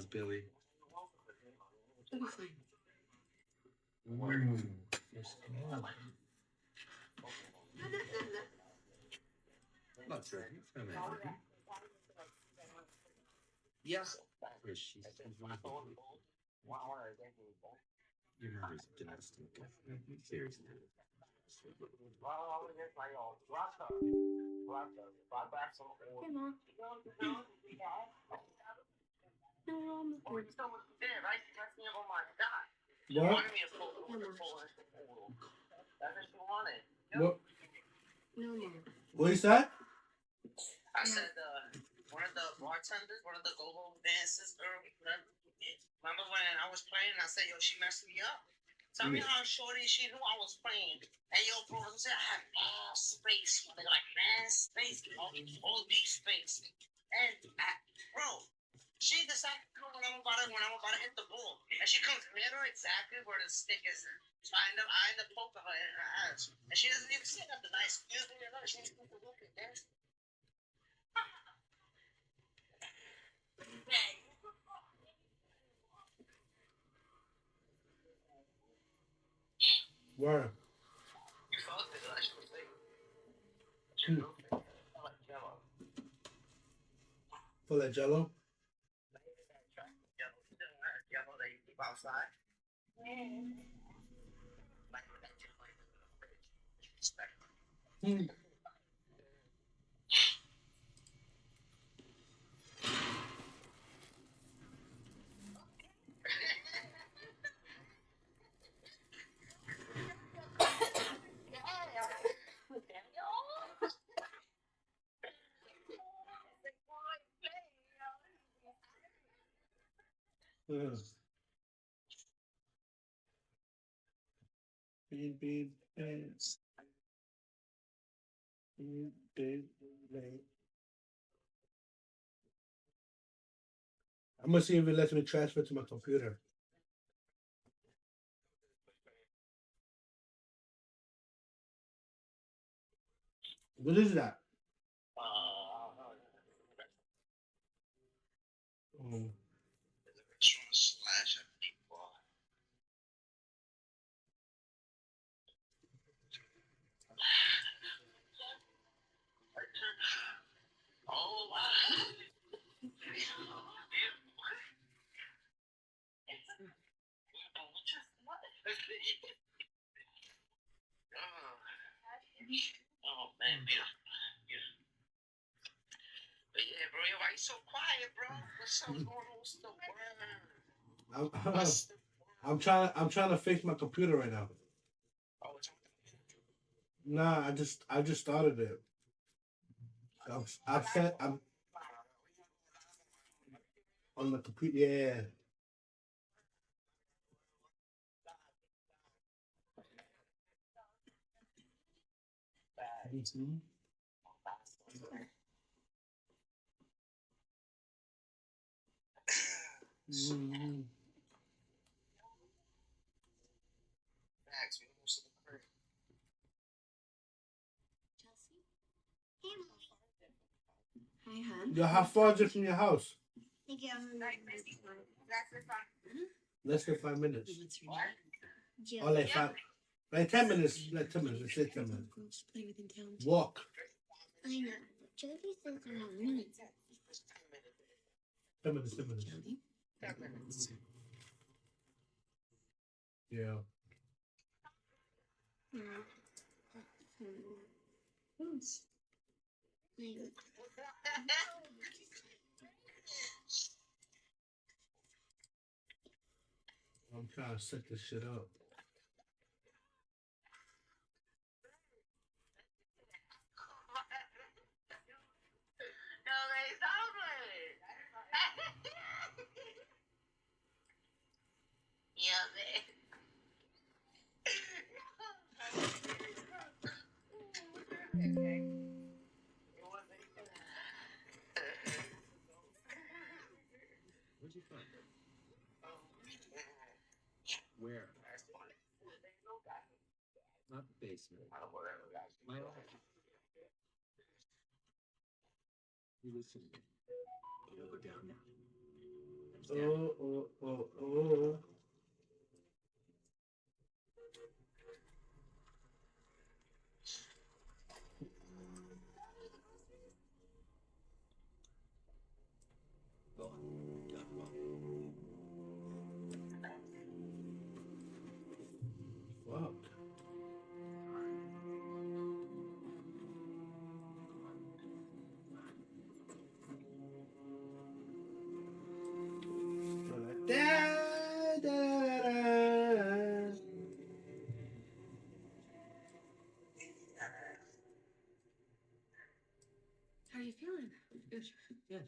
Billy. It'll be fine. Yes, not sure. Yes. Where she's your mother's domestic. Seriously. Hey, Mom. No, Mom. What? What? No, Mom. What is that? I said one of the bartenders, one of the go-go dancers, girl. Remember when I was playing? I said, "Yo, she messed me up." Tell me how shorty she knew I was playing. And yo, bro, I said I had all space. They like man space, all deep space. And bro, she decided to come when I'm about to hit the ball, and she comes near her exactly where the stick is. So I end up poking her in her ass, and she doesn't even say nothing. I excuse me, or she just keeps looking. Where? You felt it, I should say. For that jello? Yellow that you keep outside. Bean, pants. Bean. I'm gonna see if it lets me transfer to my computer. What is that? Oh. Slash a meatball. Oh wow. Oh man, beautiful. But yeah, bro, why you so quiet, bro? What's up going on? What's the word? What's the word? I'm trying to fix my computer right now. Oh, it's Nah, I just started it. I'm on the computer. Yeah. Mhm. Mhm. facts. We almost to the crib. Chelsea? Hey, Mommy. Hi, hon. Yo, how far is it from your house? Thank you. Less than 5 minutes. Jill. Or like 10 minutes. Like 10 minutes. Let's say 10 minutes. Just play within town. Walk. I know. Jody says I'm not mean. 10 minutes. 10 minutes. Jody? 10 minutes. Yeah. Who's? I'm trying to set this shit up. No, they stop it. Yeah, man. Where'd you find it? Where? Not the basement. My office. You listen. You look down. Oh. Fuck. Da, da, da. How are you feeling? Good. Yeah.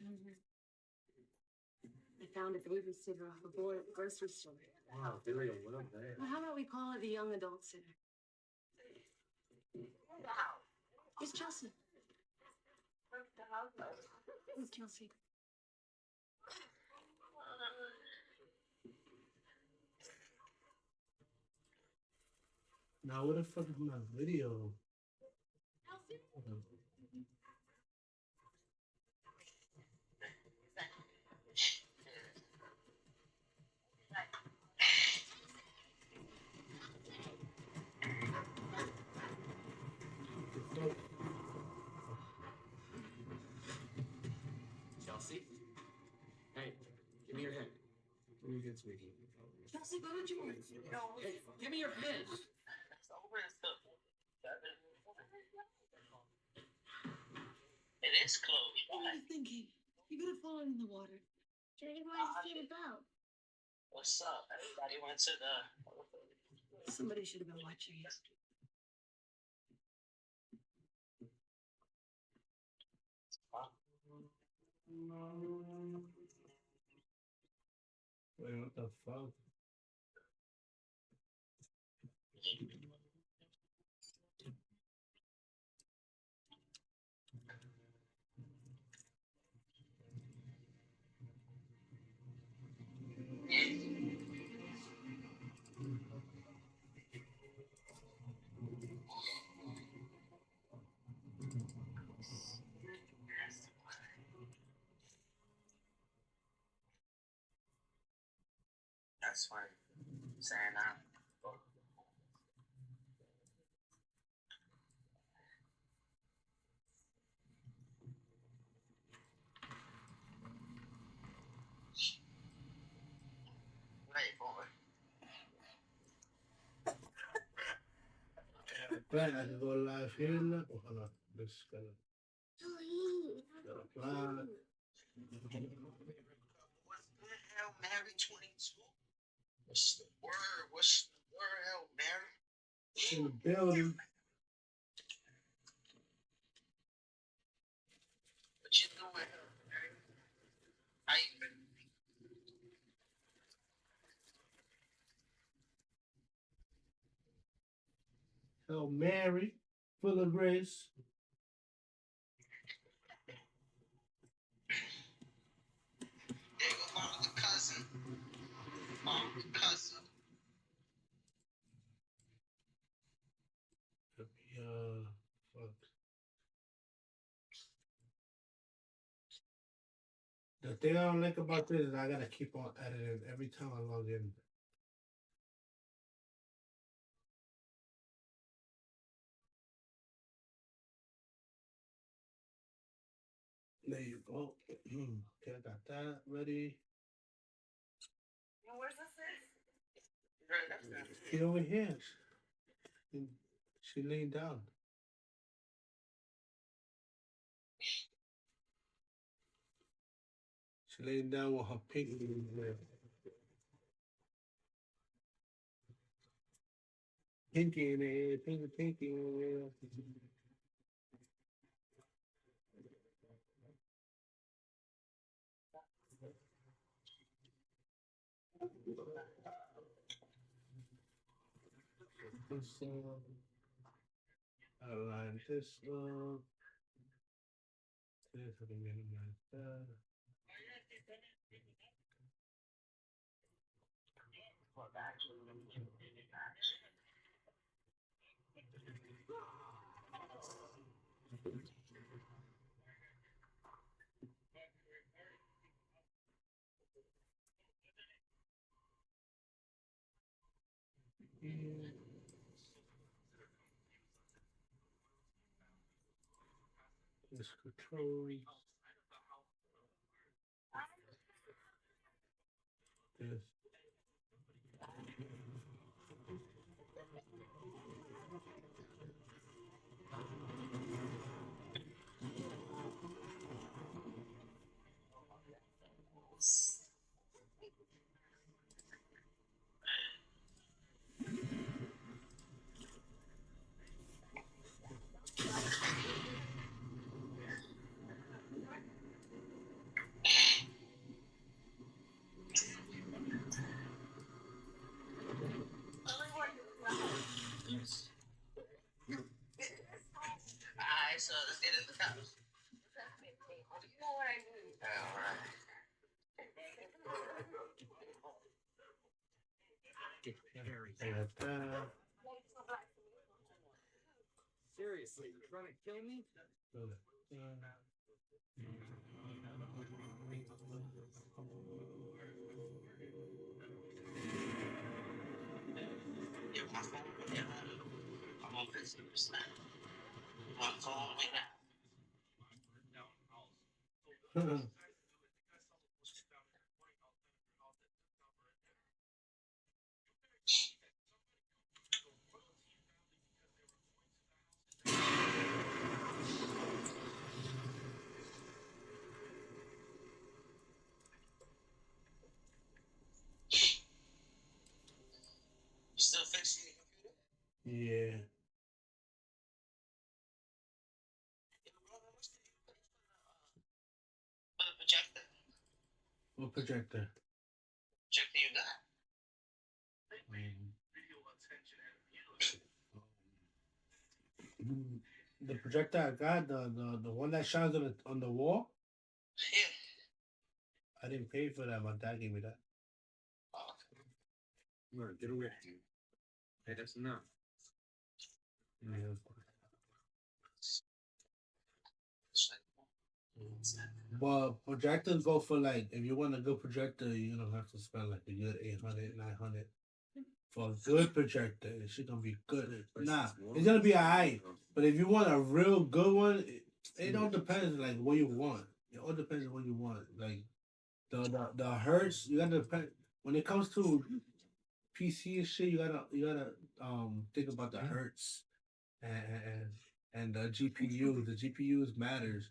I found a baby sitter off a board at the grocery store. Wow, very a little there. Well, how about we call it the young adult sitter? It's Chelsea. Who's Chelsea? Now, what the fuck is my video? Chelsea? Hey, give me your head. Give me your head, sweetie. Chelsea, what did you want? Hey, give me your head. It is closed. What are you thinking? You could have fallen in the water. Jody wants to see the boat. What's up? Everybody went to the. Somebody should have been watching you. Wait, what the fuck? That's why I'm saying that. Wait for it. Right, I can go live here now. Oh, hold on. This gotta Please. apply. What's the hell, Mary 22? What's the word? What's the word, hell, Mary? In the building. What you doing, hell, Mary? How you been? Hail Mary, full of grace. There you go, mom, the cousin. Mom, the cousin. Fuck. The thing I don't like about this is I gotta keep on editing every time I log in. There you go. Okay, I got that ready. Where's this? Right, that's that. She over here. She laying down. She laying down with her pinky in there. Pinky in there, pinky in there. Align this up. This I can minimize that. This control. This. Alright, so let's get in the house. You know what I mean? Alright. Get Harry. Seriously, you're trying to kill me? Yeah, my phone. Yeah. I'm on business now. My phone right now. You still fixing your computer? Yeah. For the projector. What projector? Projector you got? The projector I got, the one that shines on the wall. Yeah. I didn't pay for that. My dad gave me that. Oh, Alright, get away. Hey, that's enough. Yeah. But projectors go for like, if you want a good projector, you're gonna have to spend like a good 800, 900 for a good projector. It's gonna be good. Nah, it's gonna be alright. But if you want a real good one, it all depends like what you want. It all depends on what you want. Like the hertz, you gotta depend when it comes to PC and shit. You gotta think about the hertz and the GPU. The GPUs matters.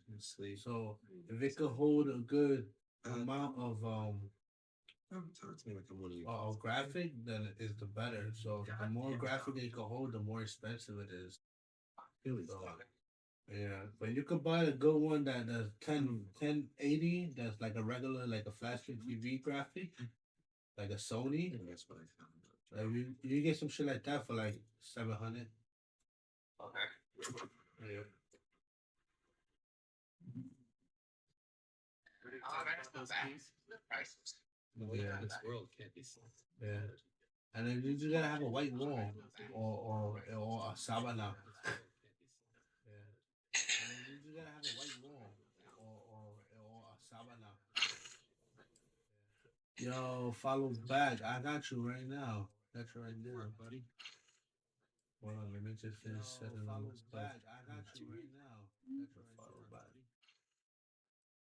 So if it could hold a good amount of Talk to me like I'm one of you. graphic, then is the better. So the more graphic it can hold, the more expensive it is. So, yeah, but you could buy a good one that does 1080. That's like a regular, like a flat screen TV graphic, like a Sony. That's what I found. Like you get some shit like that for like 700. okay. Yeah. Oh, that's not bad. The prices. Yeah. This world can't be solved. Yeah. And then you just gotta have a white wall or a sabana. Yeah. And then you just gotta have a white wall or a sabana. Yo, follow back. I got you right now. Got you right there, buddy. Hold on, let me just finish setting all this stuff. I got you right now. Got you right Follow there, back. buddy.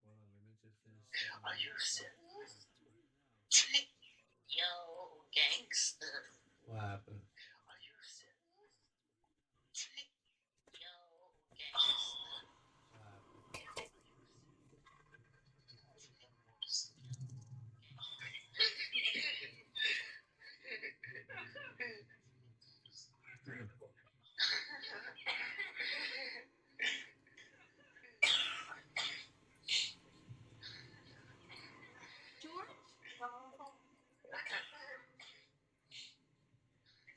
Hold on, let me just finish setting Are all you this stuff. serious? Yo, gangster. What happened? Are you serious? Yo, gangster. What happened? George?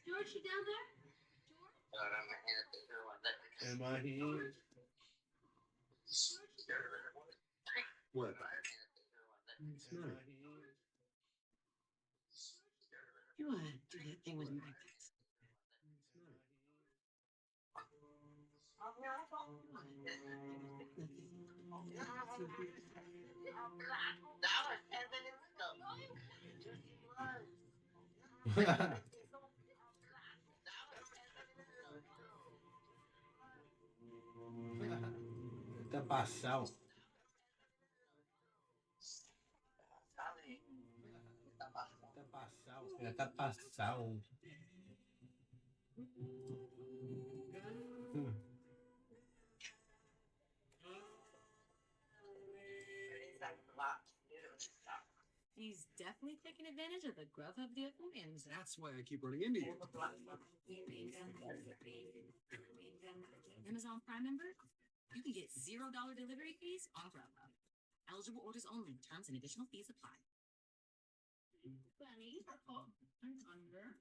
George, you down there? Am I here? What? Am It's not. I here? You want to do that thing with my face? It's not. pasado. Está pasado. He's definitely taking advantage of the growth of the Italians. That's why I keep running into you. Amazon Prime member, you can get $0 delivery fees on Grubhub. Eligible orders only. Terms and additional fees apply. Bunny. Oh, I'm under.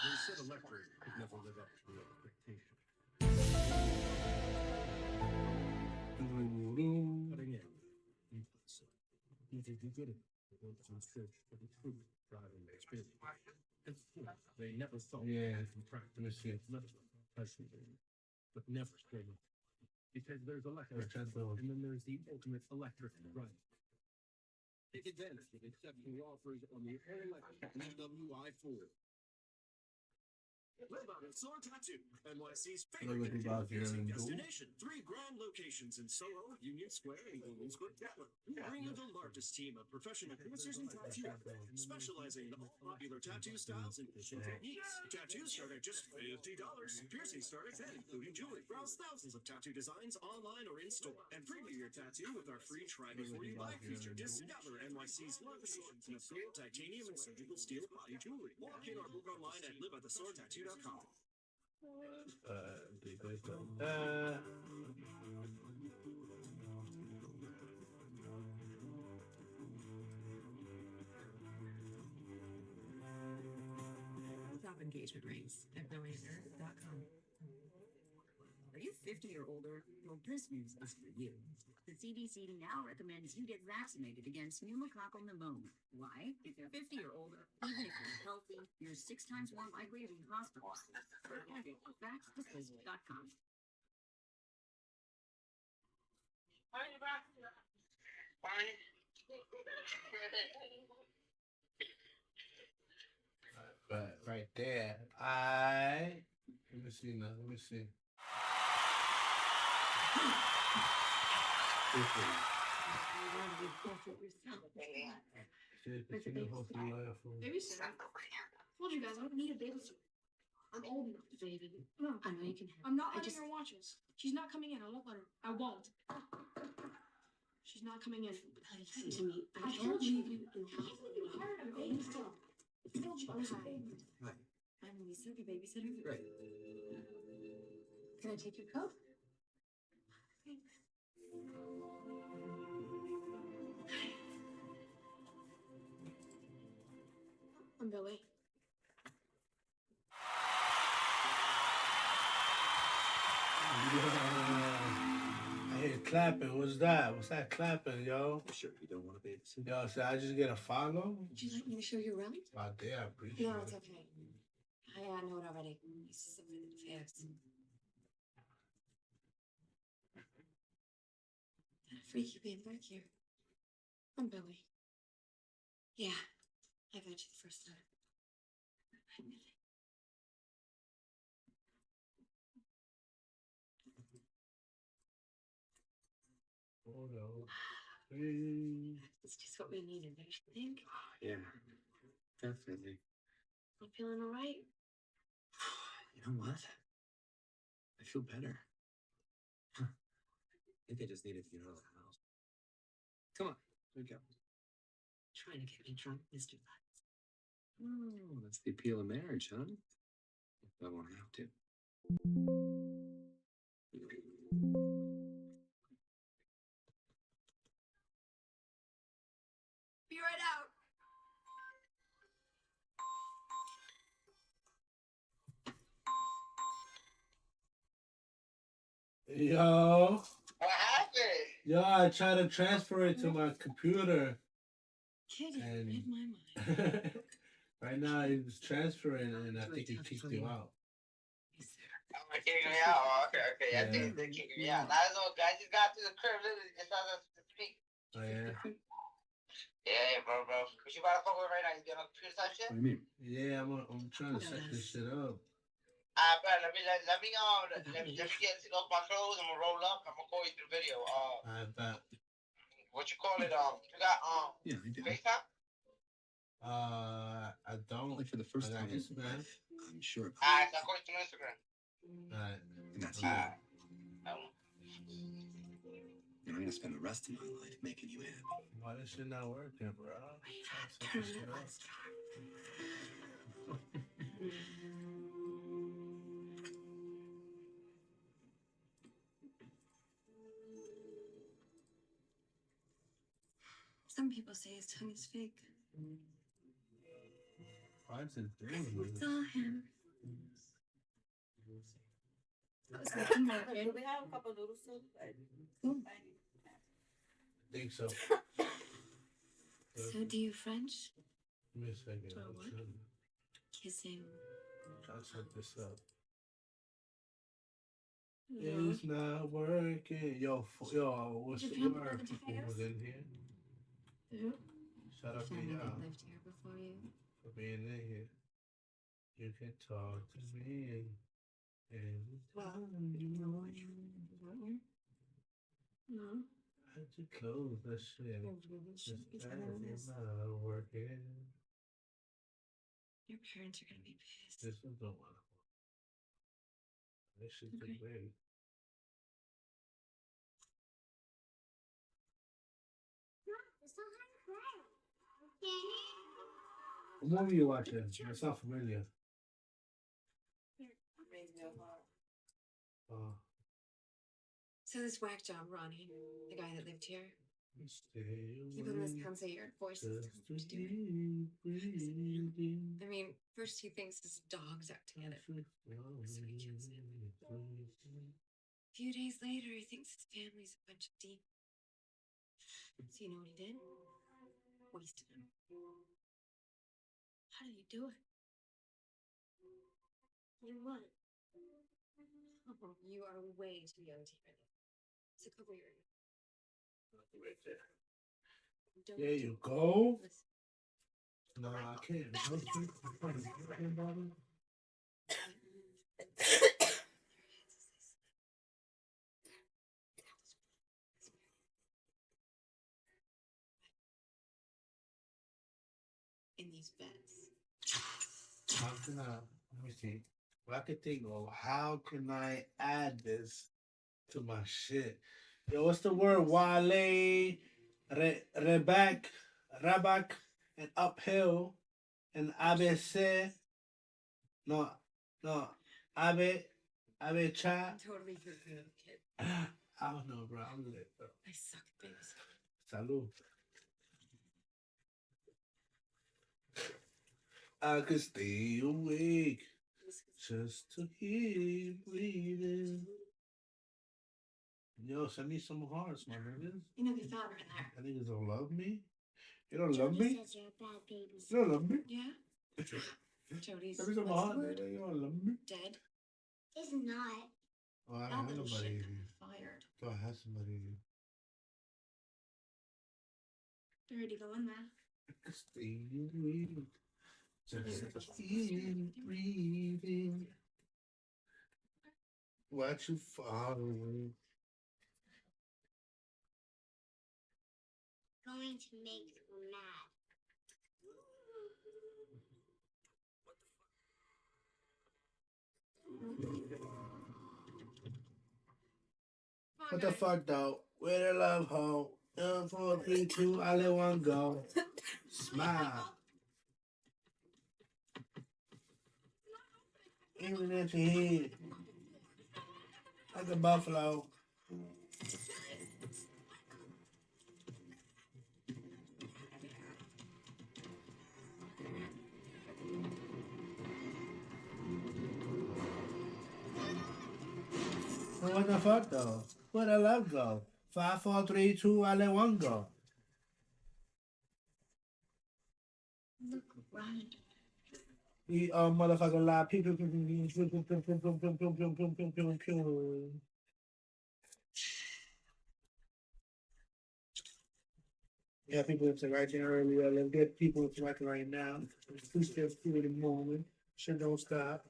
They said electric could never live up to real expectations. Cutting in. You think you get it? They want to search for the truth driving their experience. They never thought Yeah. in practice. But never straight up. Because there's electric, and then there's the ultimate electric drive. Take advantage of exceptional offers on the all-electric BMW i4. Live out at Soar Tattoo, NYC's Look favorite about here music and do. destination. 3 grand locations in Soho, Union Square, and Union Square Gatwick. Bring in the largest team of professional piercers and tattoo artists, specializing in all popular tattoo styles and techniques. Tattoos start at just $50. Piercings start at $10, including jewelry. Browse thousands of tattoo designs online or in store, and preview your tattoo with our free Try Before You Buy feature. Discover NYC's largest selection of gold, titanium, and surgical steel body jewelry. Walk in or book online at liveatthesoartattoo.com. Top engagement rings at billionaire.com. Are you 50 or older? Well, this news is for you. The CDC now recommends you get vaccinated against pneumococcal pneumonia. Why? If you're 50 or older, even if you're healthy, you're 6 times more likely to be hospitalized. Vaccdisposal.com. But right there, let me see now. Let me see. Babysitter. Told you guys I don't need a babysitter. I'm old enough to baby. No, I know you can have. I'm not I letting just- her watch us. She's not coming in. I won't let her. I won't. She's not coming in. Listen to me. I I can't told you. leave you in the house. You hired a babysitter. I told you. Right. I'm Lisa, the babysitter. Right. Can I take your coat? I'm Billy. I hear clapping. What's that? What's that clapping, yo? You sure you don't want to babysit? Yo, should I just get a follow? Would you like me to show you around? Out there, I appreciate No, it's it. okay. I know it already. It's just something that affairs. Freaky being back here. I'm Billy. Yeah, I got you the first time. I'm Billy. Hold on. Hey. It's just what we needed, don't you think? Yeah, definitely. I'm feeling all right. You know what? I feel better. I think I just needed to get out of the house. Come on, wake up. Trying to get me drunk, Mr. Lutz. Oh, that's the appeal of marriage, huh? I won't have to. Be right out. Yo. What happened? Yo, I tried to transfer it to my computer. Kid, you And- read my mind. Right now, it's transferring, and I think it kicked you out. I'm gonna kick me out. Oh, okay. I Yeah. think they kicked me out. I just got to the crib literally just as I speak. Oh yeah. Yeah, bro. What you about to fuck with right now? You doing a computer type shit? What do you mean? Yeah, I'm trying to set this shit up. Bro, let me get off my clothes. I'm gonna roll up. I'm gonna call you through video. I bet. What you call it? You got Yeah, I do. FaceTime? I don't. Only for the first I got time. Instagram. I'm sure. Alright, so I'll call you through Instagram. Alright. And that's you. Alright. And I'm gonna spend the rest of my life making you happy. Why this shit not working, bro? Turn it on. Some people say his tongue is fake. Why is it doing It's this? all him. I was making that Do we have a couple noodles too? Cool. I think so. So do you French? Give me a second. Oh, I'm what? trying Kissing. to set this up. No. It's not working. Yo, what's Did the you word? put it Who was in here? Who? Shout out to Family that y'all lived here before you. for being in here. You can talk to me anytime you want. No. I had to close that shit. You're really It's should be telling this. not working. Your parents are gonna be pissed. This one don't want to work. This shit's Okay. big. What movie you watching? It sounds familiar. So this whack job, Ronnie, the guy that lived here, Stay he put in his away, concierge voices. just to keep breathing. I mean, first he thinks his dog's acting at it. So he kills him. A few days later, he thinks his family's a bunch of demons. So you know what he did? Wasted him. How did he do it? You what? Oh, you are way too young to hear that. So cover your ears. Right there. Don't There do you it. go. Listen. No, I can't. In these beds. How can I? Let me see. Well, I could think of how can I add this to my shit. Yo, what's the word? Wale, Rebek, Rabak, and uphill, and ABC. No, Abe Cha. I'm totally your kid. I don't know, bro. I'm lit, bro. I suck at things. Salud. I could stay awake just to keep breathing. Yo, send me some hearts, my niggas. You know, they found her in there. That niggas don't love me. You don't love me? says you're a bad baby. You don't love me? Yeah? Jody's Send me some what's the hearts, word? nigga. You don't love me? Dead. It's not. Oh, I That don't have little nobody shit in got here. fired. Do I have somebody in here? They're ready to go in there. Stay awake just to keep breathing. Watch you fall away. Going to make you mad. What the fuck, though? Where the love hole? 4, 3, 2, I let one go. Smile. Even if you hit like a buffalo. What the fuck, though? Where the love go? 5, 4, 3, 2, I let one go. Look right. He motherfucking lie. Pew, pew, pew, pew, pew, pew, pew, pew, pew, pew, pew, pew, pew, pew, pew, pew. Yeah, people interacting earlier. Let's get people interacting right now. Please feel free in the moment. Shit don't stop.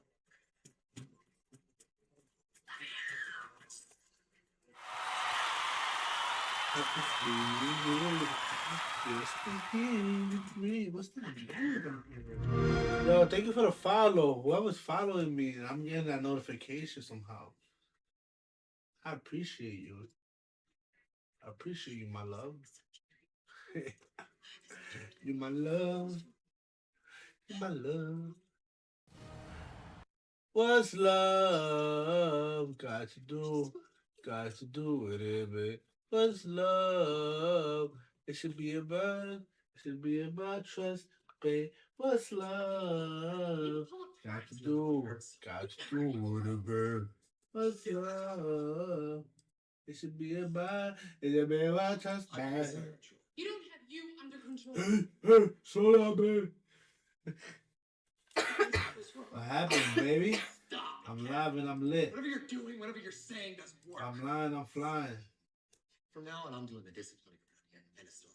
What's that? Yo, thank you for the follow. Whoever's following me, I'm getting that notification somehow. I appreciate you. I appreciate you, my love. You my love. You my love. What's love got to do? Got to do with it, babe. What's love? It should be about. It should be about trust, babe. What's love? Got to do. Got to do with it, babe. What's love? It should be about. It should be about trust, babe. You don't have you under control. Hey, slow down, babe. What happened, baby? Stop. I'm live and I'm lit. Whatever you're doing, whatever you're saying doesn't work. I'm lying, I'm flying. From now on, I'm doing the discipline around here. End of story.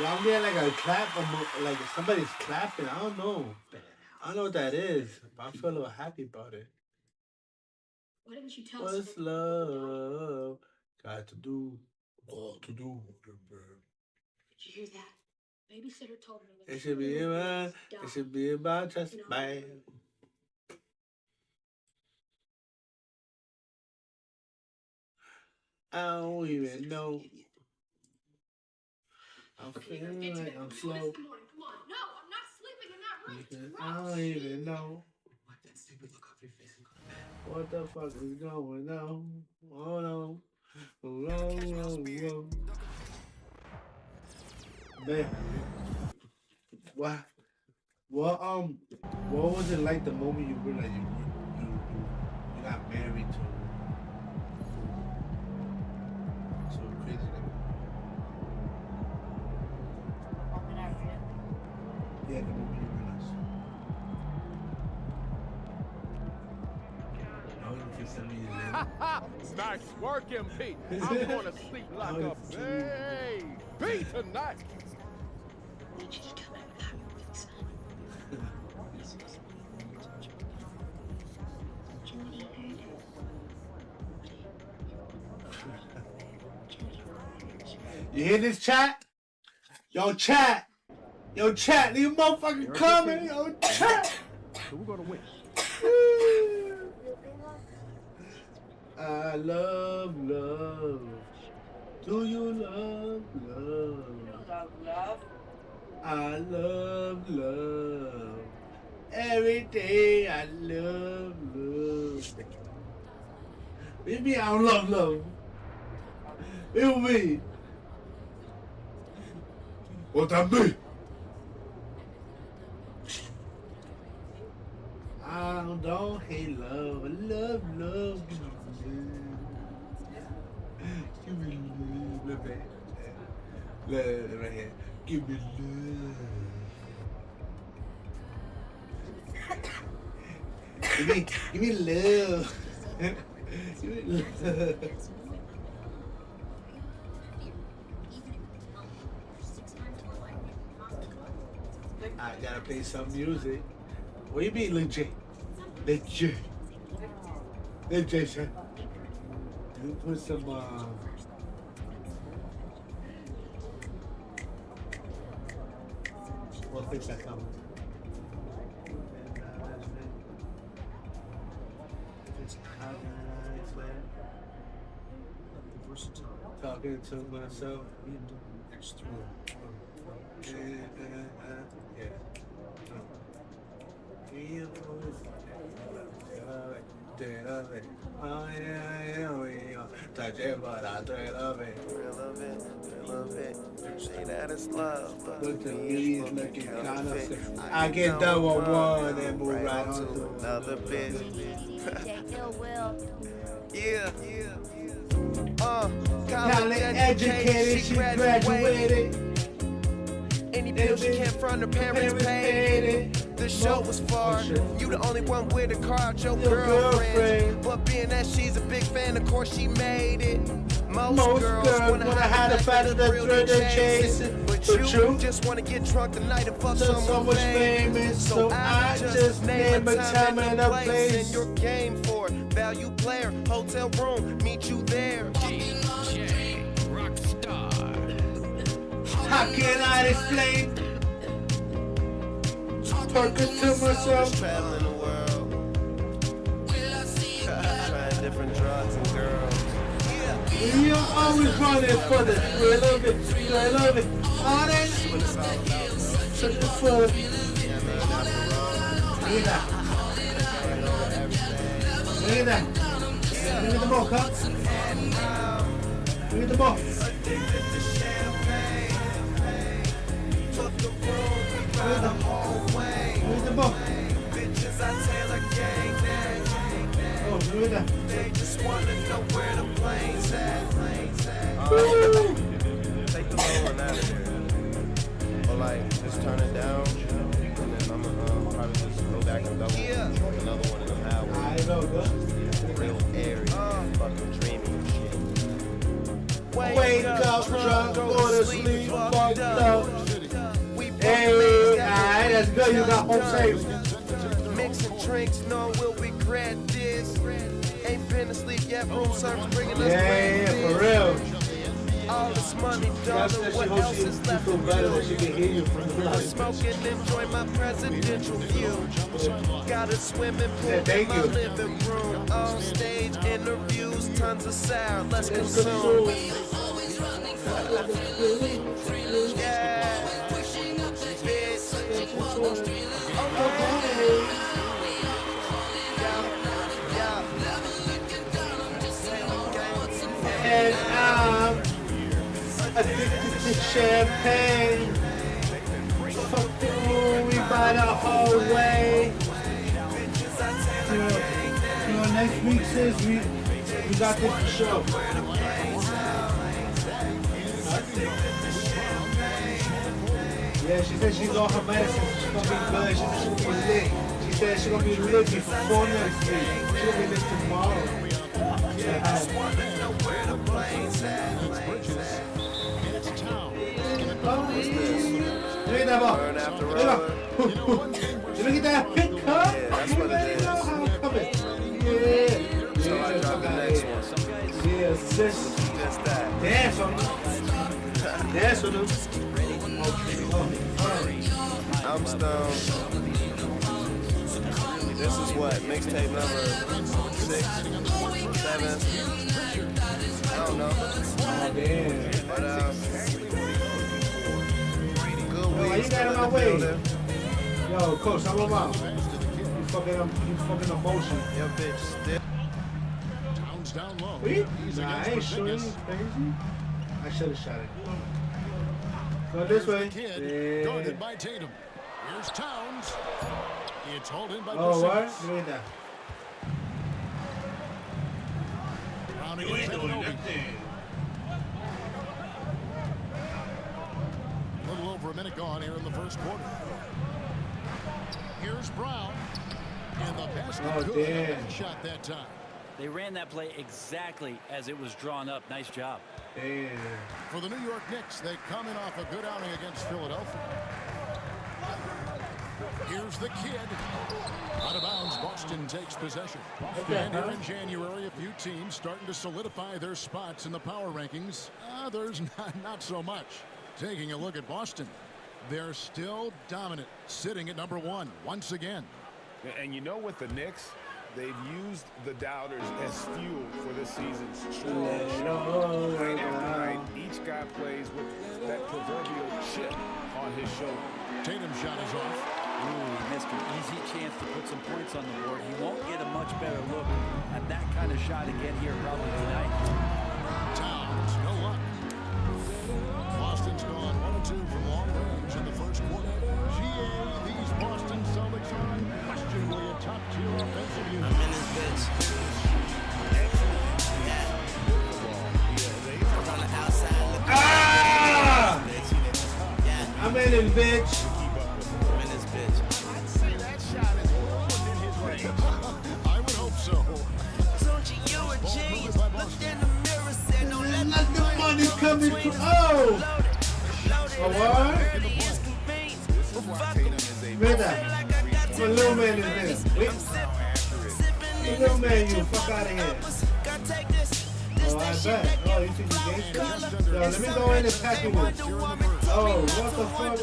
Yeah, I'm getting like a clap, like somebody's clapping. I don't know. I don't know what that is, but I feel a little happy about it. Why didn't you tell us? What's love got to do? All to do. Did you hear that? Babysitter told me that. It should be about. It should be about just bang. I don't even know. I'm feeling like I'm slow. Come on. No, I'm not sleeping in that room. Because It's I gross. don't even know Wipe that stupid look off your face and go to bed. what the fuck is going on. Oh no. Oh no. Man. What was it like the moment you realized you got married to a crazy nigga? Yeah, the moment you realized. I was just send me his name. Nice work, MP. I'm gonna sleep like a baby tonight. I need you to tell me what happened with his son. Judy heard it. You hear this chat? Yo, chat, leave a motherfucking comment. Yo, chat. So we're gonna win. I love. Do you love? I love. Every day I love. Maybe I don't love. It me. What that mean? I don't hate love. I love. Give me love. Love right here. Give me love. Give me love. Give me love. I gotta play some music. What do you mean, legit? Legit, sir. You put some, we'll fix that comment. Talking to myself. Touch it, but I love it. Say that it's love, but Look to me, it's looking kind of sick. I can get go done with run one and move right on to another bit. Yeah. College educated, she graduated. Any bills she can't front, her parents paid it. The show was far. You the only one with a car out your girlfriend. But being that she's a big fan, of course she made it. Most girls wanna have the fact of the thrill they're chasing. But you just wanna get drunk tonight and fuck So someone much famous, so I just name a time and a place. And your game for value player, hotel room, meet you there. DJ Rockstar. How can I explain? Talking to myself. Traveling the world. Trying different drugs and girls. You're always running for the thrill of it, thrill of it. All that searching for it. Mira. Mira. Look at the ball, huh? Look at the ball. Look at the ball. Oh, look at that. They just wanna know where the plane's at. Take the low one out of here. Or like, just turn it down. And then I'm gonna probably just go back and double another one in the highway. I know, bro. Real airy, fucking dreamy and shit. Wake up, drunk, go to sleep, fucked up. Hey, alright, that's good. You got home safe. Mixing drinks, no, we'll regret this. Ain't been asleep yet, room service bringing us Yeah, for real. all this money, That's darling, that she what hopes else she is left feel to better do? that she can hear you from the I'm light. smoking, enjoy my presidential view. Got a swimming pool Yeah, thank in my you. living room. On stage interviews, tons of sound. Let's consume. Yeah. And I'm addicted to champagne. Fuck the movie by the whole way. You know, next week, sis, we got this for sure. Yeah, she said she's on her medicine. She's gonna be good. She said she's gonna be lit. She said she's gonna be lit before next week. She's gonna be lit tomorrow. Yeah. Look at that ball. Burn after Look at road. that. Look at that pick, huh? Yeah, that's what it is. Yeah. So I drop the next one. Yeah, sis. That's that. Dance on them. Dance on them. I'm stoned. This is what? Mixtape number 6, 7. I don't know. Oh, damn. But good Yo, why week. you got in my way? Yo, coach, I'm about. You fucking emotion. Your bitch still. Towns down low. We? He's Nah, I against ain't shooting. Porzingis. Crazy. I should have shot it. Go this way. Kid, Yeah. guarded by Tatum. Here's Towns. It's hauled in by Oh, what? Porzingis. Look at that. Rounding in Anunoby. A little over a minute gone here in the first quarter. Here's Brown. And the basket Oh, good. damn. Shot that time. They ran that play exactly as it was drawn up. Nice job. Damn. For the New York Knicks, they come in off a good outing against Philadelphia. Here's the kid. Out of bounds, Boston takes possession. And here in January, a few teams starting to solidify their spots in the power rankings. Others not so much. Taking a look at Boston, they're still dominant, sitting at number 1 once again. And you know, with the Knicks, they've used the doubters as fuel for this season's strong night after night. Each guy plays with that proverbial chip on his shoulder. Tatum's shot is off. Ooh, he missed an easy chance to put some points on the board. He won't get a much better look at that kind of shot again here probably tonight. Towns, no luck. Boston's gone 1 of 2 from long range in the first quarter. GA, these Boston Celtics are unquestionably a top-tier offensive unit. I'm in this bitch. On the outside. Ah! I'm in it, bitch. I'm in this bitch. I'd say that shot is well within his range. I would hope so. Don't you a genius? Looked in the mirror, said, don't let what? Mira, my little man is there. The little man, you fuck out of here. Oh, I bet. Oh, you think you gangster? Yo, let me go in and pack it with. Oh, what the fuck?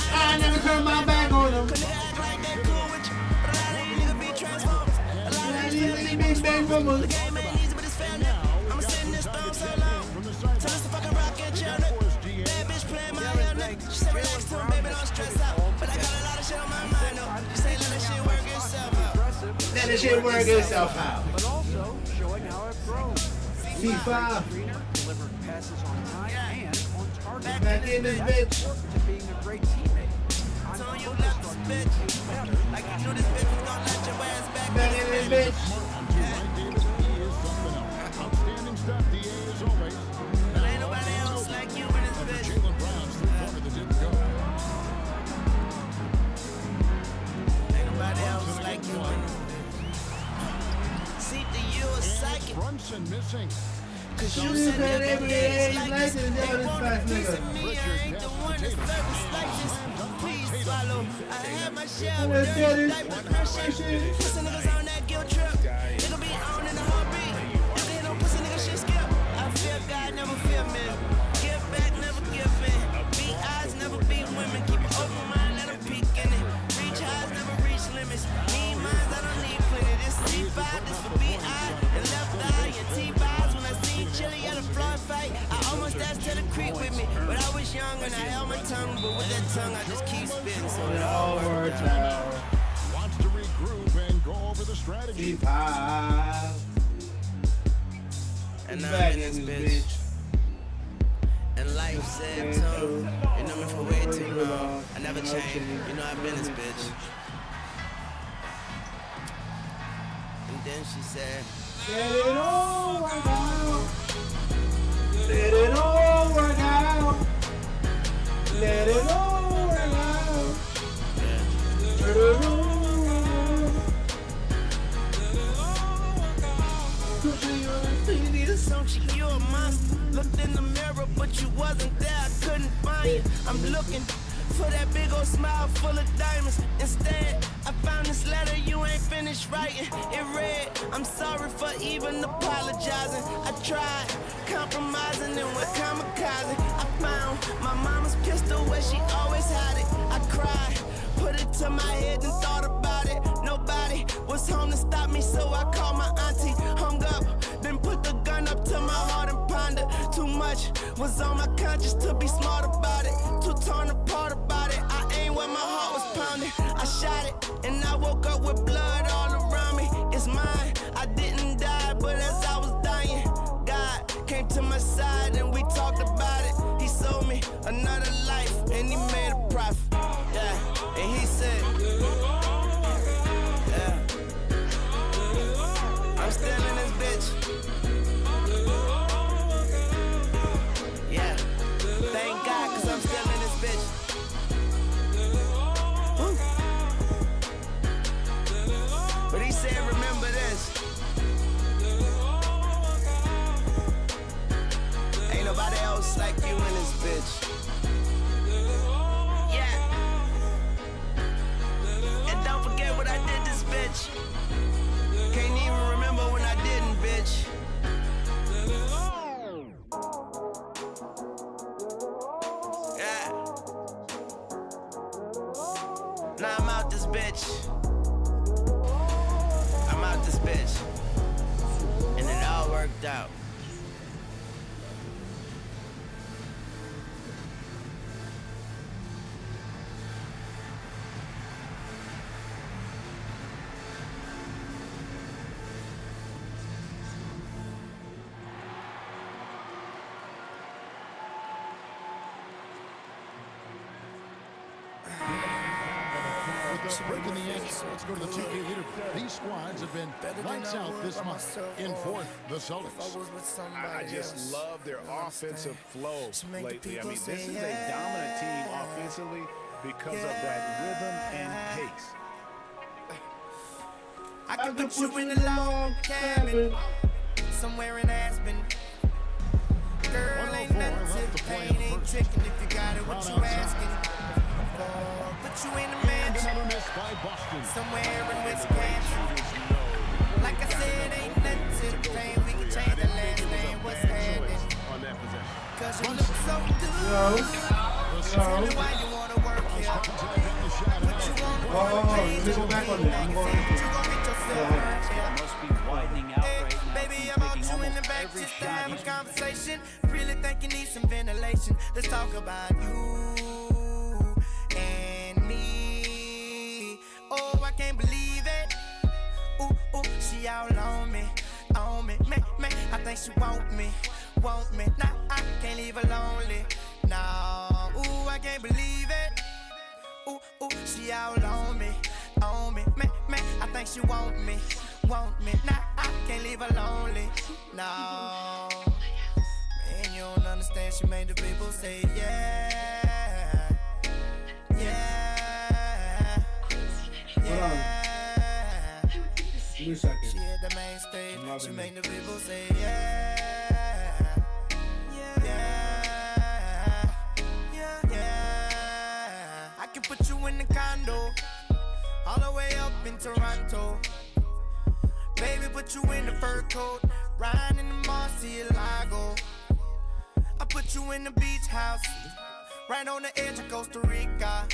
I never turn my back on them. Let that shit work itself out. But also showing how it grows. C5. Delivered passes on time and on target. Back in this bitch. To being a great teammate. I'm focused on being better. Like you knew this bitch was gonna let your ass back. Back in this bitch. Outstanding stuff, DA, as always. Ain't nobody else like you in this bitch. Jalen Brown's three-pointer that didn't go. Ain't nobody else like you in this bitch. See the you a psychic. Brunson missing. Cause you said that every day is like this. They want a nigga. piece of me, I ain't the one that's service like this. Please swallow. I had my share of dirty diaper pressure. Pussy niggas on that guilt trip. Nigga be on in a heartbeat. If they don't pussy nigga shit skip. I fear God, never fear men. Give back, never give in. Beat eyes, never beat women. Keep an open mind, let them peek in it. Reach highs, never reach limits. Need minds, I don't need plenty. This C5, this for B.I. and left eye and T-Vibes. When I seen Chili at a floor fight, I almost asked her to creep with me. But I was young and I held my tongue. But with that tongue, I just keep spitting. So it all worked out. Wants to regroup and go over the strategy. C5. And I'm in this bitch. And life said too. You know me for way too long. I never changed. You know I've been this bitch. And then she said, Let it all work out. Let it all work out. Let it all work out. Let it all work out. Don't you a monster? Looked in the mirror, but you wasn't there. I couldn't find you. I'm looking for that big old smile full of diamonds. Instead, I found this letter you ain't finished writing. It read, I'm sorry for even apologizing. I tried compromising and went kamikaze. I found my mama's pistol where she always had it. I cried, put it to my head and thought about it. Nobody was home to stop me, so I called my auntie. Hung up, then put the gun up to my heart and pondered. Too much was on my conscience to be smart about it. Too torn apart about it. I ain't where my heart was pounding. I shot it, and I woke up with blood all around me. It's mine. I didn't die, but as I was dying, God came to my side and we talked about it. He sold me another life, and he made a profit. Yeah, and he said, yeah, I'm still in this bitch. Yeah, thank God, cause I'm still in this bitch. Woo. But he said, remember this. Ain't nobody else like you in this bitch. Yeah. And don't forget what I did this bitch. Can't even remember when I didn't, bitch. Yeah. Now I'm out this bitch. I'm out this bitch. And it all worked out. Breaking the Yankees. Let's go to the 2K leader. These squads have been lights out this month. In fourth, the Celtics. I just love their offensive flow lately. I mean, this is a dominant team offensively because of that rhythm and pace. I can put you in a log cabin somewhere in Aspen. Girl, ain't nothing to the pain, ain't tricking if you got it, what you asking for. Put you in a mansion somewhere in Wisconsin. Like I said, ain't nothing to the pain, we can change the last name, what's happening? Cause you look so good. Tell me why you wanna work here. What you wanna change, go back on it. I'm going to Must be widening out right now. baby, He's I'm out taking you in the almost back every just to shot have a he's conversation. Really think you need some ventilation. Let's talk about you and me. Oh, I can't believe it. Ooh, she all on me, me. I think she want me. Nah, I can't leave her lonely. No, ooh, I can't believe it. Ooh, she all on me, me. I think she want me. Nah, I can't leave her lonely. No, man, you don't understand. She made the people say yeah, yeah, yeah. Give me a second. She hit the main stage. She made the people say yeah. I can put you in the condo, all the way up in Toronto. Baby, put you in the fur coat, riding in the Murcielago. I put you in the beach house, right on the edge of Costa Rica.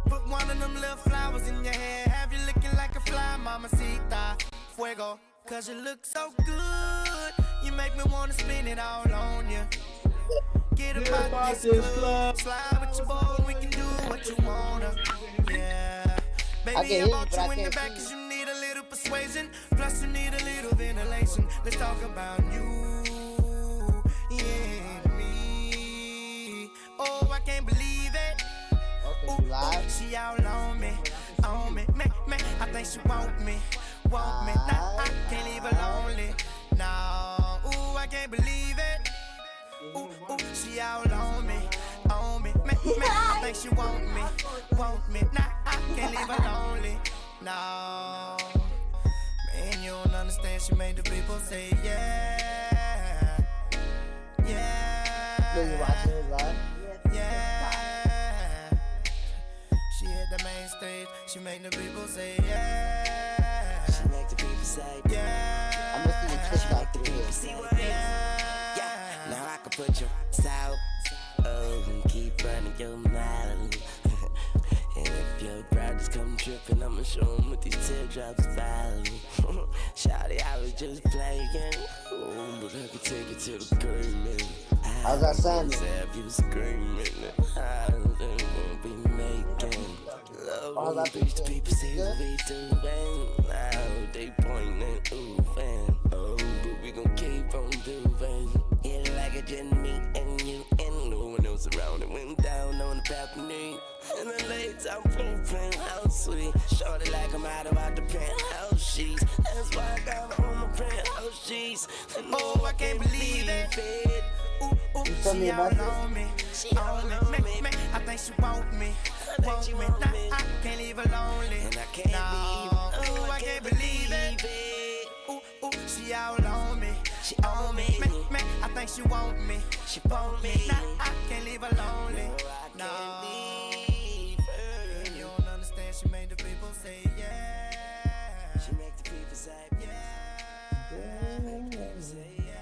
Put one of them little flowers in your hair, have you looking like a fly, mamacita. Fuego, cause you look so good, you make me wanna spin it all on you. Get about this club, slide with your boy, we can do what you wanna. Yeah, baby, I brought you in the back cause you need a little persuasion, plus you need a little ventilation. Let's talk about you, and me. Oh, I can't believe it. Ooh, she all on me, me. I think she want me. Nah, I can't leave her lonely. No, ooh, I can't believe it. Ooh, she all on me, me. I think she want me. Nah, I can't leave her lonely. No, man, you don't understand. She made the people say yeah, yeah. You watching his live? Yeah. She hit the main stage. She make the people say yeah. She make the people say yeah. I'm gonna see the twist back to this. Yeah. Now I can put your south and keep running your mouth. And if your crowd is come tripping, I'ma show 'em what these teardrops follow. Shawty, I was just playing. Oh, but I could take it to the grave. How's that sound? Have you screaming? I won't be making love. that Bitch, the people say we doing. Now they pointing, ooh, fan. Oh, but we gon' keep on doing. Yeah, like it just me and you and no one else around. It went down on the balcony. And the lights I'm pooping, how sweet. Shorty like I'm out about the penthouse sheets. That's why I got her on my penthouse sheets. And Oh, I can't believe it. Ooh, she all on me. She all on me. I think she want me. Nah, I can't leave her lonely. And I can't Ooh, I can't believe it. Ooh, she all on me. She on me. I think she want me. She want me. Nah, I can't leave her lonely. No, you don't understand. She made the people say yeah. She make the people say yeah. She make the people say yeah.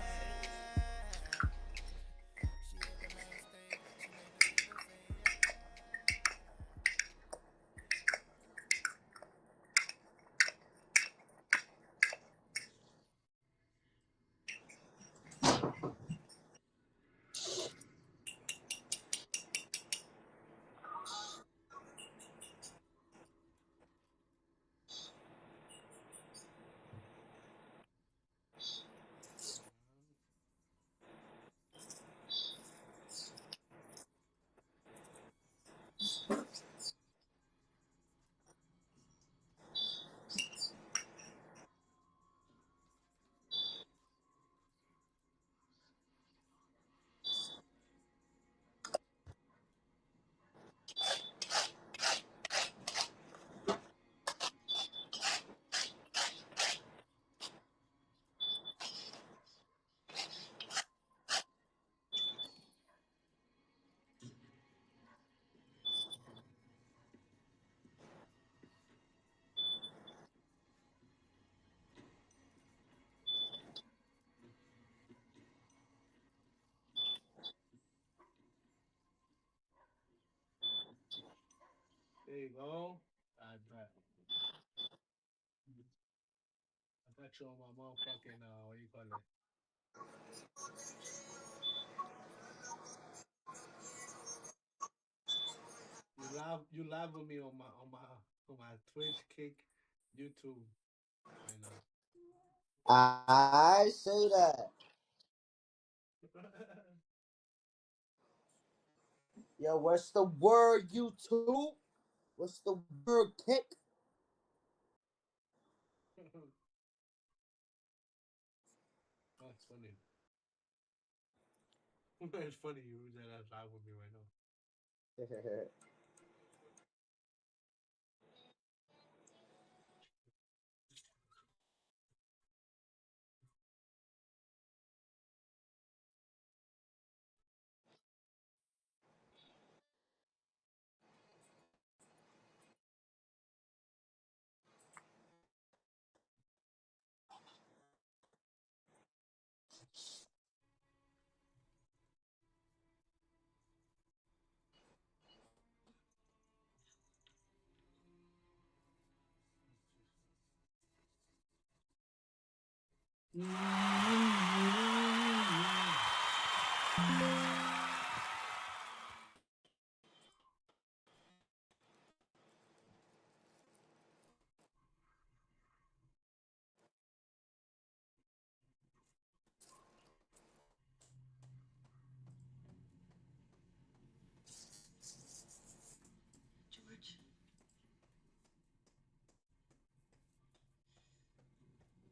you go. I bet. I got you on my motherfucking what do you call it? You live with me on my Twitch, Kick, YouTube right now. I say that. Yo, what's the word, YouTube? What's the word, Kick? That's funny. It's funny you that that's live with me right now. George.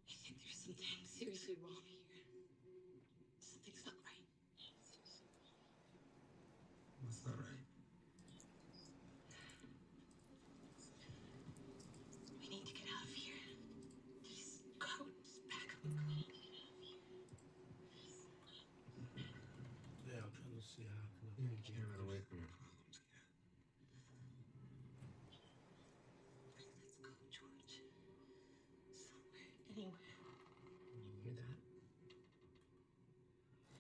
I think there's something seriously wrong here. Something's not right. What's not right? We need to get out of here. Just go. Just back up and go. Yeah, I'm trying to see how can You can't run away from your problems, kid. Let's go, George. Somewhere, anywhere. You hear that?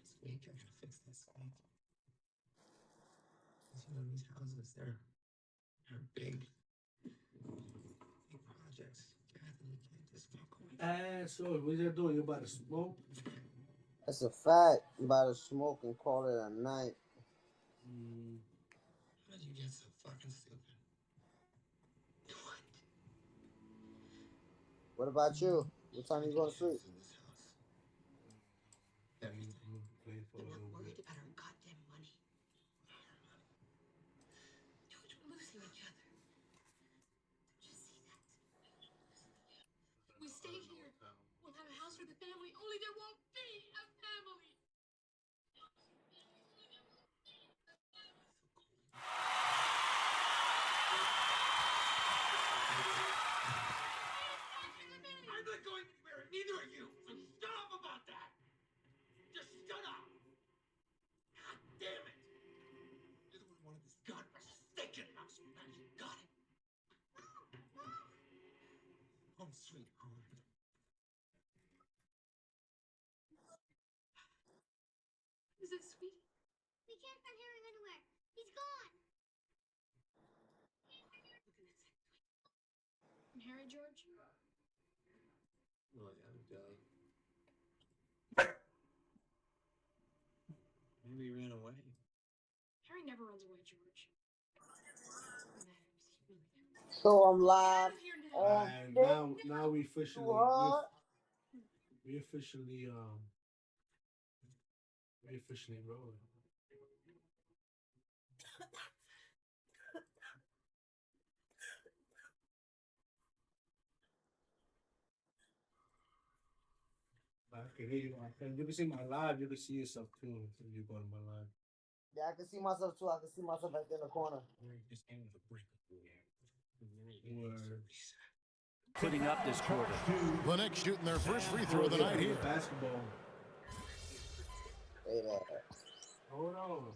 Squeak, I gotta fix that squeak. Because you know these houses, they're big projects. Kathy, you can't just walk away. So what you doing? You about to smoke? That's a fact. You about to smoke and call it a night. How did you get so fucking stupid? What about you? What time you going to sleep? In this house. Everything. Play for We're a little worried bit. about our goddamn money. George, we're losing each other. Don't you see that? We stay here. We'll have a house for the family, only there won't be a family. I'm not going anywhere, and neither are you. So shut up about that. Just shut up. God damn it. You're the one who wanted this godforsaken house. Now you got it. Home sweet home. Is it sweet? We can't find Harry anywhere. He's gone. And Harry, George? Oh, yeah, maybe he ran away. Harry never runs away, George. So I'm live on now we officially we officially rolling. I can hear you. You can see my live. You can see yourself too if you go to my live. Yeah, I can see myself too. I can see myself right there in the corner. Putting up this quarter. The Knicks shooting their first free throw of the night here. Basketball. Say that. Hold on.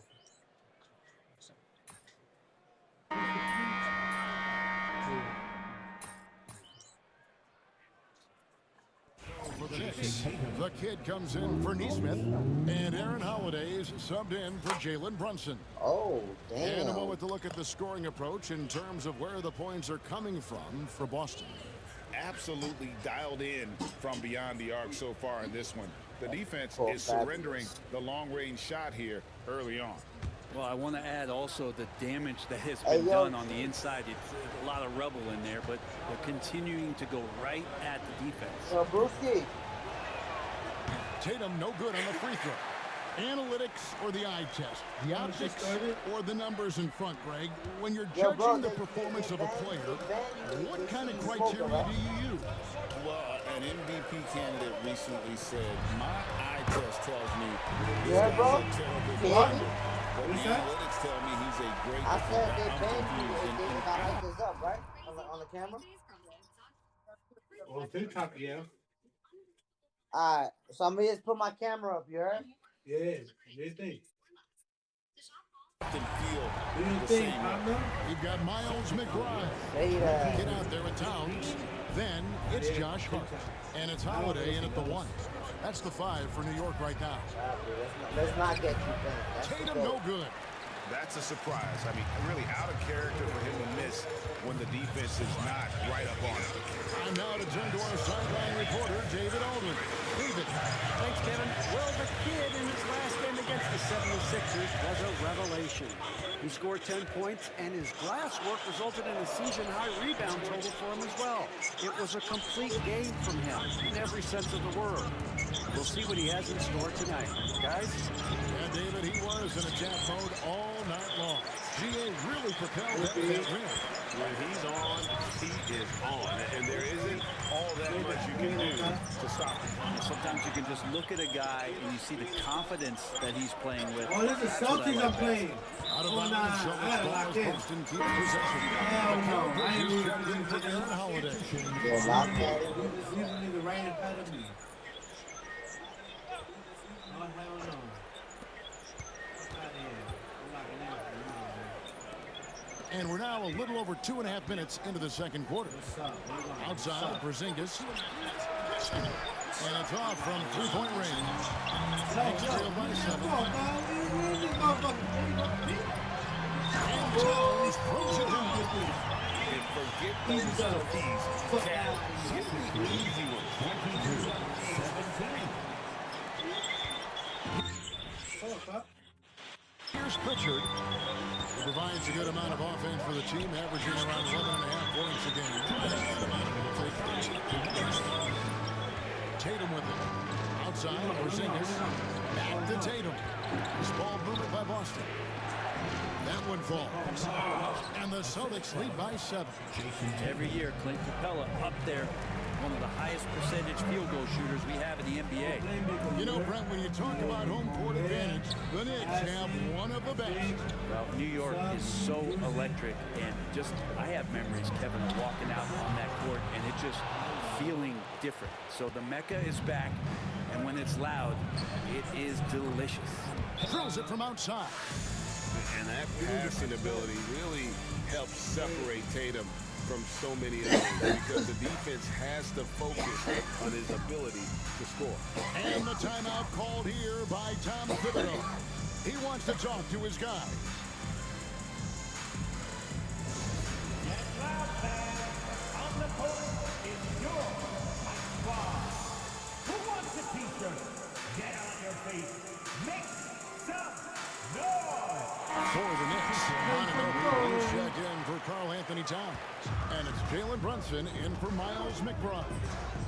for the Knicks. The kid comes in for Neesmith, and Aaron Holiday's subbed in for Jalen Brunson. Oh, damn. And a moment to look at the scoring approach in terms of where the points are coming from for Boston. Absolutely dialed in from beyond the arc so far in this one. The defense is surrendering the long-range shot here early on. Well, I want to add also the damage that has been done on the inside. It's a lot of rubble in there, but they're continuing to go right at the defense. Brewski. Tatum no good on the free throw. Analytics or the eye test? The optics or the numbers in front, Greg? When you're judging the performance of a player, what kind of criteria do you use? Well, an MVP candidate recently said, my eye test tells me this Yeah, guy's bro. a terrible defender. But the analytics tell me he's a great I said defender. they I'm banned you confused. if they got like this up, right? On the camera? On TikTok, yeah. Alright, so I'm gonna just put my camera up, you heard? Yeah, what do you think? Feel What do you the think, same partner? You've got Miles McBride. Say that. Get out there with Towns. Then it's Josh Hart. And it's Holiday in at the 1. That's the 5 for New York right now. Let's not get you banned. Tatum no good. That's a surprise. I mean, really out of character for him to miss when the defense is not right up on him. And now to turn to our sideline reporter, David Aldrin. David. Thanks, Kevin. Well, the kid in his last game against the 76ers was a revelation. He scored 10 points, and his glass work resulted in a season-high rebound total for him as well. It was a complete game from him in every sense of the word. We'll see what he has in store tonight. Guys? And David, he was in attack mode all night long. GA really propelled that win. When he's on, he is on. And there isn't all that much you can do to stop him. Sometimes you can just look at a guy and you see the confidence that he's playing with. Oh, this is Celtics I'm playing. Out of Oh, bounds, nah, Celtics I ball locked is in. Boston keeps possession. Hell no, I ain't losing Checked in for Aaron Holiday. Yeah, lock that in. He's a nigga right in front of me. Oh, hell no. Fuck outta here. I'm locking in for you, man. And we're now a little over 2.5 minutes into the second quarter. What's up? What you want? Outside, Porzingis. And it's off from three-point range. Next trail by 7. And Towns throws it down. And forget those threes. Cal, hit the easy one. 22-17. Here's Pritchard. He provides a good amount of offense for the team, averaging around 11.5 points a game. Tatum with it. Outside, Porzingis. Back to Tatum. This ball movement by Boston. That one falls. And the Celtics lead by 7. Every year, Clint Capella up there, one of the highest percentage field goal shooters we have in the NBA. You know, Brent, when you talk about home court advantage, the Knicks have one of the best. Well, New York is so electric, and just, I have memories, Kevin, of walking out on that court, and it just feeling different. So the Mecca is back, and when it's loud, it is delicious. Drills it from outside. And that passing ability really helps separate Tatum from so many others because the defense has to focus on his ability to score. And the timeout called here by Tom Thibodeau. He wants to talk to his guy. On the court is your squad. Who wants a t-shirt? Get on your feet. Make some noise. For the Knicks, Montevideo is checked in for Karl Anthony Towns. And it's Jalen Brunson in for Miles McBride.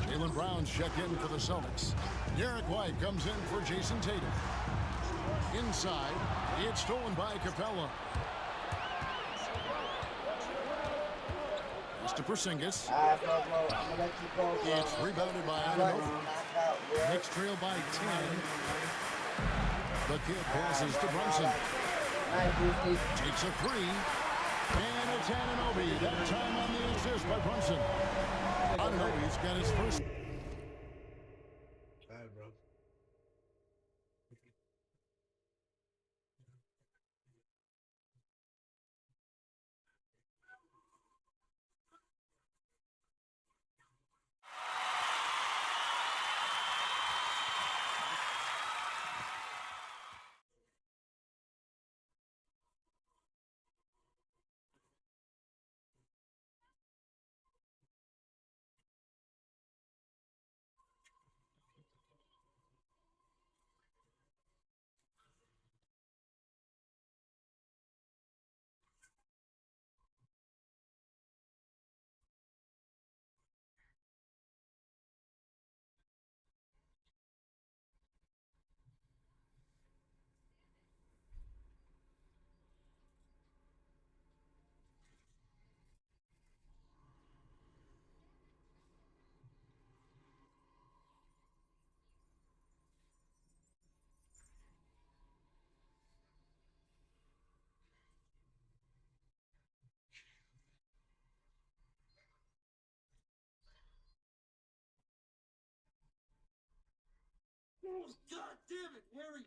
Jalen Brown's checked in for the Celtics. Derek White comes in for Jason Tatum. Inside, it's stolen by Capella. It's to Porzingis. It's rebounded by Anunoby. Knicks trail by 10. The kid passes to Brunson. Takes a 3. And it's Anunoby. That time on the assist by Brunson. Anunoby's got his first. All right, bro. God damn it, Harry!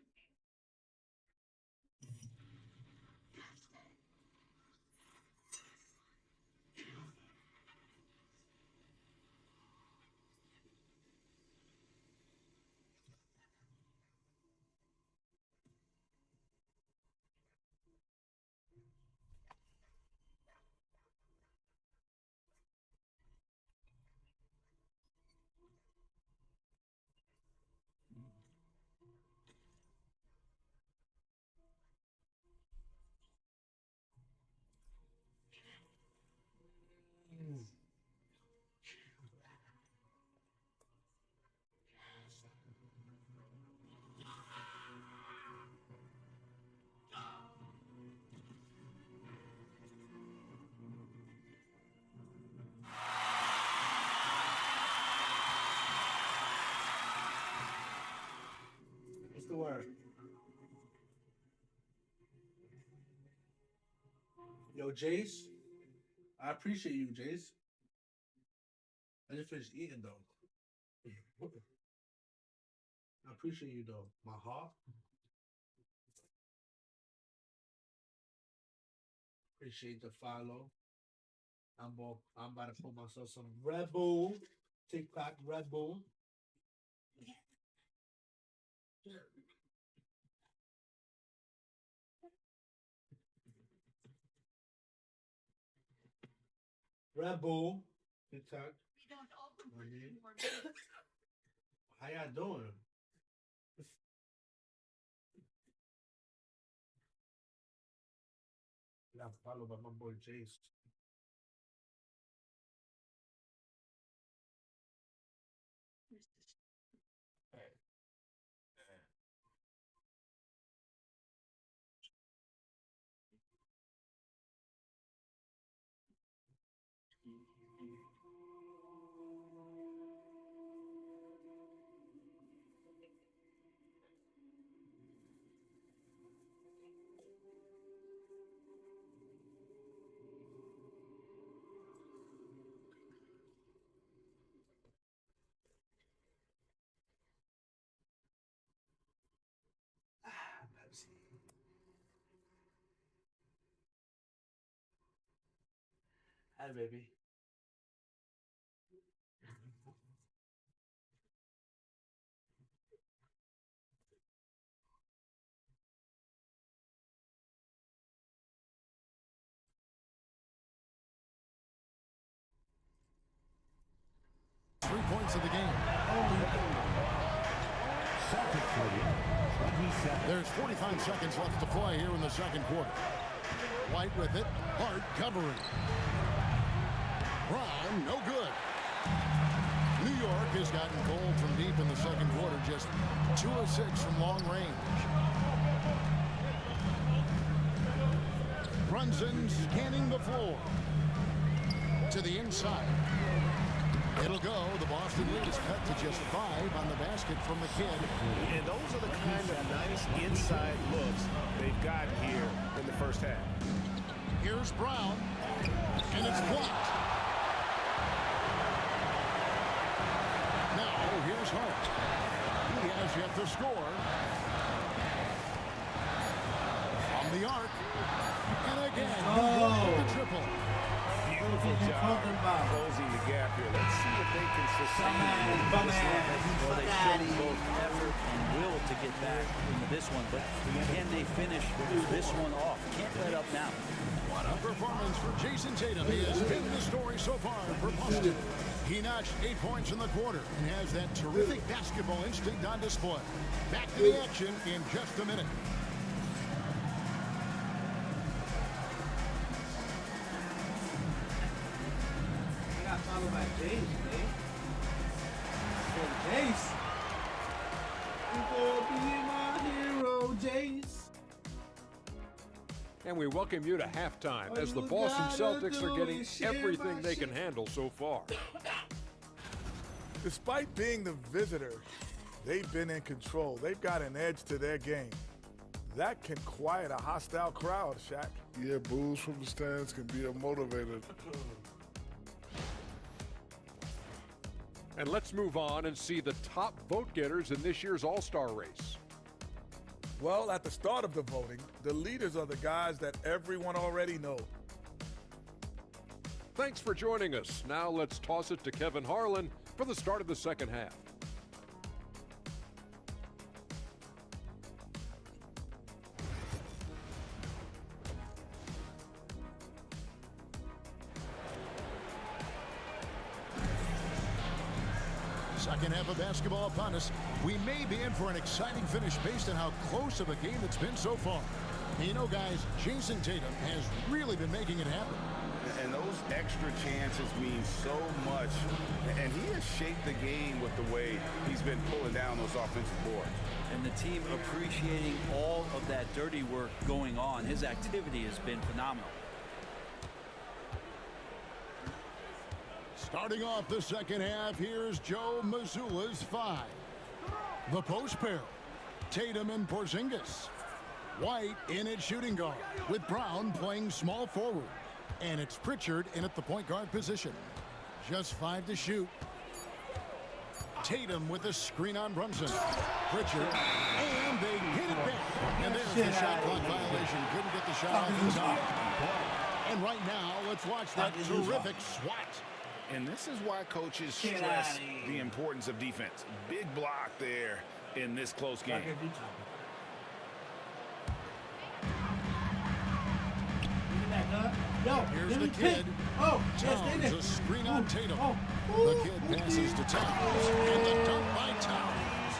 What's the word? Yo, Jace. I appreciate you, Jace. I just finished eating though. I appreciate you though. My heart. Appreciate the follow. I'm about to put myself some Red Bull. TikTok Red Bull. Red Bull. TikTok. How y'all doing? I'm followed by my boy Jace. Hi, baby. 3 points of the game. There's 45 seconds left to play here in the second quarter. White with it. Hart covering. Brown, no good. New York has gotten cold from deep in the second quarter. Just 2 of 6 from long range. Brunson scanning the floor. To the inside. It'll go. The Boston lead is cut to just 5 on the basket from the kid. And those are the kind of nice inside looks they've got here in the first half. Here's Brown, and it's blocked. Now, here's Hart. He has yet to score. From the arc. And again, the triple. Beautiful job closing the gap here. Let's see if they can sustain this level. Well, they showed both effort and will to get back into this one, but can they finish this one off? Can't let up now. What a performance for Jason Tatum. He has been the story so far for Boston. He notched 8 points in the quarter and has that terrific basketball instinct on display. Back to the action in just a minute. Followed by Jace, man. Jace. You could be my hero, Jace. And we welcome you to halftime as the Boston Celtics are getting everything they can handle so far. Despite being the visitor, they've been in control. They've got an edge to their game. That can quiet a hostile crowd, Shaq. Yeah, boos from the stands can be a motivator. And let's move on and see the top vote getters in this year's All-Star race. Well, at the start of the voting, the leaders are the guys that everyone already knows. Thanks for joining us. Now let's toss it to Kevin Harlan for the start of the second half. Second half of basketball upon us. We may be in for an exciting finish based on how close of a game it's been so far. You know, guys, Jason Tatum has really been making it happen. And those extra chances mean so much. And he has shaped the game with the way he's been pulling down those offensive boards. And the team appreciating all of that dirty work going on. His activity has been phenomenal. Starting off the second half, here's Joe Mazzulla's 5. The post pair, Tatum and Porzingis. White in at shooting guard, with Brown playing small forward. And it's Pritchard in at the point guard position. Just 5 to shoot. Tatum with a screen on Brunson. Pritchard, and they hit it back. And there's the shot clock violation. Couldn't get the shot off in time. And right now, let's watch that terrific swat. And this is why coaches stress the importance of defense. Big block there in this close game. Here's the kid. Towns, a screen on Tatum. The kid passes to Towns, and the dunk by Towns.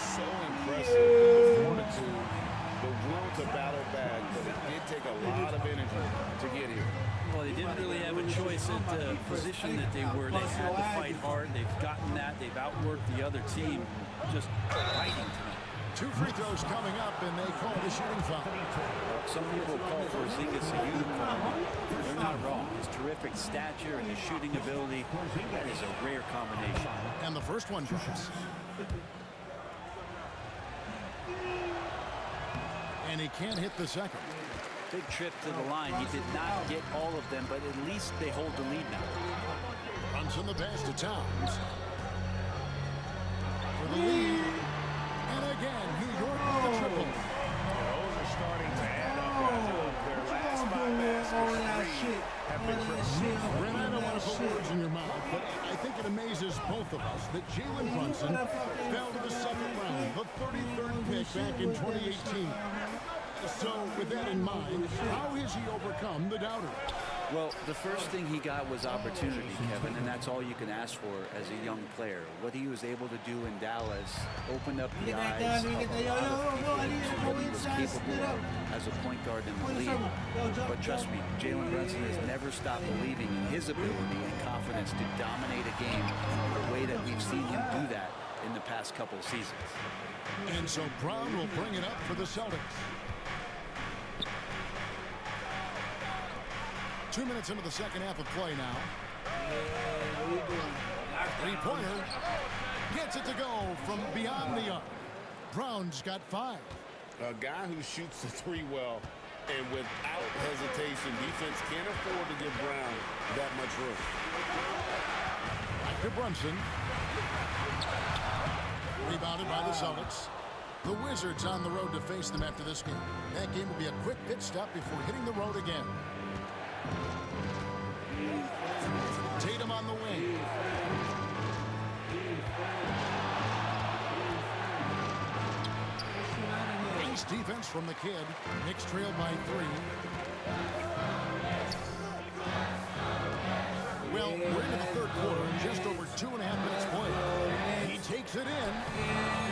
So impressive, the fortitude, the will to battle back, but it did take a lot of energy to get here. Well, they didn't really have a choice at the position that they were. They had to fight hard. They've gotten that. They've outworked the other team, just fighting tonight. 2 free throws coming up, and they call the shooting foul. Some people call Porzingis a unicorn. They're not wrong. His terrific stature and his shooting ability, that is a rare combination. And the first one drops. And he can't hit the second. Big trip to the line. He did not get all of them, but at least they hold the lead now. Brunson the pass to Towns. For the lead. And again, New York with the triple. Those are starting to add up. Their last 5 baskets have been triple. Brent, I don't want to put words in your mouth, but I think it amazes both of us that Jalen Brunson fell to the second round, the 33rd pick back in 2018. So, with that in mind, how has he overcome the doubters? Well, the first thing he got was opportunity, Kevin, and that's all you can ask for as a young player. What he was able to do in Dallas opened up the eyes of a lot of people to what he was capable of as a point guard in the league. But trust me, Jalen Brunson has never stopped believing in his ability and confidence to dominate a game the way that we've seen him do that in the past couple of seasons. And so Brown will bring it up for the Celtics. 2 minutes into the second half of play now. Three-pointer. Gets it to go from beyond the arc. Brown's got 5. A guy who shoots the 3 well, and without hesitation, defense can't afford to give Brown that much room. Back to Brunson. Rebounded by the Celtics. The Wizards on the road to face them after this game. That game will be a quick pit stop before hitting the road again. Tatum on the wing. Nice defense from the kid. Knicks trailed by 3. Well, we're into the third quarter, just over 2.5 minutes played. He takes it in.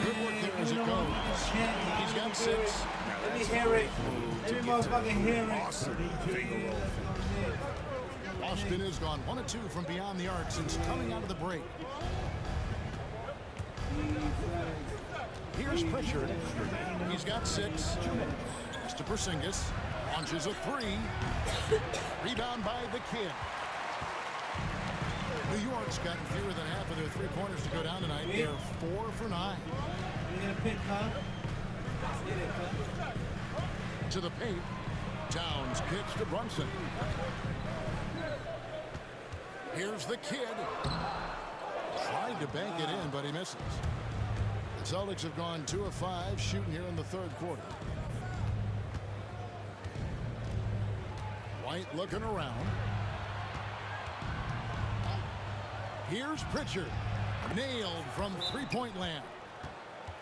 Good work there as it goes. He's got 6. Let me hear it. Let me motherfucking hear it. Awesome finger roll. Austin has gone 1 of 2 from beyond the arc since coming out of the break. Here's Pritchard. He's got 6. Pass to Porzingis. Launches a 3. Rebound by the kid. New York's gotten fewer than half of their 3-pointers to go down tonight. They're 4 for 9. You gonna pick, huh? To the paint. Towns kicks to Brunson. Here's the kid. Tried to bank it in, but he misses. The Celtics have gone 2 of 5 shooting here in the third quarter. White looking around. Here's Pritchard. Nailed from three-point land.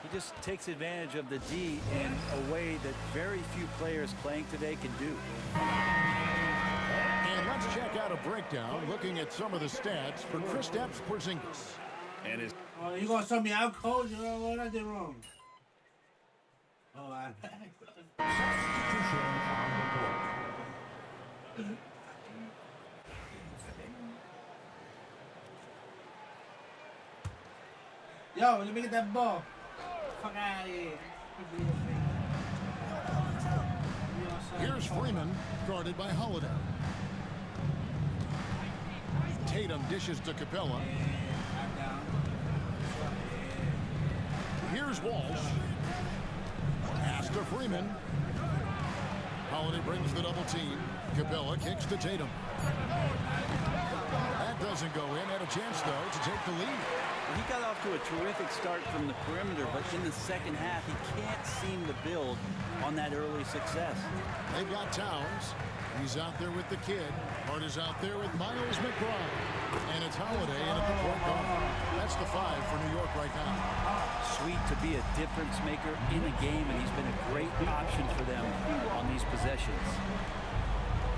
He just takes advantage of the D in a way that very few players playing today can do. And let's check out a breakdown looking at some of the stats for Kristaps Porzingis. And his you gonna tell me I'm cold? You know what I did wrong? Oh, I. Yo, let me get that ball. Fuck out of here. Here's Freeman, guarded by Holiday. Tatum dishes to Capella. Here's Walsh. Pass to Freeman. Holiday brings the double team. Capella kicks to Tatum. That doesn't go in. Had a chance, though, to take the lead. He got off to a terrific start from the perimeter, but in the second half, he can't seem to build on that early success. They've got Towns. He's out there with the kid. Hart is out there with Miles McBride. And it's Holiday in at the point guard. That's the 5 for New York right now. Sweet to be a difference maker in a game, and he's been a great option for them on these possessions.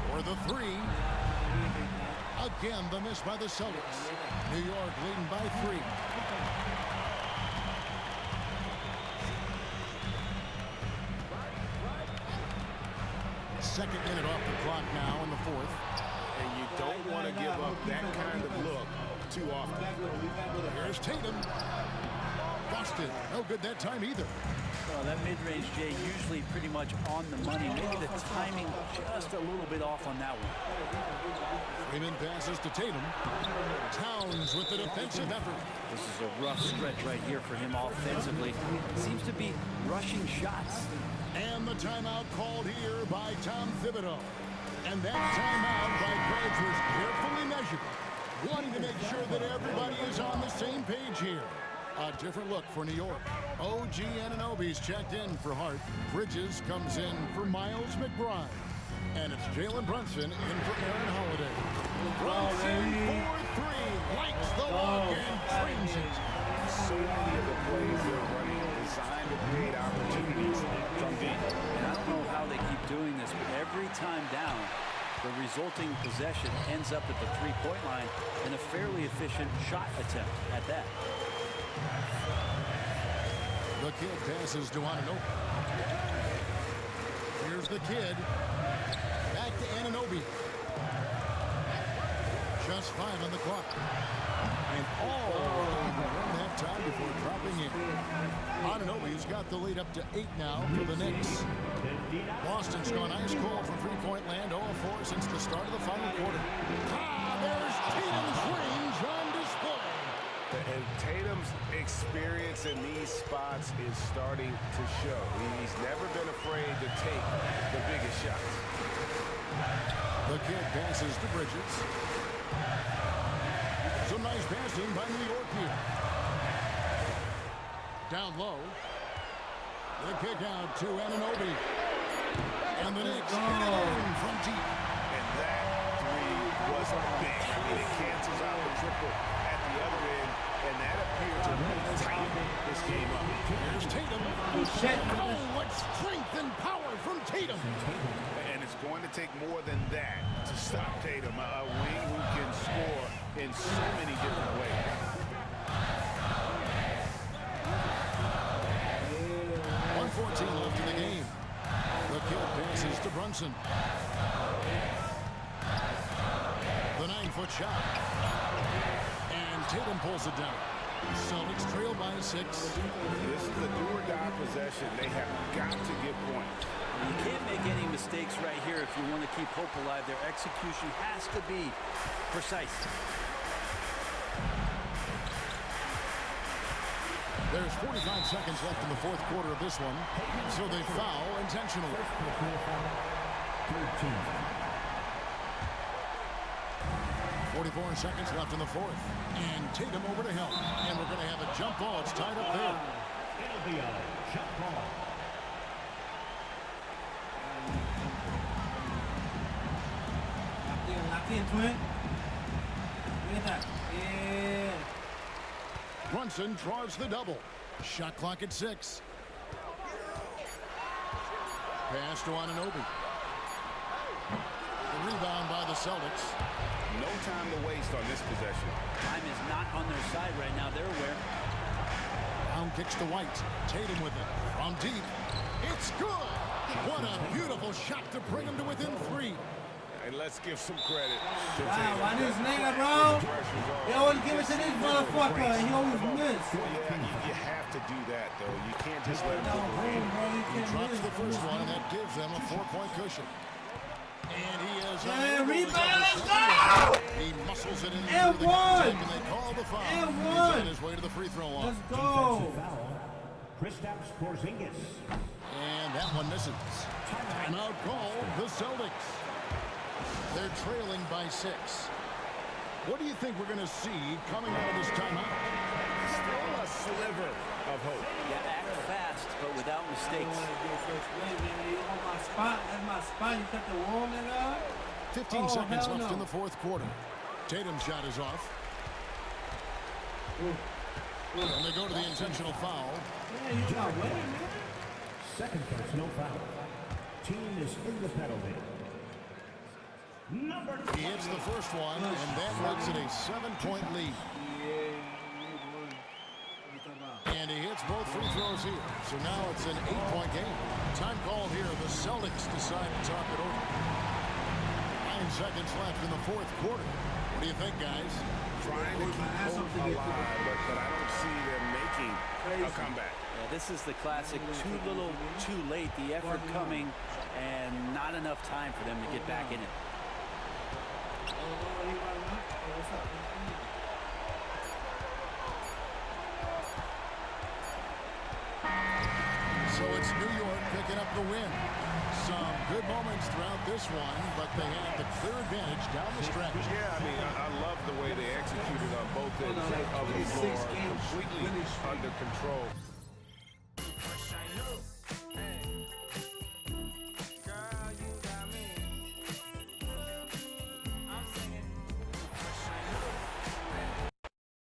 For the 3. Again, the miss by the Celtics. New York leading by 3. Second minute off the clock now in the fourth. And you don't want to give up that kind of look too often. Here's Tatum. Busted. No good that time either. Well, that mid-range, Jay, usually pretty much on the money. Maybe the timing just a little bit off on that one. Freeman passes to Tatum. Towns with the defensive effort. This is a rough stretch right here for him offensively. Seems to be rushing shots. And the timeout called here by Tom Thibodeau. And that timeout by Greg was carefully measured, wanting to make sure that everybody is on the same page here. A different look for New York. OG Anunoby's checked in for Hart. Bridges comes in for Miles McBride. And it's Jalen Brunson in for Aaron Holiday. Brunson for 3. Likes the walk and trains it. So many of the plays they're running designed to create opportunities from deep. And I don't know how they keep doing this, but every time down, the resulting possession ends up at the three-point line in a fairly efficient shot attempt at that. The kid passes to Anunoby. Here's the kid. Back to Anunoby. Just 5 on the clock. And that time before dropping in. Anunoby's got the lead up to 8 now for the Knicks. Boston's gone ice cold from three-point land, 0-4 since the start of the final quarter. There's Tatum's range on display. And Tatum's experience in these spots is starting to show. He's never been afraid to take the biggest shots. The kid passes to Bridges. Some nice passing by New York here. Down low. The kick out to Anunoby. And the Knicks get it in from deep. And that 3 was big. I mean, it cancels out the triple at the other end, and that appeared to really tighten this game up. Here's Tatum. Oh, what strength and power from Tatum. And it's going to take more than that to stop Tatum, a wing who can score in so many different ways. 1:14 left in the game. The kid passes to Brunson. The 9-foot shot. And Tatum pulls it down. Celtics trail by 6. This is a do-or-die possession. They have got to get points. You can't make any mistakes right here if you want to keep hope alive. Their execution has to be precise. There's 45 seconds left in the fourth quarter of this one, so they foul intentionally. 44 seconds left in the fourth. And Tatum over to help. And we're going to have a jump ball. It's tied up there. It'll be a jump ball. Lock in, twin. Look at that. Yeah. Brunson draws the double. Shot clock at 6. Pass to Anunoby. The rebound by the Celtics. No time to waste on this possession. Time is not on their side right now. They're aware. Brown kicks to White. Tatum with it. From deep. It's good. What a beautiful shot to bring him to within 3. And let's give some credit to Wow, Tatum. why this nigga, bro? They always give it to this motherfucker, and he always miss. Yeah, you have to do that, though. You can't just let him go. He drops the first one, and that gives them a 4-point cushion. And he is rebound, let's go! He muscles it in And through the one! contact, and they call the foul. And He's one! on his way to the free throw line. Let's go! Kristaps Porzingis. And that one misses. Timeout call, the Celtics. They're trailing by 6. What do you think we're going to see coming out of this timeout? Still a sliver of hope. Yeah, act fast, but without mistakes. On my spot, that's my spot. You cut the wall, nigga. 15 seconds left in the fourth quarter. Tatum's shot is off. And they go to the intentional foul. Yeah, you're not winning, man. Second personal foul. Team is in the penalty. Number 20. He hits the first one, and that makes it a 7-point lead. And he hits both free throws here. So now it's an 8-point game. Time called here. The Celtics decide to talk it over. 9 seconds left in the fourth quarter. What do you think, guys? Trying to keep hope alive, but I don't see them making a comeback. Yeah, this is the classic too little, too late. The effort coming, and not enough time for them to get back in it. So it's New York picking up the win. Some good moments throughout this one, but they had the clear advantage down the stretch. Yeah, I mean, I love the way they executed on both ends of the floor, completely under control.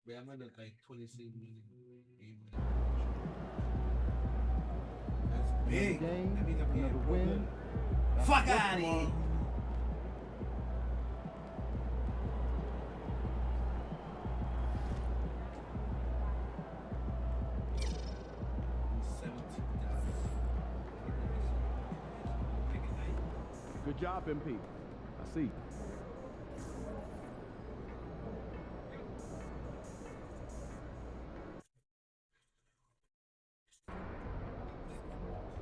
Yeah, I'm at like 26 minutes. That's big. That means I'm getting win. Fuck out of here. Good job, MP. I see.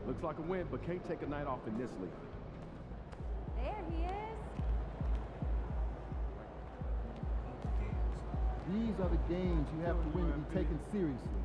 Looks like a win, but can't take a night off in this league. There he is. These are the games you have to win to be taken seriously.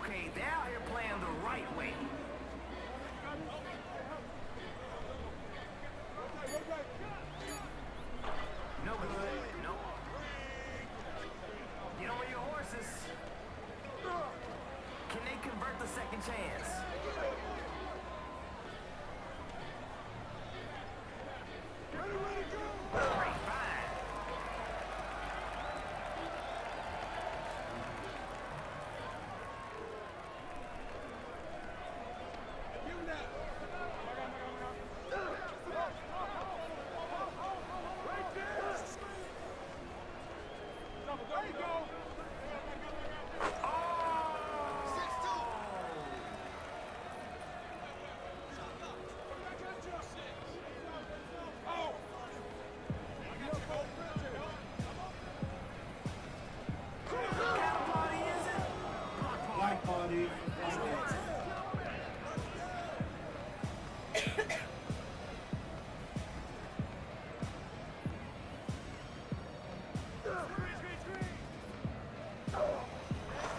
Okay, they're out here playing the right way. No good. No. You know where your horses? Can they convert the second chance? Great, fine. Black party.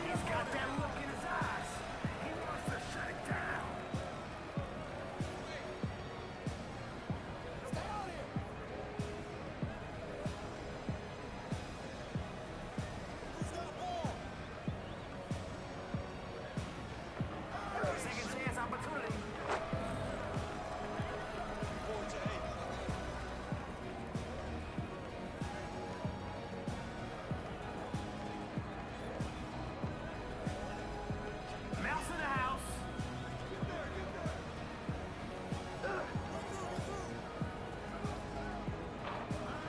He's got that look in his eyes. He wants to shut it down. Second chance opportunity. Mouse in the house.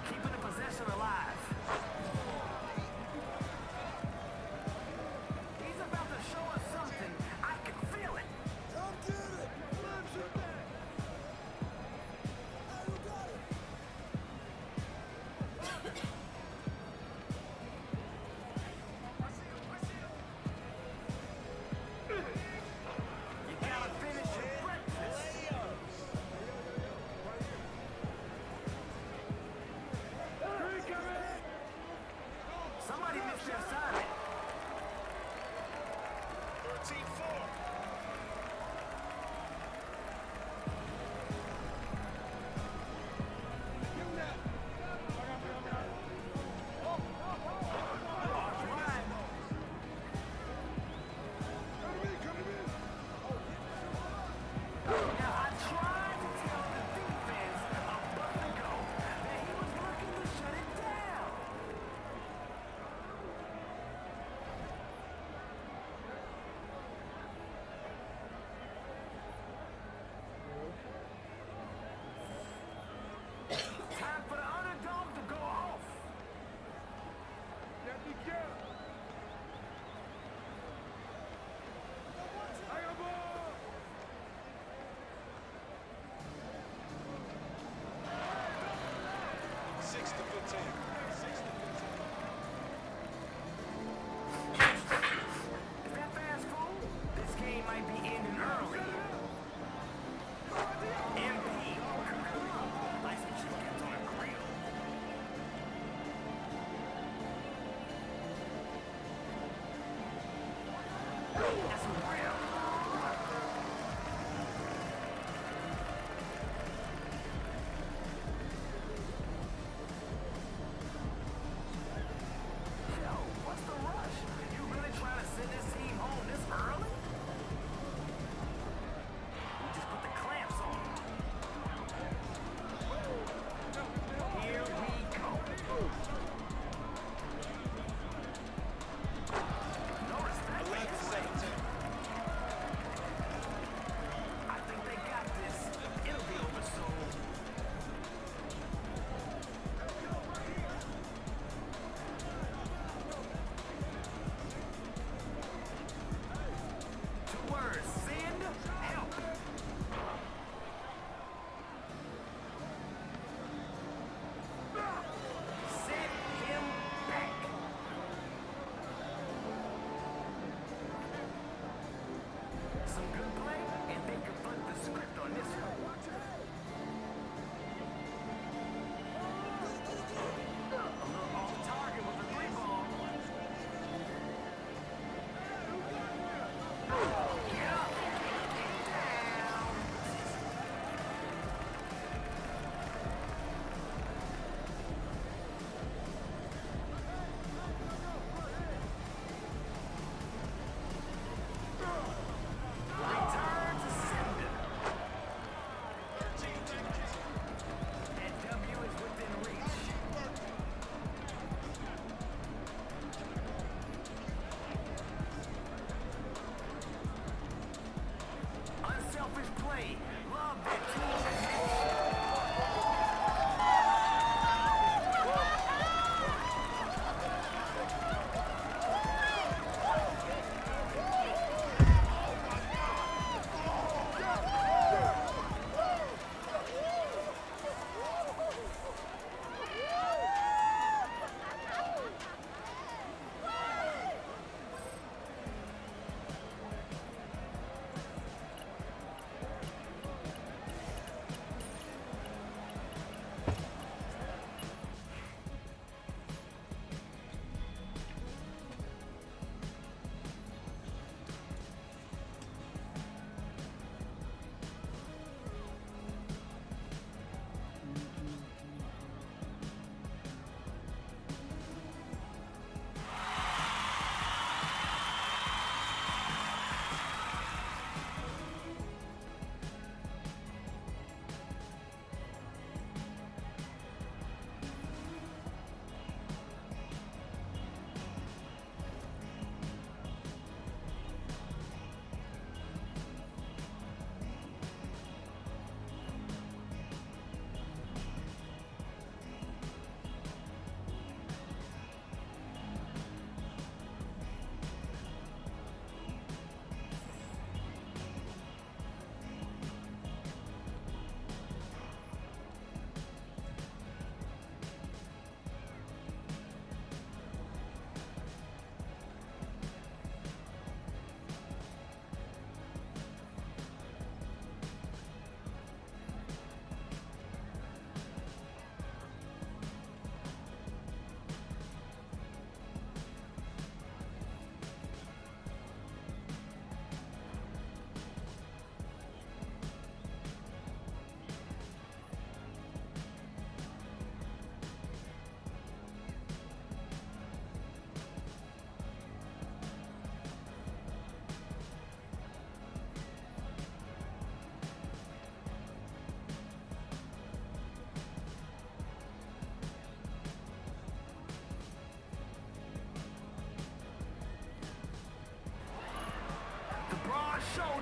Keeping the possession alive. He's about to show us something. I can feel it. Come get it. You gotta finish your breakfast. Somebody missed their assignment. 13-4. Now, I tried to tell the defense a month ago that he was looking to shut it down. Time for the underdog to go off. Is that fast food? This game might be ending early. MP. Like some chickens on a grill. That's a grill. Yo, what's the rush? You really trying to send this team home this early? We just put the clamps on. Here we go. No respect for his safety.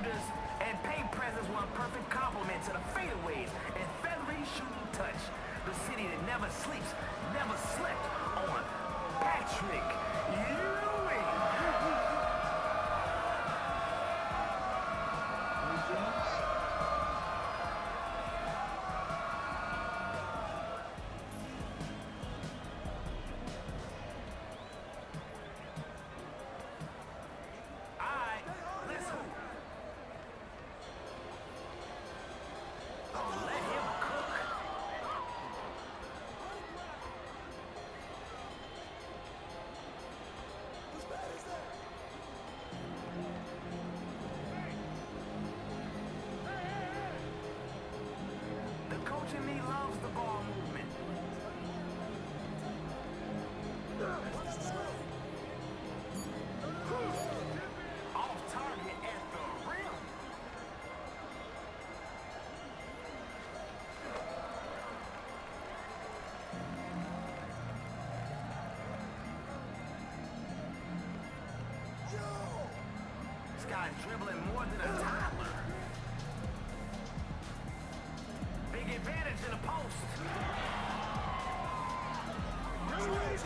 shooters, and paint presence were a perfect complement to the fadeaways and feathery shooting touch. The city that never sleeps, never slept on Patrick Ewing. Coach in me loves the ball movement. Off target at the rim. This guy's dribbling more than a toddler. Big advantage in the post. That's good.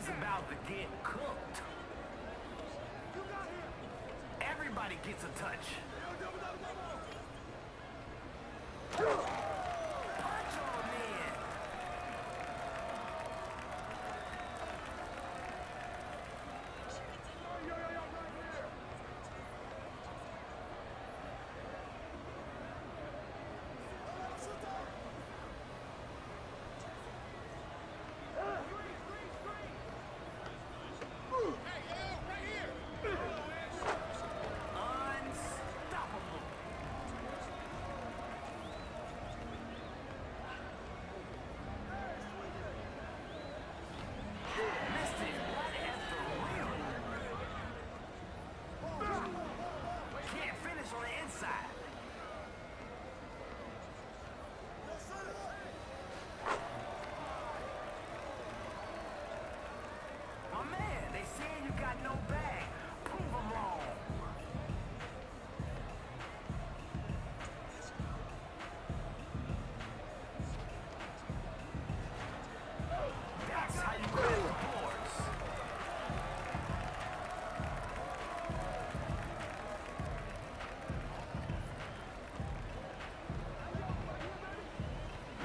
It's about to get cooked. Everybody gets a touch. Punch on in. Unstoppable. Missed it right at the rim. Can't finish on the inside. My man, they saying you got no bag. Prove them wrong. That's how you grab the boards.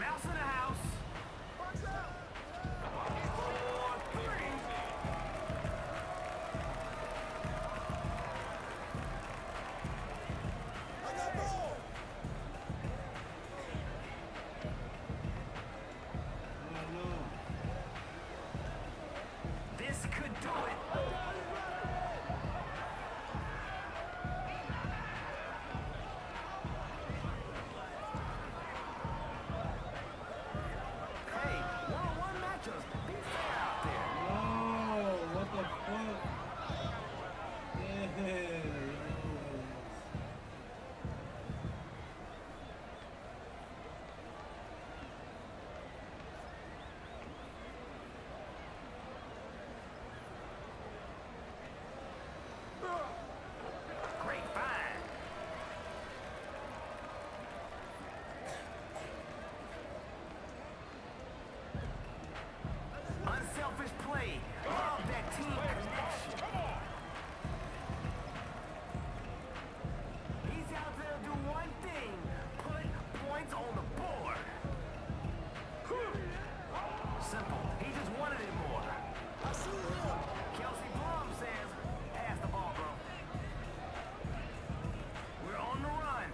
Mouse in the house. 4-3. This could do it. Hey, one-on-one matchups. Be fair out there. Oh, what the fuck? Yeah. Great find. Unselfish play. Love that team connection. He's out there to do one thing. Put points on the board. Simple. He just wanted it more. Kelsey Plum says, pass the ball, bro. We're on the run.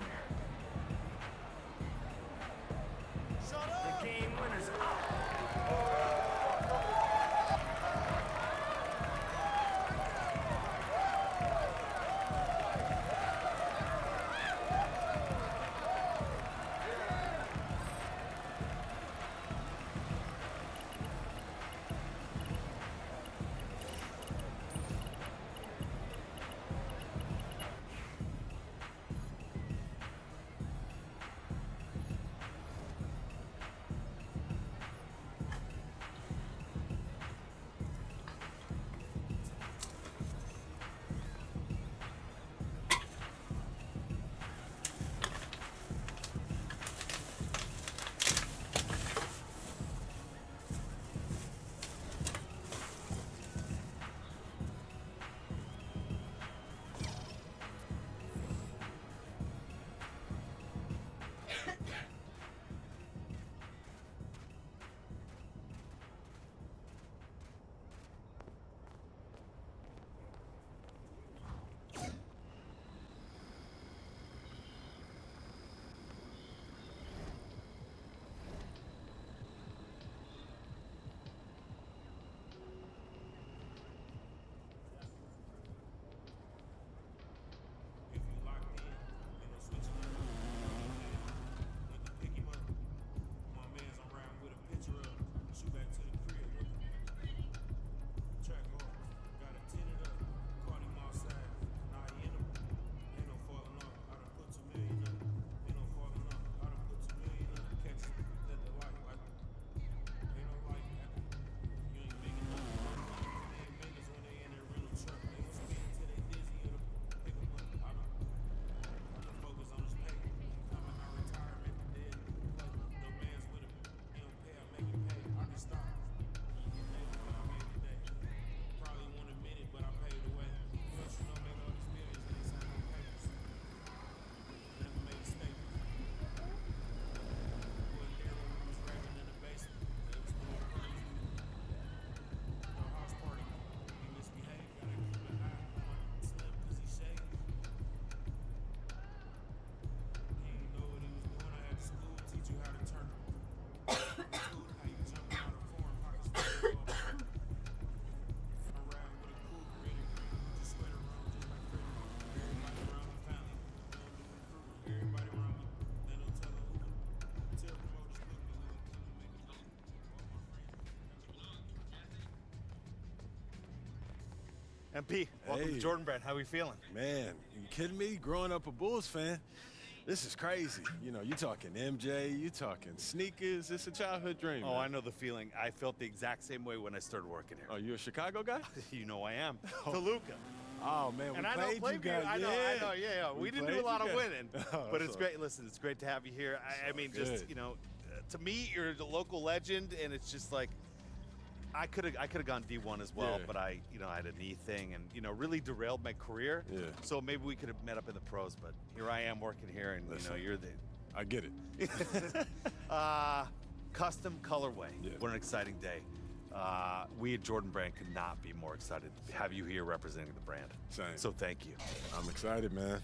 The game winner's up. MP, welcome to Jordan Brand. How are we feeling? Man, you kidding me? Growing up a Bulls fan, this is crazy. You know, you talking MJ, you talking sneakers. It's a childhood dream. Oh, man. I know the feeling. I felt the exact same way when I started working here. Oh, you a Chicago guy? You know I am. Toluca. Oh, man, we And I played don't blame you guys. I know, yeah. We didn't do a lot of winning, Oh, but it's so- great. Listen, it's great to have you here. I mean, just, good. you know, to me, you're the local legend, and it's just like, I could have gone D1 as well, Yeah. but I had a knee thing and, really derailed my career. Yeah. So maybe we could have met up in the pros, but here I am working here, and, Listen, you're the... I get it. Custom colorway. What an exciting day. We at Jordan Brand could not be more excited to have you here representing the brand. Same. So thank you. I'm excited, man.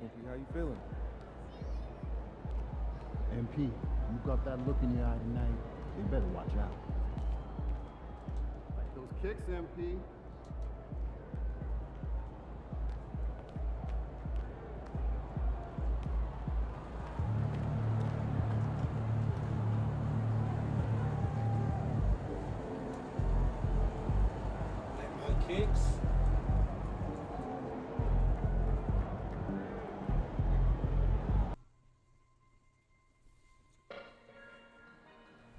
MP, how you feeling? MP, you got that look in your eye tonight. You better watch out. Like those kicks, MP. Kicks.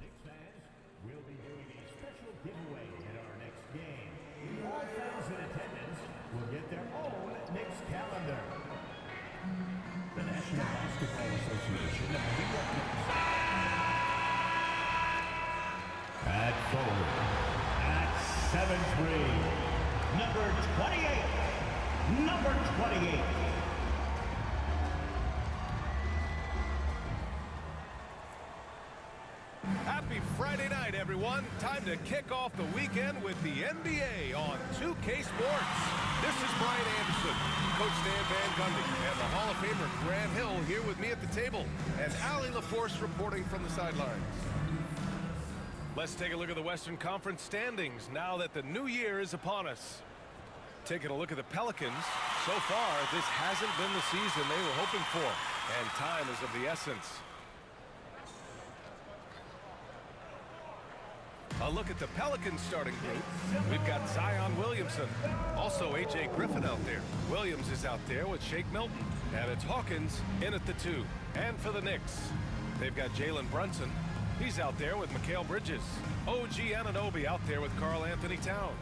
Knicks fans, we'll be doing a special giveaway at our next game. All fans in attendance will get their own Knicks calendar. The National Basketball Association of New York Knicks. At forward, at 7'3", number 28. Number 28. Happy Friday night, everyone. Time to kick off the weekend with the NBA on 2K Sports. This is Brian Anderson, Coach Dan Van Gundy, and the Hall of Famer Grant Hill here with me at the table, and Allie LaForce reporting from the sidelines. Let's take a look at the Western Conference standings now that the new year is upon us. Taking a look at the Pelicans, so far this hasn't been the season they were hoping for, and time is of the essence. A look at the Pelicans starting group. We've got Zion Williamson, also A.J. Griffin out there. Williams is out there with Shake Milton, and it's Hawkins in at the 2. And for the Knicks, they've got Jalen Brunson. He's out there with Mikal Bridges. OG Anunoby out there with Karl Anthony Towns.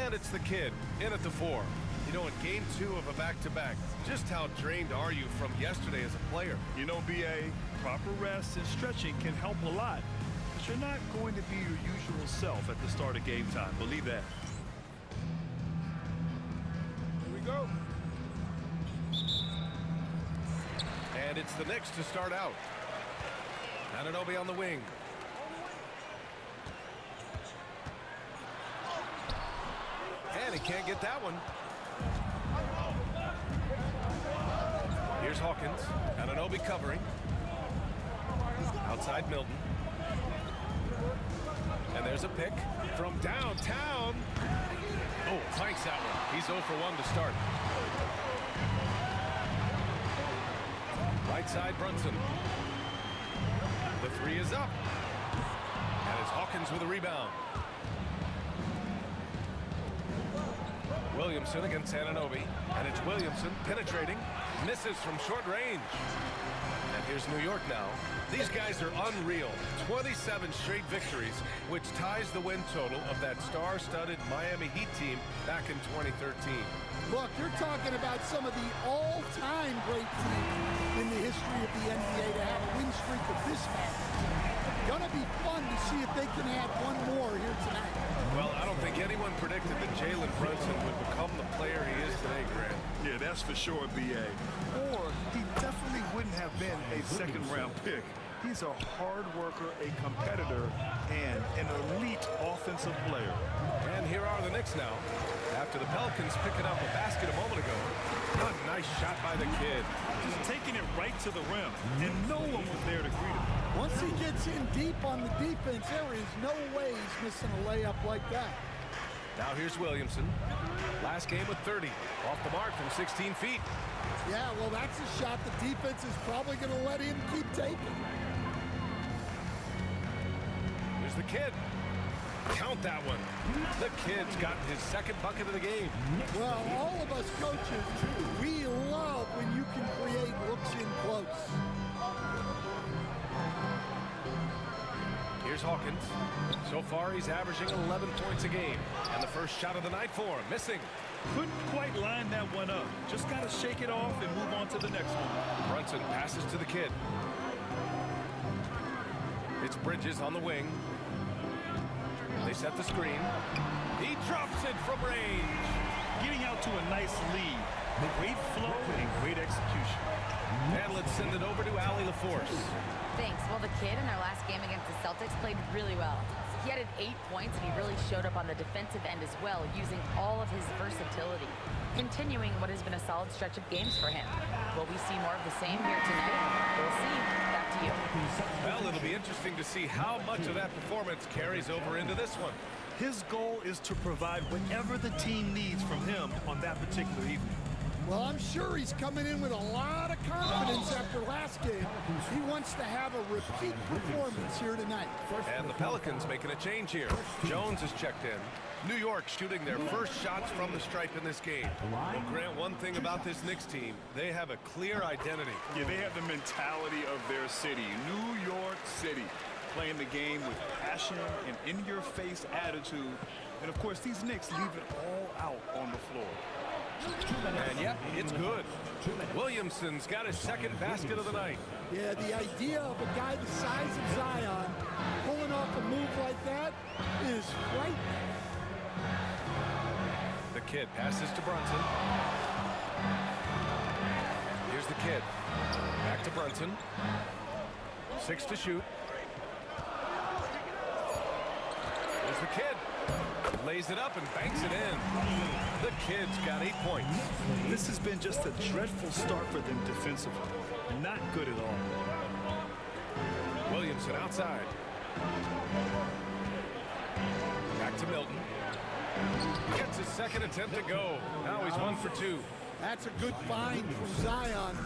And it's the kid in at the 4. You know, in game 2 of a back-to-back, just how drained are you from yesterday as a player? You know, BA, proper rest and stretching can help a lot. But you're not going to be your usual self at the start of game time. Believe that. Here we go. And it's the Knicks to start out. Anunoby on the wing. And he can't get that one. Here's Hawkins. Anunoby covering. Outside Milton. And there's a pick from downtown. Oh, clanks that one. He's 0 for 1 to start. Right side Brunson. The 3 is up. And it's Hawkins with a rebound. Williamson against Anunoby. And it's Williamson penetrating. Misses from short range. And here's New York now. These guys are unreal. 27 straight victories, which ties the win total of that star-studded Miami Heat team back in 2013. Look, you're talking about some of the all-time great teams in the history of the NBA to have a win streak of this magnitude. Gonna be fun to see if they can add one more here tonight. Well, I don't think anyone predicted that Jalen Brunson would become the player he is today, Grant. Yeah, that's for sure, BA. Or he definitely wouldn't have been a second-round pick. He's a hard worker, a competitor, and an elite offensive player. And here are the Knicks now. After the Pelicans picking up a basket a moment ago. A nice shot by the kid. Just taking it right to the rim, and no one was there to greet him. Once he gets in deep on the defense, there is no way he's missing a layup like that. Now here's Williamson. Last game with 30. Off the mark from 16 feet. Yeah, well, that's a shot the defense is probably going to let him keep taking. Here's the kid. Count that one. The kid's got his second bucket of the game. Well, all of us coaches, we love when you can create looks in close. Here's Hawkins. So far, he's averaging 11 points a game. And the first shot of the night for him, missing. Couldn't quite line that one up. Just got to shake it off and move on to the next one. Brunson passes to the kid. It's Bridges on the wing. They set the screen. He drops it from range. Getting out to a nice lead. Great flow and great execution. And let's send it over to Allie LaForce. Thanks. Well, the kid in their last game against the Celtics played really well. He added 8 points, and he really showed up on the defensive end as well, using all of his versatility, continuing what has been a solid stretch of games for him. Will we see more of the same here tonight? We'll see. Back to you. Well, it'll be interesting to see how much of that performance carries over into this one. His goal is to provide whatever the team needs from him on that particular evening. Well, I'm sure he's coming in with a lot of confidence after last game. He wants to have a repeat performance here tonight. And the Pelicans making a change here. Jones is checked in. New York shooting their first shots from the stripe in this game. Well, Grant, one thing about this Knicks team, they have a clear identity. Yeah, they have the mentality of their city, New York City, playing the game with passion and in-your-face attitude. And, of course, these Knicks leave it all out on the floor. And, yep, it's good. Williamson's got his second basket of the night. Yeah, the idea of a guy the size of Zion pulling off a move like that is frightening. The kid passes to Brunson. Here's the kid. Back to Brunson. 6 to shoot. There's the kid. Lays it up and banks it in. The kid's got 8 points. This has been just a dreadful start for them defensively. Not good at all. Williamson outside. Back to Milton. Gets his second attempt to go. Now he's 1 for 2. That's a good find from Zion,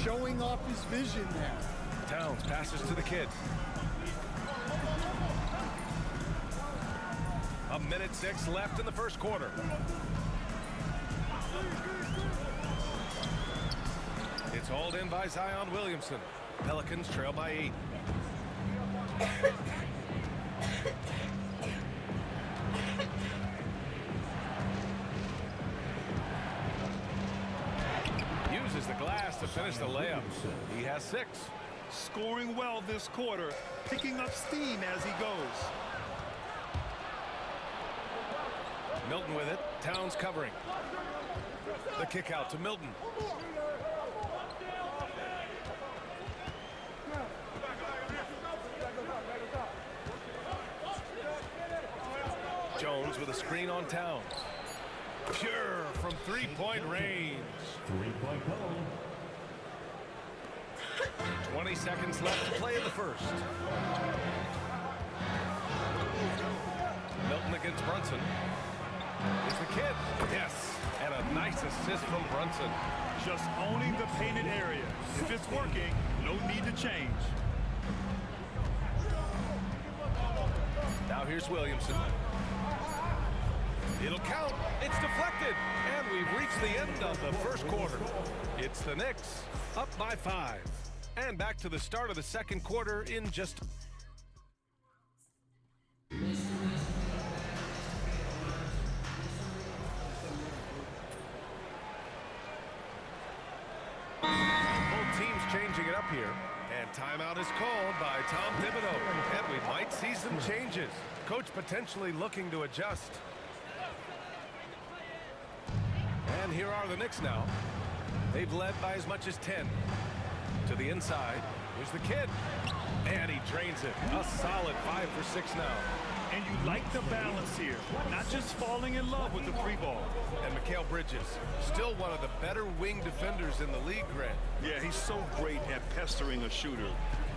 showing off his vision there. Towns passes to the kid. 1:06 left in the first quarter. It's hauled in by Zion Williamson. Pelicans trail by 8. Uses the glass to finish the layup. He has 6. Scoring well this quarter, picking up steam as he goes. Milton with it. Towns covering. The kick out to Milton. Jones with a screen on Towns. Pure from three-point range. 3-point goal. 20 seconds left to play in the first. Milton against Brunson. Is the kid. Yes. And a nice assist from Brunson. Just owning the painted area. If it's working, no need to change. Now here's Williamson. It'll count. It's deflected. And we've reached the end of the first quarter. It's the Knicks up by 5. And back to the start of the second quarter in just... Both teams changing it up here. And timeout is called by Tom Thibodeau. And we might see some changes. Coach potentially looking to adjust. And here are the Knicks now. They've led by as much as 10. To the inside. Here's the kid. And he drains it. A solid 5 for 6 now. And you like the balance here. Not just falling in love with the free ball. And Mikal Bridges, still one of the better wing defenders in the league, Grant. Yeah, he's so great at pestering a shooter.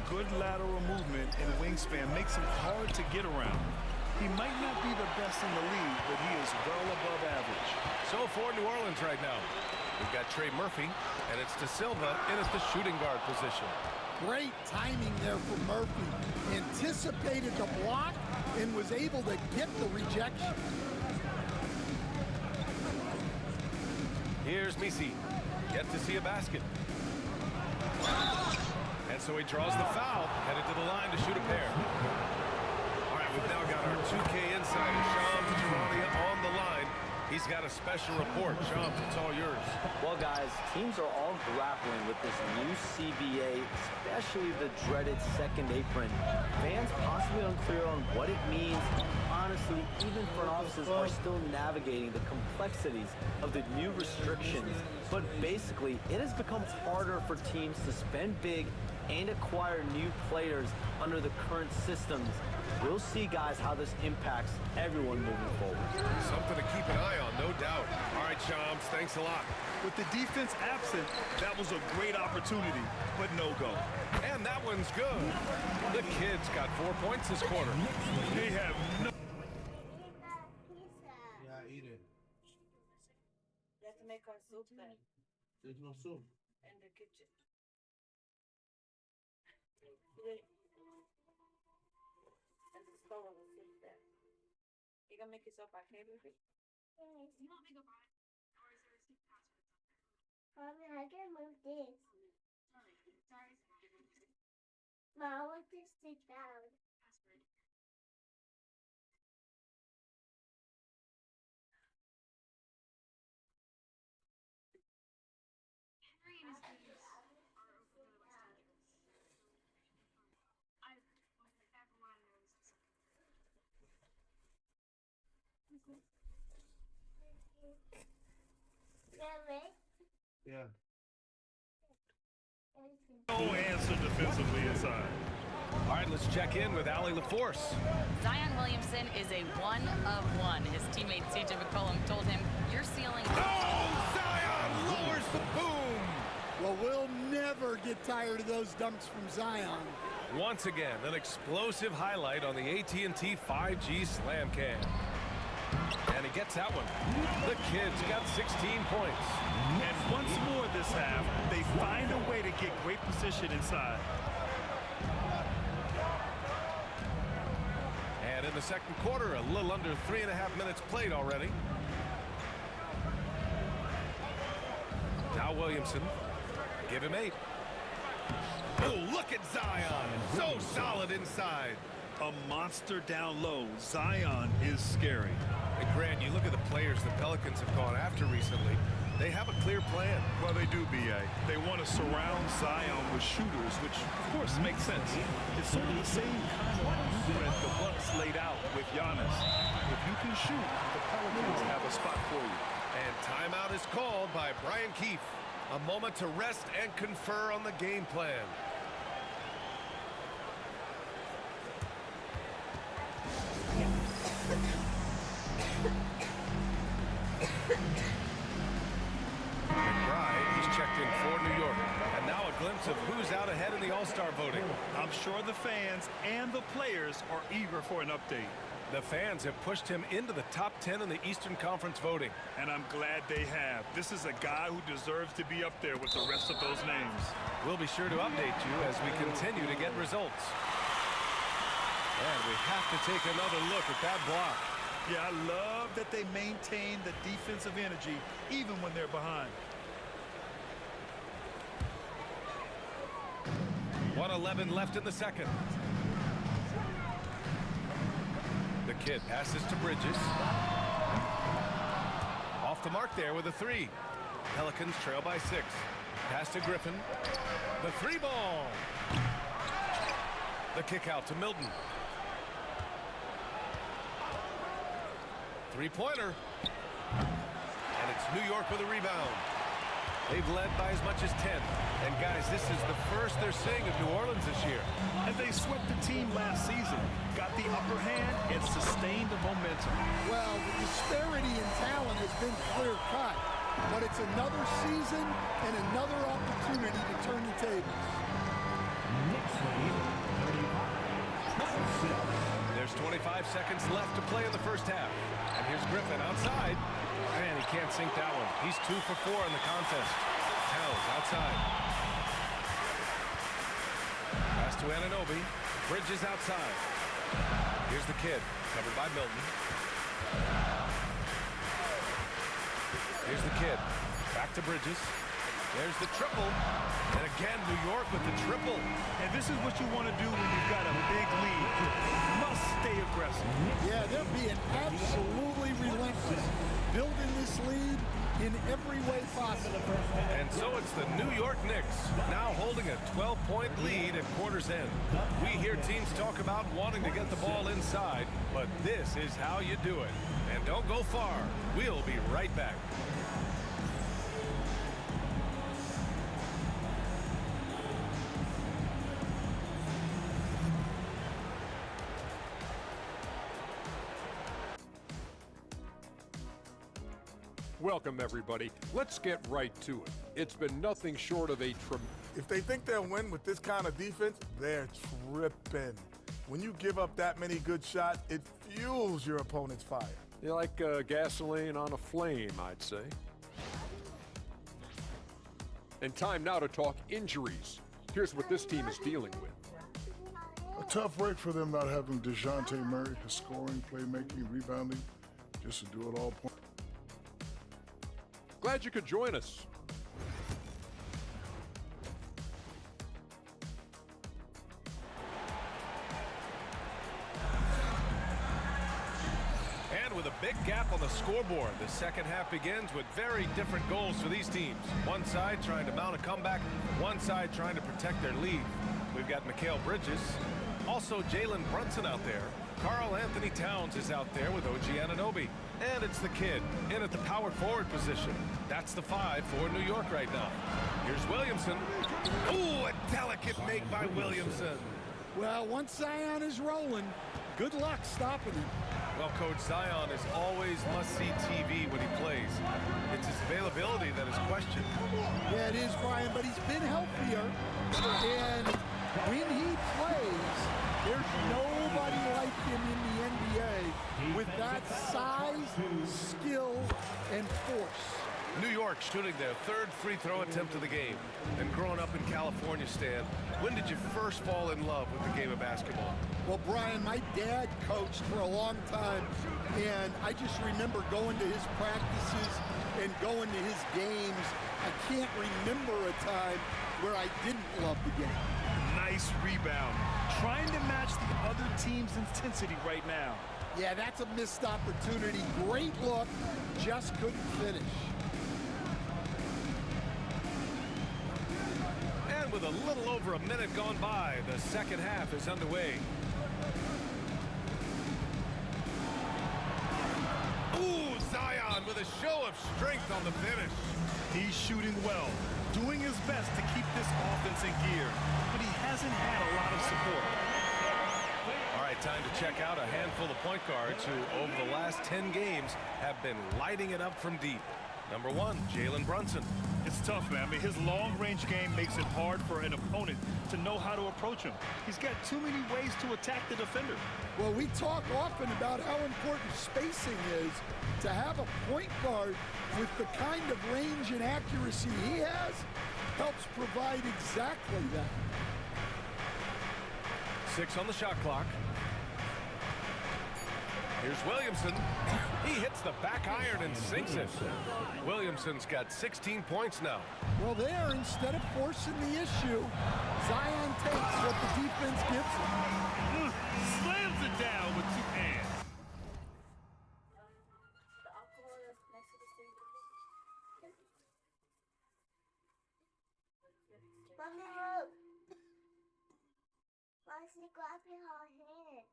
Good lateral movement and wingspan makes him hard to get around. He might not be the best in the league, but he is well above average. So for New Orleans right now, we've got Trey Murphy, and it's De Silva in at the shooting guard position. Great timing there for Murphy. Anticipated the block and was able to get the rejection. Here's Misi. Yet to see a basket. And so he draws the foul, headed to the line to shoot a pair. All right, we've now got our 2K insider, Shams Charania, on the line. He's got a special report. Shams, it's all yours. Well, guys, teams are all grappling with this new CBA, especially the dreaded second apron. Fans possibly unclear on what it means. Honestly, even front offices are still navigating the complexities of the new restrictions. But basically, it has become harder for teams to spend big and acquire new players under the current systems. We'll see, guys, how this impacts everyone moving forward. Something to keep an eye on, no doubt. All right, Shams, thanks a lot. With the defense absent, that was a great opportunity, but no go. And that one's good. The Kids got 4 points this quarter. They have no... Yeah, eat it. Let's make our soup then. There's no soup. In the kitchen. And the stove will sit there. You gonna make yourself our favorite? You want me to go buy it? Or is there a secret password? Mommy, I can move this. Sorry. Mom, I want to sit down. Password. Henry and his dudes are over the West End. Everyone I know is the second. Yeah. No answer defensively inside. All right, let's check in with Allie LaForce. Zion Williamson is a 1 of 1. His teammate CJ McCollum told him, "Your ceiling." Oh, Zion lowers the boom. Well, we'll never get tired of those dunks from Zion. Once again, an explosive highlight on the AT&T 5G Slam Cam. And he gets that one. The Kids got 16 points. And once more this half, they find a way to get great position inside. And in the second quarter, a little under 3.5 minutes played already. Now Williamson. Give him 8. Oh, look at Zion. So solid inside. A monster down low. Zion is scary. And Grant, you look at the players the Pelicans have gone after recently. They have a clear plan. Well, they do, B.A. They want to surround Zion with shooters, which, of course, makes sense. It's sort of the same kind of blueprint the Bucks laid out with Giannis. If you can shoot, the Pelicans have a spot for you. And timeout is called by Brian Keefe. A moment to rest and confer on the game plan. McBride, he's checked in for New York. And now a glimpse of who's out ahead in the All-Star voting. I'm sure the fans and the players are eager for an update. The fans have pushed him into the top 10 in the Eastern Conference voting. And I'm glad they have. This is a guy who deserves to be up there with the rest of those names. We'll be sure to update you as we continue to get results. And we have to take another look at that block. Yeah, I love that they maintain the defensive energy even when they're behind. 1:11 left in the second. The Kid passes to Bridges. Off the mark there with a 3. Pelicans trail by 6. Pass to Griffin. The 3 ball. The kick out to Milton. 3-pointer. And it's New York with a rebound. They've led by as much as 10. And guys, this is the first they're seeing of New Orleans this year. And they swept the team last season, got the upper hand, and sustained the momentum. Well, the disparity in talent has been clear-cut, but it's another season and another opportunity to turn the tables. There's 25 seconds left to play in the first half. And here's Griffin outside. And he can't sink that one. He's 2 for 4 in the contest. Towns outside. Pass to Anunoby. Bridges outside. Here's the Kid, covered by Milton. Here's the Kid. Back to Bridges. There's the triple. And again, New York with the triple. And this is what you want to do when you've got a big lead. Must stay aggressive. Yeah, they're being absolutely relentless, building this lead in every way possible. And so it's the New York Knicks, now holding a 12-point lead at quarter's end. We hear teams talk about wanting to get the ball inside, but this is how you do it. And don't go far. We'll be right back. Welcome, everybody. Let's get right to it. It's been nothing short of a If they think they'll win with this kind of defense, they're tripping. When you give up that many good shots, it fuels your opponent's fire. like gasoline on a flame, I'd say. And time now to talk injuries. Here's what this team is dealing with. A tough break for them not having DeJounte Murray, his scoring, playmaking, rebounding, just to do it all. Glad you could join us. And with a big gap on the scoreboard, the second half begins with very different goals for these teams. One side trying to mount a comeback, one side trying to protect their lead. We've got Mikal Bridges, also Jalen Brunson out there. Karl Anthony Towns is out there with OG Anunoby. And it's the kid in at the power forward position. That's the 5 for New York right now. Here's Williamson. Ooh, a delicate make by Williamson. Well, once Zion is rolling, good luck stopping him. Well, Coach, Zion is always must-see TV when he plays. It's his availability that is questioned. Yeah, it is, Brian, but he's been healthier. And when he plays, there's nobody like him in the NBA with that size, skill, and force. New York shooting their third free throw attempt of the game. And growing up in California, Stan, when did you first fall in love with the game of basketball? Well, Brian, my dad coached for a long time, and I just remember going to his practices and going to his games. I can't remember a time where I didn't love the game. Nice rebound. Trying to match the other team's intensity right now. Yeah, that's a missed opportunity. Great look, just couldn't finish. And with a little over a minute gone by, the second half is underway. Ooh, Zion with a show of strength on the finish. He's shooting well, doing his best to keep this offense in gear, but he hasn't had a lot of support. All right, time to check out a handful of point guards who, over the last 10 games, have been lighting it up from deep. Number 1, Jalen Brunson. It's tough, man. I mean, his long-range game makes it hard for an opponent to know how to approach him. He's got too many ways to attack the defender. Well, we talk often about how important spacing is. To have a point guard with the kind of range and accuracy he has helps provide exactly that. 6 on the shot clock. Here's Williamson. He hits the back iron and sinks it. Williamson's got 16 points now. Well, there, instead of forcing the issue, Zion takes what the defense gives him. Slams it down with 2 hands. Mommy, look. Why's the grabbing her hand?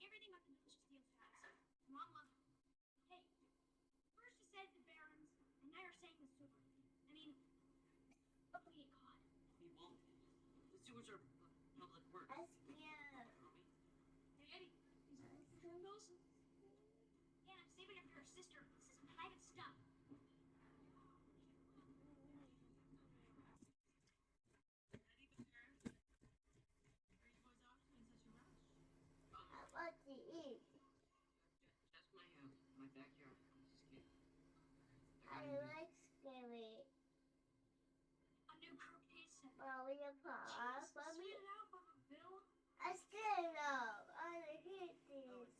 Everything about the Nutch steals fast. Mom loves it. Hey, first you said the Barons, and now you're saying the Super. I mean, what will you get caught? We won't. The sewers are public works. That's cute. Hey, Eddie, these criminals? Yeah, I'm saving it for her sister. This is private stuff. What to eat? That's my backyard. Just kidding. I like scary. A new croquet set. Mommy and Papa. Jesus, Mommy. spit it out, Papa Bill. I still know. I hate this.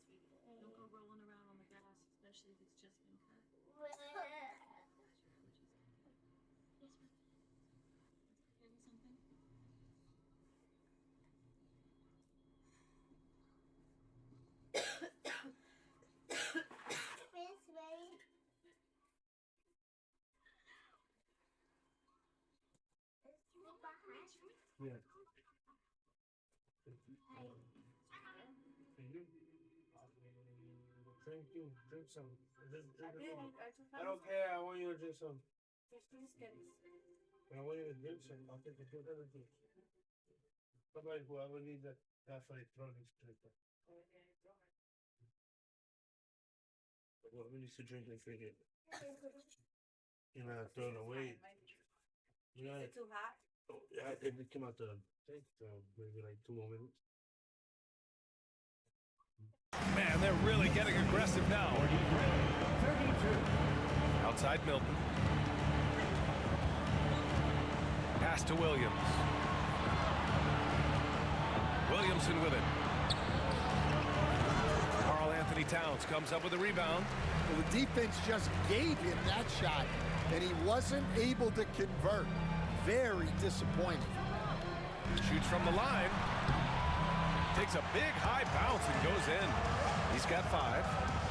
Don't go rolling around on the grass, especially if it's just been cut. Miss Ray. Yeah. Drink some. I don't care. I want you to drink some. I won't even drink some. I'll take a few other things. Somebody, whoever needs that electronics drinker. Whoever needs to drink and drink it. You're not throwing away. Is it too hot? Oh, yeah, it came out the thing, so maybe like 2 more minutes. Man, they're really getting aggressive now. Outside Milton. Pass to Williams. Williamson with it. Karl Anthony Towns comes up with a rebound. Well, the defense just gave him that shot, and he wasn't able to convert. Very disappointing. Shoots from the line. Takes a big high bounce and goes in. He's got 5.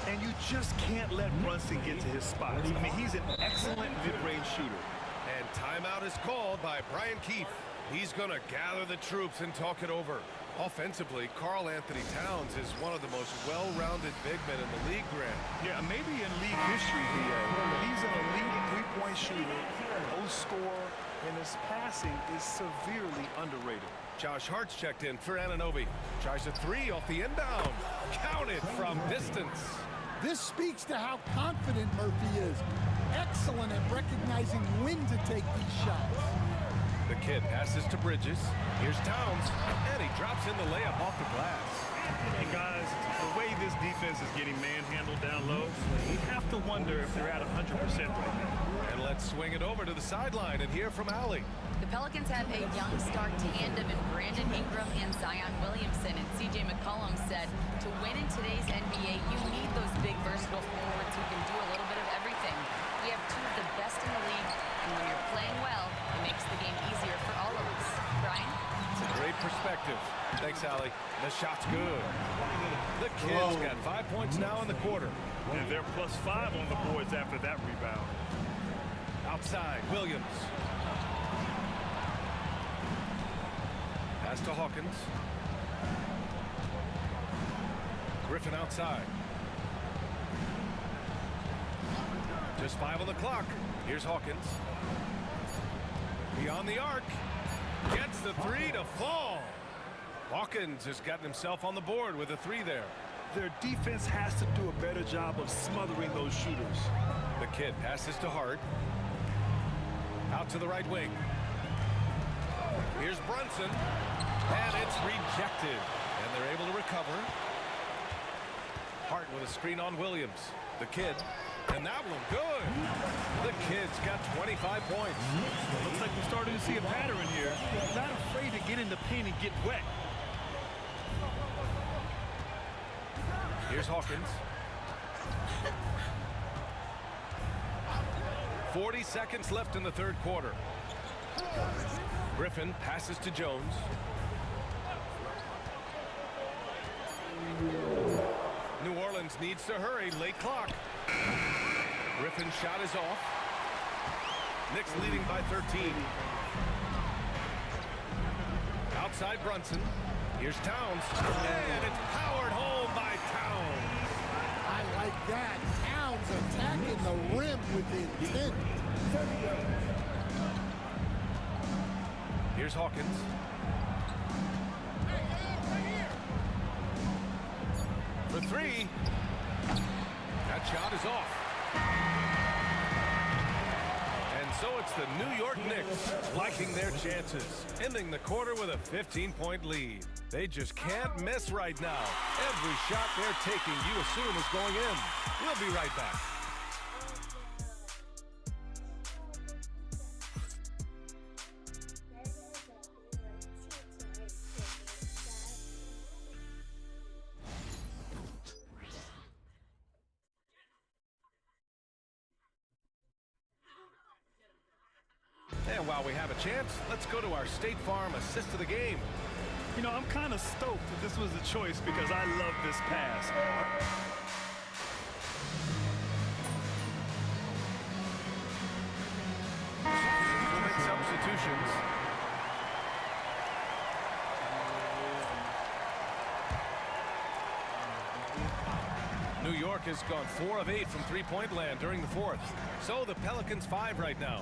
And you just can't let Brunson get to his spots. I mean, he's an excellent mid-range shooter. And timeout is called by Brian Keefe. He's going to gather the troops and talk it over. Offensively, Karl Anthony Towns is one of the most well-rounded big men in the league, Grant. Yeah, maybe in league history, he's an elite three-point shooter, no scorer, and his passing is severely underrated. Josh Hart's checked in for Anunoby. Tries a 3 off the inbound. Counted from distance. This speaks to how confident Murphy is. Excellent at recognizing when to take these shots. The kid passes to Bridges. Here's Towns, and he drops in the layup off the glass. And guys, the way this defense is getting manhandled down low, you have to wonder if they're at 100% right now. And let's swing it over to the sideline and hear from Allie. The Pelicans have a young star tandem in Brandon Ingram and Zion Williamson, and C.J. McCollum said to win in today's NBA, you need those big, versatile forwards who can do a little bit of everything. We have 2 of the best in the league, and when you're playing well, it makes the game easier for all of us. Brian? It's a great perspective. Thanks, Allie. The shot's good. The kid's got 5 points now in the quarter. And they're +5 on the boards after that rebound. Outside, Williams. Pass to Hawkins. Griffin outside. Just 5 on the clock. Here's Hawkins. Beyond the arc. Gets the 3 to fall. Hawkins has gotten himself on the board with a 3 there. Their defense has to do a better job of smothering those shooters. The kid passes to Hart. Out to the right wing. Here's Brunson. And it's rejected. And they're able to recover. Hart with a screen on Williams. The kid. And that one good. The kid's got 25 points. Looks like we're starting to see a pattern here. Not afraid to get in the paint and get wet. Here's Hawkins. 40 seconds left in the third quarter. Griffin passes to Jones. New Orleans needs to hurry. Late clock. Griffin's shot is off. Knicks leading by 13. Outside Brunson. Here's Towns. And it's powered home by Towns. I like that. Towns attacking the rim with intent. Here's Hawkins. For 3. That shot is off. And so it's the New York Knicks liking their chances, ending the quarter with a 15-point lead. They just can't miss right now. Every shot they're taking, you assume, is going in. We'll be right back. And while we have a chance, let's go to our State Farm assist of the game. You know, I'm kind of stoked that this was a choice because I love this pass. We'll make substitutions. New York has gone 4 of 8 from three-point land during the fourth. So the Pelicans 5 right now.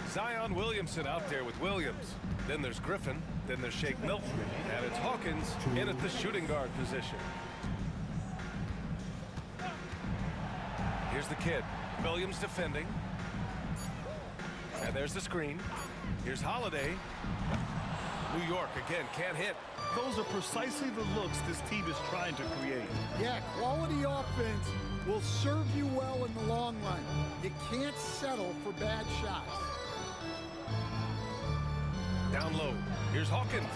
Zion Williamson out there with Williams. Then there's Griffin. Then there's Shake Milton. And it's Hawkins in at the shooting guard position. Here's the kid. Williams defending. And there's the screen. Here's Holiday. New York again can't hit. Those are precisely the looks this team is trying to create. Yeah, quality offense will serve you well in the long run. You can't settle for bad shots. Down low. Here's Hawkins.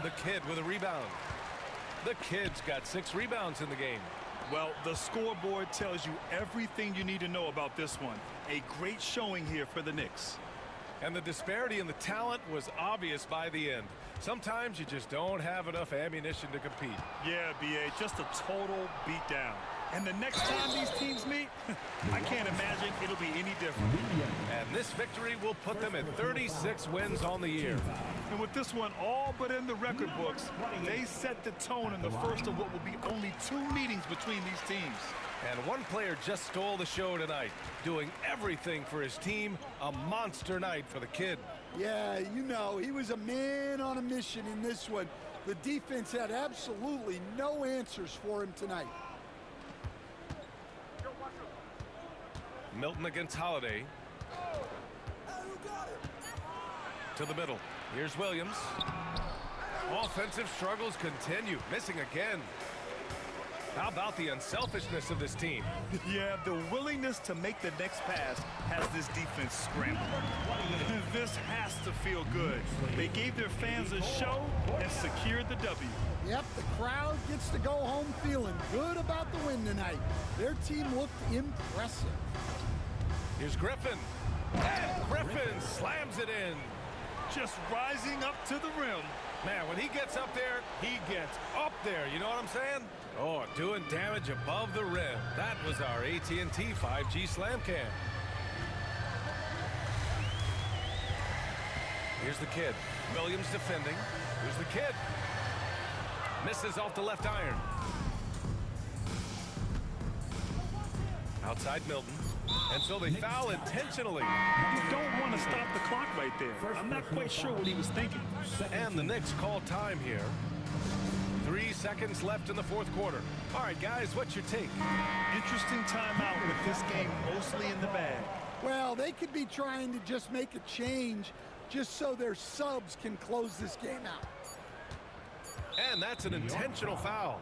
The kid with a rebound. The kid's got 6 rebounds in the game. Well, the scoreboard tells you everything you need to know about this one. A great showing here for the Knicks. And the disparity in the talent was obvious by the end. Sometimes you just don't have enough ammunition to compete. Yeah, B.A., just a total beatdown. And the next time these teams meet, I can't imagine it'll be any different. And this victory will put them at 36 wins on the year. And with this one all but in the record books, they set the tone in the first of what will be only 2 meetings between these teams. And one player just stole the show tonight, doing everything for his team. A monster night for the kid. Yeah, you know, he was a man on a mission in this one. The defense had absolutely no answers for him tonight. Milton against Holiday. To the middle. Here's Williams. Offensive struggles continue. Missing again. How about the unselfishness of this team? Yeah, the willingness to make the next pass has this defense scrambling. This has to feel good. They gave their fans a show and secured the W. Yep, the crowd gets to go home feeling good about the win tonight. Their team looked impressive. Here's Griffin. And Griffin slams it in. Just rising up to the rim. Man, when he gets up there, he gets up there. You know what I'm saying? Oh, doing damage above the rim. That was our AT&T 5G Slam Cam. Here's the kid. Williams defending. Here's the kid. Misses off the left iron. Outside Milton. And so they foul intentionally. You don't want to stop the clock right there. I'm not quite sure what he was thinking. And the Knicks call time here. 3 seconds left in the fourth quarter. All right, guys, what's your take? Interesting timeout with this game mostly in the bag. Well, they could be trying to just make a change just so their subs can close this game out. And that's an intentional foul.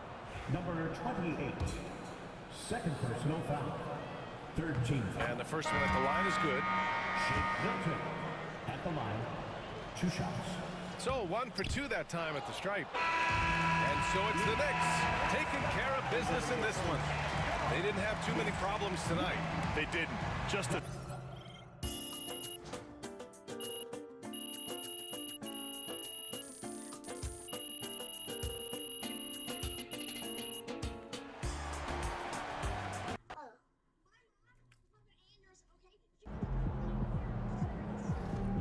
Number 28. Second personal foul. Third team foul. And the first one at the line is good. Shake Milton at the line. 2 shots. So 1 for 2 that time at the stripe. And so it's the Knicks taking care of business in this one. They didn't have too many problems tonight. They didn't. Just a...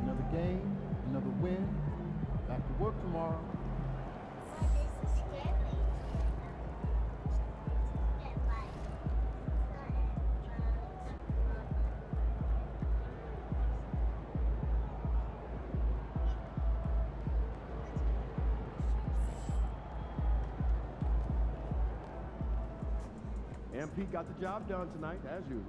Another game, another win. Back to work tomorrow. MP got the job done tonight, as usual.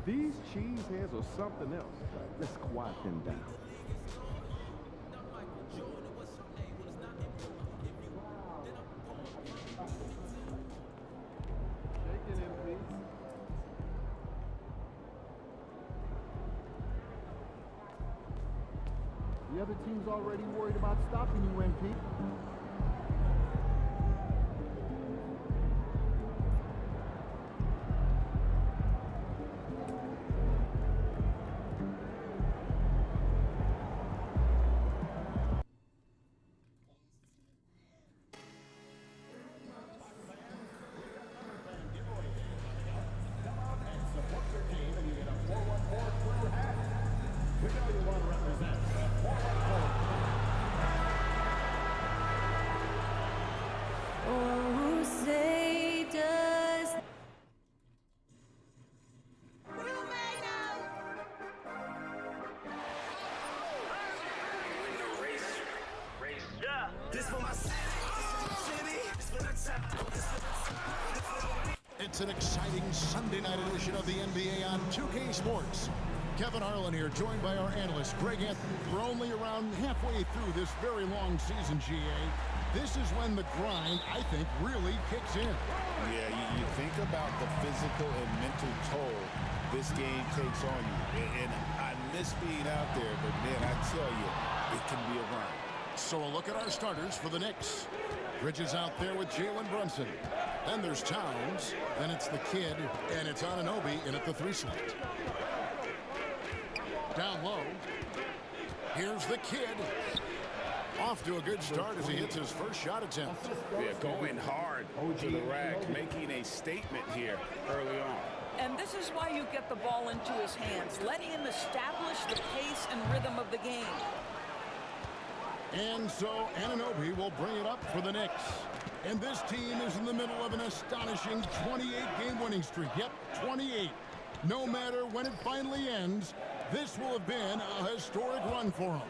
These cheeseheads are something else. Let's quiet them down. Shaking him, please. The other team's already worried about stopping you, MP. It's an exciting Sunday night edition of the NBA on 2K Sports. Kevin Harlan here, joined by our analyst, Greg Anthony. We're only around halfway through this very long season, GA. This is when the grind, I think, really kicks in. Yeah, you think about the physical and mental toll this game takes on you. And I miss being out there, but man, I tell you, it can be a grind. So a look at our starters for the Knicks. Bridges out there with Jalen Brunson. Then there's Towns. Then it's the kid. And it's Anunoby in at the 3 slot. Down low. Here's the kid. Off to a good start as he hits his first shot attempt. Yeah, going hard to the rack, making a statement here early on. And this is why you get the ball into his hands. Let him establish the pace and rhythm of the game. And so Anunoby will bring it up for the Knicks. And this team is in the middle of an astonishing 28-game winning streak. Yep, 28. No matter when it finally ends, this will have been a historic run for them.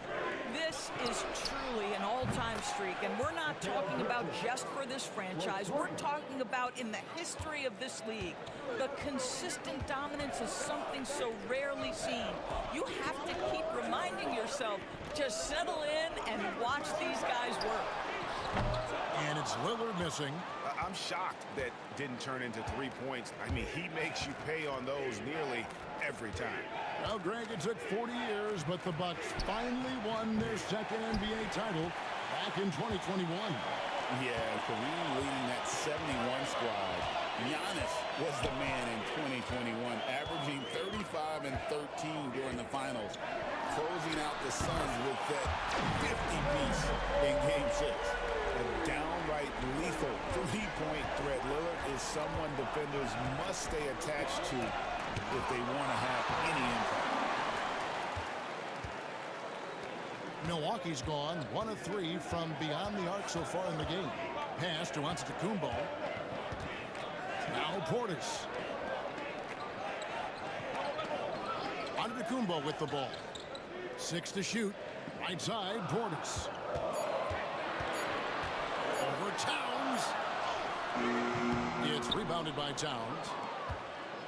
This is truly an all-time streak, and we're not talking about just for this franchise. We're talking about in the history of this league. The consistent dominance is something so rarely seen. You have to keep reminding yourself, just settle in and watch these guys work. And it's Lillard missing. I'm shocked that didn't turn into 3 points. I mean, he makes you pay on those nearly every time. Well, Greg, it took 40 years, but the Bucks finally won their second NBA title back in 2021. Yeah, Kareem leading that 71 squad. Giannis was the man in 2021, averaging 35 and 13 during the finals, closing out the Suns with that 50-piece in Game 6. A downright lethal three-point threat. Lillard is someone defenders must stay attached to if they want to have any impact. Milwaukee's gone 1 of 3 from beyond the arc so far in the game. Pass to Antetokounmpo. Now Portis. Antetokounmpo with the ball. 6 to shoot. Right side, Portis. Over Towns. It's rebounded by Towns.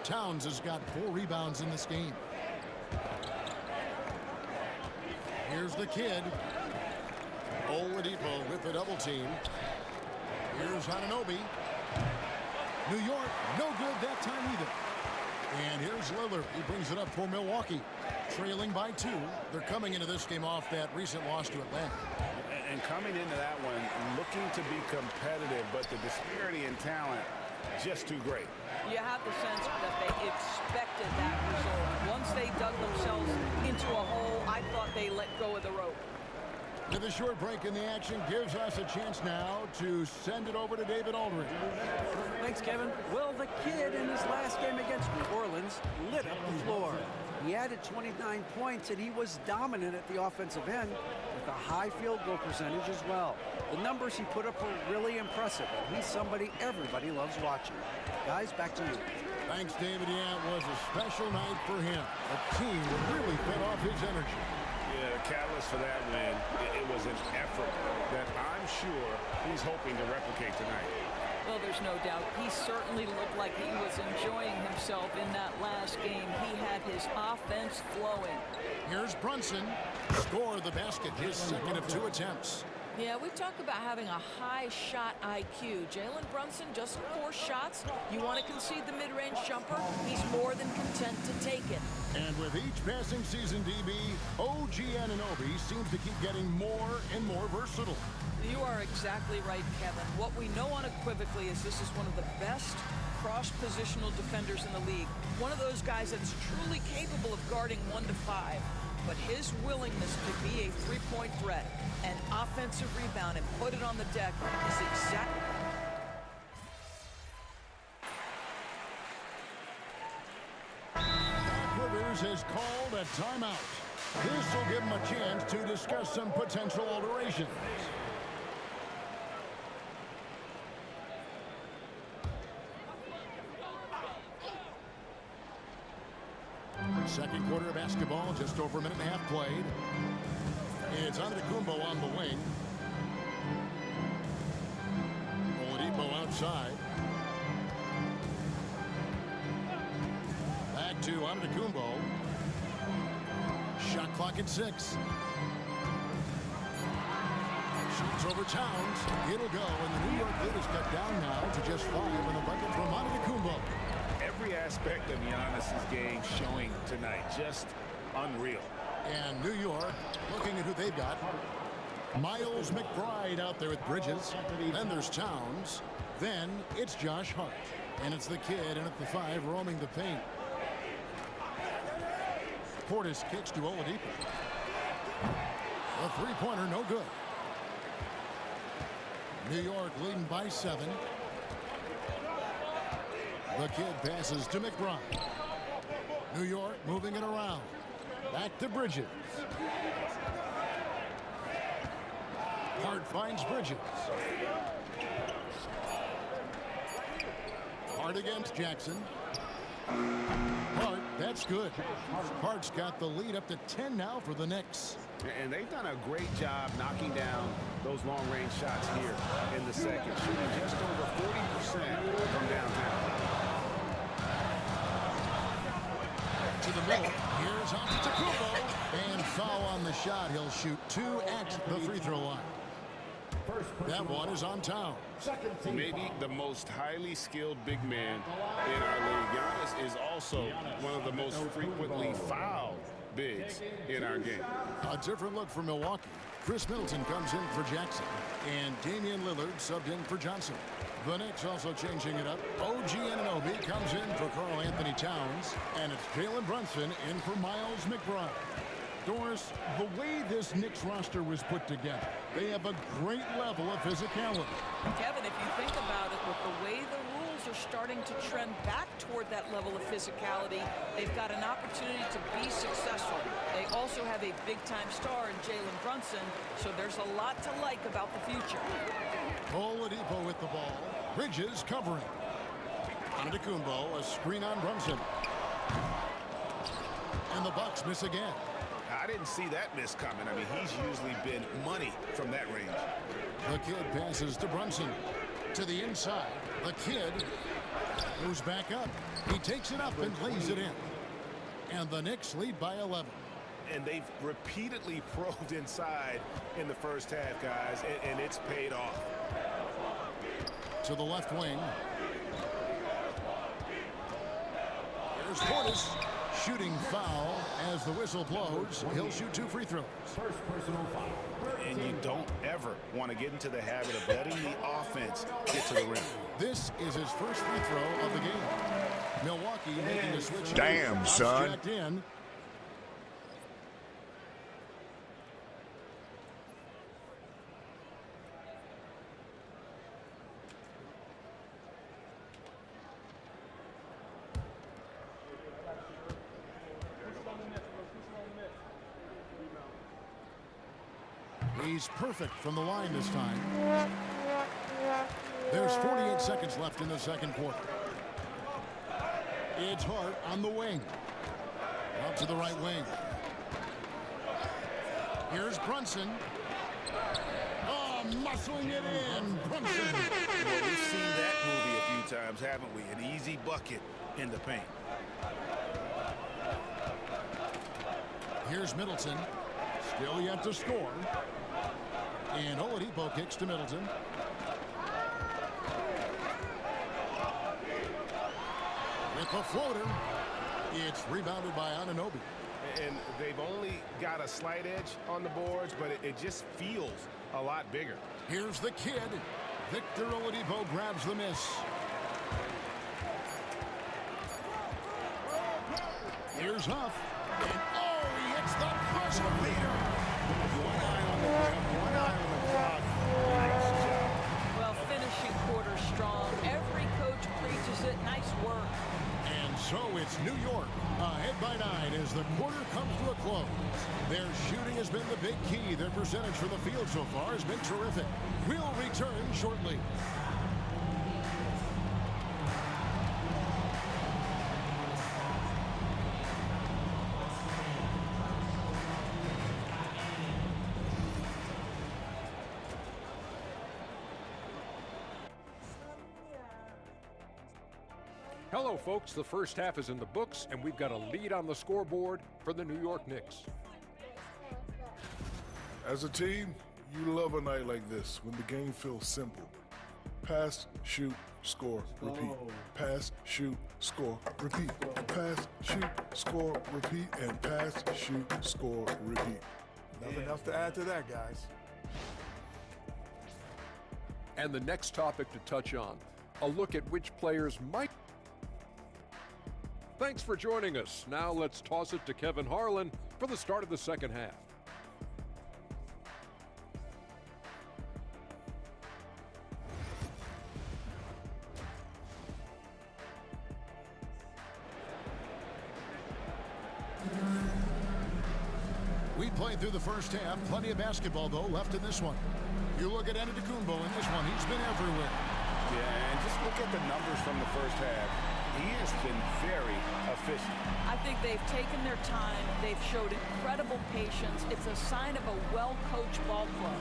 Towns has got 4 rebounds in this game. Here's the kid. Oladipo with the double team. Here's Anunoby. New York, no good that time either. And here's Lillard. He brings it up for Milwaukee. Trailing by 2. They're coming into this game off that recent loss to Atlanta. And coming into that one, looking to be competitive, but the disparity in talent, just too great. You have the sense that they expected that result. Once they dug themselves into a hole, I thought they let go of the rope. With a short break in the action gives us a chance now to send it over to David Aldridge. Thanks, Kevin. Well, the kid in his last game against New Orleans lit up the floor. He added 29 points, and he was dominant at the offensive end with a high field goal percentage as well. The numbers he put up were really impressive, and he's somebody everybody loves watching. Guys, back to you. Thanks, David. Yeah, it was a special night for him. The team really fed off his energy. Yeah, the catalyst for that win, it was an effort that I'm sure he's hoping to replicate tonight. Well, there's no doubt. He certainly looked like he was enjoying himself in that last game. He had his offense flowing. Here's Brunson. Score the basket, his second of 2 attempts. Yeah, we talk about having a high shot IQ. Jalen Brunson, just 4 shots. You want to concede the mid-range jumper? He's more than content to take it. And with each passing season, DB, OG Anunoby seems to keep getting more and more versatile. You are exactly right, Kevin. What we know unequivocally is this is one of the best cross-positional defenders in the league. One of those guys that's truly capable of guarding 1 to 5. But his willingness to be a three-point threat, an offensive rebound, and put it on the deck is exactly... Rivers has called a timeout. This will give him a chance to discuss some potential alterations. Second quarter of basketball, just over a minute and a half played. It's Antetokounmpo on the wing. Oladipo outside. to Antetokounmpo. Shot clock at 6. Shoots over Towns. It'll go, and the New York lead is cut down now to just 5 on the bucket from Antetokounmpo. Every aspect of Giannis's game showing tonight. Just unreal. And New York looking at who they've got. Miles McBride out there with Bridges. Then there's Towns. Then it's Josh Hart. And it's the kid in at the 5 roaming the paint. Portis kicks to Oladipo. A three-pointer, no good. New York leading by 7. The kid passes to McBride. New York moving it around. Back to Bridges. Hart finds Bridges. Hart against Jackson. Hart, that's good. Hart's got the lead up to 10 now for the Knicks. And they've done a great job knocking down those long-range shots here in the second, shooting just over 40% from downtown. To the middle. Here's Antetokounmpo. And foul on the shot. He'll shoot 2 at the free throw line. That one is on Town. Maybe the most highly skilled big man in our league. Giannis is also one of the most frequently fouled bigs in our game. A different look for Milwaukee. Chris Middleton comes in for Jackson. And Damian Lillard subbed in for Johnson. The Knicks also changing it up. OG Anunoby comes in for Karl Anthony Towns. And it's Jalen Brunson in for Miles McBride. Doris, the way this Knicks roster was put together, they have a great level of physicality. Kevin, if you think about it, with the way the rules are starting to trend back toward that level of physicality, they've got an opportunity to be successful. They also have a big-time star in Jalen Brunson, so there's a lot to like about the future. Oladipo with the ball. Bridges covering. Antetokounmpo, a screen on Brunson. And the Bucks miss again. I didn't see that miss coming. I mean, he's usually been money from that range. The kid passes to Brunson. To the inside. The kid moves back up. He takes it up and lays it in. And the Knicks lead by 11. And they've repeatedly probed inside in the first half, guys, and it's paid off. To the left wing. Here's Portis. Shooting foul as the whistle blows. He'll shoot 2 free throws. First personal foul. And you don't ever want to get into the habit of letting the offense get to the rim. This is his first free throw of the game. Milwaukee making a switch. Damn, son. Jacked in. He's perfect from the line this time. There's 48 seconds left in the second quarter. It's Hart on the wing. Out to the right wing. Here's Brunson. Oh, muscling it in. Brunson. Well, we've seen that movie a few times, haven't we? An easy bucket in the paint. Here's Middleton. Still yet to score. And Oladipo kicks to Middleton. With the floater. It's rebounded by Anunoby. And they've only got a slight edge on the boards, but it just feels a lot bigger. Here's the kid. Victor Oladipo grabs the miss. Here's Huff. And oh, he hits the buzzer beater. One eye on the clock. Nice job. Well, finishing quarter strong. Every coach preaches it. Nice work. And so it's New York ahead by 9 as the quarter comes to a close. Their shooting has been the big key. Their percentage for the field so far has been terrific. We'll return shortly. Hello, folks. The first half is in the books, and we've got a lead on the scoreboard for the New York Knicks. As a team, you love a night like this when the game feels simple. Pass, shoot, score, repeat. Pass, shoot, score, repeat. Pass, shoot, score, repeat. And pass, shoot, score, repeat. Nothing else to add to that, guys. And the next topic to touch on, a look at which players might... Thanks for joining us. Now let's toss it to Kevin Harlan for the start of the second half. We played through the first half. Plenty of basketball, though, left in this one. You look at Antetokounmpo in this one. He's been everywhere. Yeah, and just look at the numbers from the first half. He has been very efficient. I think they've taken their time. They've showed incredible patience. It's a sign of a well-coached ball club.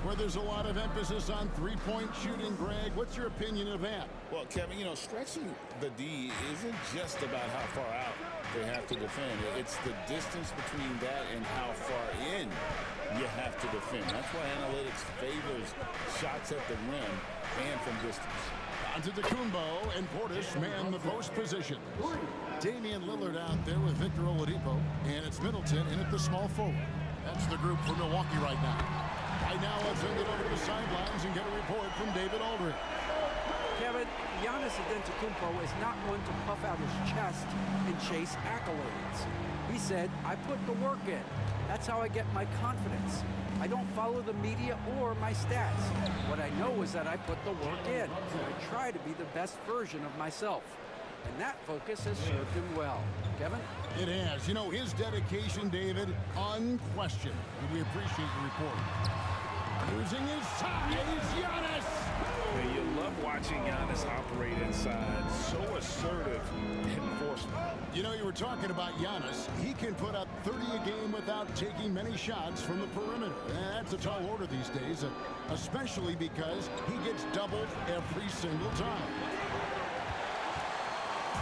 Where there's a lot of emphasis on three-point shooting, Greg, what's your opinion of that? Well, Kevin, you know, stretching the D isn't just about how far out they have to defend. It's the distance between that and how far in you have to defend. That's why analytics favors shots at the rim and from distance. Antetokounmpo and Portis man the post position. Damian Lillard out there with Victor Oladipo, and it's Middleton in at the small forward. That's the group for Milwaukee right now. Right now, let's send it over to the sidelines and get a report from David Aldridge. Kevin, Giannis Antetokounmpo is not one to puff out his chest and chase accolades. He said, I put the work in. That's how I get my confidence. I don't follow the media or my stats. What I know is that I put the work in. I try to be the best version of myself. And that focus has served him well. Kevin? It has. You know, his dedication, David, unquestioned. And we appreciate the report. Using his size, Giannis! And you love watching Giannis operate inside. So assertive enforcement. You know, you were talking about Giannis. He can put up 30 a game without taking many shots from the perimeter. That's a tall order these days, especially because he gets doubled every single time.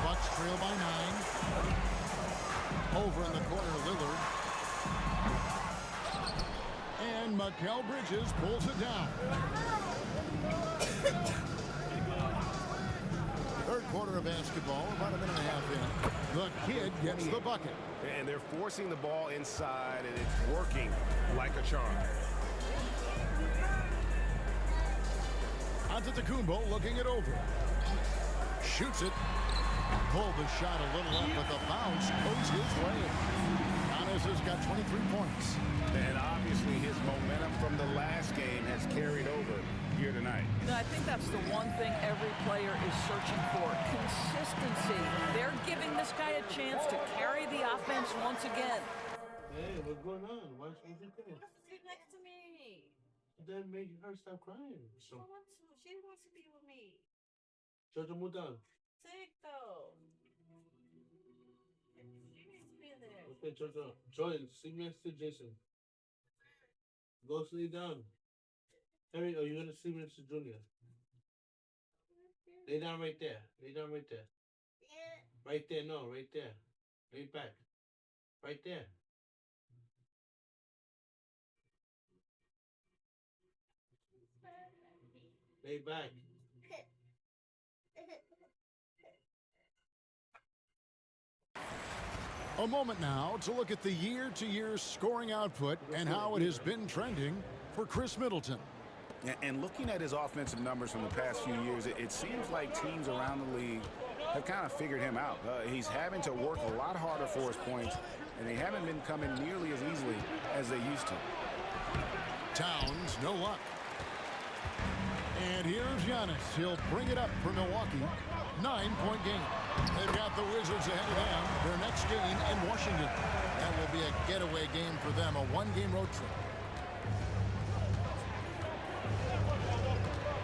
Bucks trail by 9. Over in the corner, Lillard. And Mikal Bridges pulls it down. Third quarter of basketball, about a minute and a half in. The kid gets the bucket. And they're forcing the ball inside, and it's working like a charm. Antetokounmpo looking it over. Shoots it. Pulled the shot a little up, but the bounce goes his way. Giannis has got 23 points. And obviously his momentum from the last game has carried over here tonight. I think that's the one thing every player is searching for, consistency. They're giving this guy a chance to carry the offense once again. Hey, what's going on? Why should you think? Sit next to me. That made her stop crying. She wants to be with me. Jojo Mudan. Sick though. She needs to be there. Okay, Jojo. Joy, sit next to Jason. Go sleep down. Harry, are you gonna sleep next to Junior? Lay down right there. Lay down right there. Yeah. Right there, no, right there. Lay back. Right there. Lay back. A moment now to look at the year-to-year scoring output and how it has been trending for Chris Middleton. And looking at his offensive numbers from the past few years, it seems like teams around the league have kind of figured him out. He's having to work a lot harder for his points, and they haven't been coming nearly as easily as they used to. Towns, no luck. And here's Giannis. He'll bring it up for Milwaukee. 9-point game. They've got the Wizards ahead of them. Their next game in Washington. That will be a getaway game for them, a one-game road trip.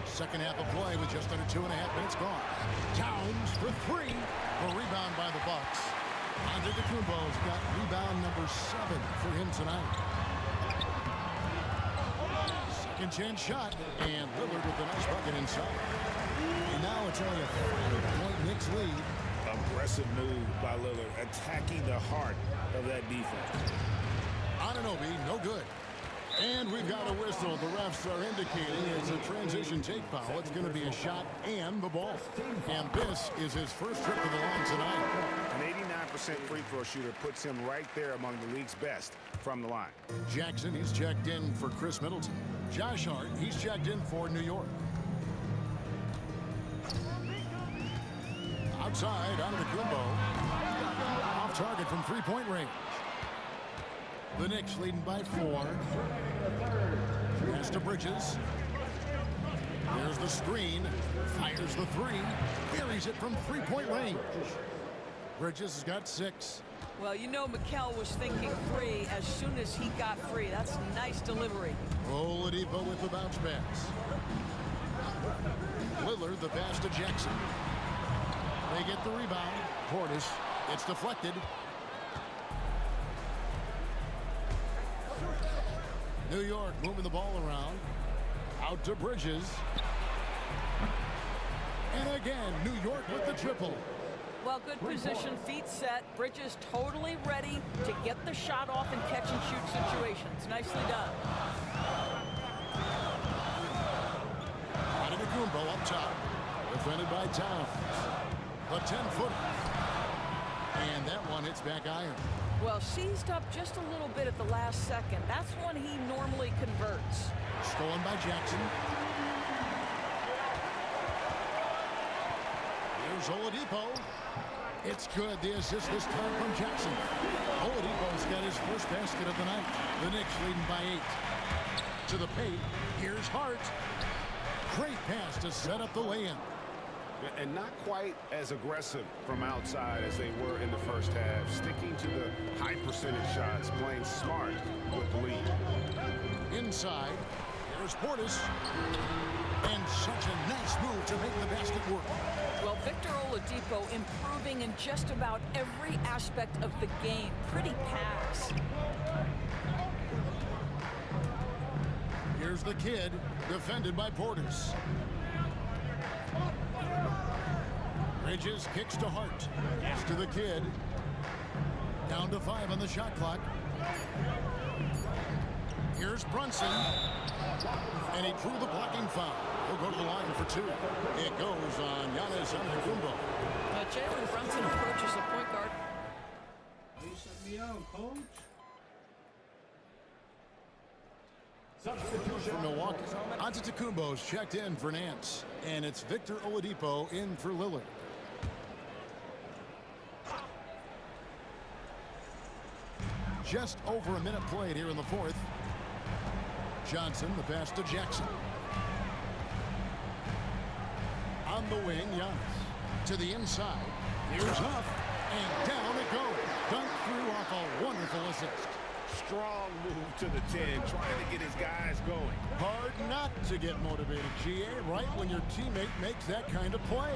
Second half of play with just under 2.5 minutes gone. Towns for 3. A rebound by the Bucks. Antetokounmpo's got rebound number 7 for him tonight. Second chance shot, and Lillard with a nice bucket inside. And now it's only a 5-point Knicks lead. Aggressive move by Lillard, attacking the heart of that defense. Anunoby, no good. And we've got a whistle. The refs are indicating it's a transition take foul. It's going to be a shot and the ball. And this is his first trip to the line tonight. An 89% free throw shooter puts him right there among the league's best from the line. Jackson, he's checked in for Chris Middleton. Josh Hart, he's checked in for New York. Outside, Antetokounmpo. Off target from three-point range. The Knicks leading by 4. Pass to Bridges. There's the screen. Fires the 3. Buries it from three-point range. Bridges has got 6. Well, you know Mikal was thinking 3 as soon as he got free. That's a nice delivery. Oladipo with the bounce pass. Lillard, the pass to Jackson. They get the rebound. Portis. It's deflected. New York moving the ball around. Out to Bridges. And again, New York with the triple. Well, good position, feet set. Bridges totally ready to get the shot off in catch-and-shoot situations. Nicely done. Antetokounmpo up top. Defended by Towns. A 10-footer. And that one hits back iron. Well, seized up just a little bit at the last second. That's when he normally converts. Stolen by Jackson. Here's Oladipo. It's good. The assist this time from Jackson. Oladipo's got his first basket of the night. The Knicks leading by 8. To the paint. Here's Hart. Great pass to set up the lay-in. And not quite as aggressive from outside as they were in the first half. Sticking to the high percentage shots, playing smart with the lead. Inside, here's Portis. And such a nice move to make the basket work. Well, Victor Oladipo improving in just about every aspect of the game. Pretty pass. Here's the kid, defended by Portis. Bridges kicks to Hart. Pass to the kid. Down to 5 on the shot clock. Here's Brunson. And he drew the blocking foul. He'll go to the line for 2. It goes on Giannis Antetokounmpo. Jalen Brunson approaches the point guard. You set me out, coach. For Milwaukee, Antetokounmpo's checked in for Nance. And it's Victor Oladipo in for Lillard. Just over a minute played here in the 4th. Johnson, the pass to Jackson. On the wing, Giannis. To the inside. Here's Huff. And down it goes. Dunked through off a wonderful assist. Strong move to the 10, trying to get his guys going. Hard not to get motivated, GA, right when your teammate makes that kind of play.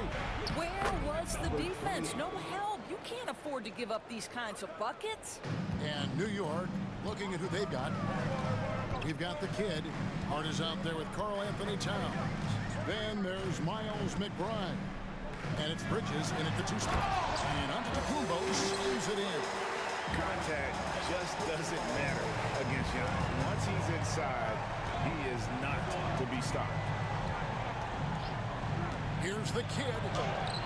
Where was the defense? No help. You can't afford to give up these kinds of buckets. And New York, looking at who they've got. We've got the kid. Hart is out there with Karl Anthony Towns. Then there's Miles McBride. And it's Bridges in at the 2 spot. And Antetokounmpo slams it in. Contact just doesn't matter against Giannis. Once he's inside, he is not to be stopped. Here's the kid.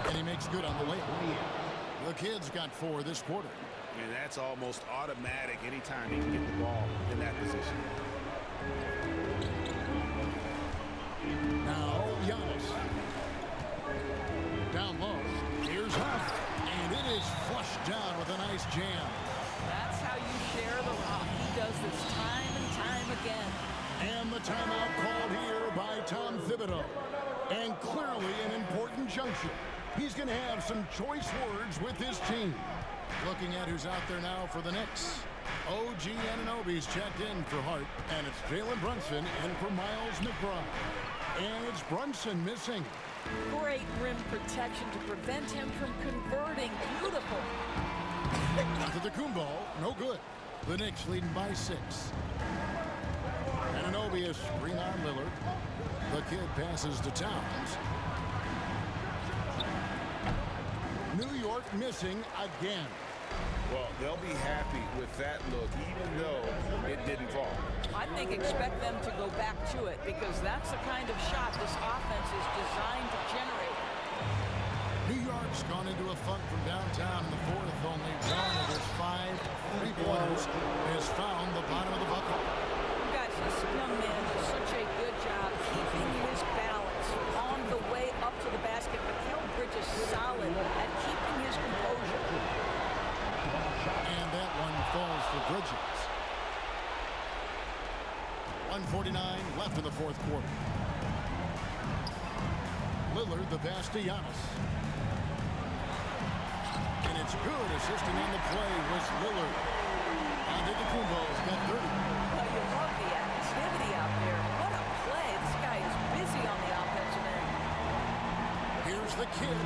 And he makes good on the layup. The kid's got 4 this quarter. And that's almost automatic anytime he can get the ball in that position. Now, Giannis. Down low. Here's Huff. And it is flushed down with a nice jam. That's how you share the rock. He does this time and time again. And the timeout called here by Tom Thibodeau. And clearly an important juncture. He's going to have some choice words with his team. Looking at who's out there now for the Knicks. OG Anunoby's checked in for Hart. And it's Jalen Brunson in for Miles McBride. And it's Brunson missing. Great rim protection to prevent him from converting. Beautiful. Antetokounmpo, no good. The Knicks leading by 6. Anunoby It'll be a screen on Lillard. The kid passes to Towns. New York missing again. Well, they'll be happy with that look, even though it didn't fall. I think expect them to go back to it because that's the kind of shot this offense is designed to generate. New York's gone into a funk from downtown in the fourth. Only one of his 5 3-pointers has found the bottom of the bucket. Guys, this young man does such a good job keeping his balance on the way up to the basket. Mikal Bridges solid at keeping his composure. And that one falls for Bridges. 1:49 left in the fourth quarter. Lillard, the pass to Giannis. And it's good. Assisting on the play was Lillard. Antetokounmpo's got 30. Well, you love the activity out there. What a play. This guy is busy on the offensive end. Here's the kid.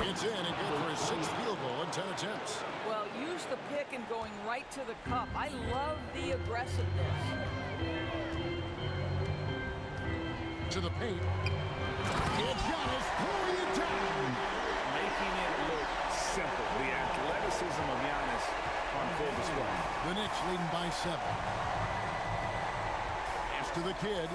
It's in and good for his 6th field goal in 10 attempts. Well, use the pick and going right to the cup. I love the aggressiveness. To the paint. It's Giannis pulling it down. Making it look simple. The athleticism of Giannis on full display. The Knicks leading by 7. Pass to the kid.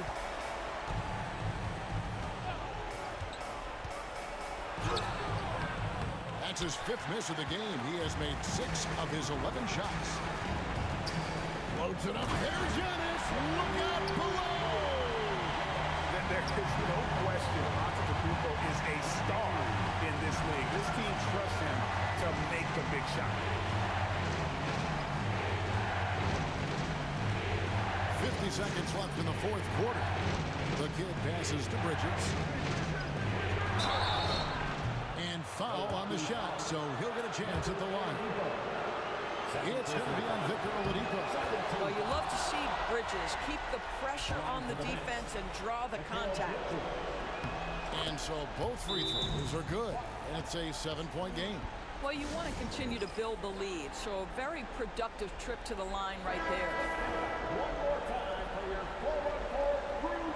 That's his 5th miss of the game. He has made 6 of his 11 shots. Loads it up. There's Giannis. Look out below. There is no question Antetokounmpo is a star in this league. This team trusts him to make the big shot. 50 seconds left in the fourth quarter. The kid passes to Bridges. And foul on the shot, so he'll get a chance at the line. It's going to be on Victor Oladipo. Well, you love to see Bridges keep the pressure on the defense and draw the contact. And so both free throws are good, and it's a 7-point game. Well, you want to continue to build the lead, so a very productive trip to the line right there. One more time for your forward group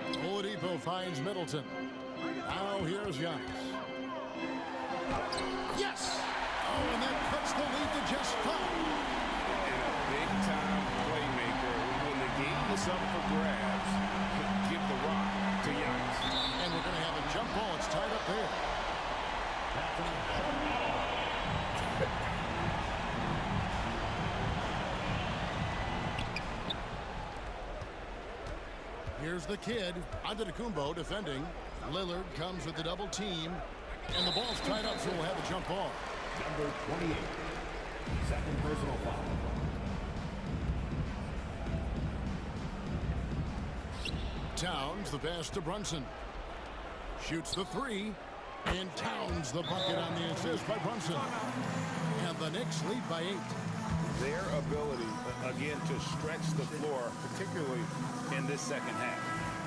and Oladipo finds Middleton. Now here's Giannis. Yes! Oh, and that cuts the lead to just 5. And a big-time playmaker. When the game is up for grabs, give the rock to Giannis. And we're going to have a jump ball. It's tied up there. Here's the kid. Antetokounmpo defending. Lillard comes with the double team. And the ball's tied up, so we'll have a jump ball. Number 28. Second personal foul. Towns, the pass to Brunson. Shoots the 3. And Towns the bucket on the assist by Brunson. And the Knicks lead by 8. Their ability, again, to stretch the floor, particularly in this second half.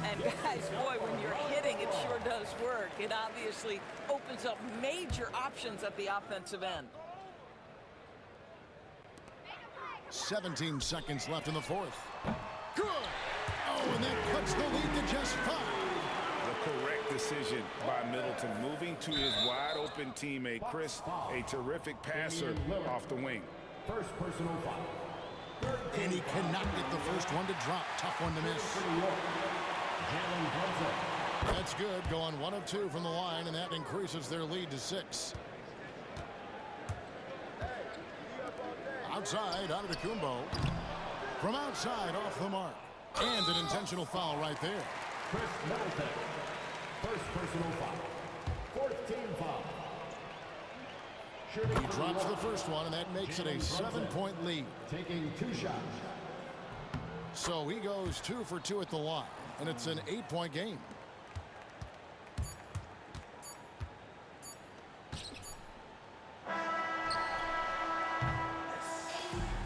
And guys, boy, when you're hitting, it sure does work. It obviously opens up major options at the offensive end. 17 seconds left in the fourth. Good! Oh, and that cuts the lead to just 5. The correct decision by Middleton, moving to his wide-open teammate, Chris, a terrific passer off the wing. First personal foul. And he cannot get the first one to drop. Tough one to miss. That's good. Going 1 of 2 from the line, and that increases their lead to 6. Outside, Antetokounmpo. From outside, off the mark. And an intentional foul right there. Chris Middleton. First personal foul. Fourth team foul. He drops the first one, and that makes it a 7-point lead. Taking 2 shots. So he goes 2 for 2 at the line, and it's an 8-point game.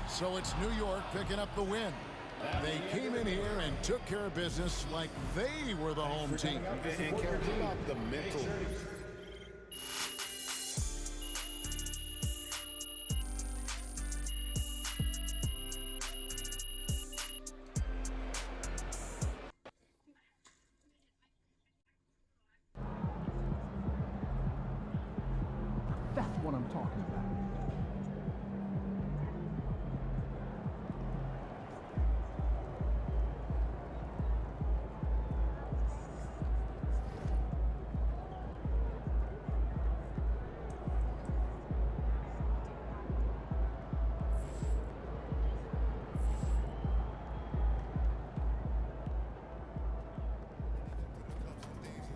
So it's New York picking up the win. They came in here and took care of business like they were the home team. And care about the mental. what I'm talking about.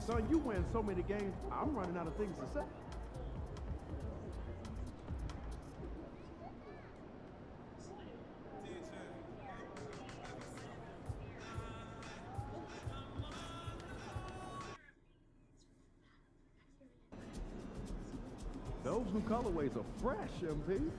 Son, you win so many games, I'm running out of things to say. Those new colorways are fresh, MP.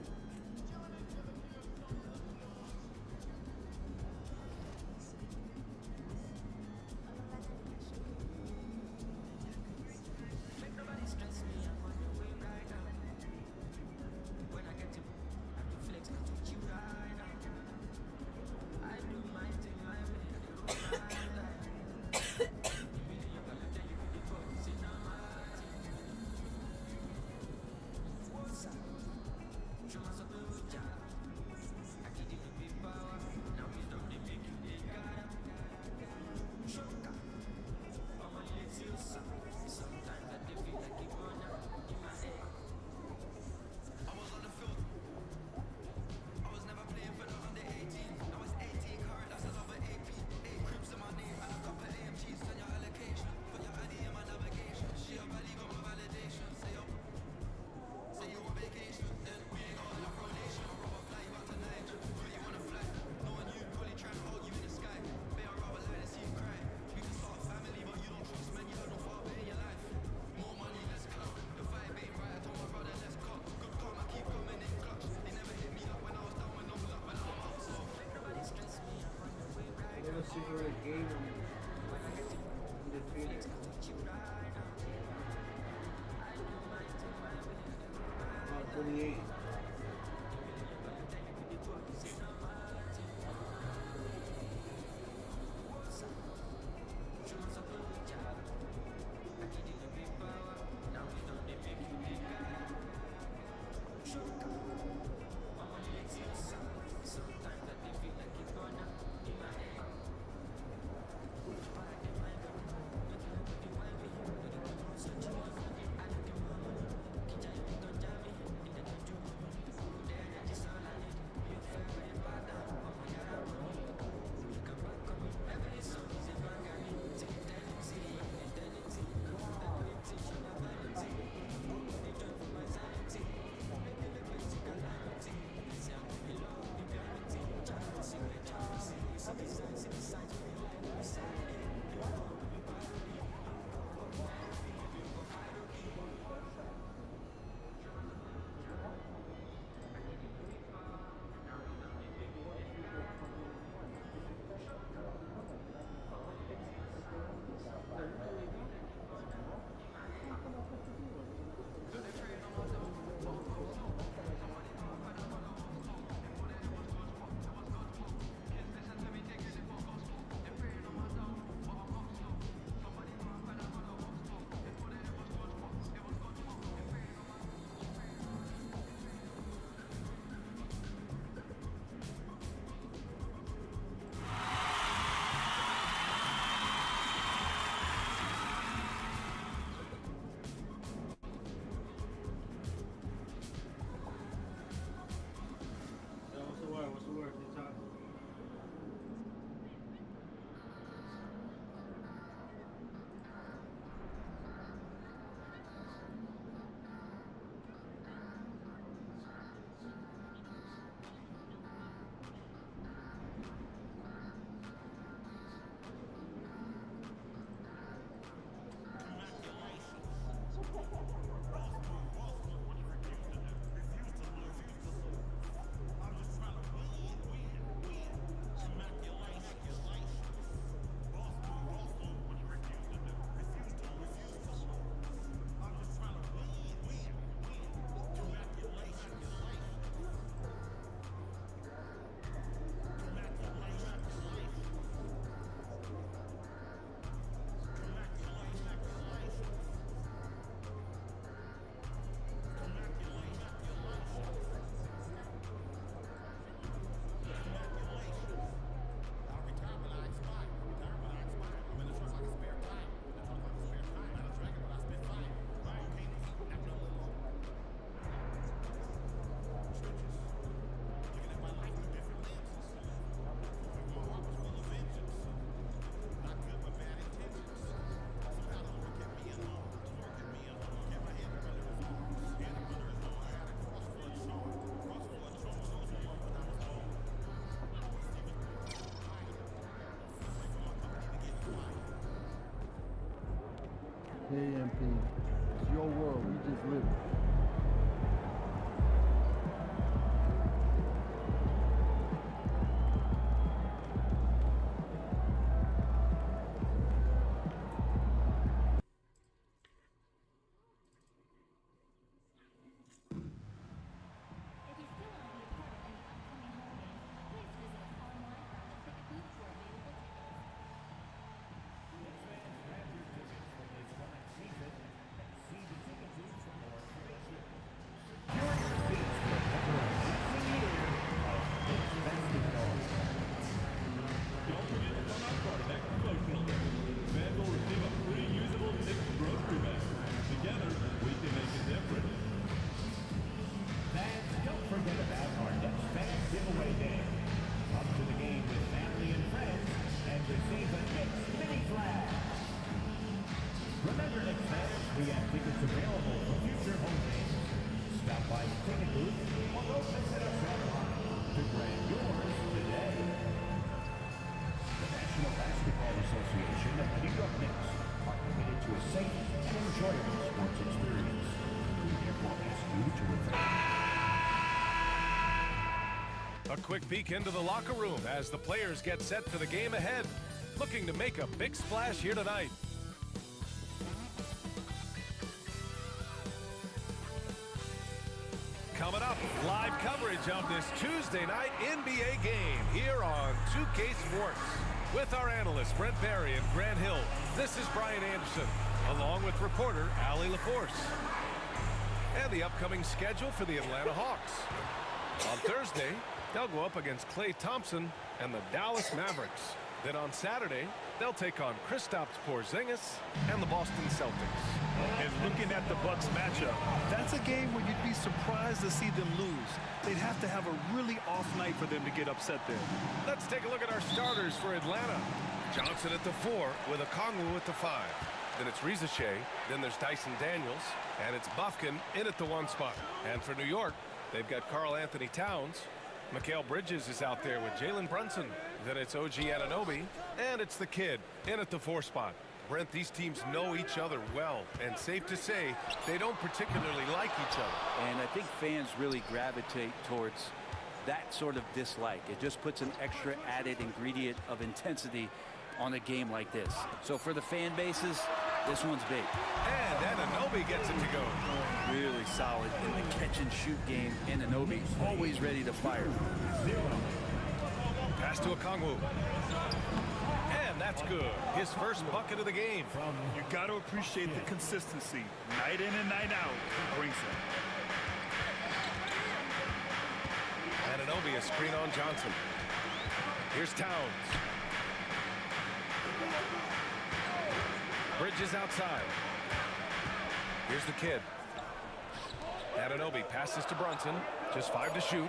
Hey, MP. It's your world. We just live it. A quick peek into the locker room as the players get set for the game ahead, looking to make a big splash here tonight. Coming up, live coverage of this Tuesday night NBA game here on 2K Sports. With our analysts Brent Barry and Grant Hill, this is Brian Anderson, along with reporter Allie LaForce. And the upcoming schedule for the Atlanta Hawks. On Thursday, they'll go up against Klay Thompson and the Dallas Mavericks. Then on Saturday, they'll take on Kristaps Porzingis and the Boston Celtics. And looking at the Bucks matchup, that's a game where you'd be surprised to see them lose. They'd have to have a really off night for them to get upset there. Let's take a look at our starters for Atlanta. Johnson at the 4 with Okongwu at the 5. Then it's Riza Shea, then there's Dyson Daniels, and it's Bufkin in at the 1 spot. And for New York, they've got Karl Anthony Towns. Mikal Bridges is out there with Jalen Brunson. Then it's OG Anunoby, and it's the kid in at the 4 spot. Brent, these teams know each other well, and safe to say, they don't particularly like each other. And I think fans really gravitate towards that sort of dislike. It just puts an extra added ingredient of intensity on a game like this. So for the fan bases, this one's big. And Anunoby gets it to go. Really solid in the catch-and-shoot game. Anunoby always ready to fire. Pass to Okongwu. And that's good. His first bucket of the game. You got to appreciate the consistency. Night in and night out, he brings it. Anunoby, a screen on Johnson. Here's Towns. Bridges outside. Here's the kid. Anunoby passes to Brunson. Just 5 to shoot.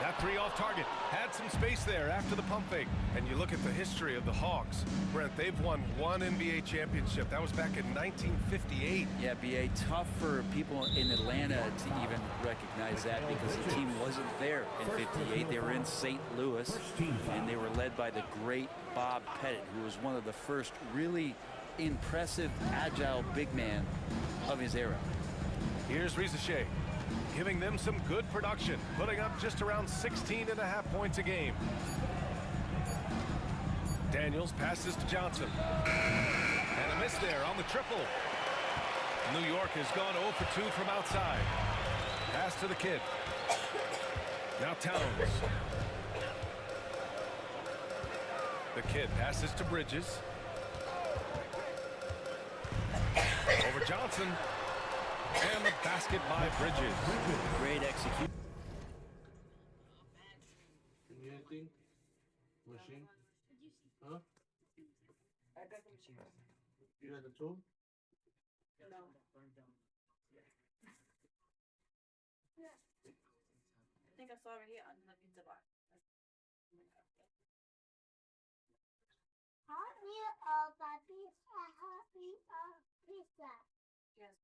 That 3 off target. Had some space there after the pump fake. And you look at the history of the Hawks. Brent, they've won 1 NBA championship. That was back in 1958. Yeah, B.A. tough for people in Atlanta to even recognize that because the team wasn't there in 58. They were in St. Louis, and they were led by the great Bob Pettit, who was one of the first really impressive, agile big man of his era. Here's Riza Shea, giving them some good production, putting up just around 16.5 points a game. Daniels passes to Johnson. And a miss there on the triple. New York has gone 0 for 2 from outside. Pass to the kid. Now Towns. The kid passes to Bridges. Over Johnson. And the basket by Bridges. Great execution. Anything? Machine? Huh? I got the machine. You had the tool? No. I think I saw it here on the pizza box. Hot meal or pizza? Hot meal or pizza? Yes,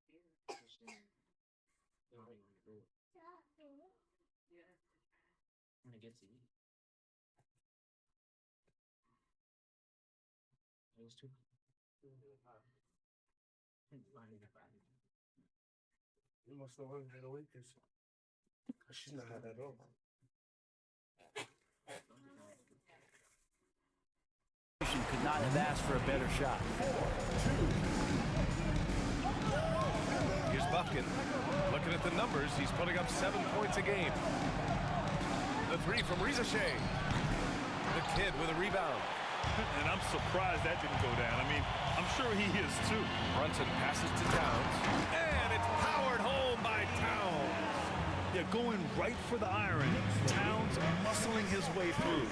When it gets to eat. It was too. You must have wanted her away because she's not had that over. Could not have asked for a better shot. Here's Buffkin. Looking at the numbers, he's putting up 7 points a game. The three from Rizashay. The kid with a rebound. And I'm surprised that didn't go down. I mean, I'm sure he is too. Brunson passes to Towns. And it's powered home by Towns. Yeah, going right for the iron. Towns muscling his way through.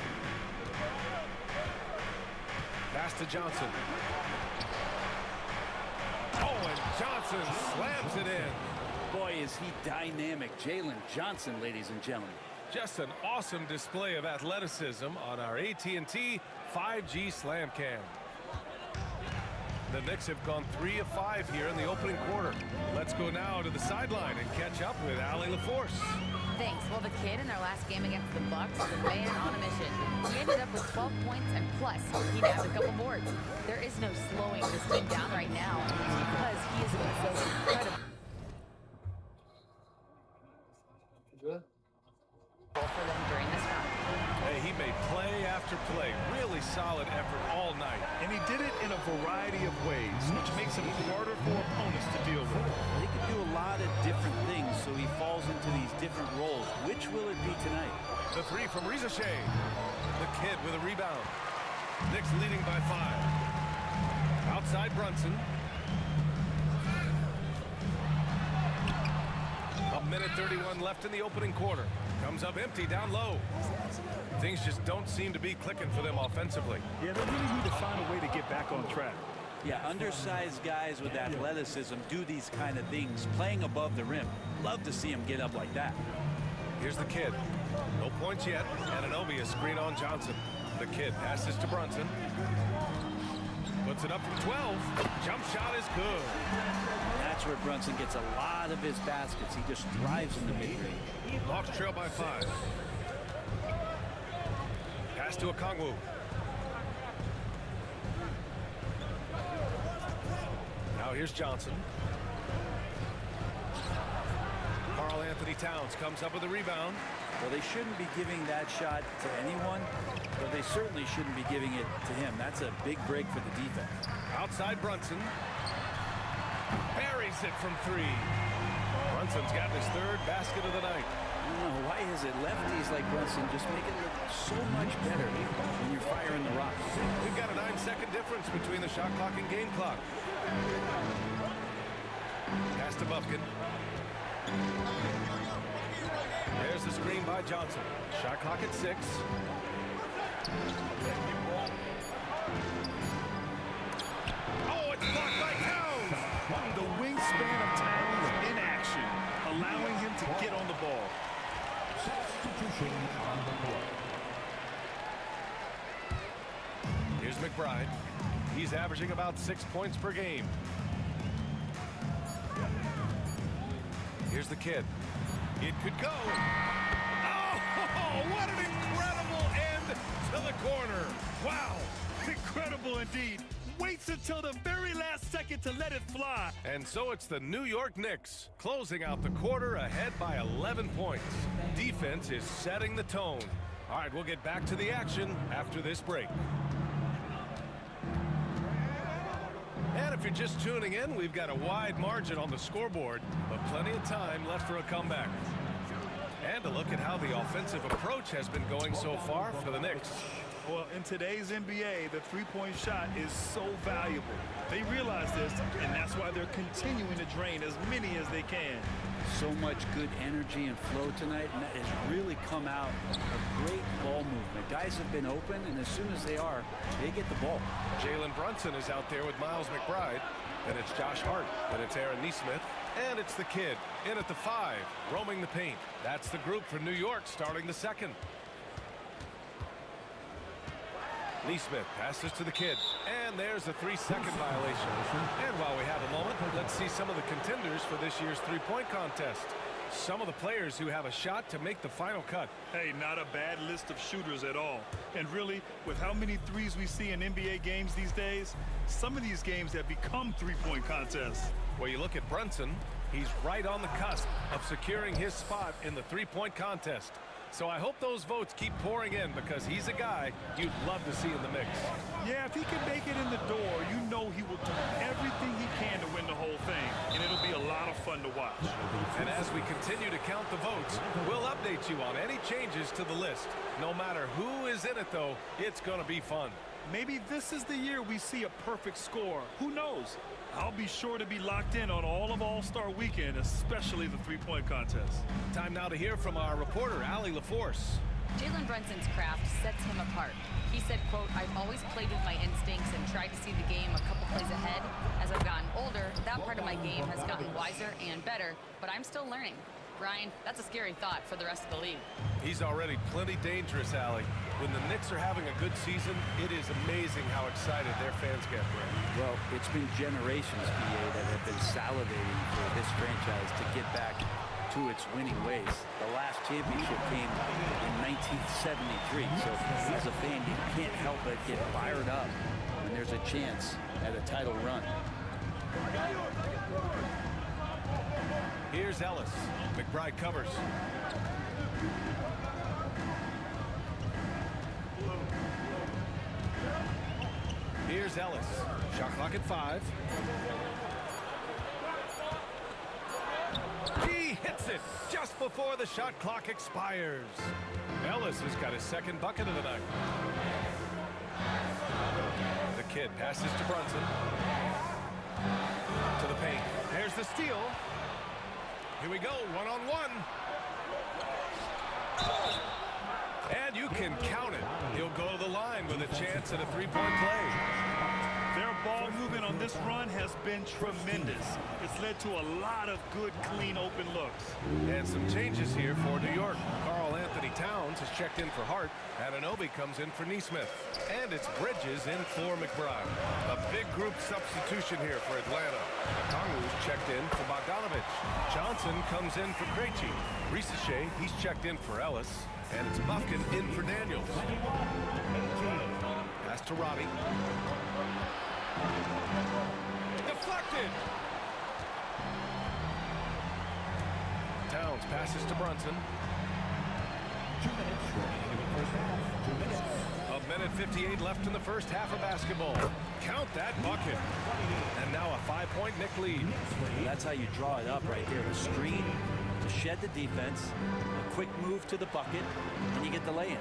Pass to Johnson. Oh, and Johnson slams it in. Boy, is he dynamic. Jalen Johnson, ladies and gentlemen. Just an awesome display of athleticism on our AT&T 5G Slam Cam. The Knicks have gone 3 of 5 here in the opening quarter. Let's go now to the sideline and catch up with Allie LaForce. Thanks. Well, the kid in their last game against the Bucks was a man on a mission. He ended up with 12 points, and plus, he nabbed a couple boards. There is no slowing this team down right now because he has been so incredible. Good. For them during this round. Hey, he made play after play. Really solid effort all night. And he did it in a variety of ways, which makes him harder for opponents to deal with. He can do a lot of different things, so he falls into these different roles. Which will it be tonight? The three from Rizashay. The kid with a rebound. Knicks leading by 5. Outside Brunson. A minute 31 left in the opening quarter. Comes up empty down low. Things just don't seem to be clicking for them offensively. Yeah, they really need to find a way to get back on track. Yeah, undersized guys with athleticism do these kind of things, playing above the rim. Love to see him get up like that. Here's the kid. No points yet. Anunoby a screen on Johnson. The kid passes to Brunson. Puts it up from 12. Jump shot is good. That's where Brunson gets a lot of his baskets. He just thrives in the mid-range. Hawks trail by 5. Pass to Okongwu. Now here's Johnson. Karl Anthony Towns comes up with a rebound. Well, they shouldn't be giving that shot to anyone, but they certainly shouldn't be giving it to him. That's a big break for the defense. Outside Brunson. Buries it from 3. Brunson's got his 3rd basket of the night. I don't know, why is it lefties like Brunson just make it look so much better when you're firing the rock? We've got a 9-second difference between the shot clock and game clock. Pass to Buffkin. There's the screen by Johnson. Shot clock at 6. Oh, it's blocked by Towns! The wingspan of Towns in action, allowing him to get on the ball. Substitution on the court. Here's McBride. He's averaging about 6 points per game. Here's the kid. It could go. Oh, what an incredible end to the corner. Wow. Incredible indeed. Waits until the very last second to let it fly. And so it's the New York Knicks closing out the quarter ahead by 11 points. Defense is setting the tone. All right, we'll get back to the action after this break. And if you're just tuning in, we've got a wide margin on the scoreboard, but plenty of time left for a comeback. And a look at how the offensive approach has been going so far for the Knicks. Well, in today's NBA, the three-point shot is so valuable. They realize this, and that's why they're continuing to drain as many as they can. So much good energy and flow tonight, and that has really come out of great ball movement. Guys have been open, and as soon as they are, they get the ball. Jalen Brunson is out there with Miles McBride. Then it's Josh Hart. Then it's Aaron Nesmith. And it's the kid in at the 5, roaming the paint. That's the group for New York starting the second. Nesmith passes to the kid. And there's a 3-second violation. And while we have a moment, let's see some of the contenders for this year's three-point contest. some of the players who have a shot to make the final cut. Hey, not a bad list of shooters at all. And really, with how many threes we see in NBA games these days, some of these games have become three-point contests. Well, you look at Brunson, he's right on the cusp of securing his spot in the three-point contest. So I hope those votes keep pouring in because he's a guy you'd love to see in the mix. Yeah, if he can make it in the door, you know he will do everything he can to win the whole thing. And it'll be a lot of fun to watch. And as we continue to count the votes, we'll update you on any changes to the list. No matter who is in it, though, it's going to be fun. Maybe this is the year we see a perfect score. Who knows? I'll be sure to be locked in on all of All-Star Weekend, especially the three-point contest. Time now to hear from our reporter, Allie LaForce. Jalen Brunson's craft sets him apart. He said, quote, "I've always played with my instincts and tried to see the game a couple plays ahead. As I've gotten older, that part of my game has gotten wiser and better, but I'm still learning." Brian, that's a scary thought for the rest of the league. He's already plenty dangerous, Allie. When the Knicks are having a good season, it is amazing how excited their fans get, Brent. Well, it's been generations, BA, that have been salivating for this franchise to get back to its winning ways. The last championship came in 1973, so as a fan, you can't help but get fired up when there's a chance at a title run. Here's Ellis. McBride covers. Here's Ellis. Shot clock at 5. He hits it just before the shot clock expires. Ellis has got his second bucket of the night. The kid passes to Brunson. To the paint. There's the steal. Here we go, one-on-one. And you can count it. He'll go to the line with a chance at a three-point play. Their ball movement on this run has been tremendous. It's led to a lot of good, clean, open looks. And some changes here for New York. Carl Anthony Towns has checked in for Hart. Anunoby comes in for Nesmith. And it's Bridges in for McBride. A big group substitution here for Atlanta. Kongu's checked in for Bogdanovich. Johnson comes in for Krejci. Risache, he's checked in for Ellis. And it's Buffkin in for Daniels. Pass to Robbie. Deflected! Towns passes to Brunson. 2 minutes remaining in the first half. 2 minutes. A minute 58 left in the first half of basketball. Count that bucket. And now a 5-point Knick lead. That's how you draw it up right there. A screen to shed the defense, a quick move to the bucket, and you get the lay-in.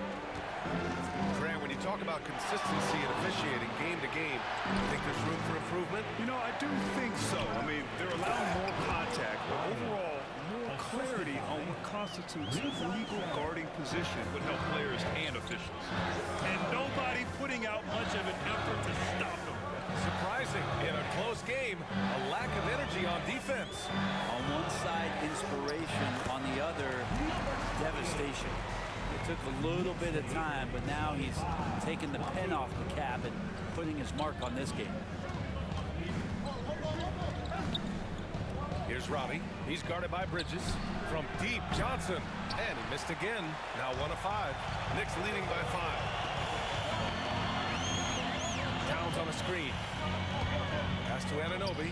Grant, when you talk about consistency and officiating game to game, you think there's room for improvement? You know, I do think so. I mean, they're allowing more contact, but overall, more clarity on what constitutes a legal guarding position would help players and officials. And nobody putting out much of an effort to stop them. Surprising. In a close game, a lack of energy on defense. On one side, inspiration. On the other, devastation. It took a little bit of time, but now he's taking the pen off the cap and putting his mark on this game. Here's Robbie. He's guarded by Bridges. From deep, Johnson. And he missed again. Now 1 of 5. Knicks leading by 5. Towns on a screen. Pass to Anunoby.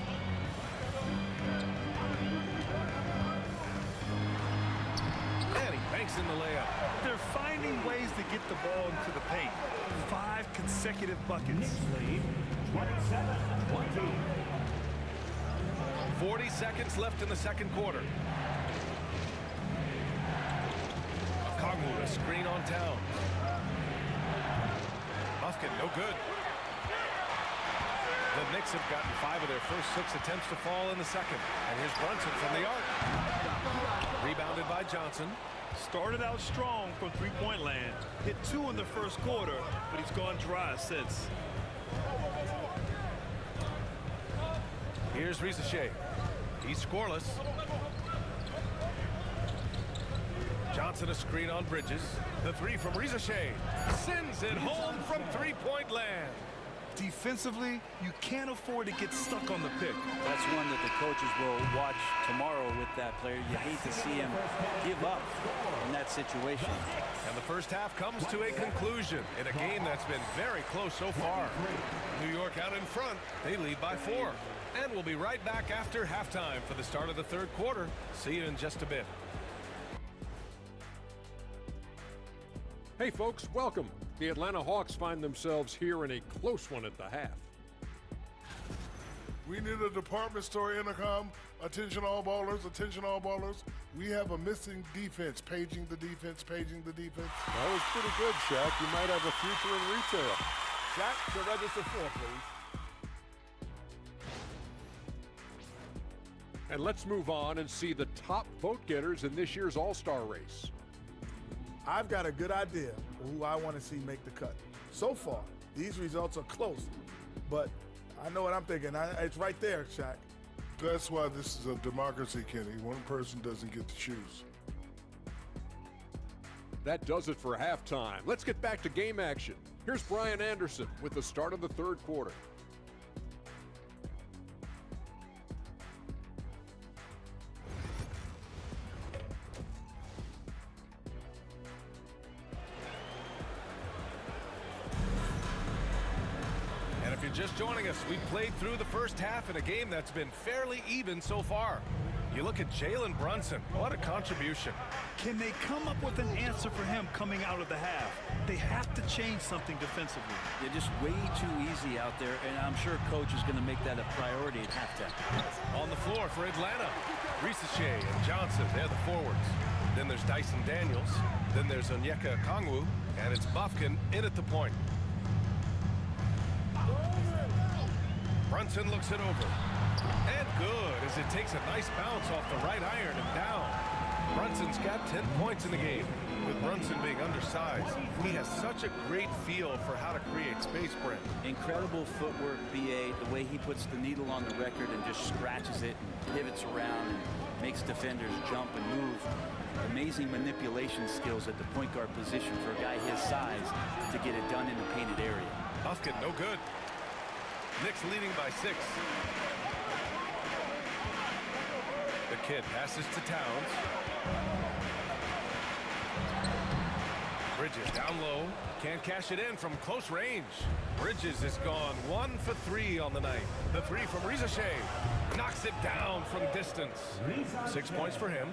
And he banks in the layup. They're finding ways to get the ball into the paint. 5 consecutive buckets. Knicks lead 27-20. 40 seconds left in the second quarter. Kongu, a screen on Towns. Buffkin, no good. The Knicks have gotten 5 of their first 6 attempts to fall in the second. And here's Brunson from the arc. Rebounded by Johnson. Started out strong from three-point land. Hit 2 in the first quarter, but he's gone dry since. Here's Risache. He's scoreless. Johnson a screen on Bridges. The 3 from Risache. Sends it home from three-point land. Defensively, you can't afford to get stuck on the pick. That's one that the coaches will watch tomorrow with that player. You hate to see him give up in that situation. And the first half comes to a conclusion in a game that's been very close so far. New York out in front. They lead by 4. And we'll be right back after halftime for the start of the third quarter. See you in just a bit. Hey folks, welcome. The Atlanta Hawks find themselves here in a close one at the half. We need a department store intercom. Attention all ballers, attention all ballers. We have a missing defense. Paging the defense, paging the defense. That was pretty good, Shaq. You might have a future in retail. Shaq, to register 4, please. And let's move on and see the top vote getters in this year's All-Star race. I've got a good idea of who I want to see make the cut. So far, these results are close, but I know what I'm thinking. It's right there, Shaq. That's why this is a democracy, Kenny. One person doesn't get to choose. That does it for halftime. Let's get back to game action. Here's Brian Anderson with the start of the third quarter. If you're just joining us, we played through the first half in a game that's been fairly even so far. You look at Jalen Brunson, what a contribution. Can they come up with an answer for him coming out of the half? They have to change something defensively. They're just way too easy out there, and I'm sure coach is going to make that a priority at halftime. On the floor for Atlanta, Risachet and Johnson, they're the forwards. Then there's Dyson Daniels, then there's Onyeka Okongwu, and it's Bufkin in at the point. Brunson looks it over. And good, as it takes a nice bounce off the right iron and down. Brunson's got 10 points in the game. With Brunson being undersized, he has such a great feel for how to create space, Brent. Incredible footwork, BA, the way he puts the needle on the record and just scratches it and pivots around and makes defenders jump and move. Amazing manipulation skills at the point guard position for a guy his size to get it done in the painted area. Bufkin, no good. Knicks leading by 6. The kid passes to Towns. Bridges down low. Can't cash it in from close range. Bridges is gone 1 for 3 on the night. The 3 from Risachet. Knocks it down from distance. 6 points for him.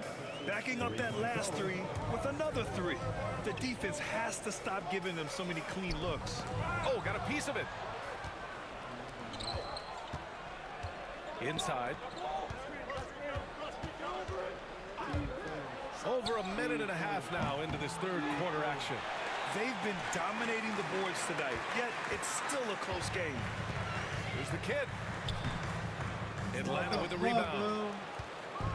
Backing up that last 3 with another 3. The defense has to stop giving them so many clean looks. Oh, got a piece of it. Inside. Over a minute and a half now into this third quarter action. They've been dominating the boards tonight, yet it's still a close game. Here's the kid. Atlanta with the rebound.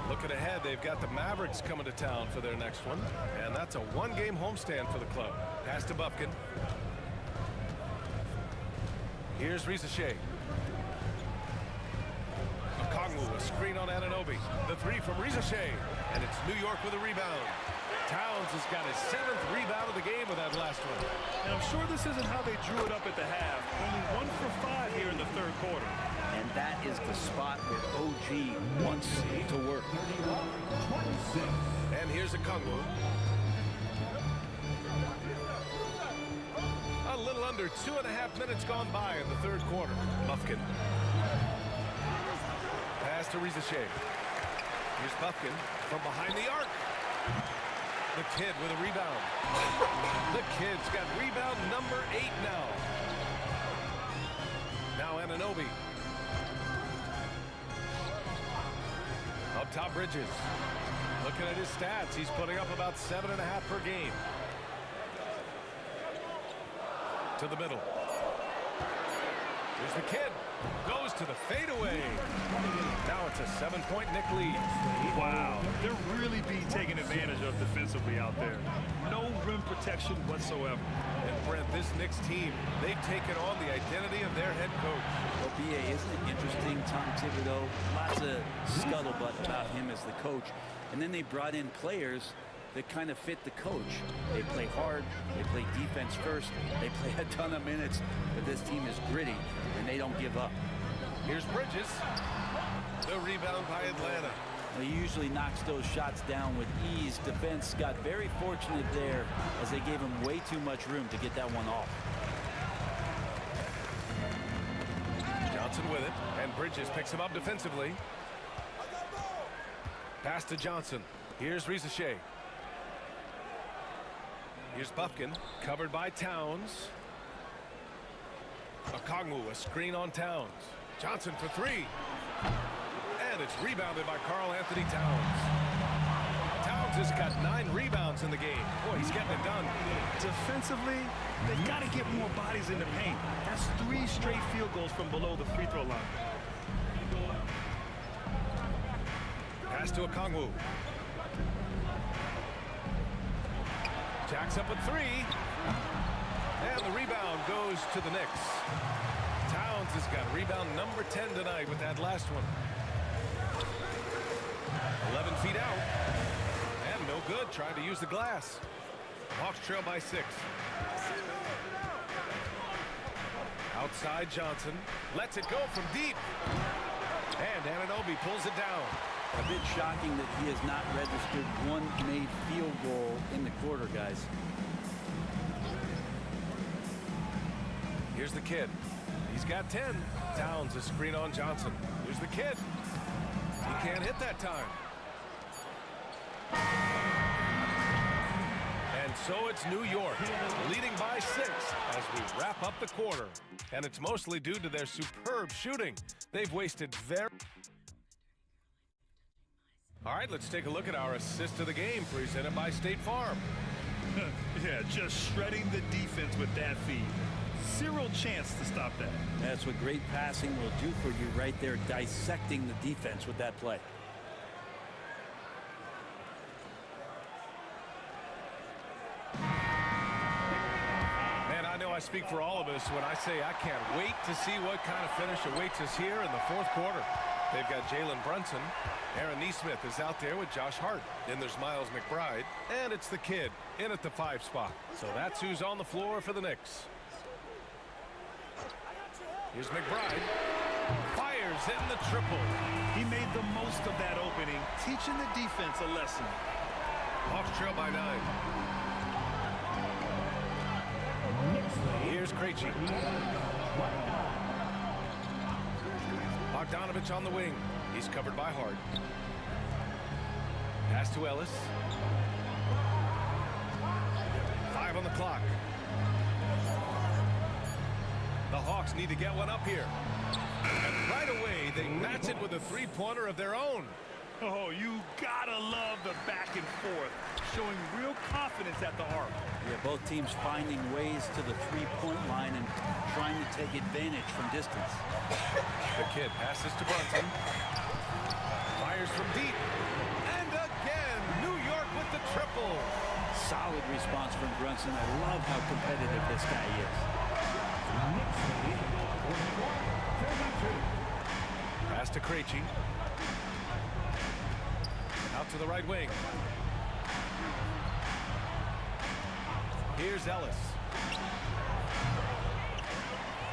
Looking ahead, they've got the Mavericks coming to town for their next one. And that's a one-game homestand for the club. Pass to Bufkin. Here's Risachet. Okongwu, a screen on Anunoby. The 3 from Risachet. And it's New York with a rebound. Towns has got his 7th rebound of the game with that last one. And I'm sure this isn't how they drew it up at the half. Only 1 for 5 here in the third quarter. And that is the spot where OG wants to work. And here's Okongwu. A little under 2.5 minutes gone by in the third quarter. Bufkin. Pass to Risachet. Here's Bufkin from behind the arc. The kid with a rebound. The kid's got rebound number 8 now. Now Anunoby. Up top, Bridges. Looking at his stats, he's putting up about 7.5 per game. To the middle. Here's the kid. Goes to the fadeaway. Now it's a 7-point Knick lead. Wow, they're really being taken advantage of defensively out there. No rim protection whatsoever. And Brent, this Knicks team, they've taken on the identity of their head coach. Well, BA, isn't it interesting? Tom Thibodeau, lots of scuttlebutt about him as the coach. And then they brought in players that kind of fit the coach. They play hard, they play defense first, they play a ton of minutes, but this team is gritty, and they don't give up. Here's Bridges. The rebound by Atlanta. He usually knocks those shots down with ease. Defense got very fortunate there as they gave him way too much room to get that one off. Johnson with it, and Bridges picks him up defensively. Pass to Johnson. Here's Rizachet. Here's Buffkin, covered by Towns. Okongwu, a screen on Towns. Johnson for three. And it's rebounded by Karl Anthony Towns. Towns has got 9 rebounds in the game. Boy, he's getting it done. Defensively, they've got to get more bodies in the paint. That's 3 straight field goals from below the free throw line. Pass to Okongwu. Jacks up a 3. And the rebound goes to the Knicks. Towns has got rebound number 10 tonight with that last one. 11 feet out. And no good, trying to use the glass. Hawks trail by 6. Outside Johnson. Lets it go from deep. And Anunoby pulls it down. A bit shocking that he has not registered one made field goal in the quarter, guys. Here's the kid. He's got 10. Towns a screen on Johnson. Here's the kid. He can't hit that time. And so it's New York, leading by 6 as we wrap up the quarter. And it's mostly due to their superb shooting. They've wasted very... All right, let's take a look at our assist of the game presented by State Farm. Yeah, just shredding the defense with that feed. Zero chance to stop that. That's what great passing will do for you right there, dissecting the defense with that play. Man, I know I speak for all of us when I say I can't wait to see what kind of finish awaits us here in the 4th quarter. They've got Jalen Brunson. Aaron Nesmith is out there with Josh Hart. Then there's Miles McBride. And it's the kid in at the 5 spot. So that's who's on the floor for the Knicks. Here's McBride. Fires in the triple. He made the most of that opening, teaching the defense a lesson. Hawks trail by 9. Here's Krejci. Bogdanovich on the wing. He's covered by Hart. Pass to Ellis. 5 on the clock. The Hawks need to get one up here. And right away, they match it with a 3-pointer of their own. Oh, you gotta love the back and forth, showing real confidence at the arc. Yeah, both teams finding ways to the 3-point line and trying to take advantage from distance. The kid passes to Brunson. Fires from deep. And again, New York with the triple. Solid response from Brunson. I love how competitive this guy is. Pass to Krejci. Out to the right wing. Here's Ellis.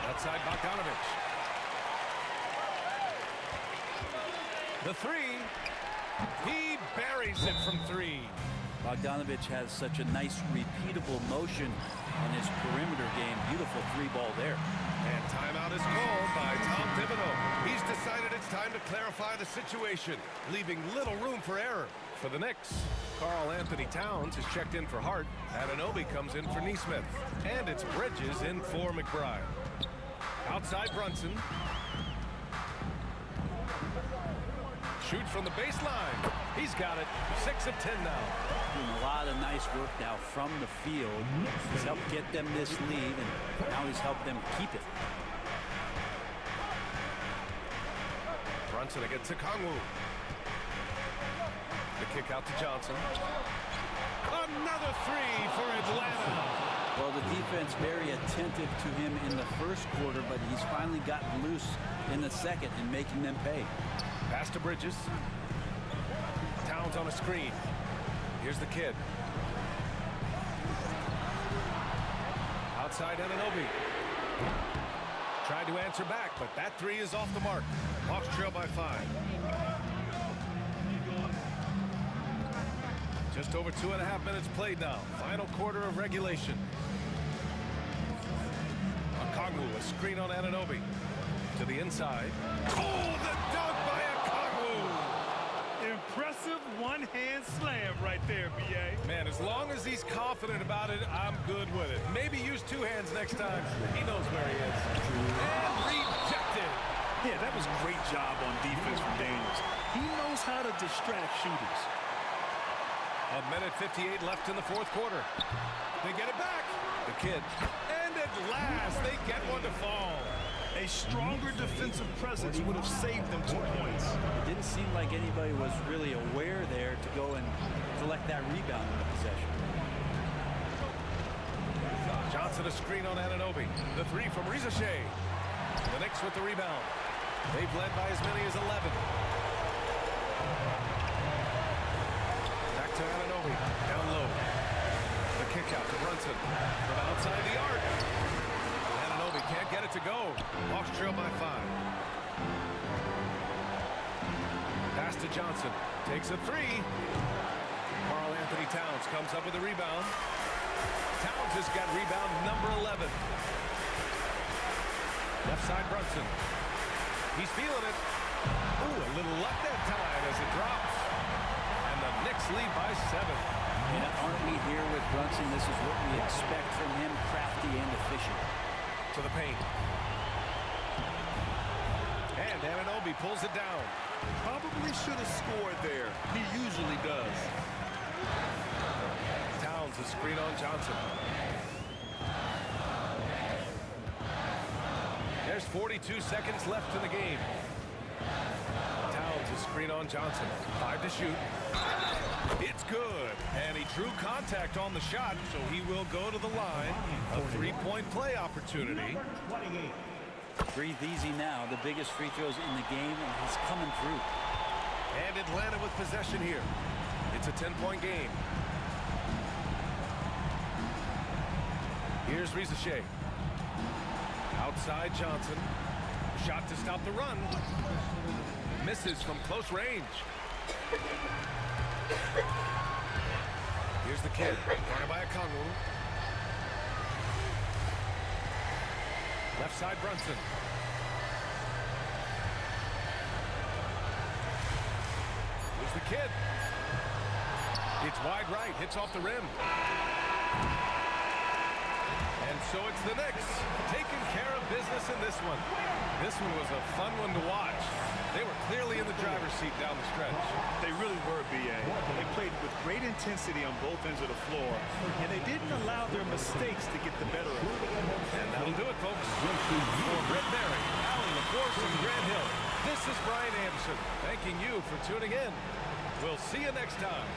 Outside Bogdanovich. The 3. He buries it from 3. Bogdanovich has such a nice repeatable motion in his perimeter game. Beautiful 3-ball there. And timeout is called by Tom Thibodeau. He's decided it's time to clarify the situation, leaving little room for error. For the Knicks, Karl Anthony Towns is checked in for Hart. Anunoby comes in for Nesmith. And it's Bridges in for McBride. Outside Brunson. Shoots from the baseline. He's got it. 6 of 10 now. Doing a lot of nice work now from the field. He's helped get them this lead, and now he's helped them keep it. Brunson against Okongwu. The kick out to Johnson. Another 3 for Atlanta. Well, the defense very attentive to him in the first quarter, but he's finally gotten loose in the second and making them pay. Pass to Bridges. Towns on a screen. Here's the kid. Outside Anunoby. Tried to answer back, but that three is off the mark. Hawks trail by 5. Just over 2.5 minutes played now. Final quarter of regulation. Okongwu, a screen on Anunoby. To the inside. Oh, the dunk by Okongwu! Impressive one-hand slam right there, B.A. Man, as long as he's confident about it, I'm good with it. Maybe use 2 hands next time. He knows where he is. And rejected. Yeah, that was a great job on defense from Daniels. He knows how to distract shooters. 1:58 left in the 4th quarter. They get it back. The kid. And at last, they get one to fall. A stronger defensive presence would have saved them 2 points. It didn't seem like anybody was really aware there to go and collect that rebound in the possession. Johnson a screen on Anunoby. The 3 from Rizashea. The Knicks with the rebound. They've led by as many as 11. Back to Anunoby. Down low. The kick out to Brunson. From outside the arc. Anunoby can't get it to go. Hawks trail by 5. Pass to Johnson. Takes a 3. Karl Anthony Towns comes up with the rebound. Towns has got rebound number 11. Left side Brunson. He's feeling it. Ooh, a little luck that time as it drops. And the Knicks lead by 7. And aren't we here with Brunson? This is what we expect from him, crafty and efficient. To the paint. And Anunoby pulls it down. Probably should have scored there. He usually does. Towns a screen on Johnson. There's 42 seconds left in the game. Towns a screen on Johnson. 5 to shoot. It's good. And he drew contact on the shot, so he will go to the line. A 3-point play opportunity. Breathe easy now. The biggest free throws in the game, and he's coming through. And Atlanta with possession here. It's a 10-point game. Here's Rizashea. Outside Johnson. Shot to stop the run. Misses from close range. Here's the kid. Guarded by Okongwu. Left side Brunson. Here's the kid. It's wide right. Hits off the rim. And so it's the Knicks taking care of business in this one. This one was a fun one to watch. They were clearly in the driver's seat down the stretch. They really were, B.A. They played with great intensity on both ends of the floor, and they didn't allow their mistakes to get the better of them. And that'll do it, folks. For Brett Barry, Alan LaForce, and Grant Hill, this is Brian Anderson thanking you for tuning in. We'll see you next time.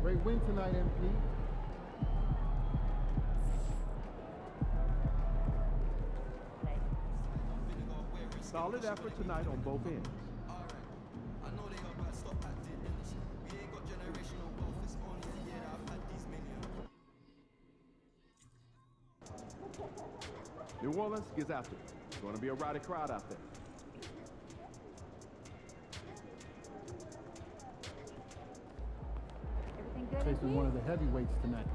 Great win tonight, MP. Solid effort tonight on both ends. New Orleans gets after it. It's going to be a rowdy crowd out there. Facing one of the heavyweights tonight.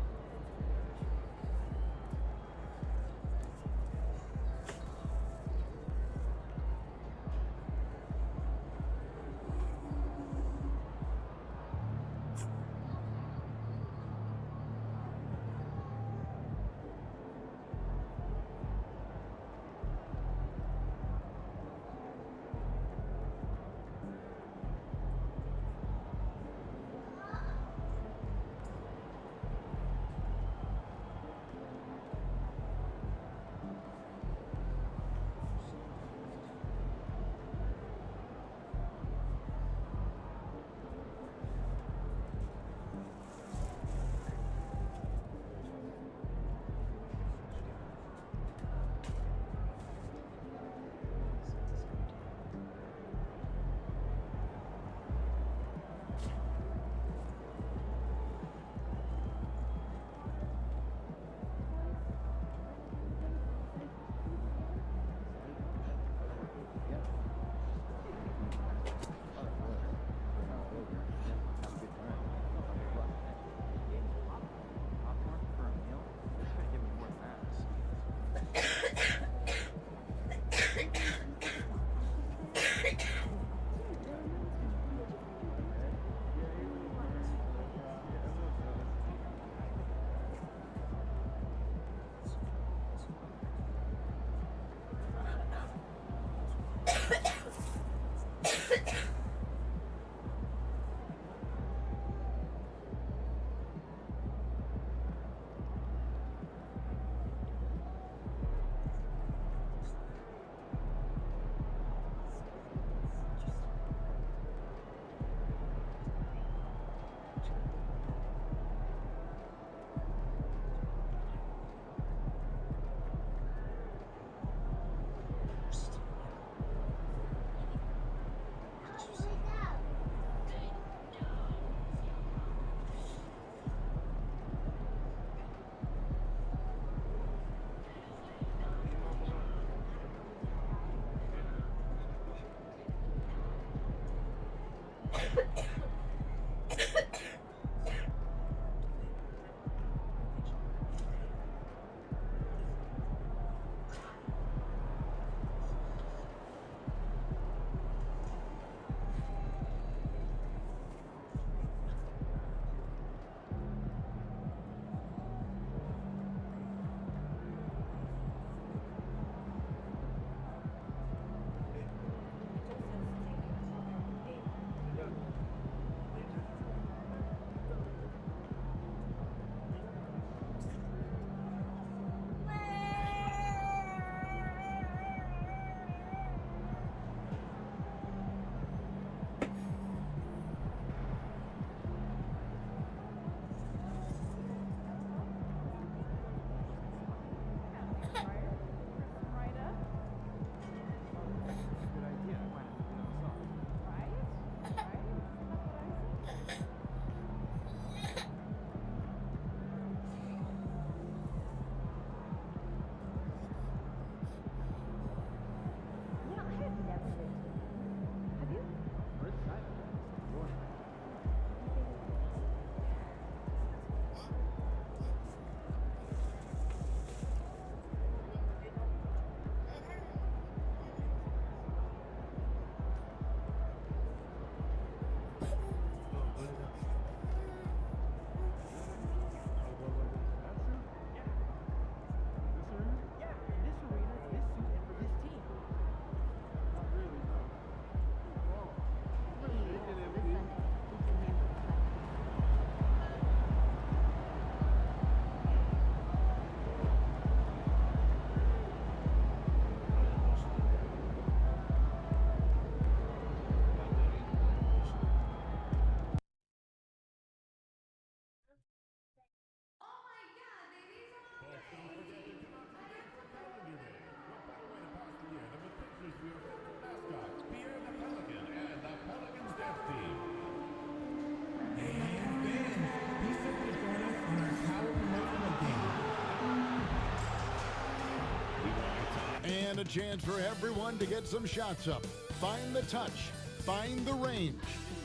a chance for everyone to get some shots up. Find the touch. Find the range.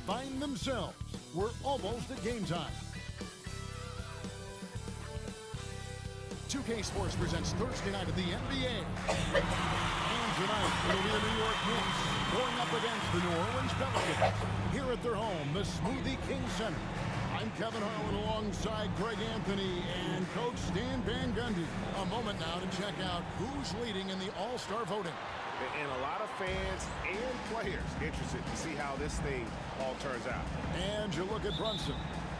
Find themselves. We're almost at game time. 2K Sports presents Thursday night of the NBA. And tonight, it'll be the New York Knicks going up against the New Orleans Pelicans. Here at their home, the Smoothie King Center. I'm Kevin Harlan alongside Greg Anthony and Coach Stan Van Gundy. A moment now to check out who's leading in the All-Star voting. And a lot of fans and players interested to see how this thing all turns out. And you look at Brunson.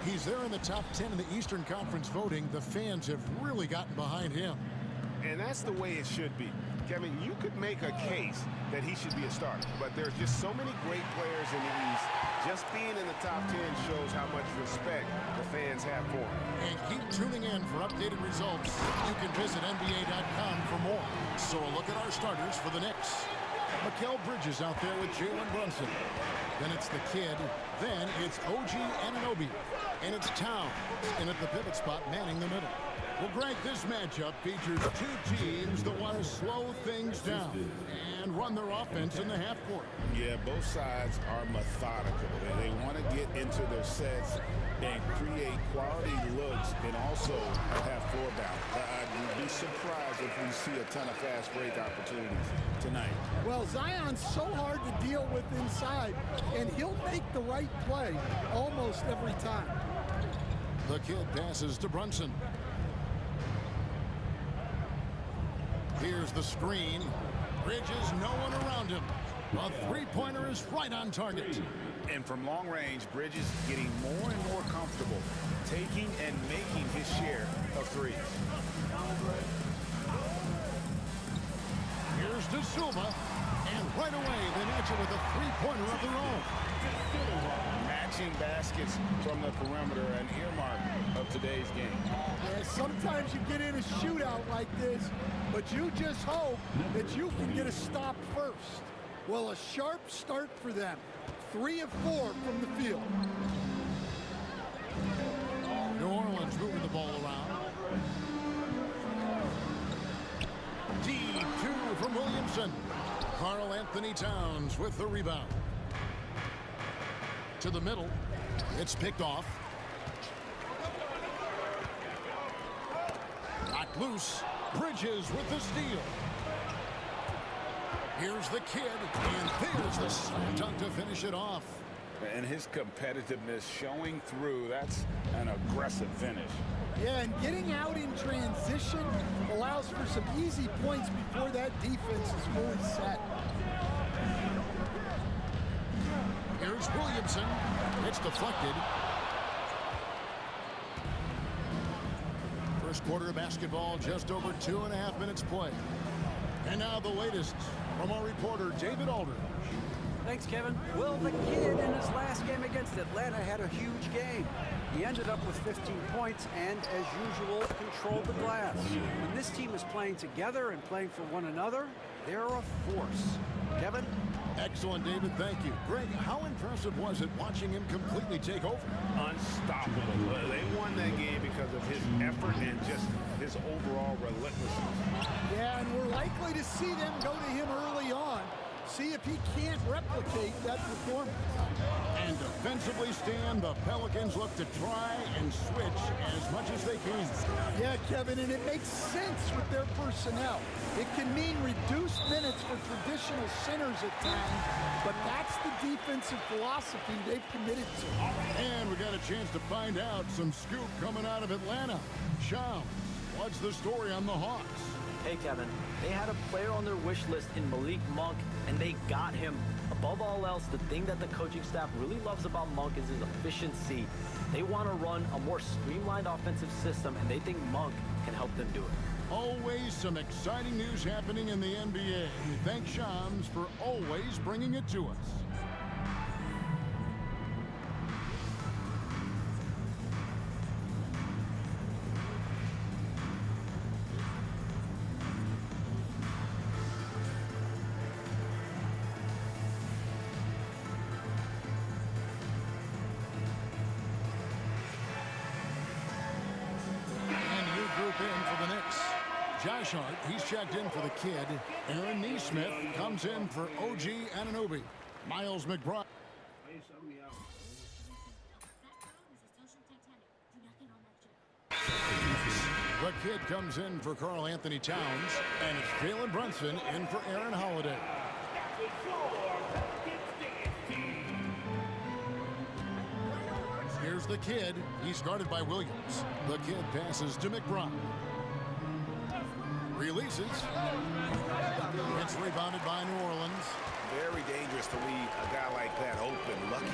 He's there in the top 10 in the Eastern Conference voting. The fans have really gotten behind him. And that's the way it should be. Kevin, you could make a case that he should be a starter, but there's just so many great players in the East. Just being in the top 10 shows how much respect the fans have for him. And keep tuning in for updated results. You can visit NBA.com for more. So a look at our starters for the Knicks. Mikal Bridges out there with Jalen Brunson. Then it's the kid. Then it's OG Anunoby. And it's Towns. And at the pivot spot, manning the middle. Well, Greg, this matchup features two teams that want to slow things down and run their offense in the half court. Yeah, both sides are methodical. They want to get into their sets and create quality looks and also have floor balance. I'd be surprised if we see a ton of fast break opportunities tonight. Well, Zion's so hard to deal with inside, and he'll make the right play almost every time. The kid passes to Brunson. Here's the screen. Bridges, no one around him. A three-pointer is right on target. And from long range, Bridges getting more and more comfortable taking and making his share of threes. Here's De Silva. And right away, they match it with a three-pointer of their own. Matching baskets from the perimeter, an earmark of today's game. Yeah, sometimes you get in a shootout like this, but you just hope that you can get a stop first. Well, a sharp start for them. 3 of 4 from the field. New Orleans moving the ball around. Deep 2 from Williamson. Karl Anthony Towns with the rebound. To the middle. It's picked off. Knocked loose. Bridges with the steal. Here's the kid, and there's the slam dunk to finish it off. And his competitiveness showing through. That's an aggressive finish. Yeah, and getting out in transition allows for some easy points before that defense is fully set. Here's Williamson. It's deflected. First quarter of basketball, just over 2.5 minutes play. And now the latest from our reporter, David Aldridge. Thanks, Kevin. Well, the kid in his last game against Atlanta had a huge game. He ended up with 15 points and, as usual, controlled the glass. When this team is playing together and playing for one another, they're a force. Kevin? Excellent, David. Thank you. Greg, how impressive was it watching him completely take over? Unstoppable. They won that game because of his effort and just his overall relentlessness. Yeah, and we're likely to see them go to him early on. See if he can't replicate that performance. And defensively, Stan, the Pelicans look to try and switch as much as they can. Yeah, Kevin, and it makes sense with their personnel. It can mean reduced minutes for traditional centers at times, but that's the defensive philosophy they've committed to. And we got a chance to find out some scoop coming out of Atlanta. Shams, what's the story on the Hawks? Hey, Kevin, they had a player on their wish list in Malik Monk, and they got him. Above all else, the thing that the coaching staff really loves about Monk is his efficiency. They want to run a more streamlined offensive system, and they think Monk can help them do it. Always some exciting news happening in the NBA. We thank Shams for always bringing it to us. In for the Knicks. Josh Hart, he's checked in for the kid. Aaron Neesmith comes in for OG Anunoby. Miles McBride. The kid comes in for Karl Anthony Towns, and it's Jalen Brunson in for Aaron Holiday. Here's the kid. He's guarded by Williams. The kid passes to McBride. Releases. It's rebounded by New Orleans. Very dangerous to leave a guy like that open. Lucky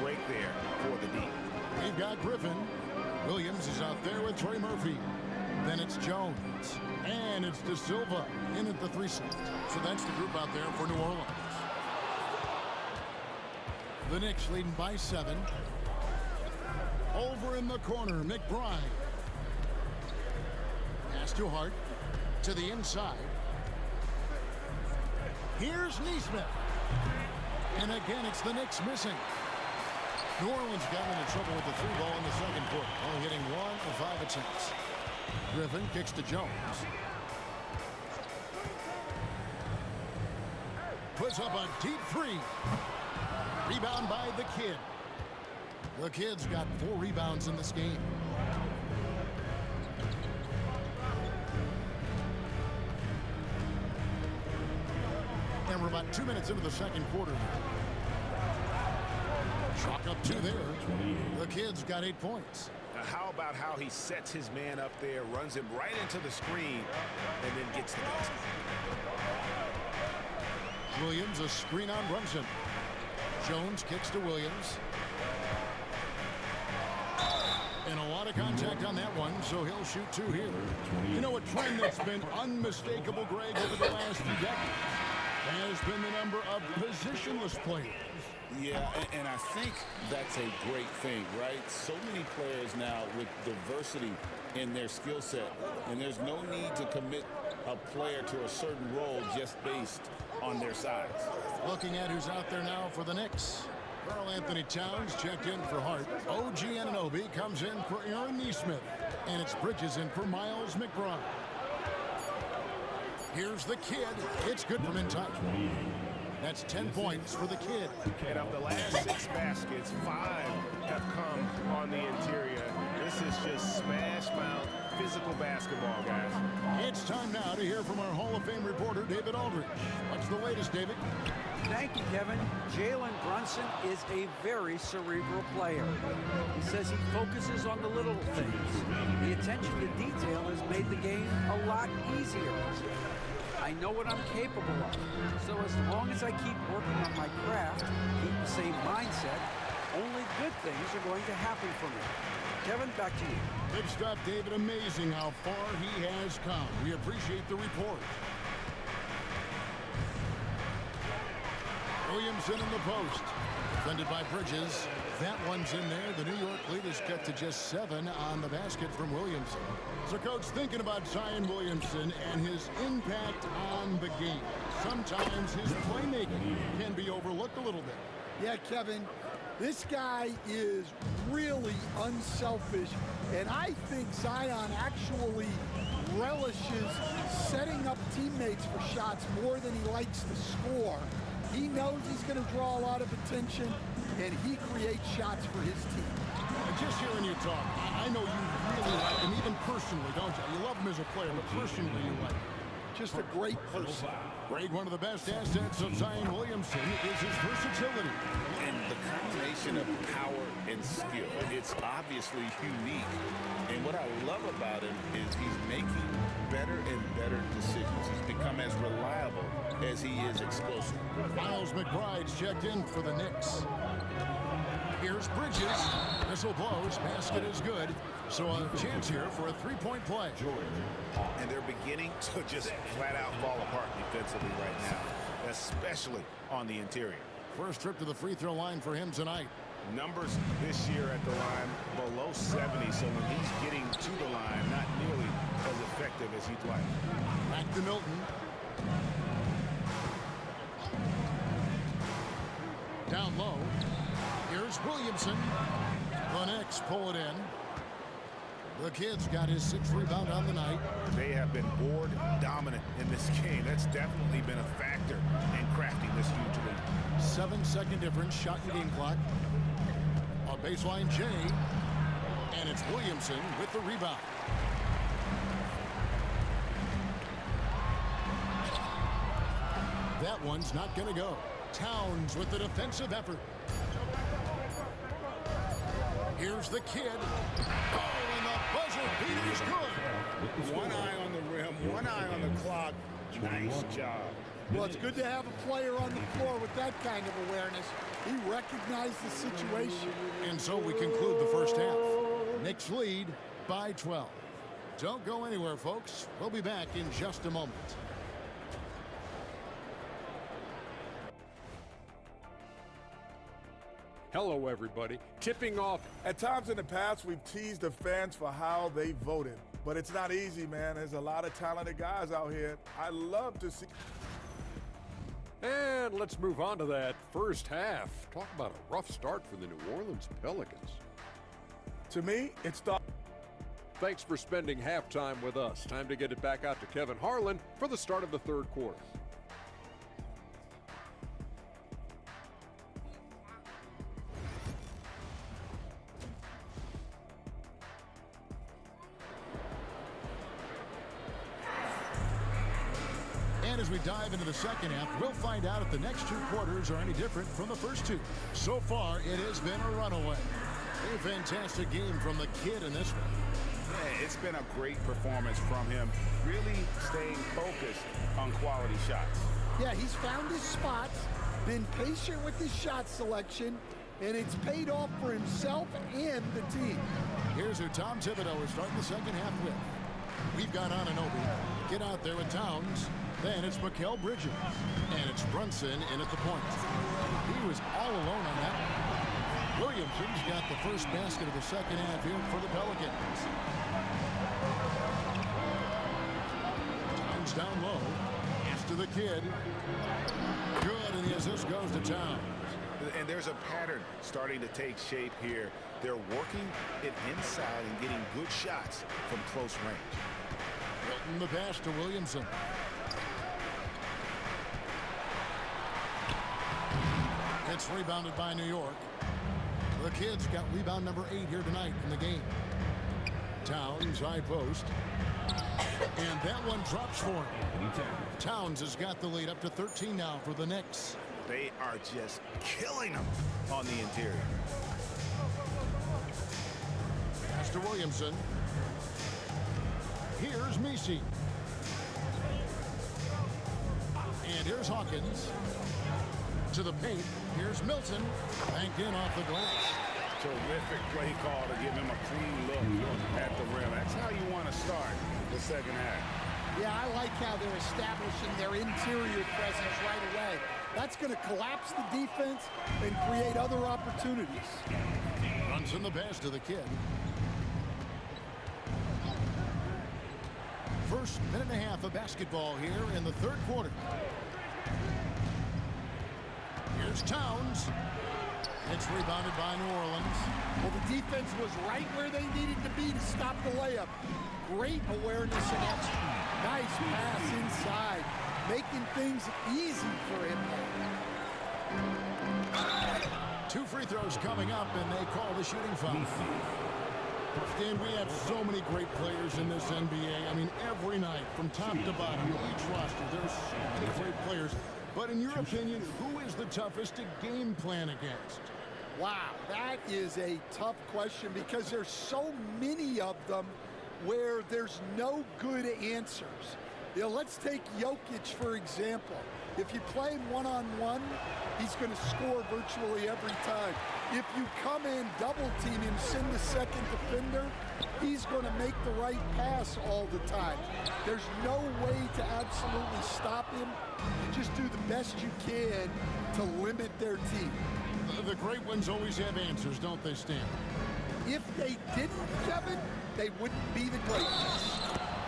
break there for the D. We've got Griffin. Williams is out there with Trey Murphy. Then it's Jones. And it's De Silva in at the 3 slot. So that's the group out there for New Orleans. The Knicks leading by 7. Over in the corner, McBride. Pass to Hart. To the inside. Here's Neesmith. And again, it's the Knicks missing. New Orleans got into trouble with the 3 ball in the second quarter, only hitting 1 of 5 attempts. Griffin kicks to Jones. Puts up a deep 3. Rebound by the kid. The kid's got 4 rebounds in this game. And we're about 2 minutes into the second quarter. Chalk up 2 there. The kid's got 8 points. Now how about how he sets his man up there, runs him right into the screen, and then gets the basket. Williams, a screen on Brunson. Jones kicks to Williams. And a lot of contact on that one, so he'll shoot 2 here. You know, a trend that's been unmistakable, Greg, over the last few decades has been the number of positionless players. Yeah, and I think that's a great thing, right? So many players now with diversity in their skill set, and there's no need to commit a player to a certain role just based on their size. Looking at who's out there now for the Knicks. Karl Anthony Towns checked in for Hart. OG Anunoby comes in for Aaron Neesmith. And it's Bridges in for Miles McBride. Here's the kid. It's good from in time. That's 10 points for the kid. And of the last 6 baskets, 5 have come on the interior. This is just smash mouth physical basketball, guys. It's time now to hear from our Hall of Fame reporter, David Aldridge. What's the latest, David? Thank you, Kevin. Jalen Brunson is a very cerebral player. He says he focuses on the little things. The attention to detail has made the game a lot easier. I know what I'm capable of. So as long as I keep working on my craft, keep the same mindset, only good things are going to happen for me. Kevin, back to you. Good stuff, David. Amazing how far he has come. We appreciate the report. Williamson in the post. Defended by Bridges. That one's in there. The New York lead is cut to just 7 on the basket from Williamson. So, Coach, thinking about Zion Williamson and his impact on the game. Sometimes his playmaking can be overlooked a little bit. Yeah, Kevin, this guy is really unselfish, and I think Zion actually relishes setting up teammates for shots more than he likes to score. He knows he's going to draw a lot of attention, and he creates shots for his team. Just hearing you talk, I know you really like him, even personally, don't you? You love him as a player, but personally you like him. Just a great person. Greg, one of the best assets of Zion Williamson is his versatility. And the combination of power and skill, it's obviously unique. And what I love about him is he's making better and better decisions. He's become as reliable as he is explosive. Miles McBride's checked in for the Knicks. Here's Bridges. Missile blows. Basket is good. So a chance here for a 3-point play. And they're beginning to just flat out fall apart defensively right now, especially on the interior. First trip to the free throw line for him tonight. Numbers this year at the line below 70, so when he's getting to the line, not nearly as effective as he'd like. Back to Milton. Down low. Here's Williamson. The Knicks pull it in. The kid's got his 6th rebound on the night. They have have been board dominant in this game. That's definitely been a factor in crafting this huge lead. 7-second difference, shot and game clock. On baseline, Jay, and it's Williamson with the rebound. That one's not going to go. Towns with the defensive effort. Here's the kid. Oh, and the buzzer beater is good. One eye on the rim, one eye on the clock. Nice job. Well, it's good to have a player on the floor with that kind of awareness. He recognized the situation. And so we conclude the first half. Knicks lead by 12. Don't go anywhere, folks. We'll be back in just a moment. Hello, everybody. Tipping off. At times in the past, we've teased the fans for how they voted. But it's not easy, man. There's a lot of talented guys out here. I love to see. And let's move on to that first half. Talk about a rough start for the New Orleans Pelicans. To me, it started. Thanks for spending halftime with us. Time to get it back out to Kevin Harlan for the start of the third quarter. And as we dive into the second half, we'll find out if the next two quarters are any different from the first two. So far, it has been a runaway. A fantastic game from the kid in this one. Yeah, it's been a great performance from him, really staying focused on quality shots. Yeah, he's found his spots, been patient with his shot selection, and it's paid off for himself and the team. Here's who Tom Thibodeau is starting the second half with. We've got Anunoby. Get out there with Towns. Then it's Mikal Bridges. And it's Brunson in at the point. He was all alone on that one. Williamson's got the first basket of the second half here for the Pelicans. Towns down low. It's to the kid. Good, and the assist goes to Towns. And there's a pattern starting to take shape here. They're working it inside and getting good shots from close range. Hilton the pass to Williamson. It's rebounded by New York. The Kids got rebound number 8 here tonight in the game. Towns, high post. And that one drops for him. Towns has got the lead up to 13 now for the Knicks. They are just killing them on the interior. Pass to Williamson. Here's Messi. And here's Hawkins. To the paint. Here's Milton. Banked in off the glass. Terrific play call to give him a clean look at the rim. That's how you want to start the second half. Yeah, I like how they're establishing their interior presence right away. That's going to collapse the defense and create other opportunities. Brunson the pass to the kid. First minute and a half of basketball here in the third quarter. Here's Towns. It's rebounded by New Orleans. Well, the defense was right where they needed to be to stop the layup. Great awareness and action. Nice pass inside, making things easy for him. 2 free throws coming up, and they call the shooting foul. Dan, we have so many great players in this NBA. I mean, every night, from top to bottom, each roster, there's so many great players. But in your opinion, who is the toughest to game plan against? Wow, that is a tough question because there's so many of them where there's no good answers. You know, let's take Jokic, for example. If you play him one-on-one, he's going to score virtually every time. If you come in, double-team him, send the second defender, he's going to make the right pass all the time. There's no way to absolutely stop him. You just do the best you can to limit their team. The great ones always have answers, don't they, Stan? If they didn't, Kevin, they wouldn't be the great ones.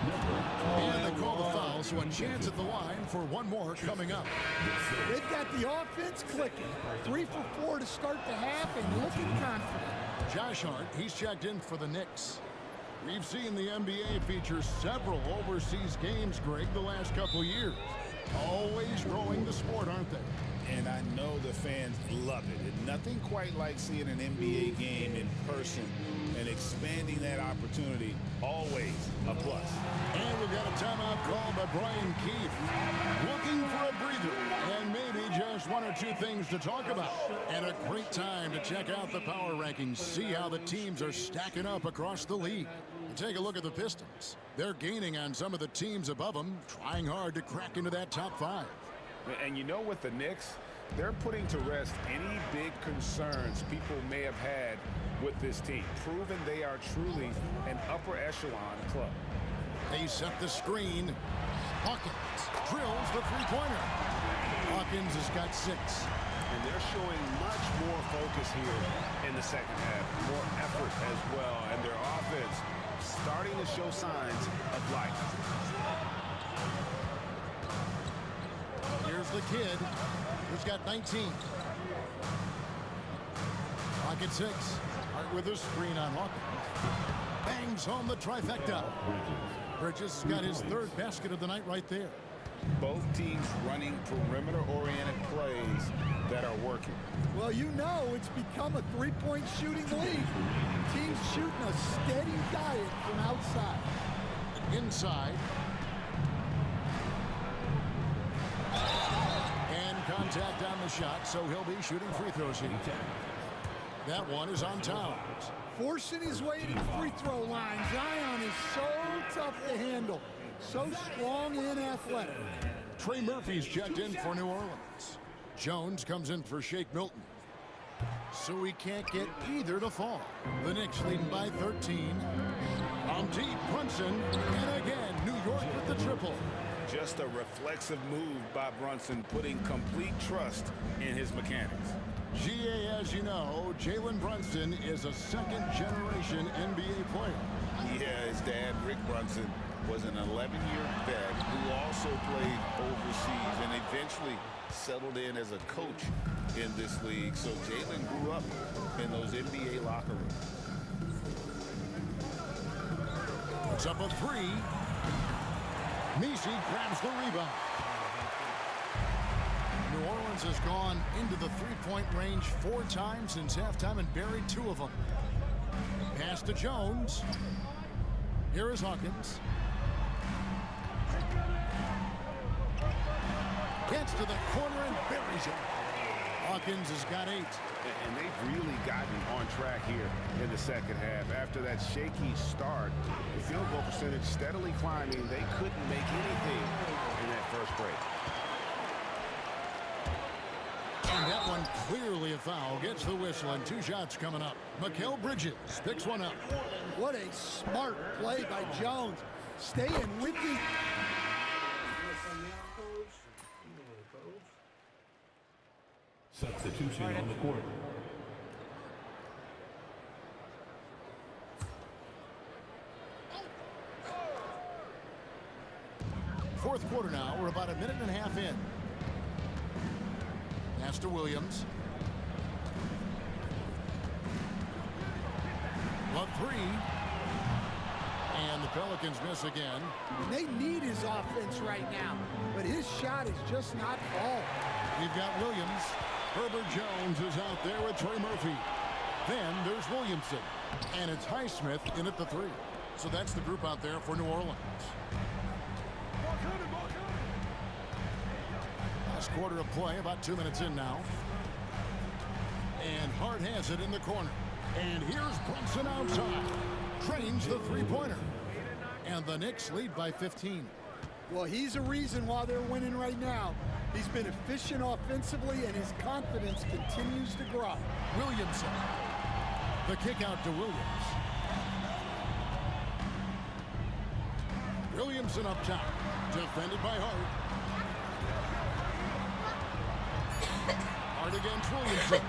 And they call the foul, so a chance at the line for one more coming up. They've got the offense clicking. 3 for 4 to start the half and looking confident. Josh Hart, he's checked in for the Knicks. We've seen the NBA feature several overseas games, Greg, the last couple years. Always growing the sport, aren't they? And I know the fans love it. And nothing quite like seeing an NBA game in person and expanding that opportunity. Always a plus. And we've got a timeout called by Brian Keefe. Looking for a breather and maybe just one or two things to talk about. And a great time to check out the power rankings, see how the teams are stacking up across the league. And take a look at the Pistons. They're gaining on some of the teams above them, trying hard to crack into that top 5. And you know, with the Knicks, they're putting to rest any big concerns people may have had with this team, proving they are truly an upper echelon club. They set the screen. Hawkins drills the three-pointer. Hawkins has got 6. And they're showing much more focus here in the second half, more effort as well, and their offense starting to show signs of life. Here's the kid who's got 19. Hawkins 6. Hart with a screen on Hawkins. Bangs home the trifecta. Bridges has got his 3rd basket of the night right there. Both teams running perimeter-oriented plays that are working. Well, you know it's become a three-point shooting league. Teams shooting a steady diet from outside. Inside. And contact on the shot, so he'll be shooting free throws here. That one is on Towns. Forcing his way to the free throw line. Zion is so tough to handle. So strong and athletic. Trey Murphy's checked in for New Orleans. Jones comes in for Shake Milton. So he can't get either to fall. The Knicks leading by 13. On deep, Brunson. And again, New York with the triple. Just a reflexive move by Brunson, putting complete trust in his mechanics. GA, as you know, Jalen Brunson is a second-generation NBA player. Yeah, his dad, Rick Brunson, was an 11-year vet who also played overseas and eventually settled in as a coach in this league. So Jalen grew up in those NBA locker rooms. It's up a 3. Messi grabs the rebound. New Orleans has gone into the three-point range 4 times since halftime and buried 2 of them. Pass to Jones. Here is Hawkins. Gets to the corner and buries it. Hawkins has got 8. And they've really gotten on track here in the second half. After that shaky start, the field goal percentage steadily climbing. They couldn't make anything in that first break. And that one clearly a foul. Gets the whistle and 2 shots coming up. Mikal Bridges picks one up. What a smart play by Jones. Staying with the... Substitution on the court. Fourth quarter now. We're about a minute and a half in. Pass to Williams. A 3. And the Pelicans miss again. They need his offense right now, but his shot is just not falling. We've got Williams. Herbert Jones is out there with Trey Murphy. Then there's Williamson. And it's Highsmith in at the 3. So that's the group out there for New Orleans. Last quarter of play, about 2 minutes in now. And Hart has it in the corner. And here's Brunson outside. Trains the three-pointer. And the Knicks lead by 15. Well, he's a reason why they're winning right now. He's been efficient offensively, and his confidence continues to grow. Williamson. The kick out to Williams. Williamson up top. Defended by Hart. Hart against Williamson.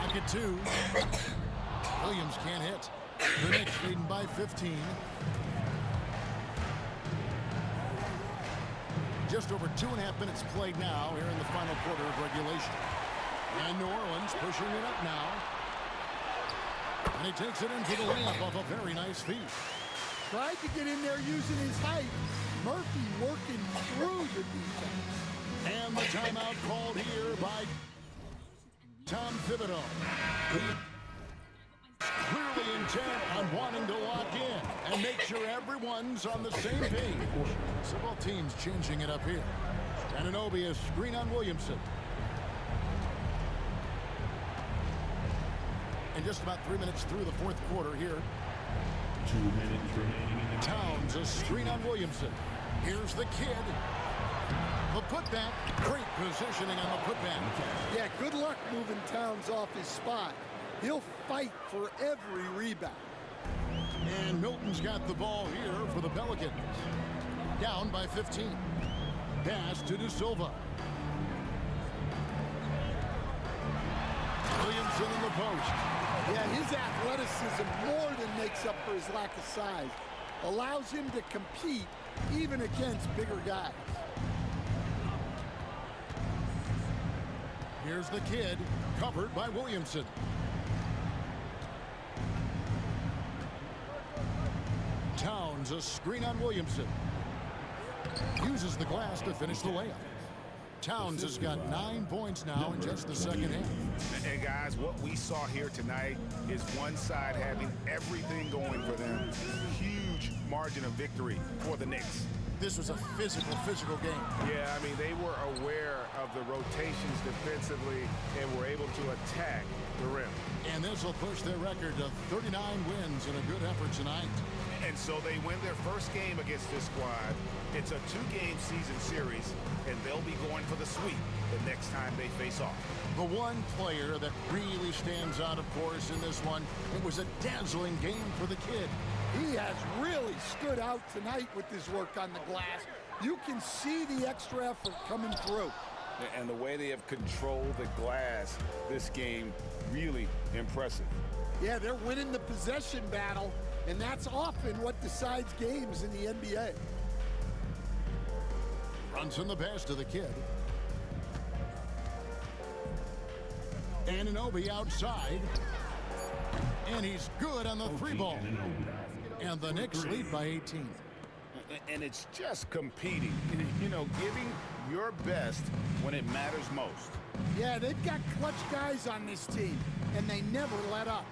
Pocket 2. Williams can't hit. The Knicks leading by 15. Just over 2.5 minutes played now here in the final quarter of regulation. And New Orleans pushing it up now. And he takes it in for the layup off a very nice feed. Tried to get in there using his height. Murphy working through the defense. And the timeout called here by Tom Thibodeau. Clearly intent on wanting to lock in and make sure everyone's on the same page. So both teams changing it up here. Anunoby a screen on Williamson. And just about 3 minutes through the fourth quarter here. 2 minutes remaining in the Towns a screen on Williamson. Here's the kid. The putback. Great positioning on the putback. Yeah, good luck moving Towns off his spot. He'll fight for every rebound. And Milton's got the ball here for the Pelicans. Down by 15. Pass to De Silva. Williamson in the post. Yeah, his athleticism more than makes up for his lack of size. Allows him to compete even against bigger guys. Here's the kid, covered by Williamson. Towns a screen on Williamson. Uses the glass to finish the layup. Towns has got 9 points now in just the second half. And guys, what we saw here tonight is one side having everything going for them. Huge margin of victory for the Knicks. This was a physical game. Yeah, I mean, they were aware of the rotations defensively and were able to attack the rim. And this will push their record to 39 wins in a good effort tonight. And so they win their first game against this squad. It's a 2-game season series, and they'll be going for the sweep the next time they face off. The one player that really stands out, of course, in this one, it was a dazzling game for the kid. He has really stood out tonight with his work on the glass. You can see the extra effort coming through. And the way they have controlled the glass this game, really impressive. Yeah, they're winning the possession battle, and that's often what decides games in the NBA. Brunson the pass to the kid. Anunoby outside. And he's good on the 3-ball. And the Knicks lead by 18. And it's just competing, you know, giving your best when it matters most. Yeah, they've got clutch guys on this team, and they never let up.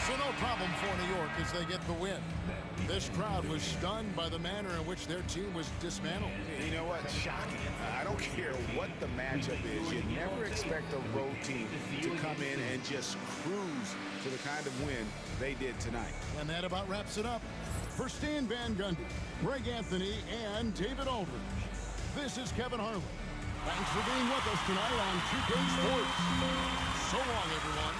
So no problem for New York as they get the win. This crowd was stunned by the manner in which their team was dismantled. You know what? Shocking. I don't care what the matchup is. You never expect a road team to come in and just cruise to the kind of win they did tonight. And that about wraps it up. For Stan Van Gundy, Greg Anthony, and David Aldridge, this is Kevin Harlan. Thanks for being with us tonight on 2K Sports. So long, everyone.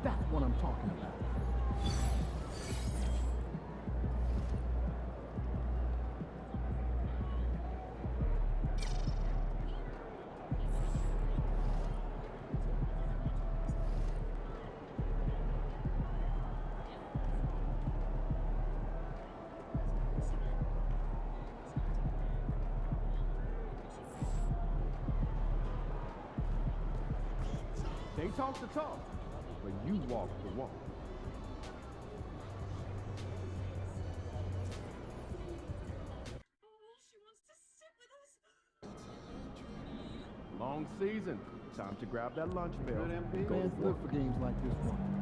That's what I'm talking about. They talk the talk, but you walk the walk. Long season. Time to grab that lunch bell. Fans look for games like this one.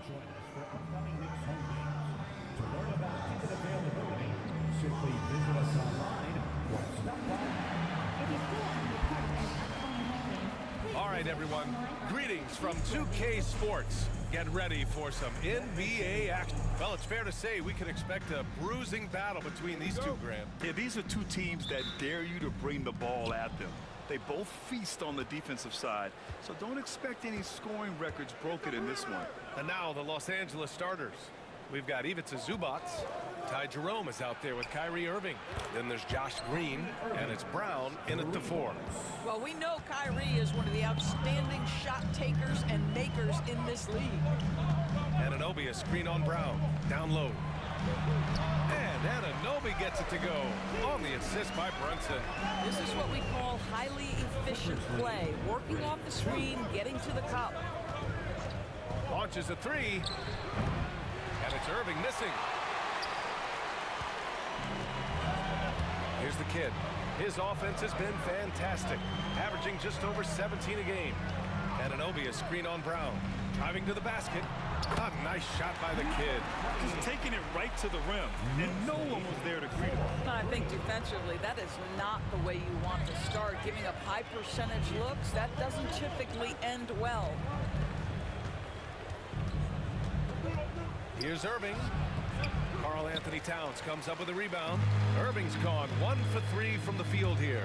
Join us for upcoming Knicks home games. To learn about ticket availability, simply visit us online or stop by All right, everyone. Greetings from 2K Sports. Get ready for some NBA action. Well, it's fair to say we can expect a bruising battle between these two, Grant. Yeah, these are two teams that dare you to bring the ball at them. They both feast on the defensive side, so don't expect any scoring records broken in this one. And now the Los Angeles starters. We've got Ivica Zubac. Ty Jerome is out there with Kyrie Irving. Then there's Josh Green, and it's Brown in at the 4. Well, we know Kyrie is one of the outstanding shot takers and makers in this league. Anunoby, a screen on Brown. Down low. And Anunoby gets it to go on the assist by Brunson. This is what we call highly efficient play. Working off the screen, getting to the cup. Launches a 3. And it's Irving missing. Here's the kid. His offense has been fantastic, averaging just over 17 a game. Anunoby, a screen on Brown. Driving to the basket. A nice shot by the kid. He's taking it right to the rim, and no one was there to greet him. I think defensively, that is not the way you want to start. Giving up high percentage looks, that doesn't typically end well. Here's Irving. Karl Anthony Towns comes up with a rebound. Irving's gone 1 for 3 from the field here.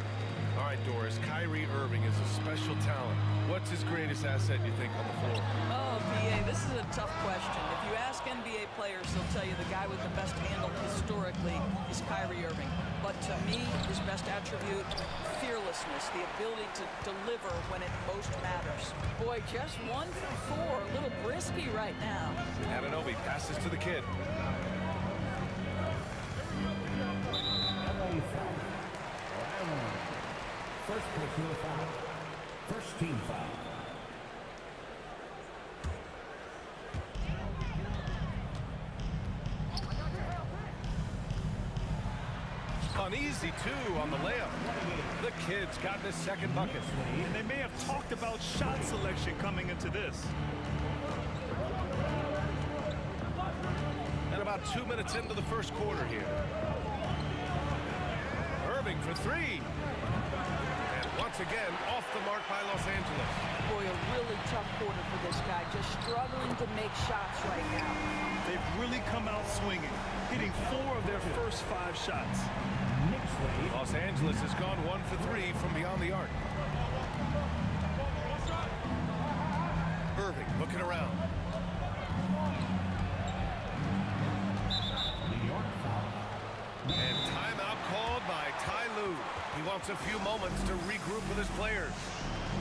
All right, Doris, Kyrie Irving is a special talent. What's his greatest asset, you think, on the floor? Oh, BA, this is a tough question. If you ask NBA players, they'll tell you the guy with the best handle historically is Kyrie Irving. But to me, his best attribute, fearlessness, the ability to deliver when it most matters. Boy, just 1 for 4, a little brisky right now. Anunoby passes to the kid. First personal foul. First team foul. Uneasy, too, on the layup. The kid's gotten his second bucket. And they may have talked about shot selection coming into this. And about 2 minutes into the first quarter here. Irving for 3. And once again, off the mark by Los Angeles. Boy, a really tough quarter for this guy. Just struggling to make shots right now. They've really come out swinging, hitting 4 of their first 5 shots. Los Angeles has gone 1 for 3 from beyond the arc. Irving looking around. And timeout called by Ty Lue. He wants a few moments to regroup with his players.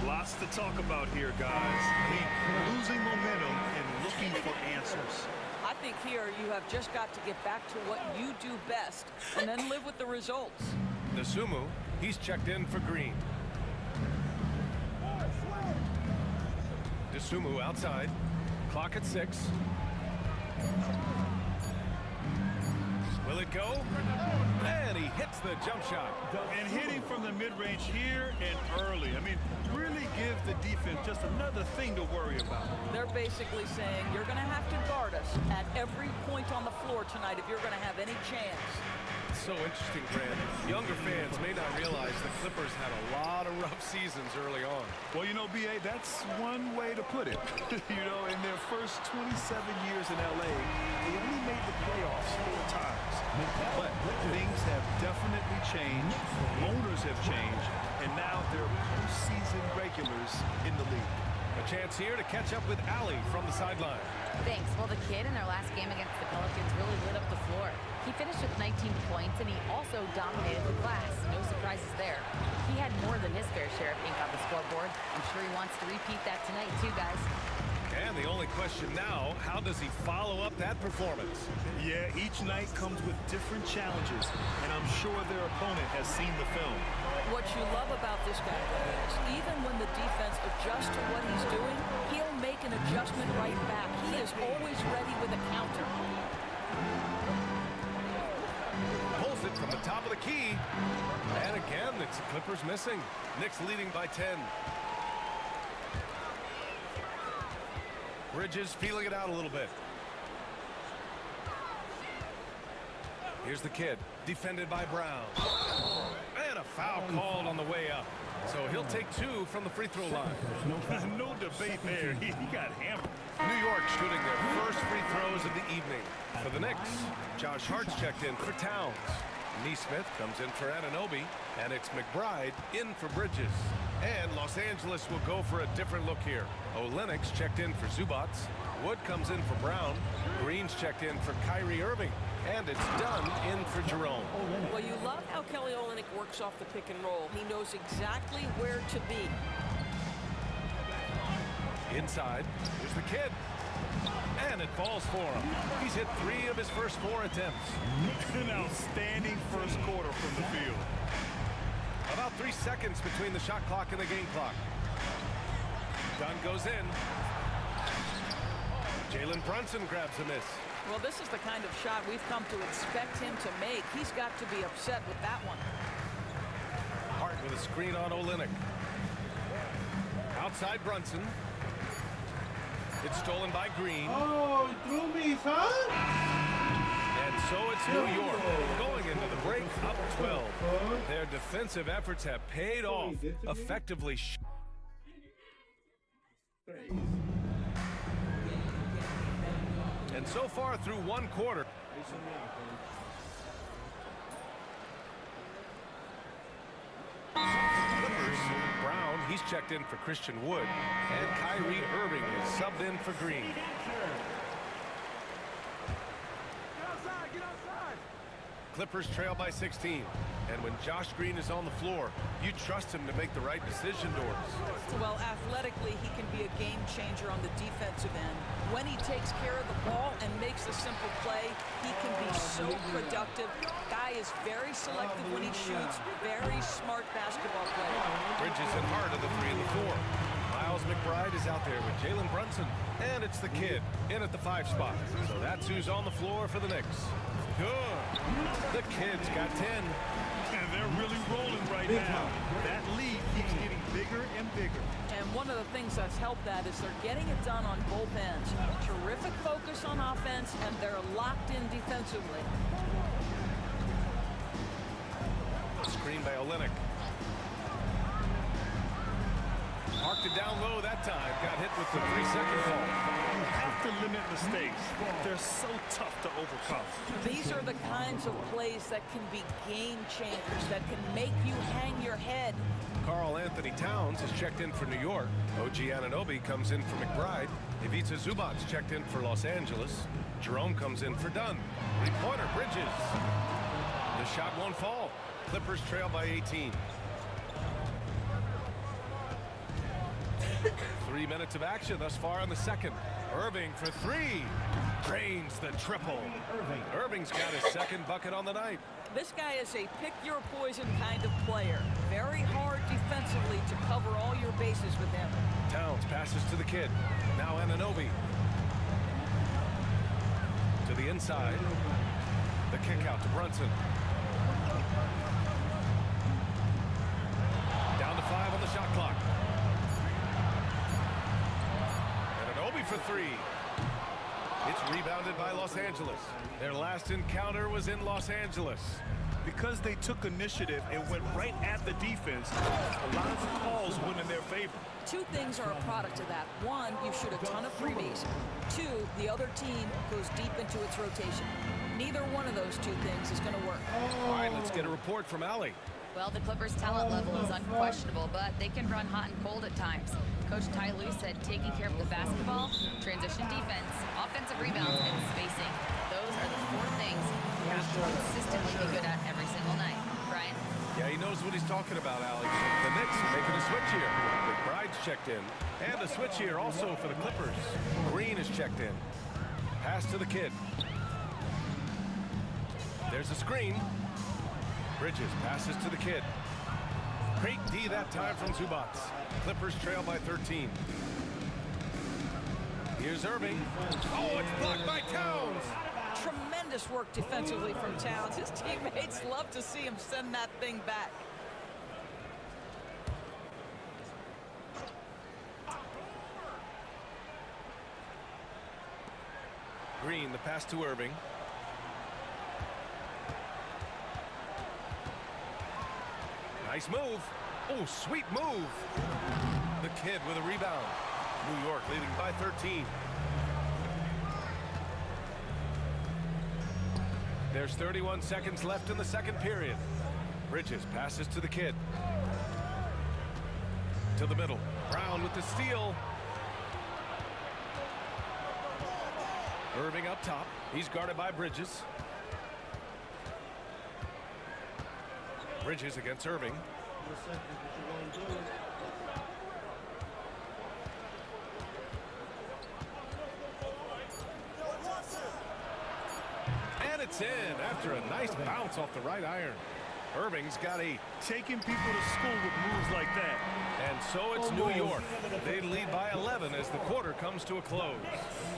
Lots to talk about here, guys. I mean, losing momentum and looking for answers. I think here you have just got to get back to what you do best and then live with the results. Dosunmu, he's checked in for Green. Dosunmu outside. Clock at 6. Will it go? And he hits the jump shot. And hitting from the mid-range here and early. I mean, really give the defense just another thing to worry about. They're basically saying you're going to have to guard us at every point on the floor tonight if you're going to have any chance. It's so interesting, Grant. Younger fans may not realize the Clippers had a lot of rough seasons early on. Well, you know, B.A., that's one way to put it. You know, in their first 27 years in L.A., they only made the playoffs 4 times. But things have definitely changed. Owners have changed. And now they're postseason regulars in the league. A chance here to catch up with Allie from the sideline. Thanks. Well, the kid in their last game against the Pelicans really lit up the floor. He finished with 19 points, and he also dominated the glass. No surprises there. He had more than his fair share of ink on the scoreboard. I'm sure he wants to repeat that tonight, too, guys. And the only question now, how does he follow up that performance? Yeah, each night comes with different challenges, and I'm sure their opponent has seen the film. What you love about this guy is even when the defense adjusts to what he's doing, he'll make an adjustment right back. He is always ready with a counter. Pulls it from the top of the key. And again, the Clippers missing. Knicks leading by 10. Bridges feeling it out a little bit. Here's the kid, defended by Brown. And a foul called on the way up. So he'll take 2 from the free throw line. No debate there. He got hammered. New York shooting their first free throws of the evening. For the Knicks, Josh Hart's checked in for Towns. Neesmith comes in for Anunoby, and it's McBride in for Bridges. And Los Angeles will go for a different look here. Olynyk's checked in for Zubac. Wood comes in for Brown. Green's checked in for Kyrie Irving. And it's done in for Jerome. Well, you love how Kelly Olynyk works off the pick and roll. He knows exactly where to be. Inside, here's the kid. And it falls for him. He's hit 3 of his first 4 attempts. An outstanding first quarter from the field. About 3 seconds between the shot clock and the game clock. Dunn goes in. Jalen Brunson grabs a miss. Well, this is the kind of shot we've come to expect him to make. He's got to be upset with that one. Hart with a screen on Olynyk. Outside Brunson. It's stolen by Green. Oh, he threw me, son. And so it's New York going into the break up 12. Their defensive efforts have paid off, effectively. And so far through 1 quarter. Clippers, Brown, he's checked in for Christian Wood. And Kyrie Irving is subbed in for Green. Clippers trail by 16. And when Josh Green is on the floor, you trust him to make the right decision, Doris. Well, athletically, he can be a game changer on the defensive end. When he takes care of the ball and makes a simple play, he can be so productive. Guy is very selective when he shoots. Very smart basketball player. Bridges and Hart are the 3 and the 4. Miles McBride is out there with Jalen Brunson. And it's the kid in at the 5 spot. So that's who's on the floor for the Knicks. Good. The kid's got 10. And they're really rolling right now. That lead keeps getting bigger and bigger. And one of the things that's helped that is they're getting it done on both ends. Terrific focus on offense, and they're locked in defensively. Screen by Olynyk. Parked it down low that time. Got hit with the 3-second call. You have to limit mistakes. They're so tough to overcome. These are the kinds of plays that can be game changers, that can make you hang your head. Karl Anthony Towns is checked in for New York. OG Anunoby comes in for McBride. Ivica Zubac checked in for Los Angeles. Jerome comes in for Dunn. Three-pointer, Bridges. The shot won't fall. Clippers trail by 18. 3 minutes of action thus far in the second. Irving for 3. Drains the triple. Irving's got his second bucket on the night. This guy is a pick-your-poison kind of player. Very hard defensively to cover all your bases with him. Towns passes to the kid. Now Anunoby. To the inside. The kick out to Brunson. Down to 5 on the shot clock. Anunoby for 3. It's rebounded by Los Angeles. Their last encounter was in Los Angeles. Because they took initiative and went right at the defense, a lot of calls went in their favor. 2 things are a product of that. 1, you shoot a ton of freebies. 2, the other team goes deep into its rotation. Neither one of those 2 things is going to work. All right, let's get a report from Allie. Well, the Clippers' talent level is unquestionable, but they can run hot and cold at times. Coach Ty Lue said taking care of the basketball, transition defense, offensive rebounds, and spacing. Those are the 4 things you have to consistently be good at every single night. Brian? Yeah, he knows what he's talking about, Alex. The Knicks making a switch here. McBride's checked in. And a switch here also for the Clippers. Green is checked in. Pass to the kid. There's a screen. Bridges passes to the kid. Great D that time from Zubac. Clippers trail by 13. Here's Irving. Oh, it's blocked by Towns. Tremendous work defensively from Towns. His teammates love to see him send that thing back. Green, the pass to Irving. Nice move. Oh, sweet move. The kid with a rebound. New York leading by 13. There's 31 seconds left in the second period. Bridges passes to the kid. To the middle. Brown with the steal. Irving up top. He's guarded by Bridges. Bridges against Irving. And it's in after a nice bounce off the right iron. Irving's got a taking people to school with moves like that. And so it's New York. They lead by 11 as the quarter comes to a close.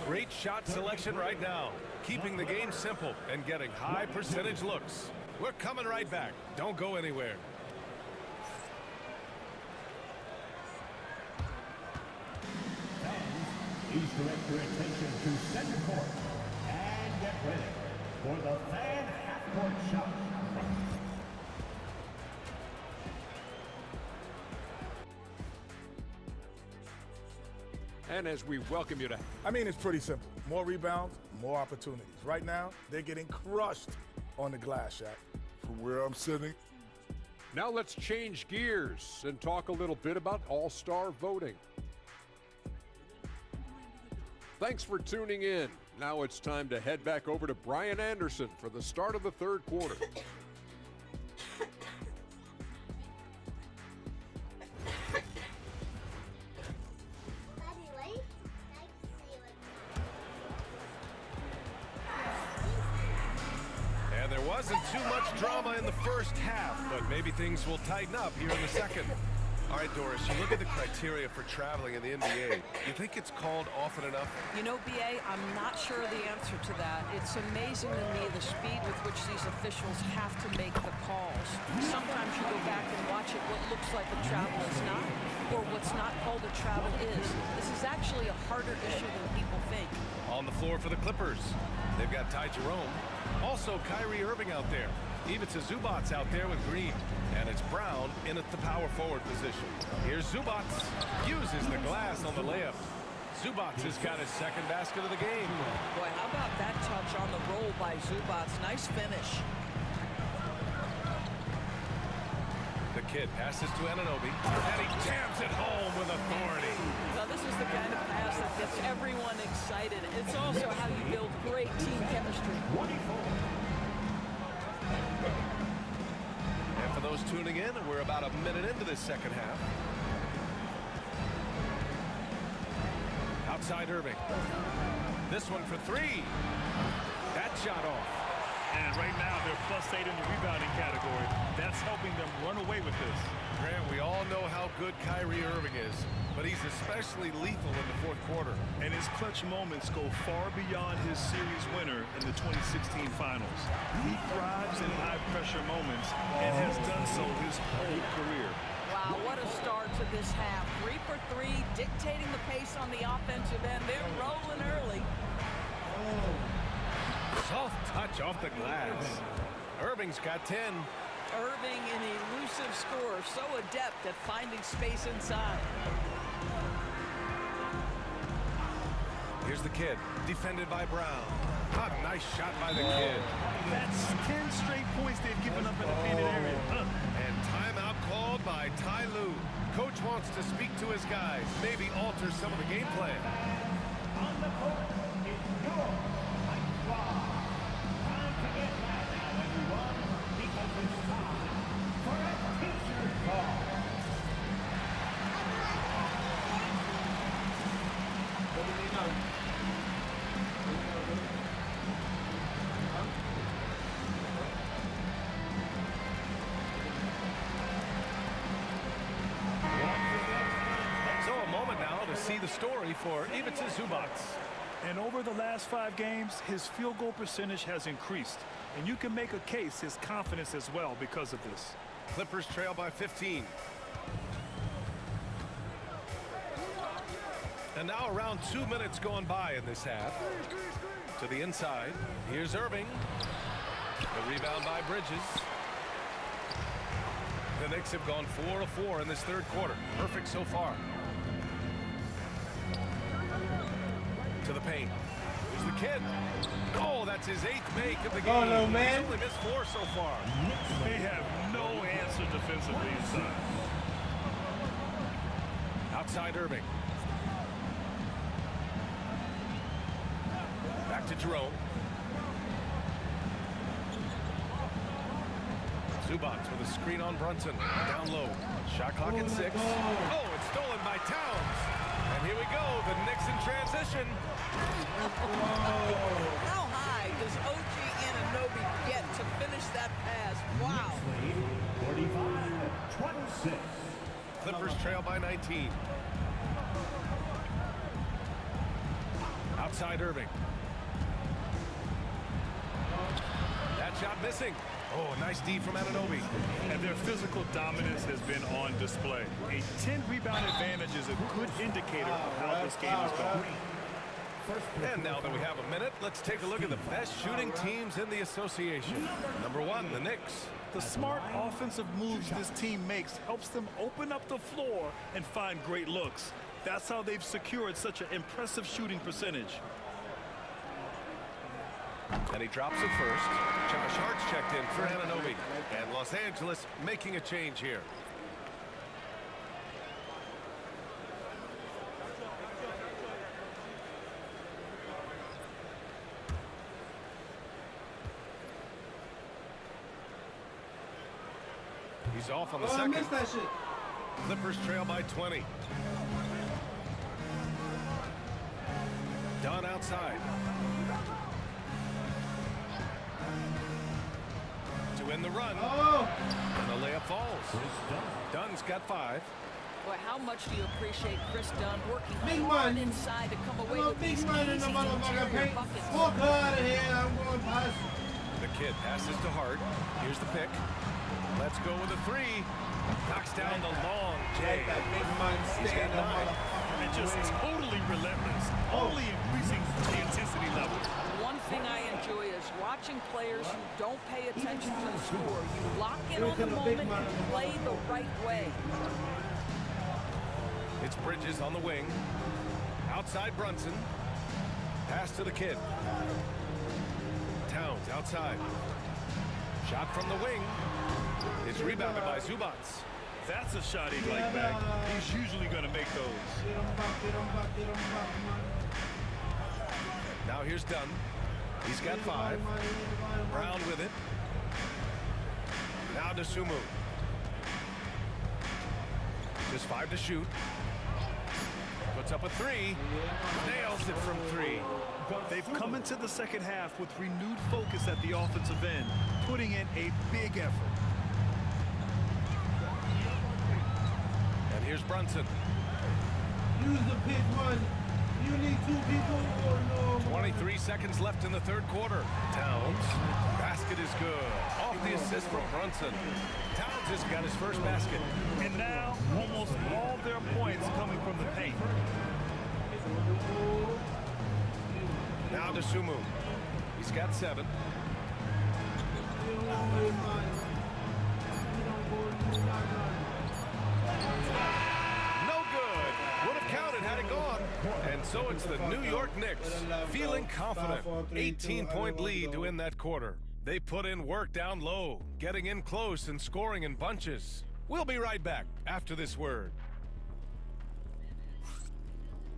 Great shot selection right now, keeping the game simple and getting high percentage looks. We're coming right back. Don't go anywhere. Please direct your attention to center court and get ready for the fan half-court shot. And as we welcome you to... I mean, it's pretty simple. More rebounds, more opportunities. Right now, they're getting crushed on the glass, Shaq. From where I'm sitting. Now let's change gears and talk a little bit about All-Star voting. Thanks for tuning in. Now it's time to head back over to Brian Anderson for the start of the third quarter. And there wasn't too much drama in the first half, but maybe things will tighten up here in the second. All right, Doris, you look at the criteria for traveling in the NBA. You think it's called often enough? You know, B.A., I'm not sure of the answer to that. It's amazing to me the speed with which these officials have to make the calls. Sometimes you go back and watch it, what looks like a travel is not, or what's not called a travel is. This is actually a harder issue than people think. On the floor for the Clippers, they've got Ty Jerome. Also, Kyrie Irving out there. Ivica Zubac's out there with Green. And it's Brown in at the power forward position. Here's Zubac. Uses the glass on the layup. Zubac has got his second basket of the game. Boy, how about that touch on the roll by Zubac? Nice finish. The kid passes to Anunoby, and he jams it home with authority. Now, this is the kind of pass that gets everyone excited. It's also how you build great team chemistry. And for those tuning in, we're about a minute into this second half. Outside Irving. This one for three. That shot off. And right now, they're +8 in the rebounding category. That's helping them run away with this. Grant, we all know how good Kyrie Irving is, but he's especially lethal in the fourth quarter. And his clutch moments go far beyond his series winner in the 2016 finals. He thrives in high-pressure moments and has done so his whole career. Wow, what a start to this half. 3 for 3, dictating the pace on the offensive end. They're rolling early. Soft touch off the glass. Irving's got 10. Irving, an elusive scorer, so adept at finding space inside. Here's the kid, defended by Brown. A nice shot by the kid. That's 10 straight points they've given up in the painted area. And timeout called by Ty Lue. Coach wants to speak to his guys, maybe alter some of the game plan. On the court, it's your Mike Squad. Time to get loud now, everyone, because it's time for a teacher's call. So a moment now to see the story for Ivica Zubac. And over the last 5 games, his field goal percentage has increased. And you can make a case his confidence as well because of this. Clippers trail by 15. And now around 2 minutes going by in this half. To the inside. Here's Irving. The rebound by Bridges. The Knicks have gone 4 of 4 in this third quarter. Perfect so far. To the paint. Here's the kid. Oh, that's his 8th make of the game. Oh, no, man. He's only missed 4 so far. They have no answer defensively inside. Outside Irving. Back to Jerome. Zubats with a screen on Brunson. Down low. Shot clock at 6. Oh, it's stolen by Towns. And here we go. The Knicks in transition. How high does OG Anunoby get to finish that pass? Wow. 45-26. Clippers trail by 19. Outside Irving. That shot missing. Oh, nice D from Anunoby. And their physical dominance has been on display. A 10-rebound advantage is a good indicator of how this game is going. And now that we have a minute, let's take a look at the best shooting teams in the association. Number 1, the Knicks. The smart offensive moves this team makes helps them open up the floor and find great looks. That's how they've secured such an impressive shooting percentage. And he drops it first. Josh Hart's checked in for Anunoby. And Los Angeles making a change here. He's off on the second. I missed that shit. Clippers trail by 20. Dunn outside. To win the run. Oh. And the layup falls. Dunn's got 5. Boy, how much do you appreciate Chris Dunn working Big hard man. inside to come away I'm a with big these man in the easy motherfucking interior paint. buckets? Walk out of here. I'm going past. The kid passes to Hart. Here's the pick. Let's go with a 3. Knocks down the long J. That big man He's got 9. And just totally relentless, only increasing the intensity level. One thing I enjoy is watching players who don't pay attention to the score. You lock in on the moment and play the right way. It's Bridges on the wing. Outside Brunson. Pass to the kid. Towns outside. Shot from the wing. It's rebounded by Zubats. That's a shot he'd like back. He's usually going to make those. Now here's Dunn. He's got 5. Brown with it. Now to Sumu. Just 5 to shoot. Puts up a 3. Nails it from 3. They've come into the second half with renewed focus at the offensive end, putting in a big effort. And here's Brunson. Use the pick one. You need 2 people or no? 23 seconds left in the third quarter. Towns. Basket is good. Off the assist from Brunson. Towns has got his first basket. And now, almost all their points coming from the paint. Now to Sumu. He's got 7. No good. Would have counted had it gone. And so it's the New York Knicks feeling confident. 18-point lead to win that quarter. They put in work down low, getting in close and scoring in bunches. We'll be right back after this word.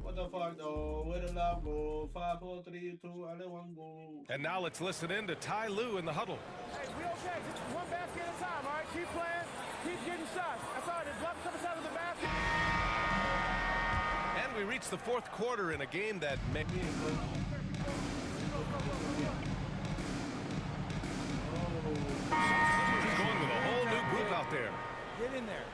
What the fuck, though? Where the love go? 5, 4, 3, 2, I let 1 go. And now let's listen in to Ty Lue in the huddle. Hey, we okay. Just one basket at a time, all right? Keep playing. Keep getting shots. That's all right. There's left coming out of the basket. And we reach the fourth quarter in a game that may... He's going with a whole new group out there. Get in there.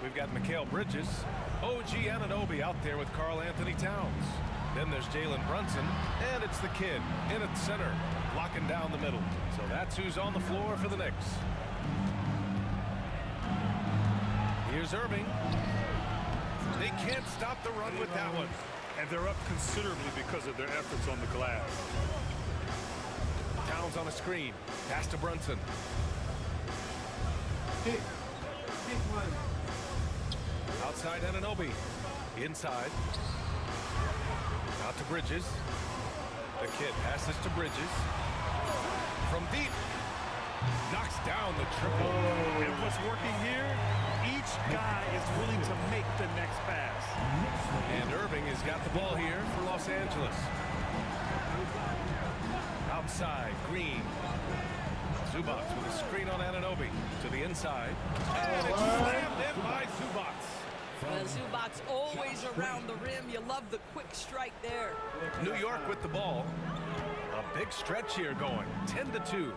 We've got Mikal Bridges, OG Anunoby out there with Karl Anthony Towns. Then there's Jalen Brunson, and it's the kid in at center, locking down the middle. So that's who's on the floor for the Knicks. Here's Irving. They can't stop the run with that one. And they're up considerably because of their efforts on the glass. Towns on a screen. Pass to Brunson. Outside Anunoby. Inside. Out to Bridges. The kid passes to Bridges. From deep. Knocks down the triple. And what's working here? Each guy is willing to make the next pass. And Irving has got the ball here for Los Angeles. Outside, Green. Zubac with a screen on Anunoby. To the inside. And it's slammed in by Zubac. Well, Zubac's always around the rim. You love the quick strike there. New York with the ball. A big stretch here going. 10-2.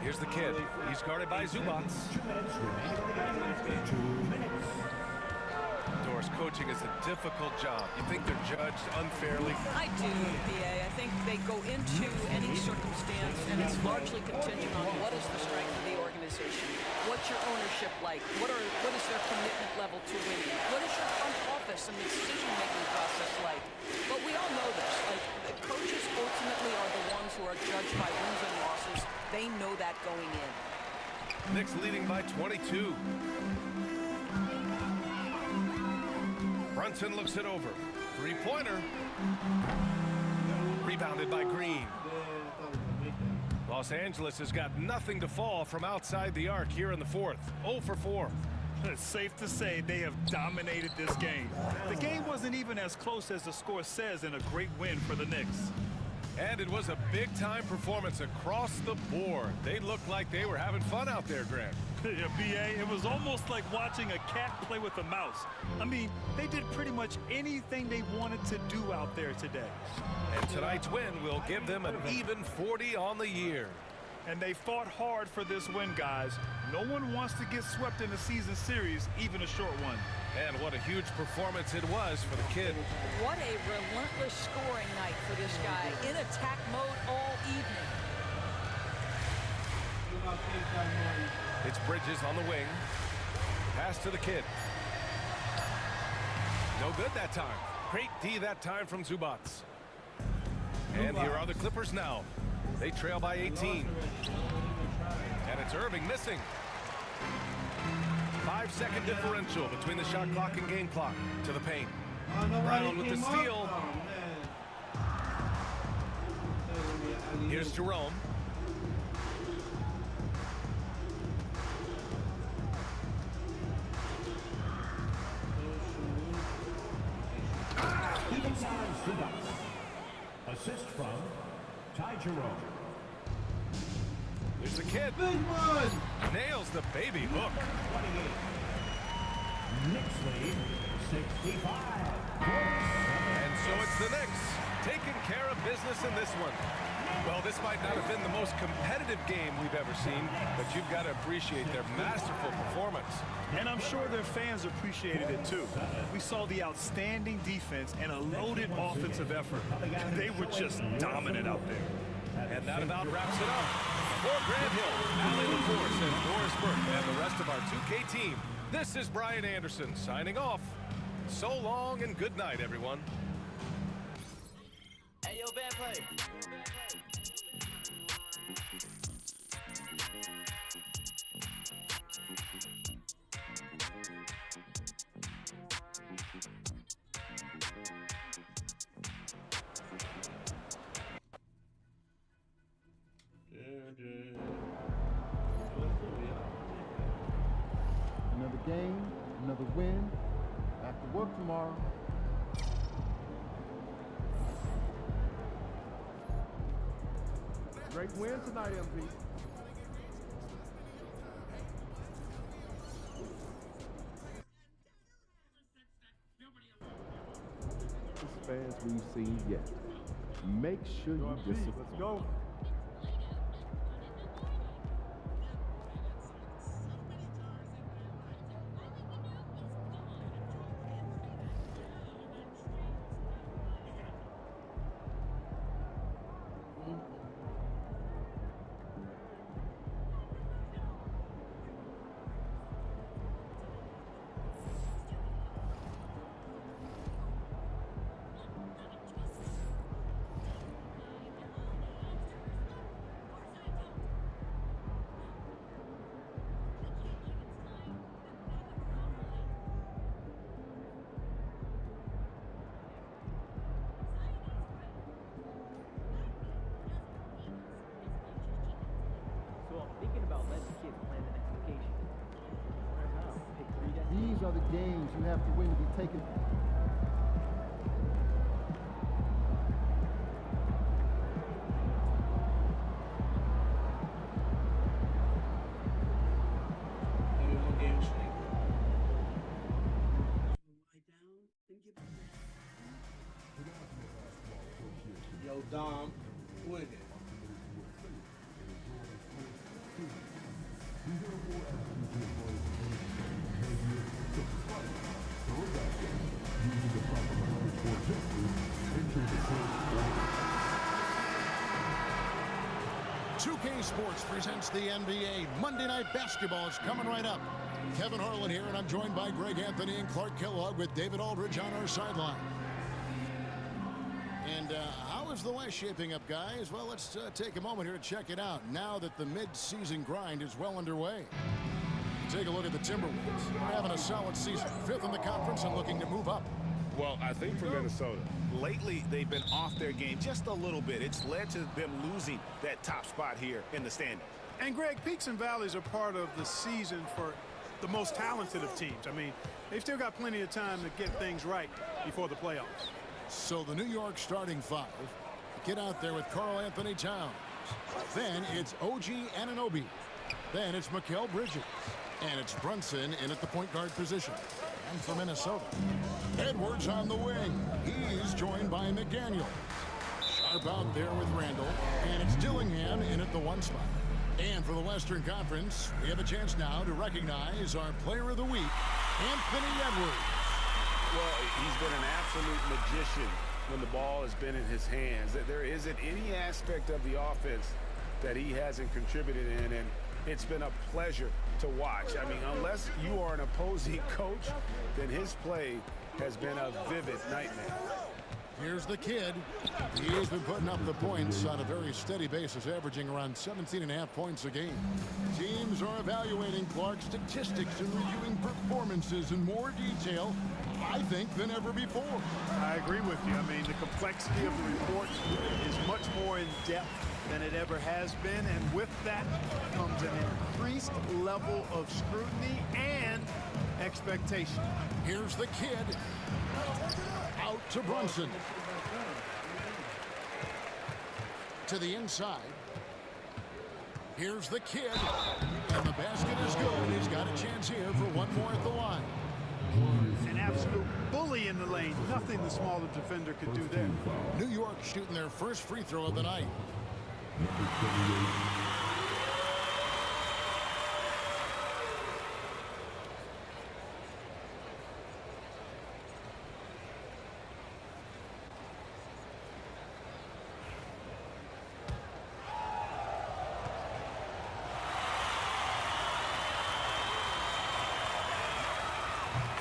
Here's the kid. He's guarded by Zubac. Doris, coaching is a difficult job. You think they're judged unfairly? I do, BA. I think they go into any circumstance, and it's largely contingent on what is the strength of the organization. What's your ownership like? What is their commitment level to winning? What is your front office and the decision-making process like? But we all know this. Like, the coaches ultimately are the ones who are judged by wins and losses. They know that going in. Knicks leading by 22. Brunson looks it over. Three-pointer. Rebounded by Green. Los Angeles has got nothing to fall from outside the arc here in the fourth. 0 for 4. It's safe to say they have dominated this game. The game wasn't even as close as the score says in a great win for the Knicks. And it was a big-time performance across the board. They looked like they were having fun out there, Grant. Yeah, BA, it was almost like watching a cat play with a mouse. I mean, they did pretty much anything they wanted to do out there today. And tonight's win will give them an even 40 on the year. And they fought hard for this win, guys. No one wants to get swept in a season series, even a short one. And what a huge performance it was for the kid. What a relentless scoring night for this guy. In attack mode all evening. It's Bridges on the wing. Pass to the kid. No good that time. Great D that time from Zubac. And here are the Clippers now. They trail by 18. And it's Irving missing. 5-second differential between the shot clock and game clock. To the paint. Brown with the steal. Here's Jerome. Assist from Ty Jerome. There's the kid. Nails the baby hook. 28. Knicks lead 65. And so it's the Knicks taking care of business in this one. Well, this might not have been the most competitive game we've ever seen, but you've got to appreciate their masterful performance. And I'm sure their fans appreciated it too. We saw the outstanding defense and a loaded offensive effort. They were just dominant out there. And that about wraps it up. For Grant Hill, Allie LaForce, and Doris Burke, and the rest of our 2K team, this is Brian Anderson signing off. So long and good night, everyone. Hey, yo, band play. Another game, another win. Back to work tomorrow. Great win tonight, MP. Fans we've seen yet. Make sure you disappoint. Let's go. other games you have to win to be taken. Yo, Dom, win it. K Sports presents the NBA. Monday Night Basketball is coming right up. Kevin Harlan here, and I'm joined by Greg Anthony and Clark Kellogg with David Aldridge on our sideline. And how is the West shaping up, guys? Well, let's take a moment here to check it out now that the mid-season grind is well underway. Take a look at the Timberwolves. They're having a solid season. 5th in the conference and looking to move up. Well, I think for Minnesota, lately they've been off their game just a little bit. It's led to them losing that top spot here in the standings. And Greg, peaks and valleys are part of the season for the most talented of teams. I mean, they've still got plenty of time to get things right before the playoffs. So the New York starting 5 get out there with Karl Anthony Towns. Then it's OG Anunoby. Then it's Mikal Bridges. And it's Brunson in at the point guard position. And for Minnesota, Edwards on the wing. He's joined by McDaniel. Sharp out there with Randall. And it's Dillingham in at the 1 spot. And for the Western Conference, we have a chance now to recognize our Player of the Week, Anthony Edwards. Well, he's been an absolute magician when the ball has been in his hands. There isn't any aspect of the offense that he hasn't contributed in, and it's been a pleasure to watch. I mean, unless you are an opposing coach, then his play has been a vivid nightmare. Here's the kid. He has been putting up the points on a very steady basis, averaging around 17.5 points a game. Teams are evaluating Clark's statistics and reviewing performances in more detail, I think, than ever before. I agree with you. I mean, the complexity of the report is much more in depth than it ever has been, and with that comes an increased level of scrutiny and expectation. Here's the kid. Out to Brunson. To the inside. Here's the kid. And the basket is good. He's got a chance here for one more at the line. An absolute bully in the lane. Nothing the smaller defender could do there. New York shooting their first free throw of the night.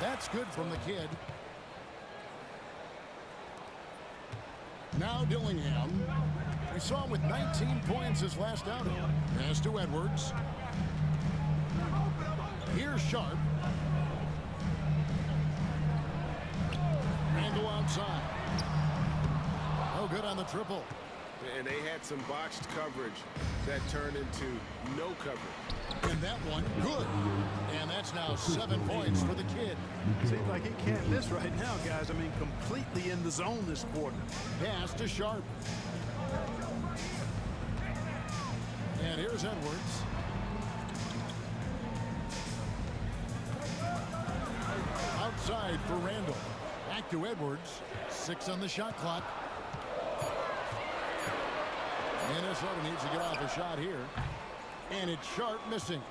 That's good from the kid. Now Dillingham. We saw him with 19 points his last outing. Pass to Edwards. Here's Sharp. Randall outside. No good on the triple. And they had some botched coverage that turned into no coverage. And that one, good. And that's now 7 points for the kid. Seems like he can't miss right now, guys. I mean, completely in the zone this quarter. Pass to Sharp. And here's Edwards. Outside for Randall. Back to Edwards. 6 on the shot clock. Minnesota needs to get off a shot here. And it's Sharp missing.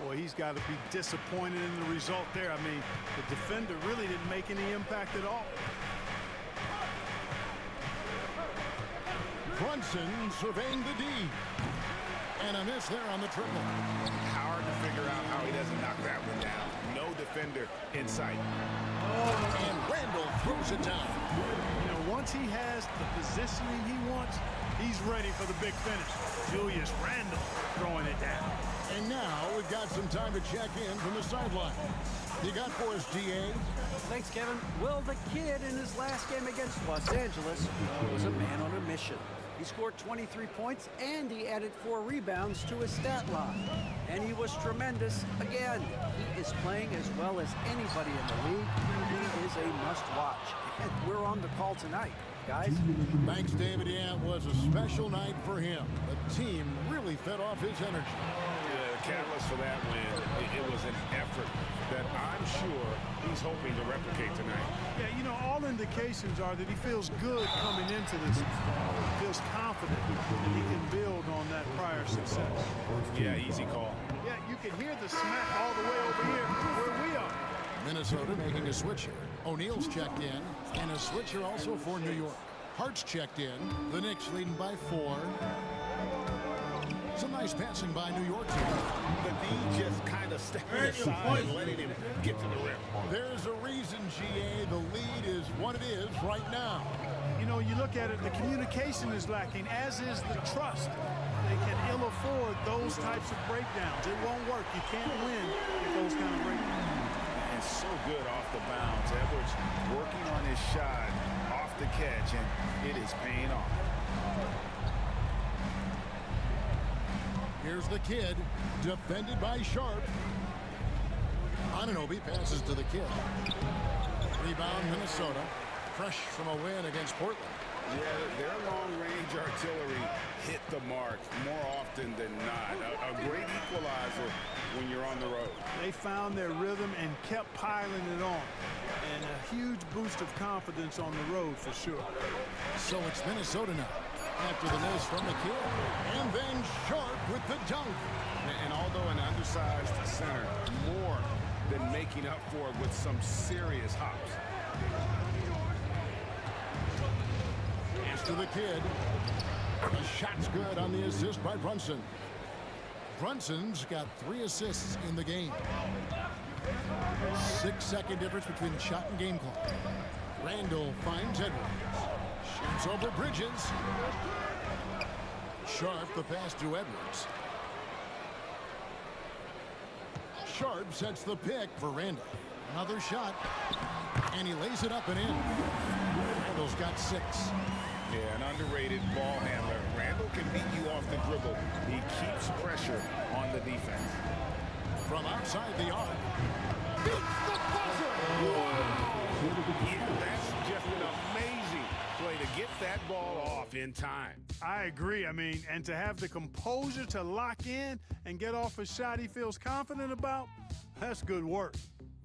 Boy, he's got to be disappointed in the result there. I mean, the defender really didn't make any impact at all. Brunson surveying the D. And a miss there on the triple. Hard to figure out how he doesn't knock that one down. No defender in sight. And Randall throws it down. You know, once he has the positioning he wants, he's ready for the big finish. Julius Randle throwing it down. And now we've got some time to check in from the sideline. You got for us, GA? Thanks, Kevin. Well, the kid in his last game against Los Angeles was a man on a mission. He scored 23 points and he added 4 rebounds to his stat line. And he was tremendous again. He is playing as well as anybody in the league. He is a must-watch. And we're on the call tonight, guys. Thanks, David. Yeah, it was a special night for him. The team really fed off his energy. Yeah, the catalyst for that win, it was an effort that I'm sure he's hoping to replicate tonight. Yeah, you know, all indications are that he feels good coming into this. He feels confident that he can build on that prior success. Yeah, easy call. Yeah, you can hear the smack all the way over here where we are. Minnesota making a switch here. O'Neal's checked in, and a switcher also for New York. Hart's checked in. The Knicks leading by 4. Some nice passing by New York here. The D just kind of stepping aside and letting him get to the rim. There's a reason, GA. The lead is what it is right now. You know, you look at it, the communication is lacking, as is the trust. They can ill afford those types of breakdowns. It won't work. You can't win with those kind of breakdowns. And so good off the bounce. Edwards working on his shot off the catch, and it is paying off. Here's the kid, defended by Sharp. Anunoby passes to the kid. Rebound, Minnesota. Fresh from a win against Portland. Yeah, their long-range artillery hit the mark more often than not. A great equalizer when you're on the road. They found their rhythm and kept piling it on. And a huge boost of confidence on the road for sure. So it's Minnesota now. After the miss from the kid. And then Sharp with the dunk. And although an undersized center, more than making up for it with some serious hops. To the kid. The shot's good on the assist by Brunson. Brunson's got 3 assists in the game. 6-second difference between shot and game clock. Randall finds Edwards. Shoots over Bridges. Sharp the pass to Edwards. Sharp sets the pick for Randall. Another shot. And he lays it up and in. Randall's got 6. Yeah, an underrated ball handler. Randall can beat you off the dribble. He keeps pressure on the defense. From outside the arc. Beats the buzzer! Yeah, that's just an amazing play to get that ball off in time. I agree. I mean, and to have the composure to lock in and get off a shot he feels confident about, that's good work.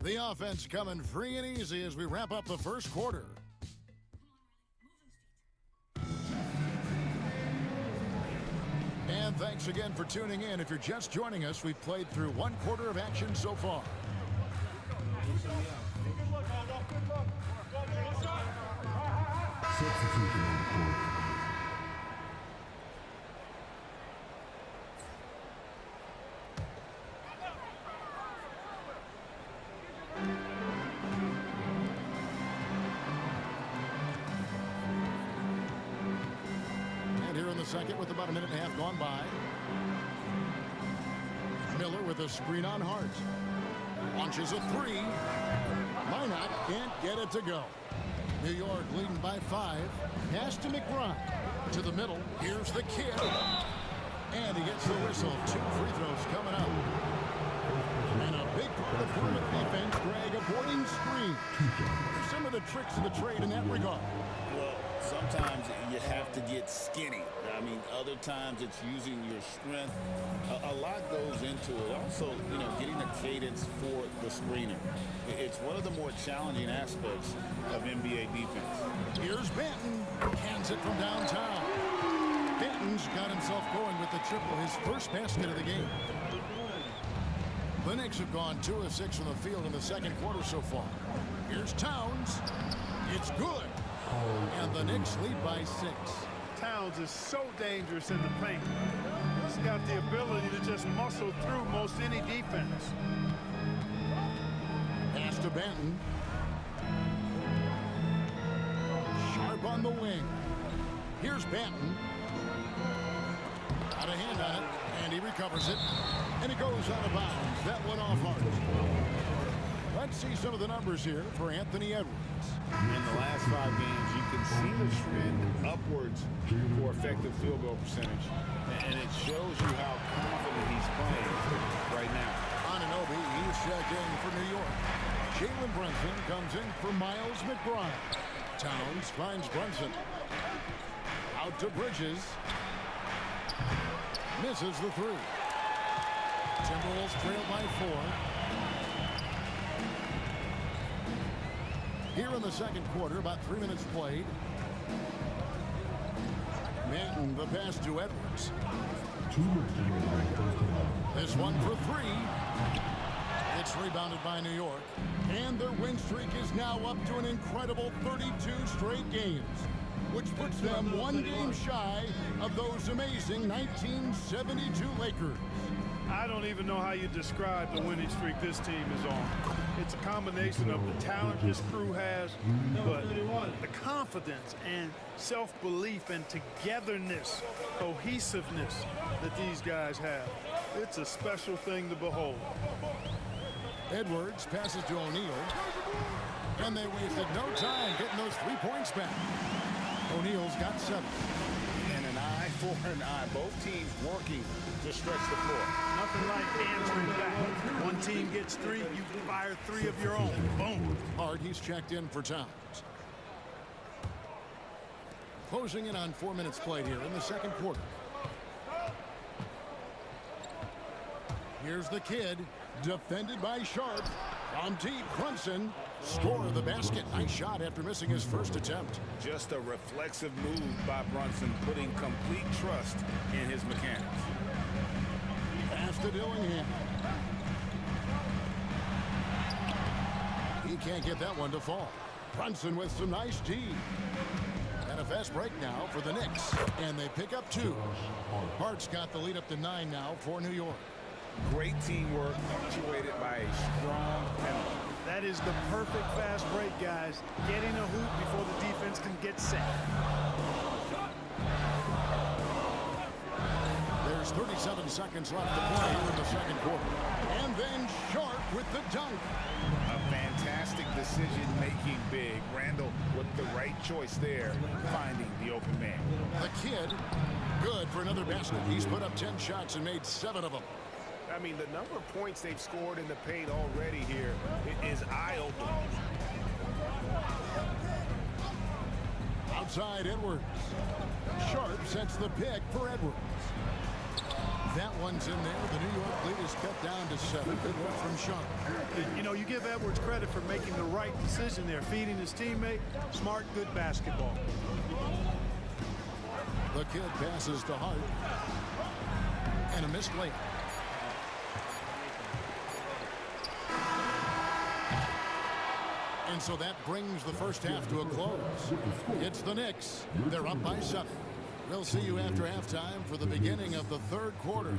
The offense coming free and easy as we wrap up the first quarter. And thanks again for tuning in. If you're just joining us, we've played through 1 quarter of action so far. Substitution on the court. And here in the second with about a minute and a half gone by. Miller with a screen on Hart. Launches a 3. Minot can't get it to go. New York leading by 5. Pass to McBride. To the middle. Here's the kid. And he gets the whistle. 2 free throws coming up. And a big part of the perimeter defense, Greg, avoiding screen. Some of the tricks of the trade in that regard. Well, sometimes you have to get skinny. I mean, other times it's using your strength. A lot goes into it. Also, you know, getting a cadence for the screener. It's one of the more challenging aspects of NBA defense. Here's Benton. Hands it from downtown. Benton's got himself going with the triple, his first basket of the game. The Knicks have gone 2 of 6 from the field in the second quarter so far. Here's Towns. It's good. And the Knicks lead by 6. Towns is so dangerous in the paint. He's got the ability to just muscle through most any defense. Pass to Benton. Sharp on the wing. Here's Benton. Got a hand on it, and he recovers it. And it goes out of bounds. That went off hard. Let's see some of the numbers here for Anthony Edwards. In the last 5 games, you can see the trend upwards for effective field goal percentage. And it shows you how confident he's playing right now. Anunoby, he's checked in for New York. Jalen Brunson comes in for Miles McBride. Towns finds Brunson. Out to Bridges. Misses the 3. Timberwolves trail by 4. Here in the second quarter, about 3 minutes played. Manton, the pass to Edwards. This one for 3. It's rebounded by New York. And their win streak is now up to an incredible 32 straight games, which puts them 1 game shy of those amazing 1972 Lakers. I don't even know how you describe the winning streak this team is on. It's a combination of the talent this crew has, but the confidence and self-belief and togetherness, cohesiveness that these guys have. It's a special thing to behold. Edwards passes to O'Neal, and they wasted no time getting those 3 points back. O'Neal's got 7. And an eye for an eye. Both teams working to stretch the floor. Nothing like answering back. One team gets 3, you fire 3 of your own. Boom. Hard, he's checked in for Towns. Closing in on 4 minutes played here in the second quarter. Here's the kid, defended by Sharp. From deep, Brunson, score of the basket. Nice shot after missing his first attempt. Just a reflexive move by Brunson, putting complete trust in his mechanics. Pass to Dillingham. He can't get that one to fall. Brunson with some nice D. And a fast break now for the Knicks. And they pick up 2. Hart's got the lead up to 9 now for New York. Great teamwork, punctuated by a strong penalty. That is the perfect fast break, guys. Getting a hoop before the defense can get set. There's 37 seconds left to play here in the second quarter. And then Sharp with the dunk. A fantastic decision-making big. Randall with the right choice there, finding the open man. The kid, good for another basket. He's put up 10 shots and made 7 of them. I mean, the number of points they've scored in the paint already here is eye-opening. Outside Edwards. Sharp sets the pick for Edwards. That one's in there. The New York lead is cut down to 7. Good work from Sharp. You know, you give Edwards credit for making the right decision there, feeding his teammate. Smart, good basketball. The kid passes to Hart. And a missed layup. And so that brings the first half to a close. It's the Knicks. They're up by 7. We'll see you after halftime for the beginning of the third quarter.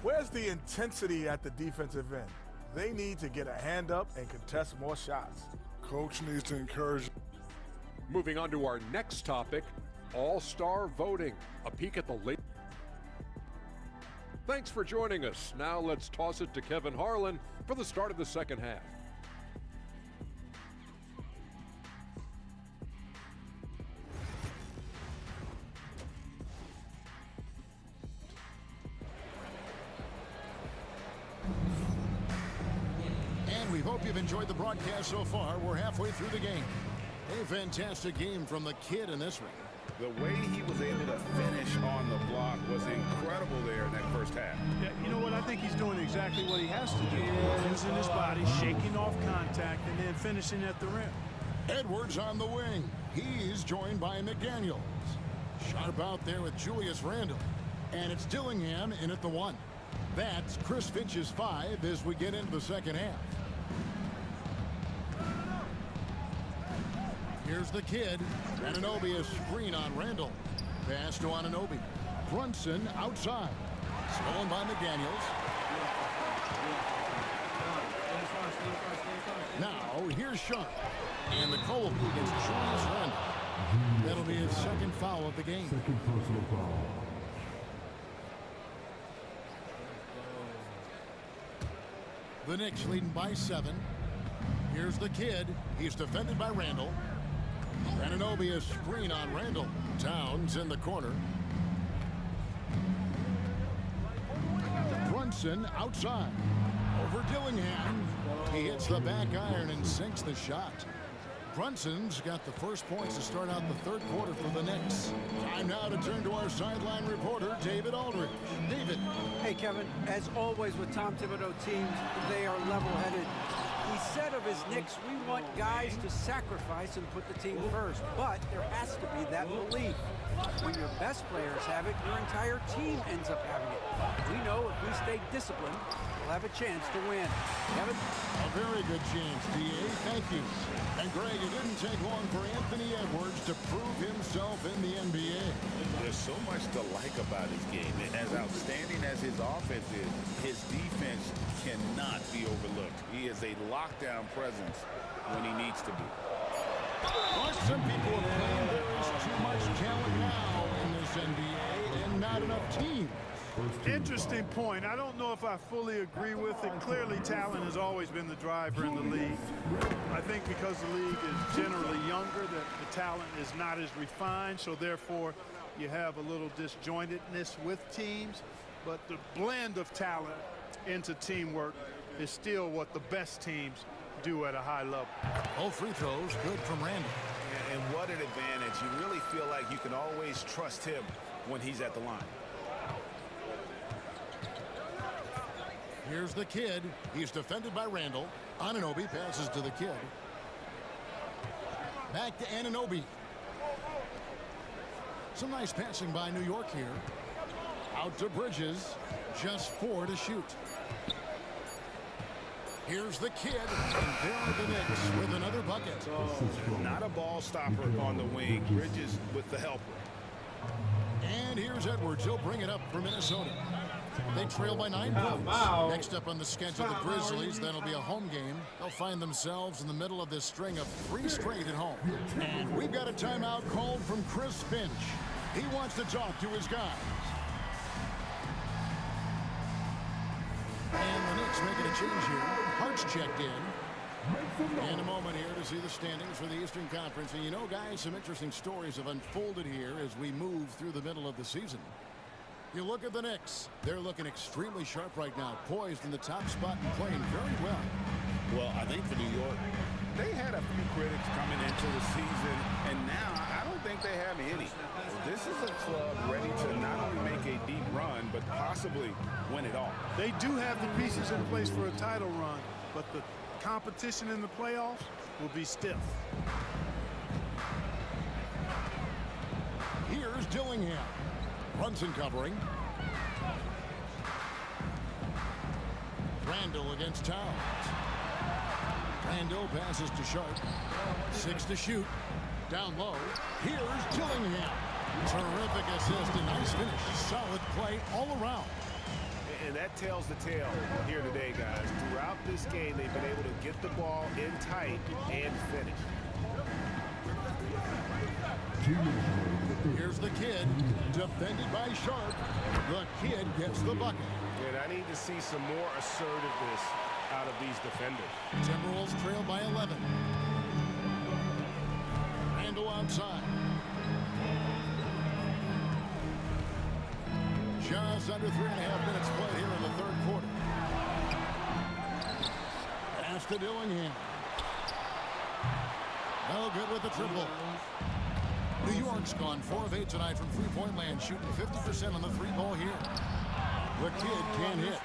Where's the intensity at the defensive end? They need to get a hand up and contest more shots. Coach needs to encourage. Moving on to our next topic, All-Star voting. A peek at the late. Thanks for joining us. Now let's toss it to Kevin Harlan for the start of the second half. And we hope you've enjoyed the broadcast so far. We're halfway through the game. A fantastic game from the kid in this one. The way he was able to finish on the block was incredible there in that first half. Yeah, you know what? I think he's doing exactly what he has to do. Using his body, shaking off contact, and then finishing at the rim. Edwards on the wing. He's joined by McDaniels. Sharp out there with Julius Randle. And it's Dillingham in at the 1. That's Chris Finch's 5 as we get into the second half. Here's the kid. Anunoby, a screen on Randall. Pass to Anunoby. Brunson outside. Stolen by McDaniels. Now, here's Sharp. And the call will be against Julius Randle. That'll be his second foul of the game. Second personal foul. The Knicks leading by 7. Here's the kid. He's defended by Randle. Anunoby a screen on Randle. Towns in the corner. Brunson outside. Over Dillingham. He hits the back iron and sinks the shot. Brunson's got the first points to start out the third quarter for the Knicks. Time now to turn to our sideline reporter, David Aldridge. David. Hey, Kevin, as always with Tom Thibodeau teams, they are level-headed. He said of his Knicks, we want guys to sacrifice and put the team first, but there has to be that belief. When your best players have it, your entire team ends up having it. We know if we stay disciplined, we'll have a chance to win. Kevin? A very good chance, D.A. Thank you. And Greg, it didn't take long for Anthony Edwards to prove himself in the NBA. There's so much to like about his game. And as outstanding as his offense is, his defense cannot be overlooked. He is a lockdown presence when he needs to be. But some people have claimed there is too much talent now in this NBA and not enough teams. Interesting point. I don't know if I fully agree with it. Clearly, talent has always been the driver in the league. I think because the league is generally younger, that the talent is not as refined, so therefore you have a little disjointedness with teams. But the blend of talent into teamwork is still what the best teams do at a high level. All free throws good from Randle. And what an advantage. You really feel like you can always trust him when he's at the line. Here's the kid. He's defended by Randle. Anunoby passes to the kid. Back to Anunoby. Some nice passing by New York here. Out to Bridges. Just 4 to shoot. Here's the kid. And there are the Knicks with another bucket. Not a ball stopper on the wing. Bridges with the helper. And here's Edwards. He'll bring it up for Minnesota. They trail by 9 points. Next up on the schedule, the Grizzlies. That'll be a home game. They'll find themselves in the middle of this string of 3 straight at home. And we've got a timeout called from Chris Finch. He wants to talk to his guys. And the Knicks making a change here. Hart's checked in. In a moment here to see the standings for the Eastern Conference. And you know, guys, some interesting stories have unfolded here as we move through the middle of the season. You look at the Knicks. They're looking extremely sharp right now, poised in the top spot and playing very well. Well, I think for New York, they had a few critics coming into the season, and now I don't think they have any. This is a club ready to not only make a deep run, but possibly win it all. They do have the pieces in place for a title run, but the competition in the playoffs will be stiff. Here's Dillingham. Brunson covering. Randle against Towns. Randle passes to Sharp. 6 to shoot. Down low. Here's Dillingham. Terrific assist and nice finish. Solid play all around. And that tells the tale here today, guys. Throughout this game, they've been able to get the ball in tight and finish. Here's the kid, defended by Sharp. The kid gets the bucket. And I need to see some more assertiveness out of these defenders. Timberwolves trail by 11. Randle outside. Just under 3.5 minutes played here in the third quarter. Pass to Dillingham. No good with the triple. New York's gone 4 of 8 tonight from three-point land, shooting 50% on the 3-ball here. The kid can't hit.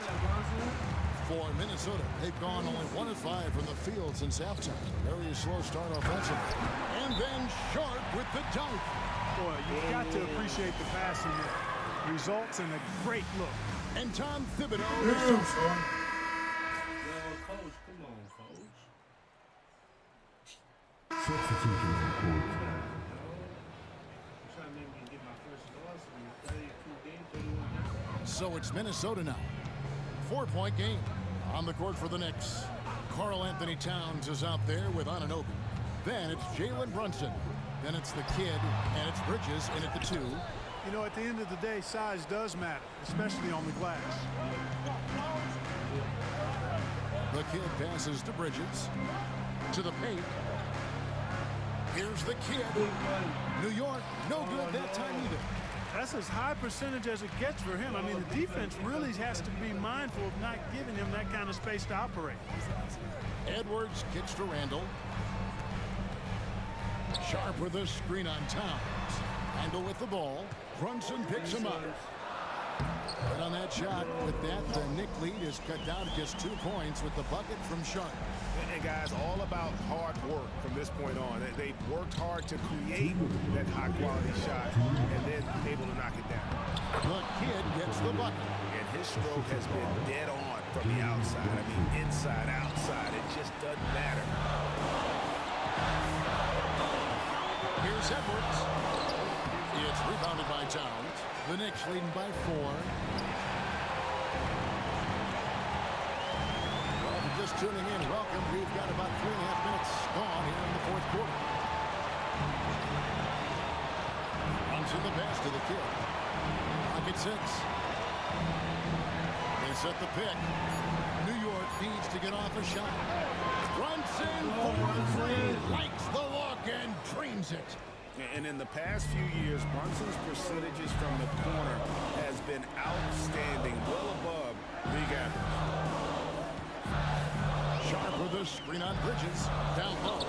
For Minnesota, they've gone only 1 of 5 from the field since halftime. Very slow start offensively. And then Sharp with the dunk. Boy, you've got to appreciate the passing that results in a great look. And Tom Thibodeau. Substitution on court. So it's Minnesota now. 4-point game on the court for the Knicks. Karl Anthony Towns is out there with Anunoby. Then it's Jalen Brunson. Then it's the kid, and it's Bridges in at the 2. You know, at the end of the day, size does matter, especially on the glass. The kid passes to Bridges. To the paint. Here's the kid. New York, no good that time either. That's as high percentage as it gets for him. I mean, the defense really has to be mindful of not giving him that kind of space to operate. Edwards kicks to Randall. Sharp with a screen on Towns. Randall with the ball. Brunson picks him up. And on that shot, with that, the Knick lead is cut down to just 2 points with the bucket from Sharp. And guys, all about hard work from this point on. They've worked hard to create that high-quality shot and then able to knock it down. The kid gets the bucket. And his stroke has been dead on from the outside. I mean, inside, outside, it just doesn't matter. Here's Edwards. It's rebounded by Towns. The Knicks leading by 4. Well, if you're just tuning in, welcome. We've got about 3.5 minutes gone here in the 4th quarter. Runs in the pass to the kid. Pocket 6. They set the pick. New York needs to get off a shot. Brunson for 3. Likes the look and drains it. And in the past few years, Brunson's percentages from the corner has been outstanding, well above league average. Sharp with a screen on Bridges. Down low.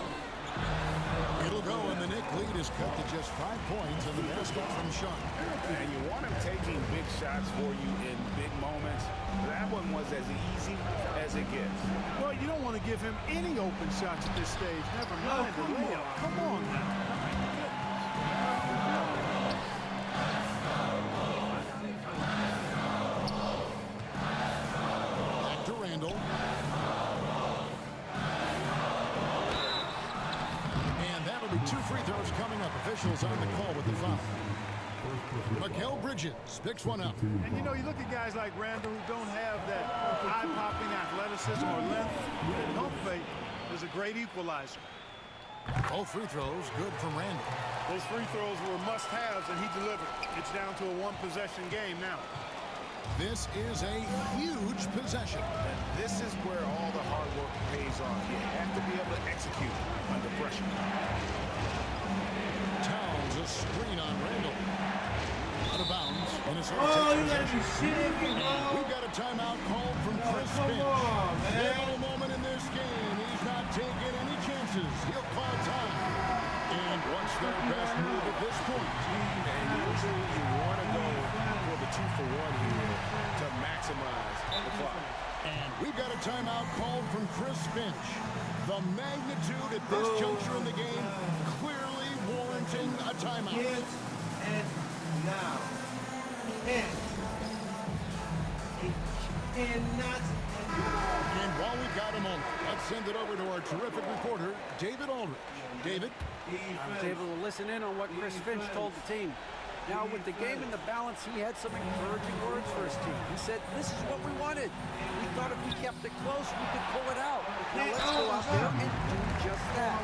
It'll go, and the Knick lead is cut to just 5 points in the basket from Sharp. And you want him taking big shots for you in big moments. That one was as easy as it gets. Well, you don't want to give him any open shots at this stage. Never mind the layup. Come on now. Back to Randall. And that'll be 2 free throws coming up. Officials on the call with the foul. Mikal Bridges picks one up. And you know, you look at guys like Randall who don't have that eye-popping athleticism or length. And pump fake is a great equalizer. Both free throws good from Randall. Those free throws were must-haves, and he delivered. It's down to a 1-possession game now. This is a huge possession. And this is where all the hard work pays off. You have to be able to execute under pressure. Towns a screen on Randall. Out of bounds. Minnesota takes possession. We've got a timeout called from Chris Finch. Pivotal moment in this game. He's not taking any chances. He'll call time. And what's their best move at this point? And usually you want to go for the 2-for-1 here to maximize the clock. And we've got a timeout called from Chris Finch. The magnitude at this juncture in the game clearly warranting a timeout. And now. And while we've got a moment, let's send it over to our terrific reporter, David Aldridge. David? I was able to listen in on what Chris Finch told the team. Now, with the game in the balance, he had some encouraging words for his team. He said, this is what we wanted. We thought if we kept it close, we could pull it out. Now, let's go out there and do just that.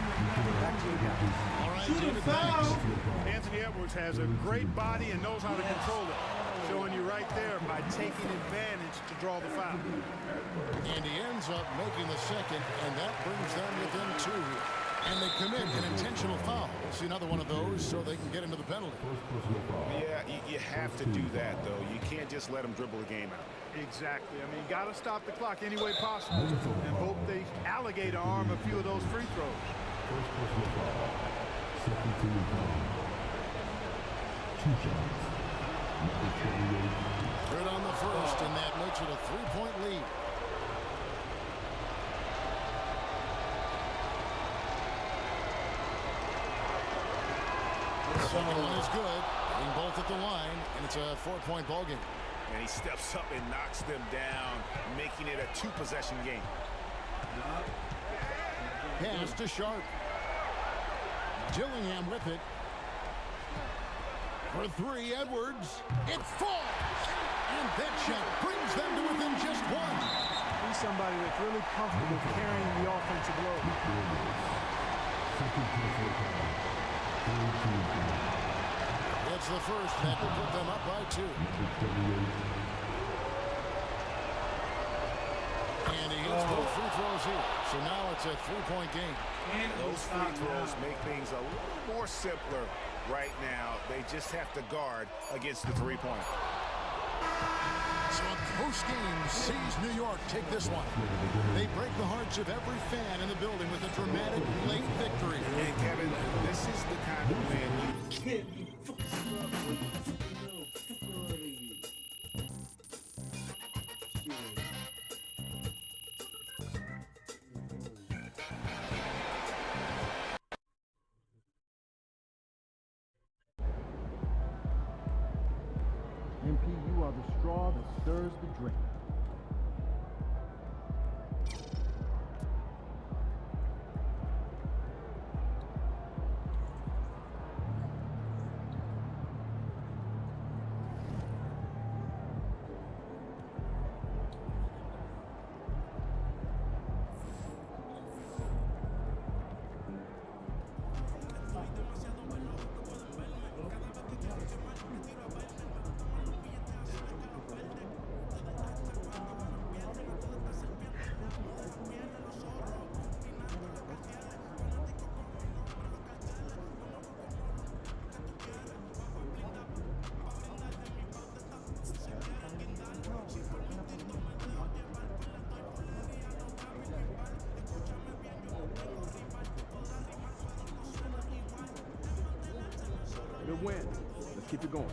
Back to you guys. All right, David, thanks. Anthony Edwards has a great body and knows how to control it. Showing you right there by taking advantage to draw the foul. And he ends up making the second, and that brings them within 2. And they commit an intentional foul. We'll see another one of those so they can get into the penalty. Yeah, you have to do that, though. You can't just let them dribble the game out. Exactly. I mean, you got to stop the clock any way possible and hope they alligator arm a few of those free throws. Good on the first, and that makes it a 3-point lead. Second one is good. Being both at the line, and it's a 4-point ball game. And he steps up and knocks them down, making it a 2-possession game. Pass to Sharp. Dillingham with it. For 3, Edwards. It falls! And that shot brings them to within just 1. He somebody that's really comfortable carrying the offensive load. It's the first that will put them up by 2. And he hits both free throws here. So now it's a 3-point game. Those free throws make things a little more simpler right now. They just have to guard against the 3-point. So a close game sees New York take this one. They break the hearts of every fan in the building with a dramatic late victory. And Kevin, this is the kind of win you can't. MP, you are the straw that stirs the drink. Good win. Let's keep it going.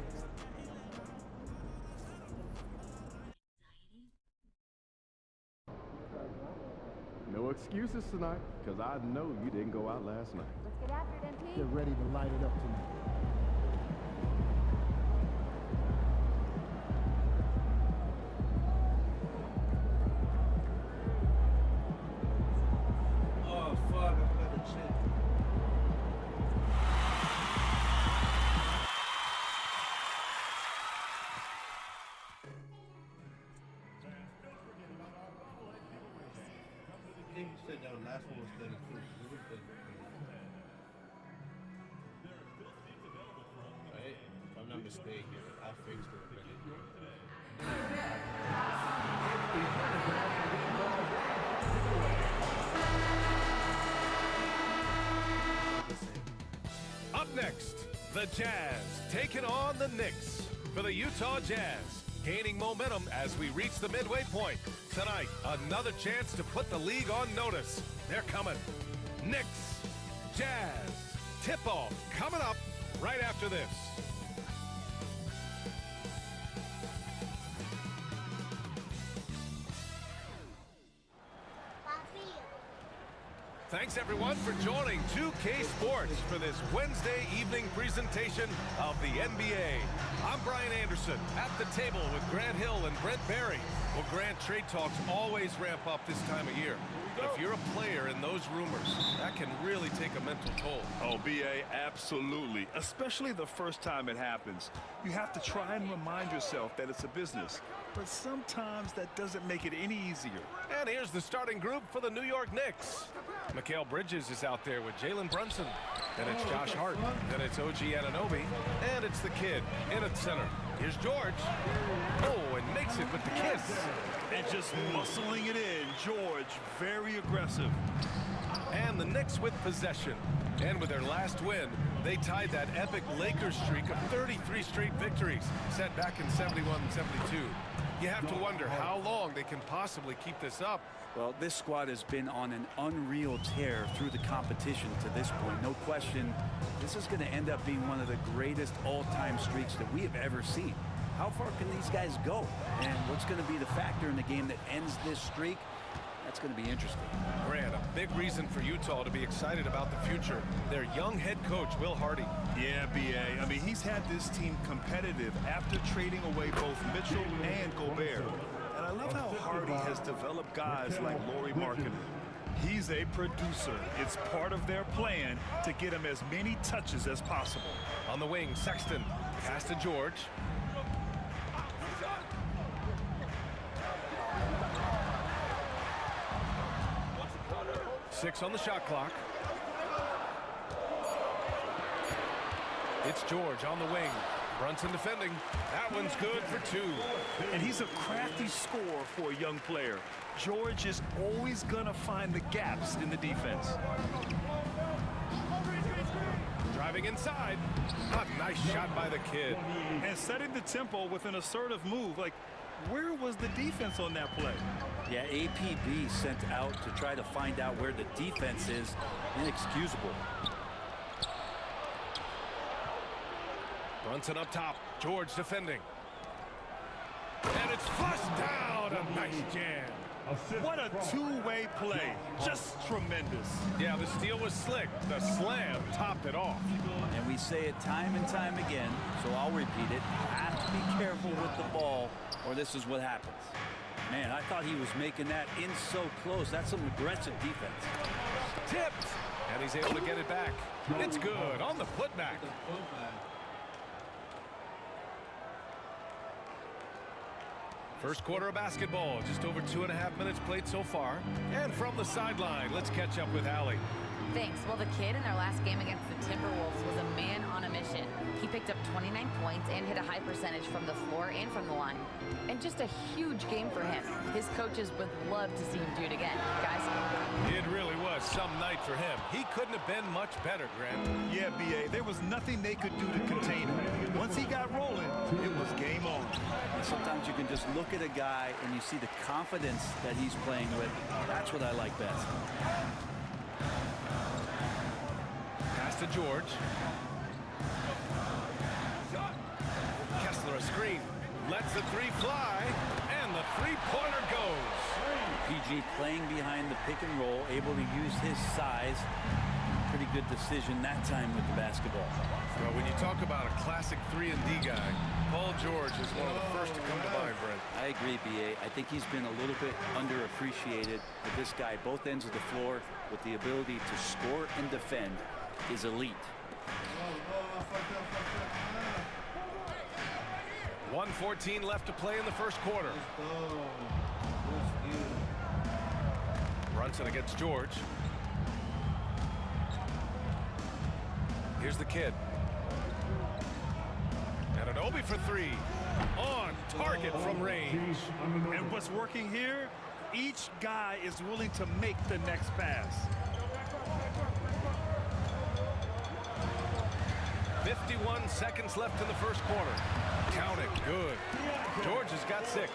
No excuses tonight, because I know you didn't go out last night. Let's get after it, MP. Get ready to light it up tonight. Oh, fuck. I forgot to check. I think you said that last one was 32. Right? If I'm not mistaken, I fixed it. Up next, the Jazz taking on the Knicks for the Utah Jazz, gaining momentum as we reach the midway point. Tonight, another chance to put the league on notice. They're coming. Knicks, Jazz, tip-off coming up right after this. Thanks, everyone, for joining 2K Sports for this Wednesday evening presentation of the NBA. I'm Brian Anderson at the table with Grant Hill and Brent Barry. Well, Grant, trade talks always ramp up this time of year. But if you're a player in those rumors, that can really take a mental toll. Oh, B.A., absolutely. Especially the first time it happens. You have to try and remind yourself that it's a business. But sometimes that doesn't make it any easier. And here's the starting group for the New York Knicks. Mikal Bridges is out there with Jalen Brunson. Then it's Josh Hart. Then it's OG Anunoby. And it's the kid in at center. Here's George. Oh, and makes it with the kiss. And just muscling it in. George, very aggressive. And the Knicks with possession. And with their last win, they tied that epic Lakers streak of 33 straight victories set back in 71 and 72. You have to wonder how long they can possibly keep this up. Well, this squad has been on an unreal tear through the competition to this point. No question, this is going to end up being one of the greatest all-time streaks that we have ever seen. How far can these guys go? And what's going to be the factor in the game that ends this streak? That's going to be interesting. Grant, a big reason for Utah to be excited about the future. Their young head coach, Will Hardy. Yeah, B.A. I mean, he's had this team competitive after trading away both Mitchell and Gobert. And I love how Hardy has developed guys like Lauri Markkanen. He's a producer. It's part of their plan to get him as many touches as possible. On the wing, Sexton. Pass to George. 6 on the shot clock. It's George on the wing. Brunson defending. That one's good for 2. And he's a crafty scorer for a young player. George is always going to find the gaps in the defense. Driving inside. A nice shot by the kid. And setting the tempo with an assertive move. Like, where was the defense on that play? Yeah, APB sent out to try to find out where the defense is. Inexcusable. Brunson up top. George defending. And it's flushed down. A nice jam. What a two-way play. Just tremendous. Yeah, the steal was slick. The slam topped it off. And we say it time and time again, so I'll repeat it. Have to be careful with the ball, or this is what happens. Man, I thought he was making that in so close. That's some aggressive defense. Tipped. And he's able to get it back. It's good on the putback. First quarter of basketball, just over 2.5 minutes played so far. And from the sideline, let's catch up with Allie. Thanks. Well, the kid in their last game against the Timberwolves was a man on a mission. He picked up 29 points and hit a high percentage from the floor and from the line. And just a huge game for him. His coaches would love to see him do it again. Guys? It really was some night for him. He couldn't have been much better, Grant. Yeah, B.A., there was nothing they could do to contain him. Once he got rolling, it was game on. And sometimes you can just look at a guy and you see the confidence that he's playing with. That's what I like best. Pass to George. Kessler a screen. Lets the 3 fly. And the 3-pointer goes. PG playing behind the pick and roll, able to use his size. Pretty good decision that time with the basketball. Well, when you talk about a classic 3-and-D guy, Paul George is one of the first to come to mind, Brent. I agree, B.A. I think he's been a little bit underappreciated. But this guy, both ends of the floor, with the ability to score and defend, is elite. 1:14 left to play in the first quarter. Brunson against George. Here's the kid. And an Obi for 3. On target from range. And what's working here? Each guy is willing to make the next pass. 51 seconds left in the first quarter. Count it. Good. George has got 6.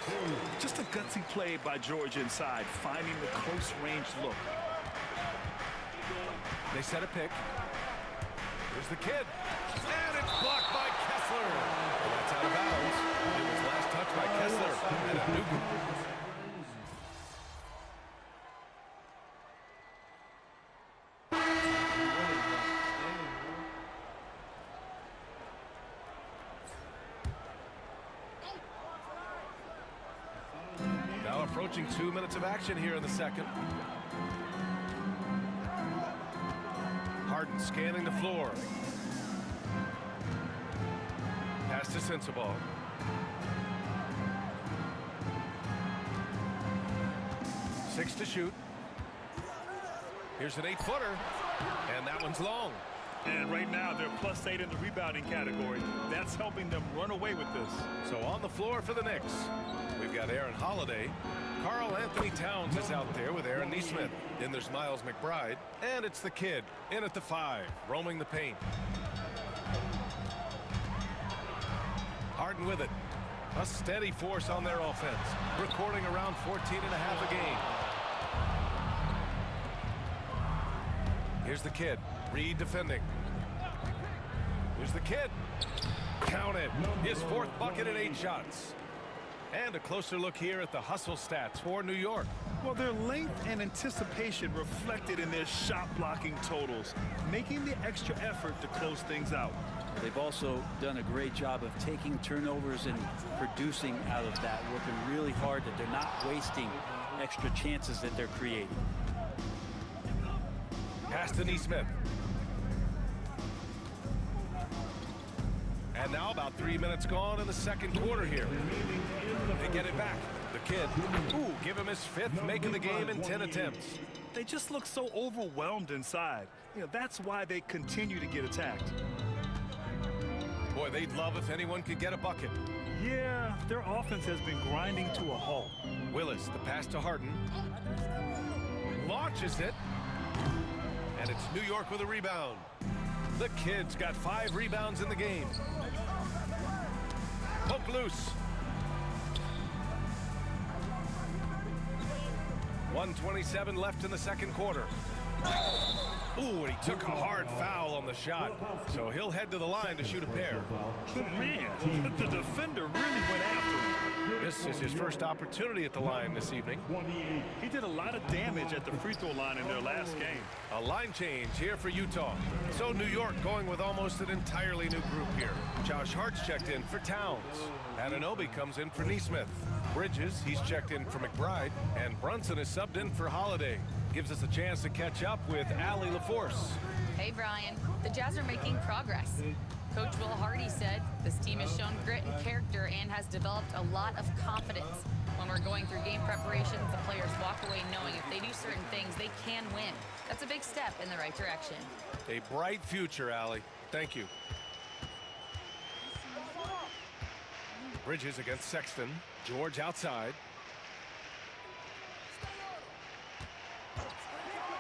Just a gutsy play by George inside, finding the close range look. They set a pick. Here's the kid. And it's blocked by Kessler. And that's out of bounds. It was last touched by Kessler. And a Newton. Now approaching 2 minutes of action here in the second. Harden scanning the floor. Pass to Sensabaugh. Six to shoot. Here's an 8-footer. And that one's long. And right now, they're +8 in the rebounding category. That's helping them run away with this. So on the floor for the Knicks, we've got Aaron Holiday. Karl Anthony Towns is out there with Aaron Nesmith. Then there's Miles McBride. And it's the kid in at the 5, roaming the paint. Harden with it. A steady force on their offense, recording around 14.5 a game. Here's the kid. Reed defending. Here's the kid. Count it. His 4th bucket in 8 shots. And a closer look here at the hustle stats for New York. Well, their length and anticipation reflected in their shot blocking totals, making the extra effort to close things out. They've also done a great job of taking turnovers and producing out of that, working really hard that they're not wasting extra chances that they're creating. Pass to Nesmith. And now about 3 minutes gone in the second quarter here. They get it back. The kid. Ooh, give him his 5th make of the game in 10 attempts. They just look so overwhelmed inside. You know, that's why they continue to get attacked. Boy, they'd love if anyone could get a bucket. Yeah, their offense has been grinding to a halt. Willis, the pass to Harden. Launches it. And it's New York with a rebound. The kid's got 5 rebounds in the game. Poke loose. 1:27 left in the second quarter. Ooh, and he took a hard foul on the shot. So he'll head to the line to shoot a pair. Man, the defender really went after him. This is his first opportunity at the line this evening. He did a lot of damage at the free throw line in their last game. A line change here for Utah. So New York going with almost an entirely new group here. Josh Hart's checked in for Towns. Anunoby comes in for Neesmith. Bridges, he's checked in for McBride. And Brunson is subbed in for Holiday. Gives us a chance to catch up with Allie LaForce. Hey, Brian. The Jazz are making progress. Coach Will Hardy said this team has shown grit and character and has developed a lot of confidence. When we're going through game preparations, the players walk away knowing if they do certain things, they can win. That's a big step in the right direction. A bright future, Allie. Thank you. Bridges against Sexton. George outside.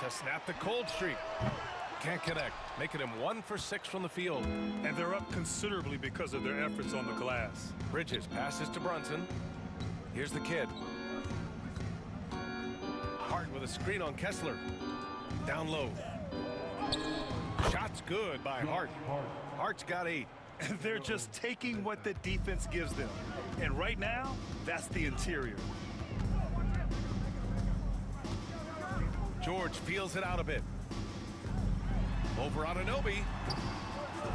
To snap the cold streak. Can't connect, making him 1 for 6 from the field. And they're up considerably because of their efforts on the glass. Bridges passes to Brunson. Here's the kid. Hart with a screen on Kessler. Down low. Shot's good by Hart. Hart's got 8. And they're just taking what the defense gives them. And right now, that's the interior. George feels it out a bit. Over Anunoby.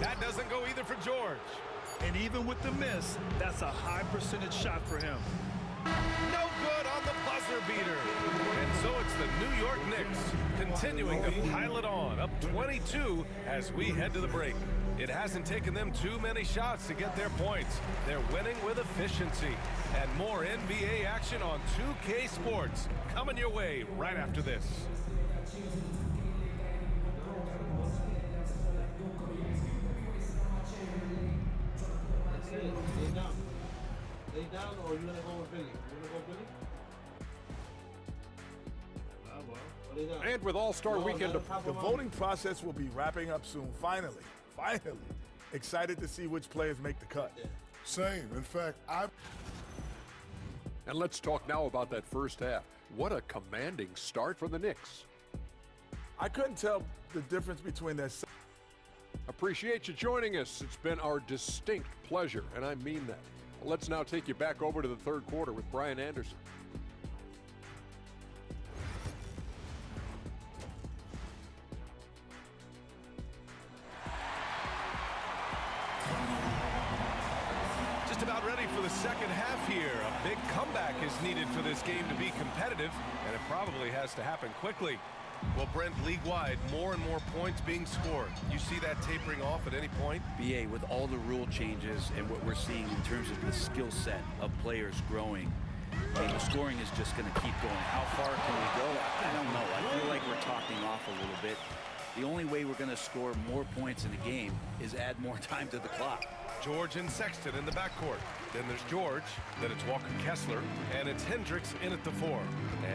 That doesn't go either for George. And even with the miss, that's a high percentage shot for him. No good on the buzzer beater. And so it's the New York Knicks continuing to pile it on, up 22 as we head to the break. It hasn't taken them too many shots to get their points. They're winning with efficiency. And more NBA action on 2K Sports coming your way right after this. Lay down, or you gonna go with Billy? You gonna go Billy? And with All-Star Weekend, the voting process will be wrapping up soon. Finally. Excited to see which players make the cut. Same. In fact, And let's talk now about that first half. What a commanding start for the Knicks. I couldn't tell the difference between their... Appreciate you joining us. It's been our distinct pleasure, and I mean that. Let's now take you back over to the third quarter with Brian Anderson. Just about ready for the second half here. A big comeback is needed for this game to be competitive, and it probably has to happen quickly. Well, Brent, league-wide, more and more points being scored. You see that tapering off at any point? BA, with all the rule changes and what we're seeing in terms of the skill set of players growing, and the scoring is just going to keep going. How far can we go? I don't know. I feel like we're talking off a little bit. The only way we're going to score more points in a game is add more time to the clock. George and Sexton in the backcourt. Then there's George, then it's Walker Kessler, and it's Hendricks in at the 4.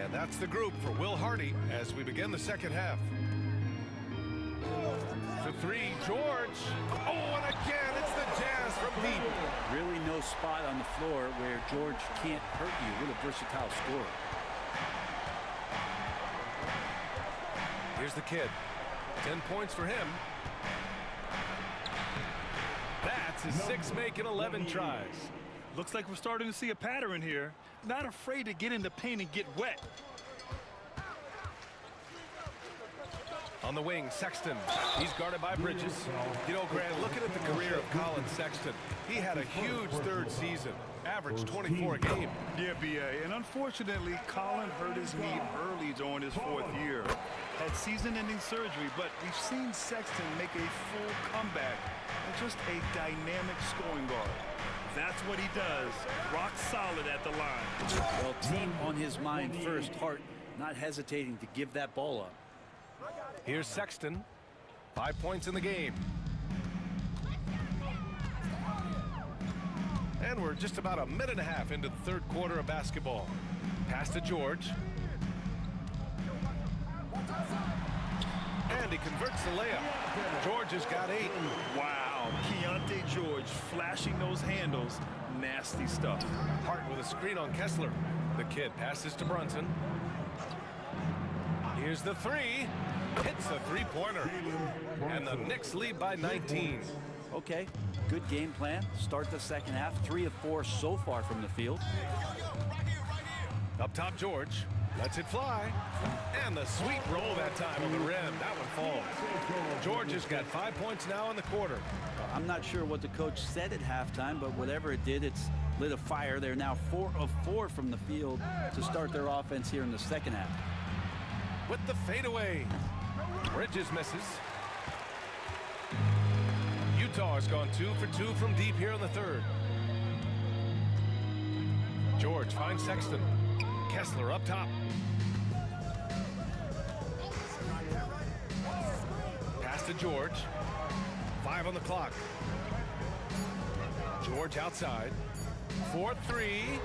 And that's the group for Will Hardy as we begin the second half. For 3, George. Oh, and again, it's the Jazz from deep. Really no spot on the floor where George can't hurt you with a versatile scorer. Here's the kid. 10 points for him. That's his 6 make in 11 tries. Looks like we're starting to see a pattern here. Not afraid to get in the paint and get wet. On the wing, Sexton. He's guarded by Bridges. You know, Grant, looking at the career of Colin Sexton, he had a huge third season. Averaged 24 a game. Yeah, BA. And unfortunately, Colin hurt his knee early during his 4th year. Had season-ending surgery, but we've seen Sexton make a full comeback and just a dynamic scoring guard. That's what he does. Rock solid at the line. Well, team on his mind first. Hart not hesitating to give that ball up. Here's Sexton. 5 points in the game. And we're just about a minute and a half into the third quarter of basketball. Pass to George. And he converts the layup. George has got 8. Wow, Keontae George flashing those handles. Nasty stuff. Hart with a screen on Kessler. The kid passes to Brunson. Here's the 3. Hits the three-pointer. And the Knicks lead by 19. Okay, good game plan. Start the second half. 3 of 4 so far from the field. Up top, George lets it fly. And the sweet roll that time on the rim. That one falls. George has got 5 points now in the quarter. I'm not sure what the coach said at halftime, but whatever it did, it's lit a fire. They're now 4 of 4 from the field to start their offense here in the second half. With the fadeaway. Bridges misses. Utah has gone 2 for 2 from deep here in the third. George finds Sexton. Kessler up top. Pass to George. 5 on the clock. George outside. 4-3.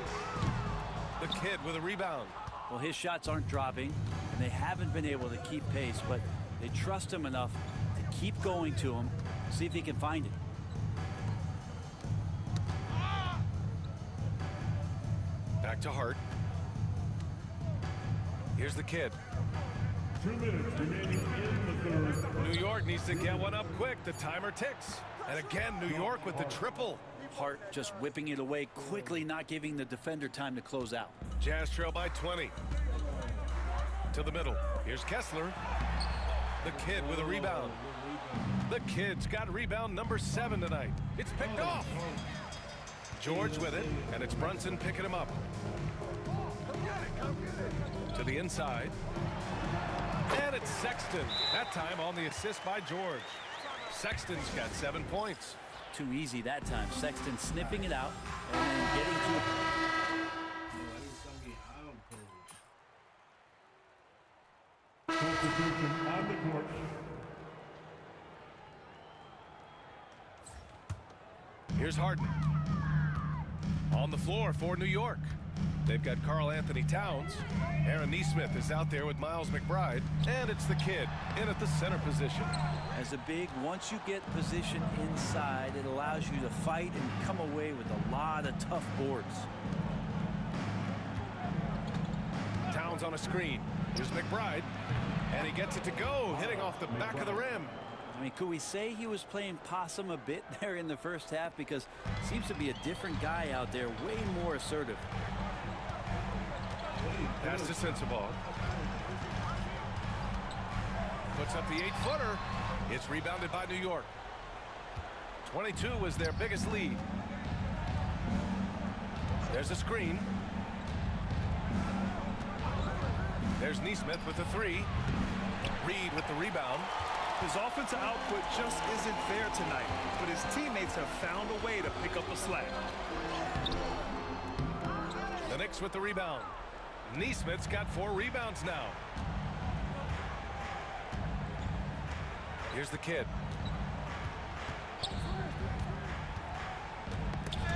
The kid with a rebound. Well, his shots aren't dropping, and they haven't been able to keep pace, but they trust him enough to keep going to him, see if he can find it. Back to Hart. Here's the kid. 2 minutes remaining in the third. New York needs to get one up quick. The timer ticks. And again, New York with the triple. Hart just whipping it away quickly, not giving the defender time to close out. Jazz trail by 20. To the middle. Here's Kessler. The kid with a rebound. The kid's got rebound number 7 tonight. It's picked off. George with it, and it's Brunson picking him up. To the inside. And it's Sexton. That time on the assist by George. Sexton's got 7 points. Too easy that time. Sexton sniffing it out and then getting to Substitution on the court. Here's Harden. On the floor for New York. They've got Karl Anthony Towns. Aaron Nesmith is out there with Miles McBride. And it's the kid in at the center position. As a big, once you get position inside, it allows you to fight and come away with a lot of tough boards. Towns on a screen. Here's McBride. And he gets it to go, hitting off the back of the rim. I mean, could we say he was playing possum a bit there in the first half? Because seems to be a different guy out there, way more assertive. Pass to Sensabaugh. Puts up the 8-footer. It's rebounded by New York. 22 was their biggest lead. There's a screen. There's Nesmith with the 3. Reed with the rebound. His offensive output just isn't there tonight, but his teammates have found a way to pick up the slack. The Knicks with the rebound. Nesmith's got 4 rebounds now. Here's the kid.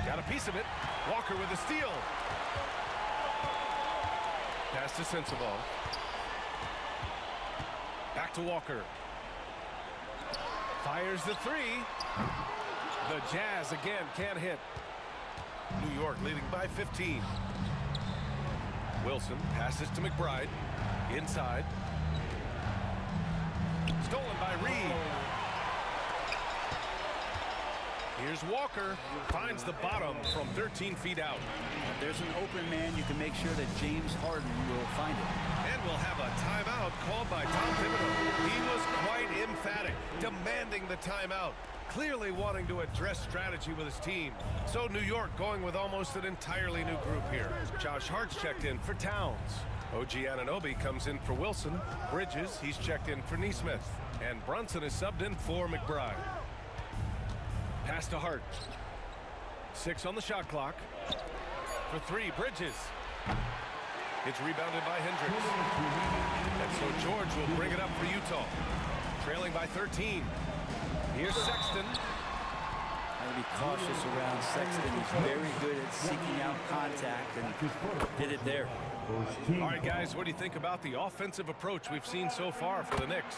Got a piece of it. Walker with a steal. Pass to Sensabaugh. Back to Walker. Fires the 3. The Jazz again can't hit. New York leading by 15. Wilson passes to McBride. Inside. Stolen by Reed. Here's Walker. Finds the bottom from 13 feet out. If there's an open man, you can make sure that James Harden will find it. And we'll have a timeout called by Tom Thibodeau. He was quite emphatic, demanding the timeout, clearly wanting to address strategy with his team. So New York going with almost an entirely new group here. Josh Hart's checked in for Towns. OG Anunoby comes in for Wilson. Bridges, he's checked in for Nesmith. And Brunson is subbed in for McBride. Pass to Hart. 6 on the shot clock. for three. Bridges. It's rebounded by Hendricks. And so George will bring it up for Utah. Trailing by 13. Here's Sexton. Got to be cautious around Sexton. He's very good at seeking out contact and did it there. All right, guys, what do you think about the offensive approach we've seen so far for the Knicks?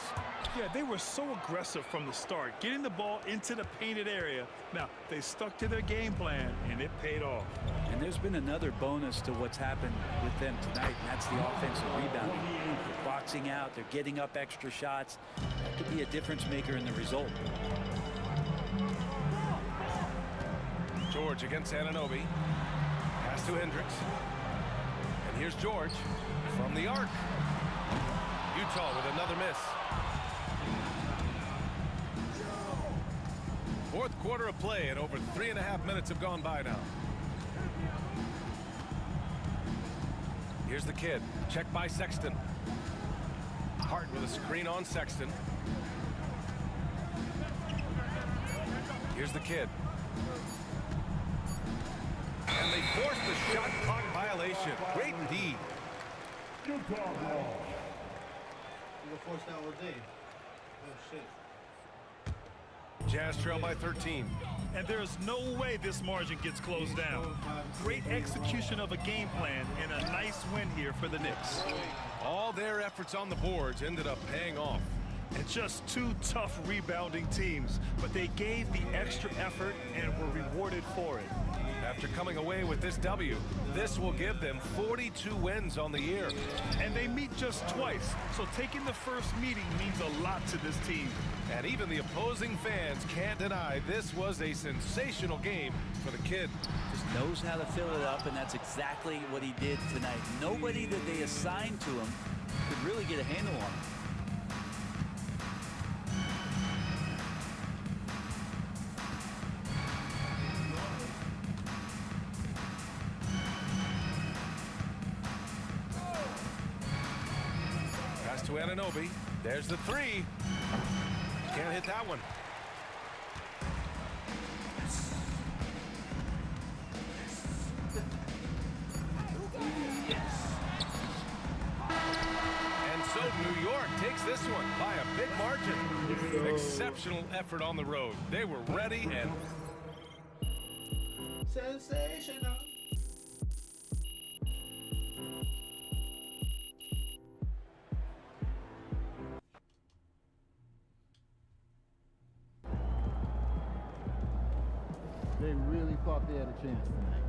Yeah, they were so aggressive from the start, getting the ball into the painted area. Now, they stuck to their game plan, and it paid off. And there's been another bonus to what's happened with them tonight, and that's the offensive rebounding. They're boxing out, they're getting up extra shots. That could be a difference maker in the result. George against Anunoby. Pass to Hendricks. And here's George from the arc. Utah with another miss. Fourth quarter of play, and over 3.5 minutes have gone by now. Here's the kid. Check by Sexton. Hart with a screen on Sexton. Here's the kid. And they forced the shot clock violation. Great D. You gonna force that all day. Oh shit. Jazz trail by 13. And there's no way this margin gets closed down. Great execution of a game plan and a nice win here for the Knicks. All their efforts on the boards ended up paying off. And just two tough rebounding teams, but they gave the extra effort and were rewarded for it. After coming away with this W, this will give them 42 wins on the year. And they meet just twice, so taking the first meeting means a lot to this team. And even the opposing fans can't deny this was a sensational game for the kid. Just knows how to fill it up, and that's exactly what he did tonight. Nobody that they assigned to him could really get a handle on him. To Anunoby. There's the three. Can't hit that one. And so New York takes this one by a big margin. Exceptional effort on the road. They were ready and sensational. They really thought they had a chance tonight.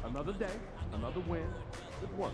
Another day, another win. Good work.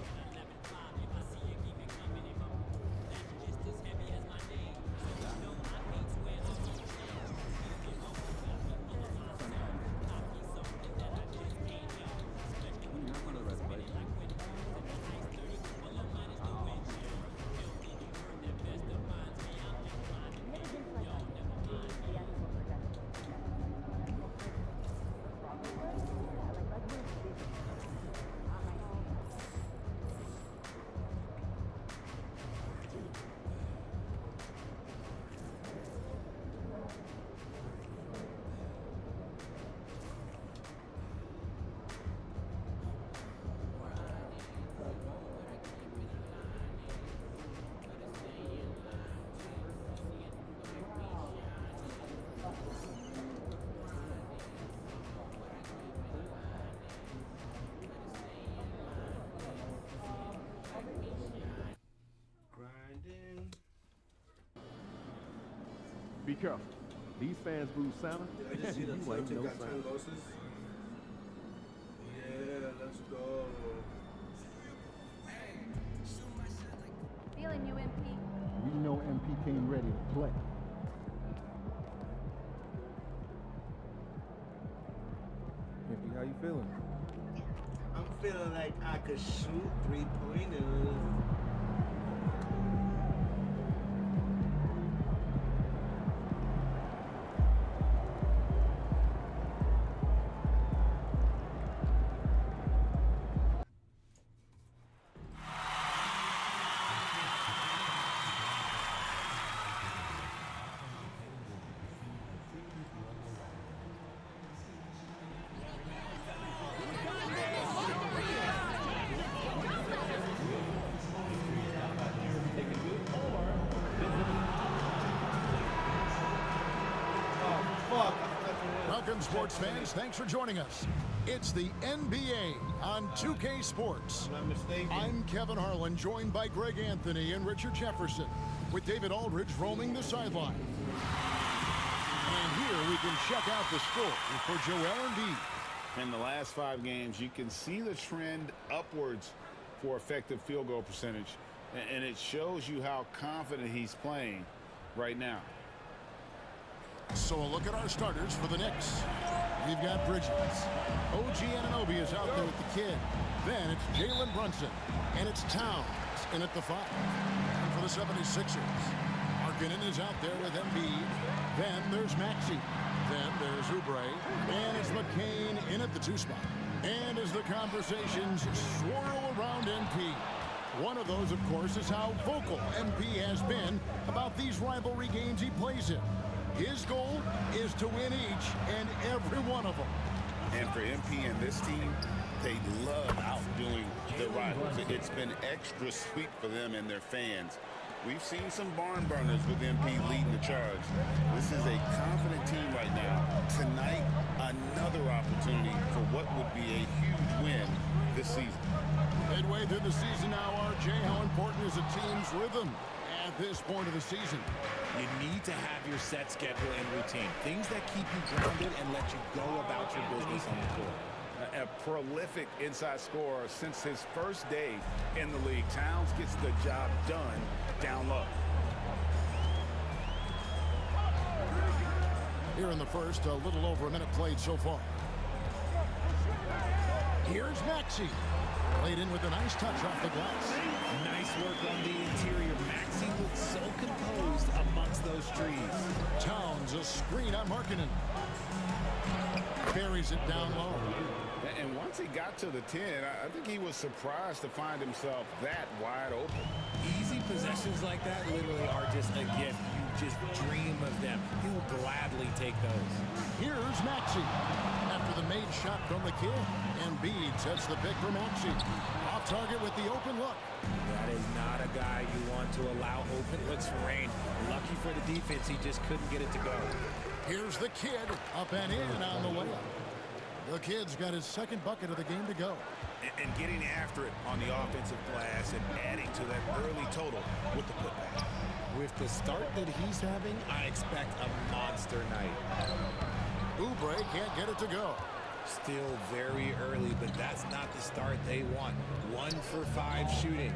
Be careful. These fans boo Santa. I just see the You ain't no got 2 Santa. losses. Yeah, let's go. Feeling you, MP. We know MP came ready to play. MP, how you feeling? I'm feeling like I could shoot 3-pointers. Welcome, sports fans. Thanks for joining us. It's the NBA on 2K Sports. I'm Kevin Harlan, joined by Greg Anthony and Richard Jefferson, with David Aldridge roaming the sideline. And here we can check out the score for Joel Embiid. In the last 5 games, you can see the trend upwards for effective field goal percentage, and it shows you how confident he's playing right now. So a look at our starters for the Knicks. We've got Bridges. OG Anunoby is out there with the kid. Then it's Jalen Brunson. And it's Towns in at the 5. And for the 76ers, Markkanen is out there with Embiid. Then there's Maxey. Then there's Oubre. And it's McCain in at the 2 spot. And as the conversations swirl around MP, one of those, of course, is how vocal MP has been about these rivalry games he plays in. His goal is to win each and every one of them. And for MP and this team, they love outdoing their rivals. It's been extra sweet for them and their fans. We've seen some barn burners with MP leading the charge. This is a confident team right now. Tonight, another opportunity for what would be a huge win this season. Midway through the season now, RJ, how important is a team's rhythm at this point of the season? You need to have your set schedule and routine. Things that keep you grounded and let you go about your business on the court. A prolific inside scorer since his first day in the league. Towns gets the job done down low. Here in the first, a little over a minute played so far. Here's Maxey. Played in with a nice touch off the glass. Nice work on the interior. Maxey looks so composed amongst those trees. Towns, a screen on Markkanen. Buries it down low. And once he got to the 10, I think he was surprised to find himself that wide open. Easy possessions like that literally are just a gift. You just dream of them. He'll gladly take those. Here's Maxey. After the made shot from the kid, Embiid sets the pick for Maxey. Off target with the open look. That is not a guy you want to allow open looks for rain. Lucky for the defense, he just couldn't get it to go. Here's the kid, up and in on the layup. The kid's got his second bucket of the game to go. And getting after it on the offensive glass and adding to that early total with the putback. With the start that he's having, I expect a monster night. Oubre can't get it to go. Still very early, but that's not the start they want. 1 for 5 shooting.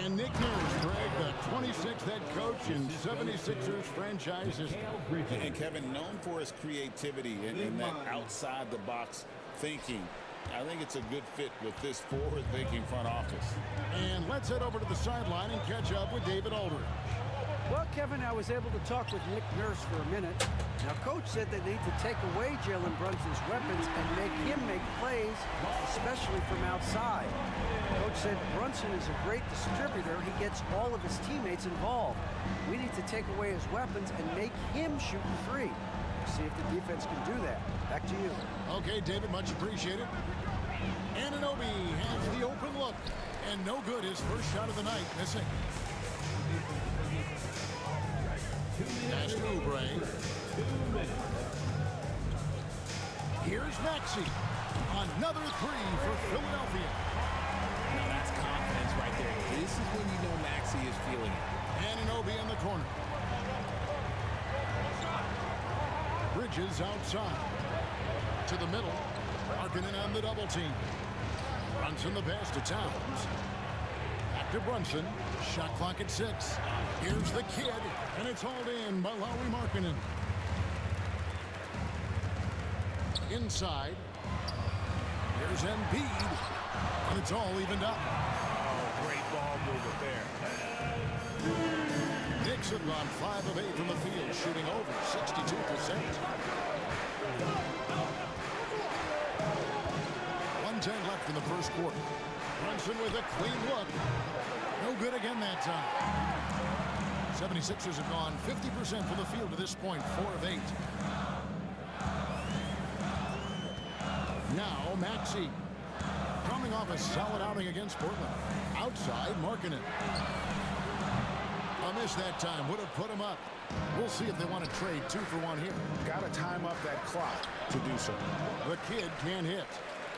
And Nick Nurse, Greg, the 26th head coach in 76ers franchise history. And Kevin, known for his creativity and that outside-the-box thinking, I think it's a good fit with this forward-thinking front office. And let's head over to the sideline and catch up with David Aldridge. Well, Kevin, I was able to talk with Nick Nurse for a minute. Now, Coach said they need to take away Jalen Brunson's weapons and make him make plays, especially from outside. Coach said Brunson is a great distributor. He gets all of his teammates involved. We need to take away his weapons and make him shoot free. See if the defense can do that. Back to you. Okay, David, much appreciated. Anunoby has the open look. And no good, his first shot of the night, missing. That's Oubre. Here's Maxey. Another 3 for Philadelphia. Now that's confidence right there. This is when you know Maxey is feeling it. Anunoby in the corner. Bridges outside. To the middle. Markkanen on the double team. Brunson the pass to Towns. Back to Brunson. Shot clock at 6. Here's the kid, and it's hauled in by Lauri Markkanen. Inside. Here's Embiid, and it's all evened up. Oh, great ball movement there. Knicks have gone 5 of 8 from the field, shooting over 62%. 1:10 left in the first quarter. Brunson with a clean look. No good again that time. 76ers have gone 50% from the field to this point, 4 of 8. Now Maxey, coming off a solid outing against Portland. Outside, Markkanen. A miss that time, would have put him up. We'll see if they want to trade 2 for 1 here. Got to time up that clock to do so. The kid can't hit.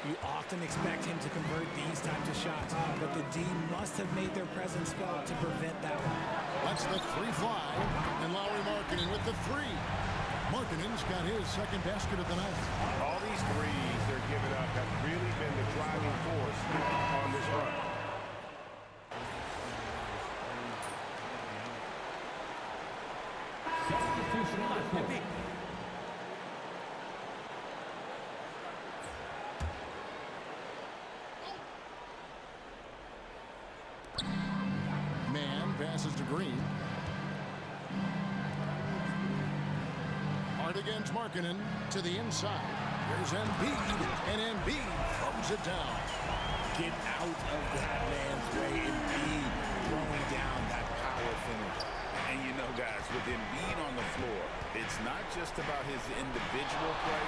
You often expect him to convert these types of shots, but the D must have made their presence felt to prevent that one. That's the 3 fly, and Lauri Markkanen with the 3. Markkanen's got his second basket of the night. All these threes they're giving up have really been the driving force on this run. Man passes to Green. Hard against Markkanen to the inside. Here's Embiid, and Embiid throws it down. Get out of that man's way. Embiid throwing down that power finish. And you know, guys, with Embiid on the floor, it's not just about his individual play.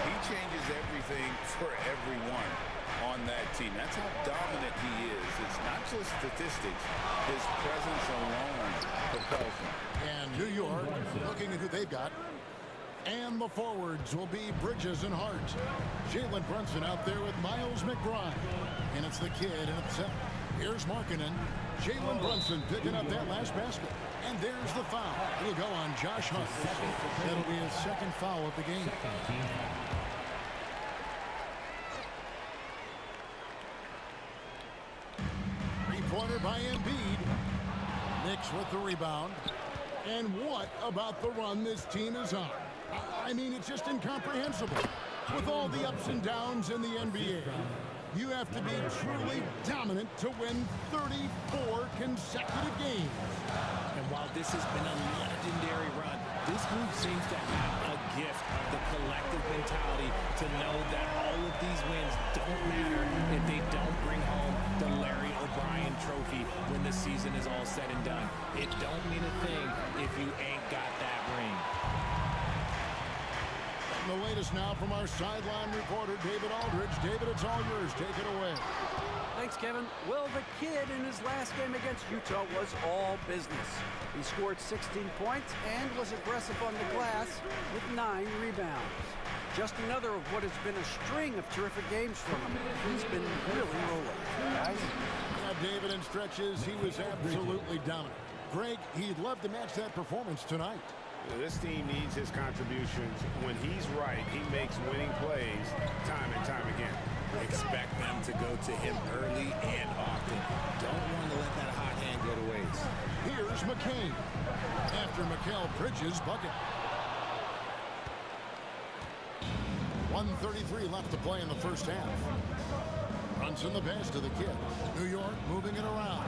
He changes everything for everyone on that team. That's how dominant he is. It's not just statistics. His presence alone propels him. And New York looking at who they've got. And the forwards will be Bridges and Hart. Jalen Brunson out there with Miles McBride. And it's the kid in the center. Here's Markkanen. Jalen Brunson picking up that last basket. And there's the foul. It'll go on Josh Hart. That'll be his second foul of the game. Three-pointer by Embiid. Knicks with the rebound. And what about the run this team is on? I mean, it's just incomprehensible. With all the ups and downs in the NBA, you have to be truly dominant to win 34 consecutive games. And while this has been a legendary run, this group seems to have a gift of the collective mentality to know that all of these wins don't matter if they don't bring home the Larry O'Brien trophy when the season is all said and done. It don't mean a thing if you ain't got that ring. The latest now from our sideline reporter, David Aldridge. David, it's all yours. Take it away. Thanks, Kevin. Well, the kid in his last game against Utah was all business. He scored 16 points and was aggressive on the glass with 9 rebounds. Just another of what has been a string of terrific games from him. He's been really rolling. Guys? Yeah, David, in stretches, he was absolutely dominant. Greg, he'd love to match that performance tonight. This team needs his contributions. When he's right, he makes winning plays time and time again. Expect them to go to him early and often. Don't want to let that hot hand go to waste. Here's McCain after Mikal Bridges' bucket. 1:33 left to play in the first half. Brunson the pass to the kid. New York moving it around.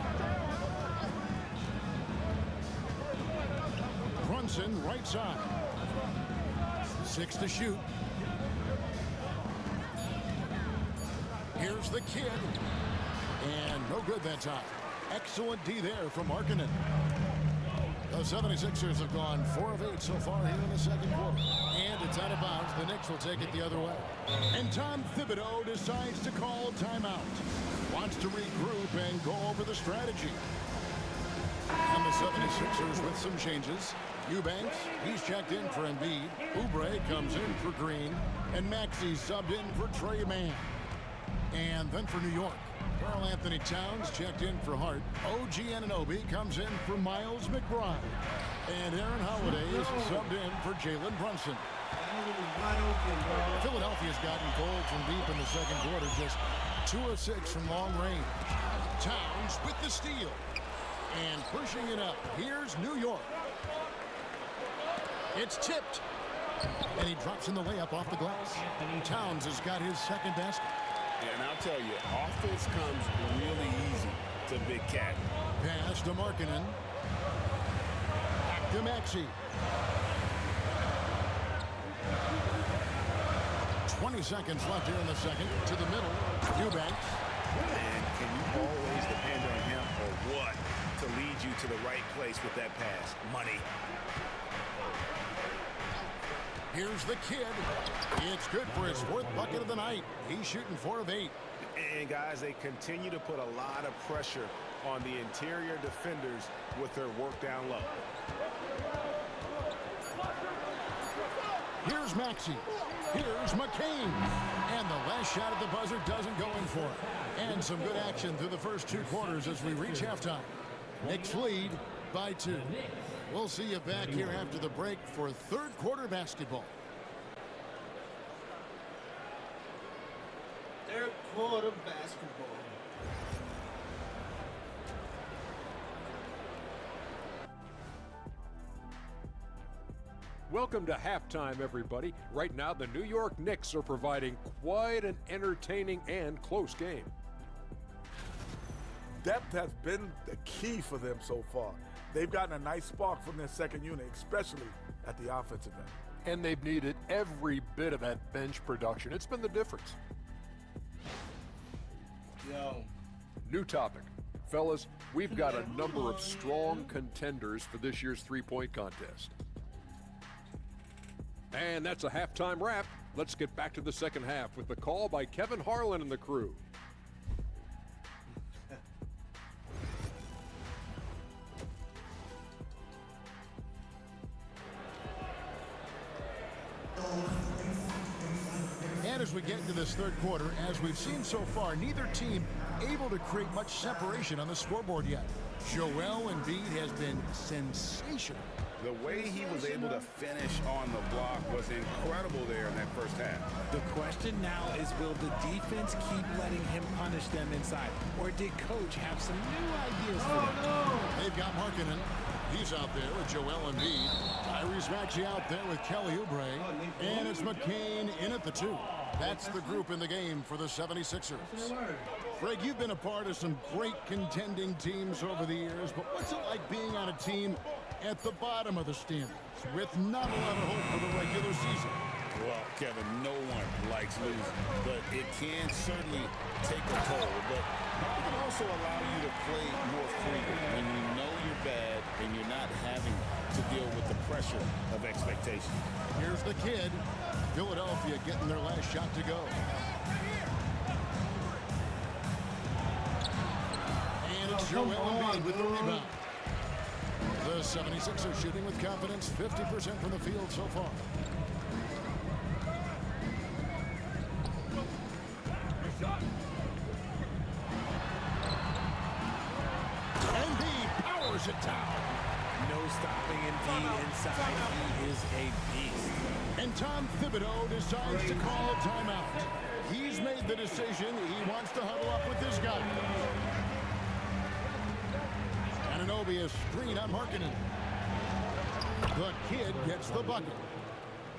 Brunson right side. 6 to shoot. Here's the kid. And no good that time. Excellent D there from Markkanen. The 76ers have gone 4 of 8 so far here in the second quarter. And it's out of bounds. The Knicks will take it the other way. And Tom Thibodeau decides to call timeout. Wants to regroup and go over the strategy. And the 76ers with some changes. Eubanks, he's checked in for Embiid. Oubre comes in for Green. And Maxey subbed in for Trey Mann. And then for New York, Karl Anthony Towns checked in for Hart. OG Anunoby comes in for Miles McBride. And Aaron Holiday is subbed in for Jalen Brunson. wide open, bro. Philadelphia's gotten gold from deep in the second quarter, just 2 of 6 from long range. Towns with the steal. And pushing it up. Here's New York. It's tipped. And he drops in the layup off the glass. Towns has got his second basket. And I'll tell you, offense comes really easy to Big Cat. Pass to Markkanen. Back to Maxey. 20 seconds left here in the second. To the middle. Eubanks. And can you always depend on him or what to lead you to the right place with that pass? Money. Here's the kid. It's good for his 4th bucket of the night. He's shooting 4 of 8. And guys, they continue to put a lot of pressure on the interior defenders with their work down low. Here's Maxey. Here's McCain. And the last shot at the buzzer doesn't go in for it. And some good action through the first 2 quarters as we reach halftime. Knicks lead by 2. We'll see you back here after the break for third quarter basketball. Third quarter basketball. Welcome to halftime, everybody. Right now, the New York Knicks are providing quite an entertaining and close game. Depth has been the key for them so far. They've gotten a nice spark from their second unit, especially at the offensive end. And they've needed every bit of that bench production. It's been the difference. Yo. New topic. Fellas, we've got a number of strong contenders for this year's three-point contest. And that's a halftime wrap. Let's get back to the second half with the call by Kevin Harlan and the crew. And as we get into this third quarter, as we've seen so far, neither team able to create much separation on the scoreboard yet. Joel Embiid has been sensational. The way he was able to finish on the block was incredible there in that first half. The question now is, will the defense keep letting him punish them inside? Or did Coach have some new ideas for them? They've got Markkanen. He's out there with Joel Embiid. Tyrese Maxey out there with Kelly Oubre. And it's McCain in at the 2. That's the group in the game for the 76ers. Greg, you've been a part of some great contending teams over the years, but what's it like being on a team at the bottom of the standings with not a lot of hope for the regular season? Well, Kevin, no one likes losing, but it can certainly take a toll. But it can also allow you to play more freely when you know you're bad and you're not having to deal with the pressure of expectation. Here's the kid. Philadelphia getting their last shot to go. And it's Joel Embiid with the rebound. The 76ers shooting with confidence, 50% from the field so far. Embiid powers it down. No stopping Embiid inside. He is a beast. And Tom Thibodeau decides to call a timeout. He's made the decision. He wants to huddle up with this guy. Anunoby a screen on Markkanen. The kid gets the bucket.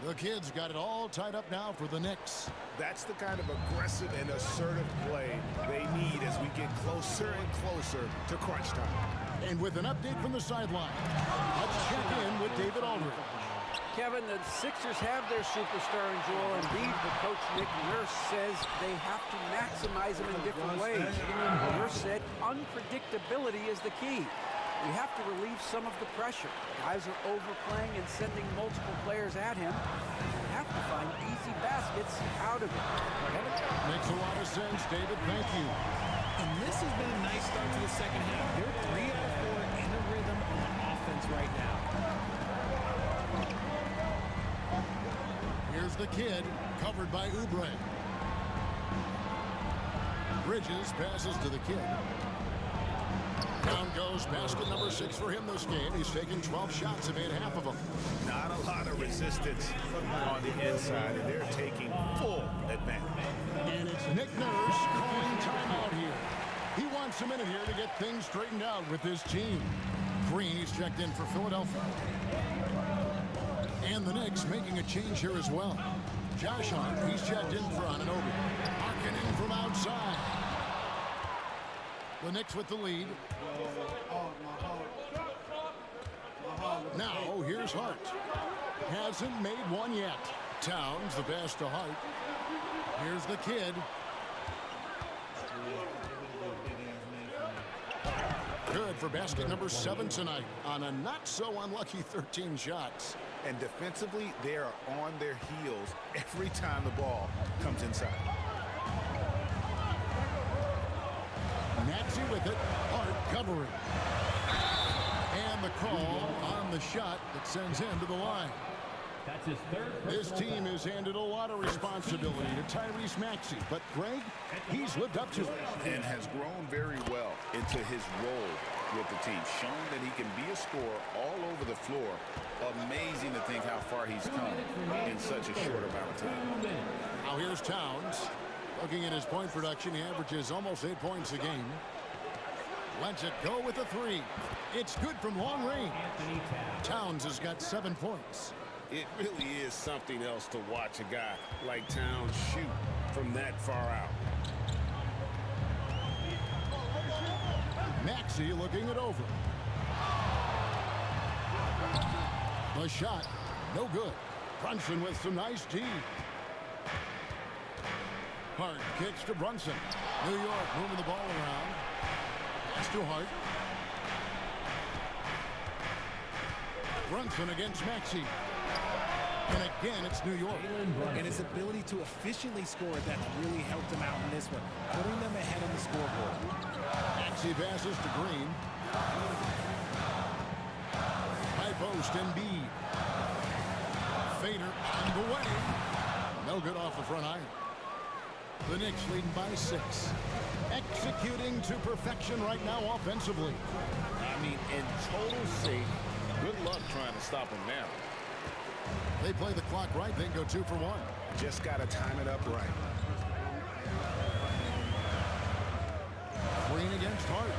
The kid's got it all tied up now for the Knicks. That's the kind of aggressive and assertive play they need as we get closer and closer to crunch time. And with an update from the sideline, let's check in with David Aldridge. Kevin, the Sixers have their superstar in Joel Embiid, but Coach Nick Nurse says they have to maximize him in different ways. Nurse said unpredictability is the key. We have to relieve some of the pressure. Guys are overplaying and sending multiple players at him. We have to find easy baskets out of it. Makes a lot of sense, David. Thank you. And this has been a nice start to the second half. They're 3 out of 4 in the rhythm on offense right now. Here's the kid, covered by Oubre. Bridges passes to the kid. Down goes basket number 6 for him this game. He's taken 12 shots and made half of them. Not a lot of resistance on the inside, and they're taking full advantage. And it's Nick Nurse calling timeout here. He wants a minute here to get things straightened out with his team. Green, he's checked in for Philadelphia. And the Knicks making a change here as well. Josh Hart, he's checked in for Anunoby. Harkin in from outside. The Knicks with the lead. Now, here's Hart. Hasn't made one yet. Towns, the pass to Hart. Here's the kid. Good for basket number 7 tonight on a not-so-unlucky 13 shots. And defensively, they are on their heels every time the ball comes inside. Maxey with it. Hart covering. And the call on the shot that sends him to the line. That's his third. This team has handed a lot of responsibility to Tyrese Maxey, but Greg, he's lived up to it. And has grown very well into his role with the team, showing that he can be a scorer all over the floor. Amazing to think how far he's come in such a short amount of time. Now here's Towns. Looking at his point production, he averages almost 8 points a game. Lets it go with a 3. It's good from long range. Towns has got 7 points. It really is something else to watch a guy like Towns shoot from that far out. Maxey looking it over. The shot, no good. Brunson with some nice D. Hart kicks to Brunson. New York moving the ball around. Pass to Hart. Brunson against Maxey. And again, it's New York. And his ability to efficiently score that really helped him out in this one, putting them ahead on the scoreboard. Maxey passes to Green. High post, Embiid. Fader on the way. No good off the front iron. The Knicks leading by 6. Executing to perfection right now offensively. I mean, in total sync. Good luck trying to stop him now. They play the clock right, they go 2 for 1. Just got to time it up right. Green against Hart.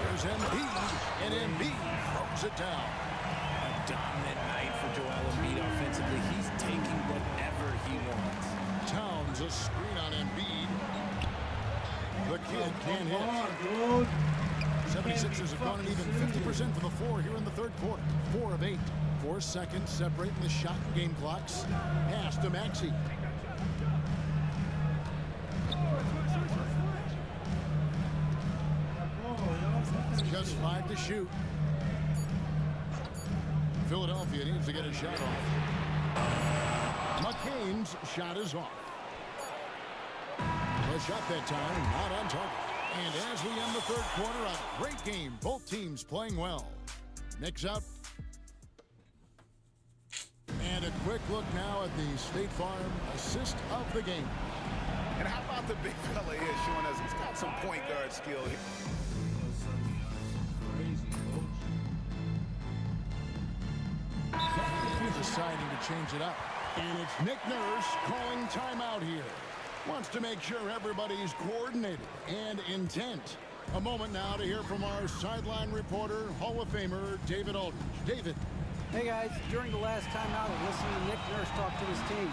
There's Embiid, and Embiid throws it down. A dominant night for Joel Embiid offensively. He's taking whatever he wants. Towns a screen on Embiid. The kid can't hit. 76ers have gone an even 50% from the floor here in the third quarter. 4 of 8. 4 seconds separating the shot and game clocks. Pass to Maxey. Just 5 to shoot. Philadelphia needs to get a shot off. McCain's shot is off. The shot that time, not on target. And as we end the third quarter, a great game. Both teams playing well. Knicks out. And a quick look now at the State Farm assist of the game. And how about the big fella here showing us he's got some point guard skill here. Deciding to change it up. And it's Nick Nurse calling timeout here. Wants to make sure everybody's coordinated and intent. A moment now to hear from our sideline reporter, Hall of Famer David Aldridge. David. Hey guys, during the last timeout, I listened to Nick Nurse talk to his team.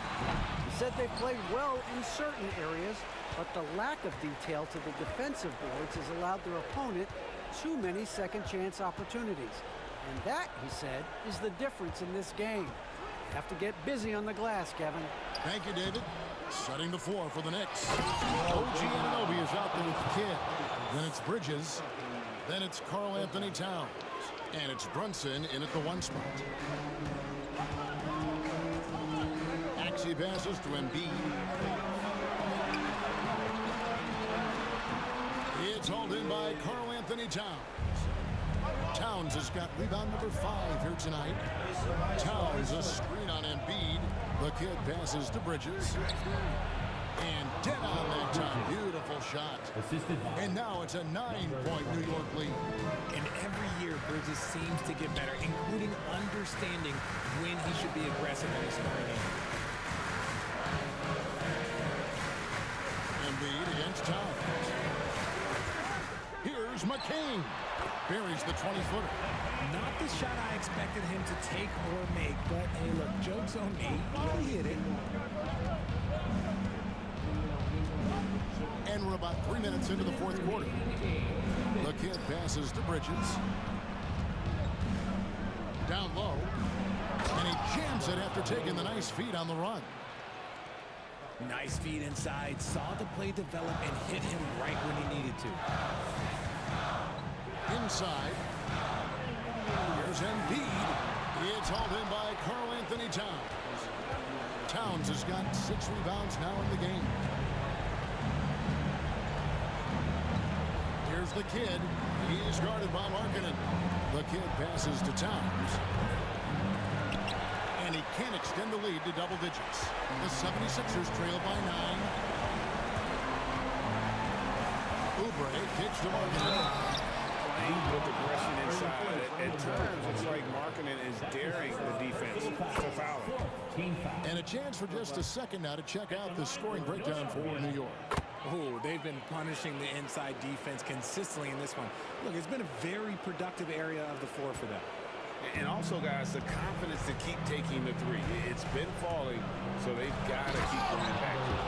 He said they played well in certain areas, but the lack of detail to the defensive boards has allowed their opponent too many second chance opportunities. And that, he said, is the difference in this game. You have to get busy on the glass, Kevin. Thank you, David. Setting the floor for the Knicks. OG Anunoby is out there with the kid. Then it's Bridges. Then it's Karl Anthony Towns. And it's Brunson in at the 1 spot. Maxey passes to Embiid. It's hauled in by Karl Anthony Towns. Towns has got rebound number 5 here tonight. Towns a screen on Embiid. The kid passes to Bridges. And dead on that time. Beautiful shot. And now it's a 9-point New York lead. And every year, Bridges seems to get better, including understanding when he should be aggressive in the scoring game. Embiid against Towns. Here's McCain. Buries the 20-footer. Not the shot I expected him to take or make, but hey, look, joke's on me. He hit it. And we're about 3 minutes into the fourth quarter. The kid passes to Bridges. Down low. And he jams it after taking the nice feed on the run. Nice feed inside. Saw the play develop and hit him right when he needed to. Inside. Here's Embiid. It's hauled in by Karl Anthony Towns. Towns has got 6 rebounds now in the game. Here's the kid. He's guarded by Markkanen. The kid passes to Towns. And he can't extend the lead to double digits. The 76ers trail by 9. Oubre kicks to Markkanen. Playing with aggression inside. At times, it's like Markkanen is daring the defense to foul him. And a chance for just a second now to check out the scoring breakdown for New York. Oh, they've been punishing the inside defense consistently in this one. Look, it's been a very productive area of the floor for them. And also, guys, the confidence to keep taking the three. It's been falling, so they've got to keep going back to it.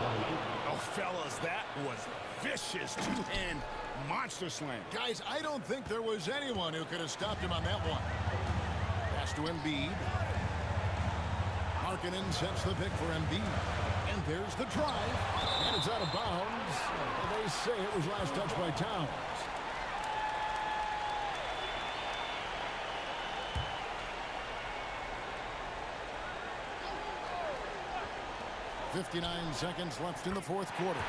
Oh, fellas, that was vicious two-hand monster slam. Guys, I don't think there was anyone who could have stopped him on that one. Pass to Embiid. Markkanen sets the pick for Embiid. And there's the drive. And it's out of bounds. And they say it was last touched by Towns. .59 seconds left in the fourth quarter.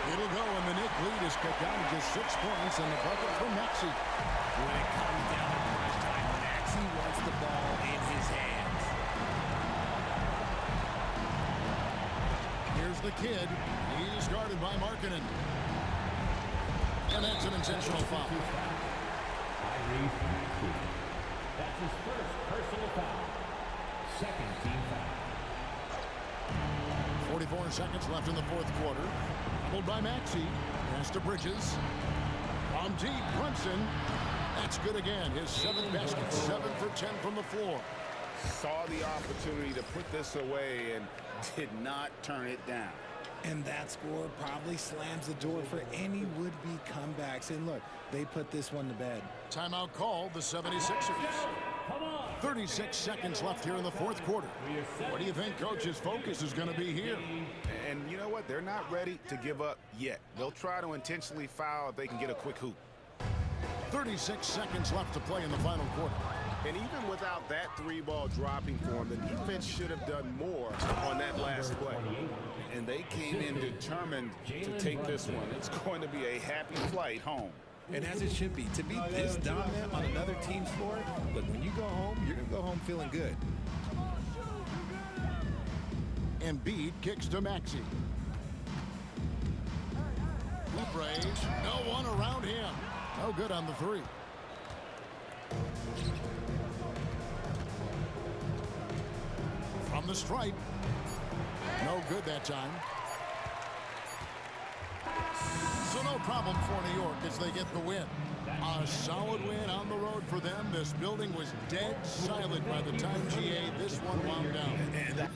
It'll go, and the Knick lead is cut down to just 6 points, and the bucket for Maxey. When it comes down to crunch time, Maxey wants the ball in his hands. Here's the kid. He's guarded by Markkanen. And that's an intentional foul. That's his first personal foul. Second team foul. 44 seconds left in the fourth quarter. Pulled by Maxey. Pass to Bridges. On deep, Brunson. That's good again. His 7th basket, 7 for 10 from the floor. Saw the opportunity to put this away and did not turn it down. And that score probably slams the door for any would-be comebacks. And look, they put this one to bed. Timeout called, the 76ers. 36 seconds left here in the fourth quarter. What do you think Coach's focus is going to be here? And you know what? They're not ready to give up yet. They'll try to intentionally foul if they can get a quick hoop. 36 seconds left to play in the final quarter. And even without that 3-ball dropping for them, the defense should have done more on that last play. And they came in determined to take this one. It's going to be a happy flight home. And as it should be, to be this dominant on another team's floor, look, when you go home, you're going to go home feeling good. Embiid kicks to Maxey. Oubre, no one around him. No good on the 3. From the stripe. No good that time. So no problem for New York as they get the win. A solid win on the road for them. This building was dead silent by the time GA this one wound down.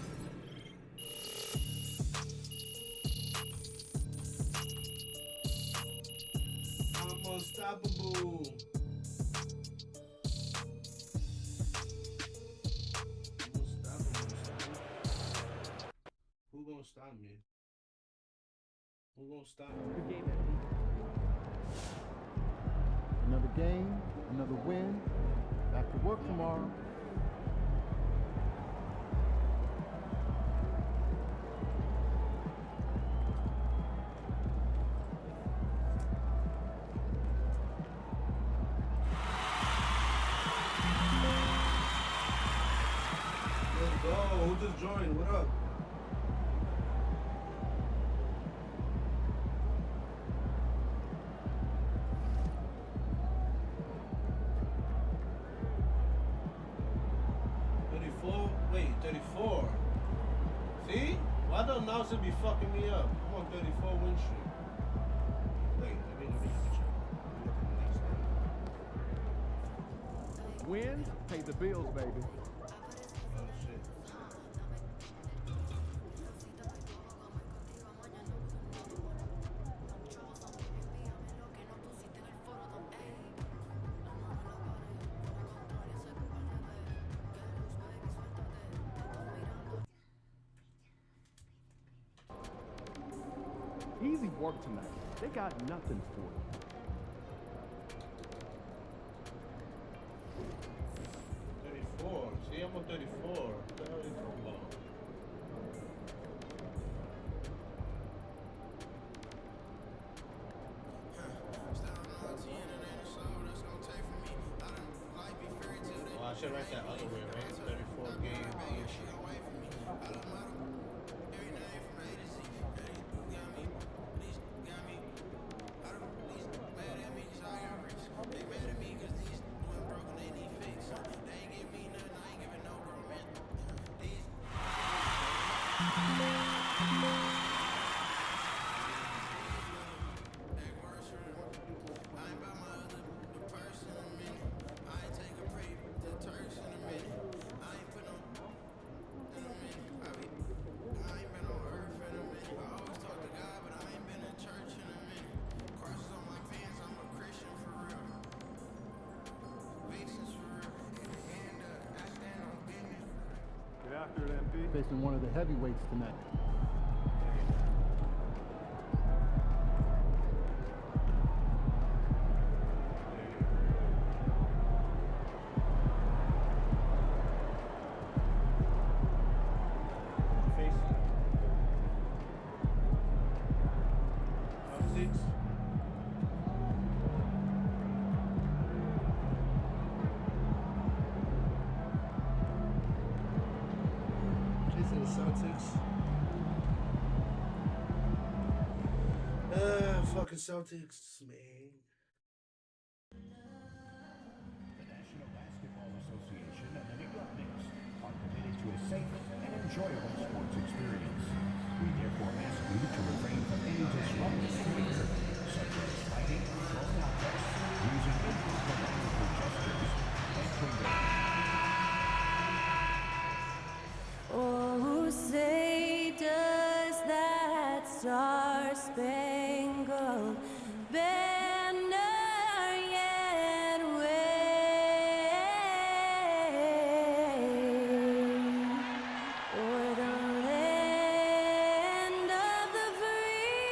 Unstoppable. Who gonna stop me? Who gonna stop me? Another game, another win. Back to work tomorrow. Let's go. Who just joined? What up? Boston be fucking me up. I'm on 34 win streak. Wait, let me check. Wins pay the bills, baby. Oh shit. Easy work tonight. They got nothing for you. 34. See, I'm on 34. What the hell are you talking about? Oh, I should write that other way, right? 34 game win streak. After it, MP. Facing one of the heavyweights tonight. Fucking Celtics, man. The National Basketball Association and the New York Knicks are committed to a safe and enjoyable sports experience. We therefore ask you to refrain from any disruptive behavior, such as fighting, throwing objects, using improper language gestures, and tweeting. Oh, say does that star-spangled banner yet wave o'er the land of the free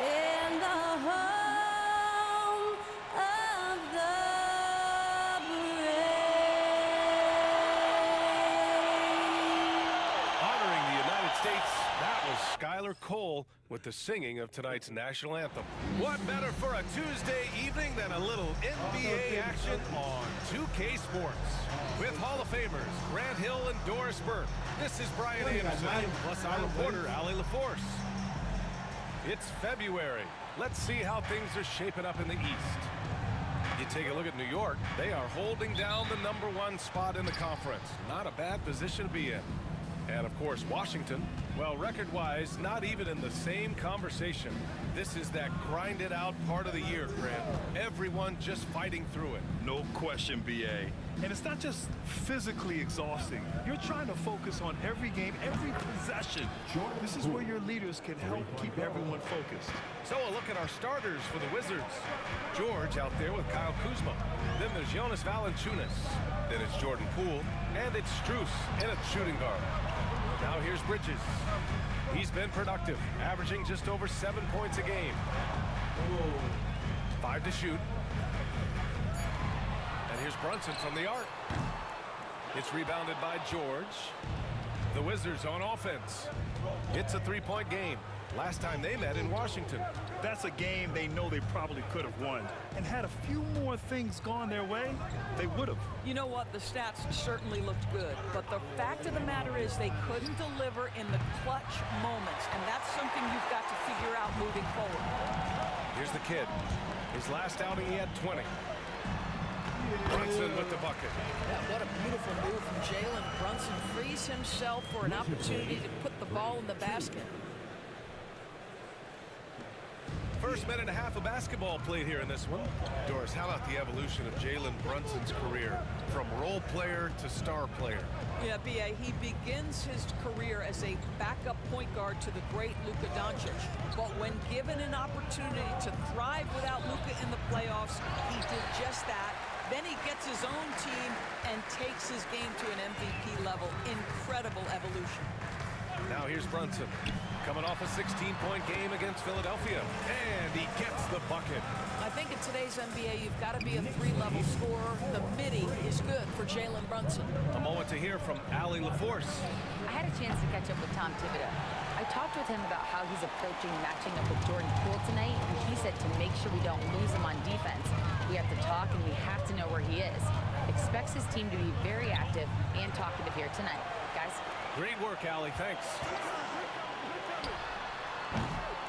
and the home of the Honoring the United States, that was Skylar Cole with the singing of tonight's national anthem. What better for a Tuesday evening than a little NBA action on 2K Sports? With Hall of Famers Grant Hill and Doris Burke, this is Brian Anderson, plus our reporter, Allie LaForce. It's February. Let's see how things are shaping up in the East. You take a look at New York, they are holding down the #1 spot in the conference. Not a bad position to be in. And of course, Washington, well, record-wise, not even in the same conversation. This is that grinded out part of the year, Grant. Everyone just fighting through it. No question, BA. And it's not just physically exhausting. You're trying to focus on every game, every possession. This is where your leaders can help keep everyone focused. So a look at our starters for the Wizards. George out there with Kyle Kuzma. Then there's Jonas Valanciunas. Then it's Jordan Poole. And it's Strus in a shooting guard. Now here's Bridges. He's been productive, averaging just over 7 points a game. 5 to shoot. And here's Brunson from the arc. It's rebounded by George. The Wizards on offense. It's a 3-point game. Last time they met in Washington. That's a game they know they probably could have won. And had a few more things gone their way, they would have. You know what? The stats certainly looked good. But the fact of the matter is they couldn't deliver in the clutch moments. And that's something you've got to figure out moving forward. Here's the kid. His last outing, he had 20. Brunson with the bucket. Yeah, what a beautiful move from Jalen Brunson. Frees himself for an opportunity to put the ball in the basket. First minute and a half of basketball played here in this one. Doris, how about the evolution of Jalen Brunson's career from role player to star player? Yeah, B.A., he begins his career as a backup point guard to the great Luka Doncic. But when given an opportunity to thrive without Luka in the playoffs, he did just that. Then he gets his own team and takes his game to an MVP level. Incredible evolution. Now here's Brunson, coming off a 16-point game against Philadelphia, and he gets the bucket. I think in today's NBA, you've got to be a three-level scorer. The midi is good for Jalen Brunson. A moment to hear from Allie LaForce. I had a chance to catch up with Tom Thibodeau. I talked with him about how he's approaching matching up with Jordan Poole tonight, and he said to make sure we don't lose him on defense, we have to talk and we have to know where he is. Expects his team to be very active and talkative here tonight. Guys? Great work, Allie. Thanks.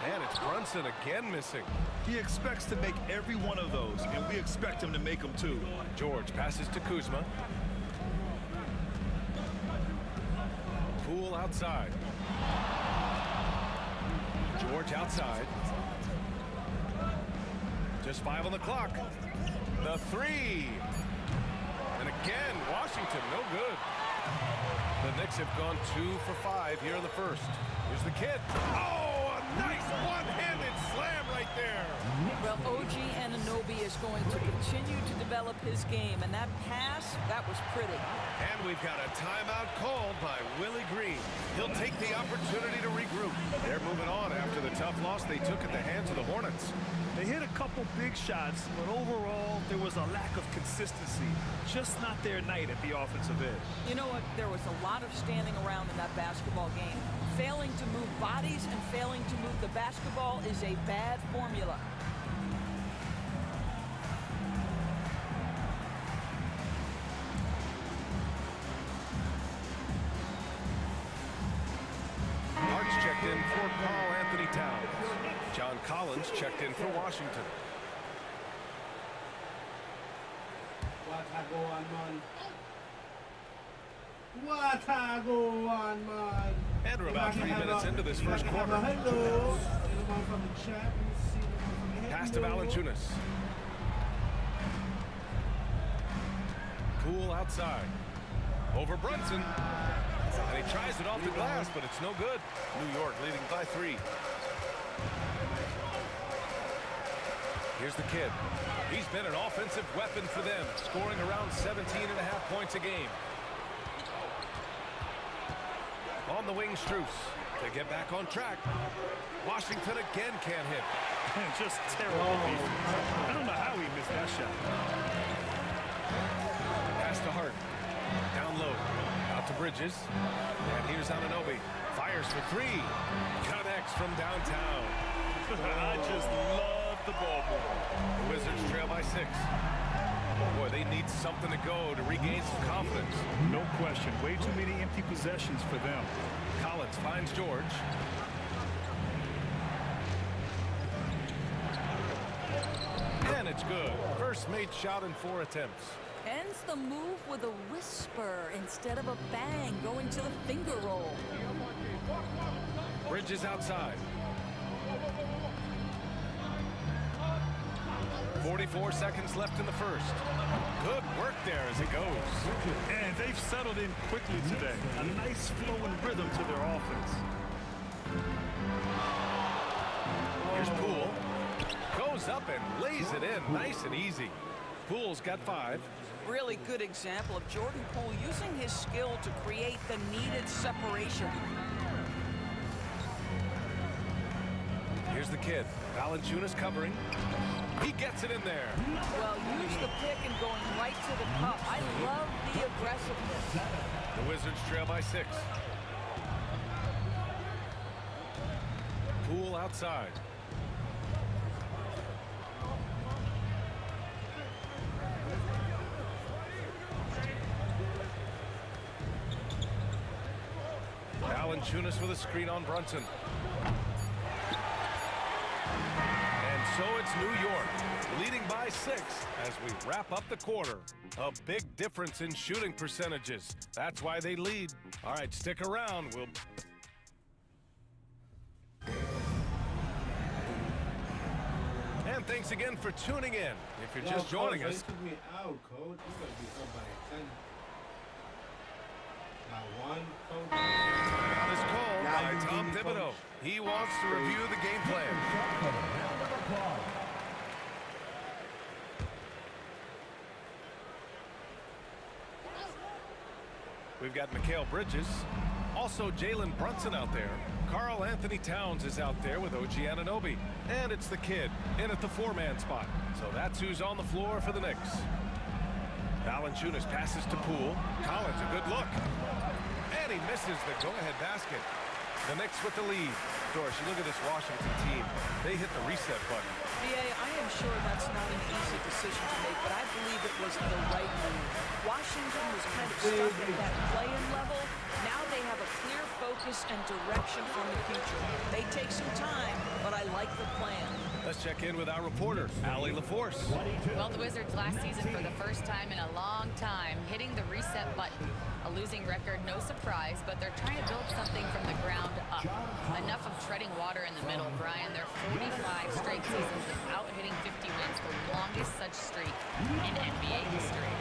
And it's Brunson again missing. He expects to make every one of those, and we expect him to make them too. George passes to Kuzma. Poole outside. George outside. Just 5 on the clock. The three. And again, Washington, no good. The Knicks have gone 2 for 5 here in the first. Here's the kid. Oh, a nice one-handed slam right there. Well, OG Anunoby is going to continue to develop his game, and that pass, that was pretty. And we've got a timeout called by Willie Green. He'll take the opportunity to regroup. They're moving on after the tough loss they took at the hands of the Hornets. They hit a couple big shots, but overall, there was a lack of consistency. Just not their night at the offensive end. You know what? There was a lot of standing around in that basketball game. Failing to move bodies and failing to move the basketball is a bad formula. Marks checked in for Carl Anthony Towns. John Collins checked in for Washington. What I go on, man? What I go on, man? And we're about 3 minutes into this first quarter. Hello. Anyone from the chat? Pass to Valanciunas. Poole outside. Over Brunson. And he tries it off the glass, but it's no good. New York leading by 3. Here's the kid. He's been an offensive weapon for them, scoring around 17.5 points a game. On the wing, Strus. To get back on track. Washington again can't hit. Just terrible defense. I don't know how he missed that shot. Pass to Hart. Down low. Out to Bridges. And here's Anunoby. Fires for 3. Connects from downtown. I just love the ball movement. The Wizards trail by 6. Boy, they need something to go to regain some confidence. No question. Way too many empty possessions for them. Collins finds George. And it's good. First made shot in 4 attempts. Ends the move with a whisper instead of a bang, going to the finger roll. Bridges outside. 44 seconds left in the first. Good work there as it goes. And they've settled in quickly today. A nice flow and rhythm to their offense. Here's Poole. Goes up and lays it in nice and easy. Poole's got 5. Really good example of Jordan Poole using his skill to create the needed separation. Here's the kid. Valanciunas covering. He gets it in there. Well, use the pick and going right to the cup. I love the aggressiveness. The Wizards trail by 6. Poole outside. Valanciunas with a screen on Brunson. And So it's New York leading by 6 as we wrap up the quarter. A big difference in shooting percentages. That's why they lead. All right, stick around. And thanks again for tuning in. If you're just joining us. Took me out, coach. You gotta be up by 10. Not one, coach. Timeout is called by Tom Thibodeau. He wants to review the game plan. We've got Mikal Bridges. Also Jalen Brunson out there. Karl Anthony Towns is out there with OG Anunoby. And it's the kid in at the 4-man spot. So that's who's on the floor for the Knicks. Valanciunas passes to Poole. Collins, a good look. And he misses the go-ahead basket. The Knicks with the lead. Doris, you look at this Washington team. They hit the reset button. BA, I am sure that's not an easy decision to make, but I believe it was the right move. Washington was kind of stuck at that play-in level. Now they have a clear focus and direction on the future. They take some time, but I like the plan. Let's check in with our reporter, Allie LaForce. Well, the Wizards last season for the first time in a long time hitting the reset button. A losing record, no surprise, but they're trying to build something from the ground up. Enough of treading water in the middle, Brian. They're 45 straight seasons without hitting 50 wins, the longest such streak in NBA history.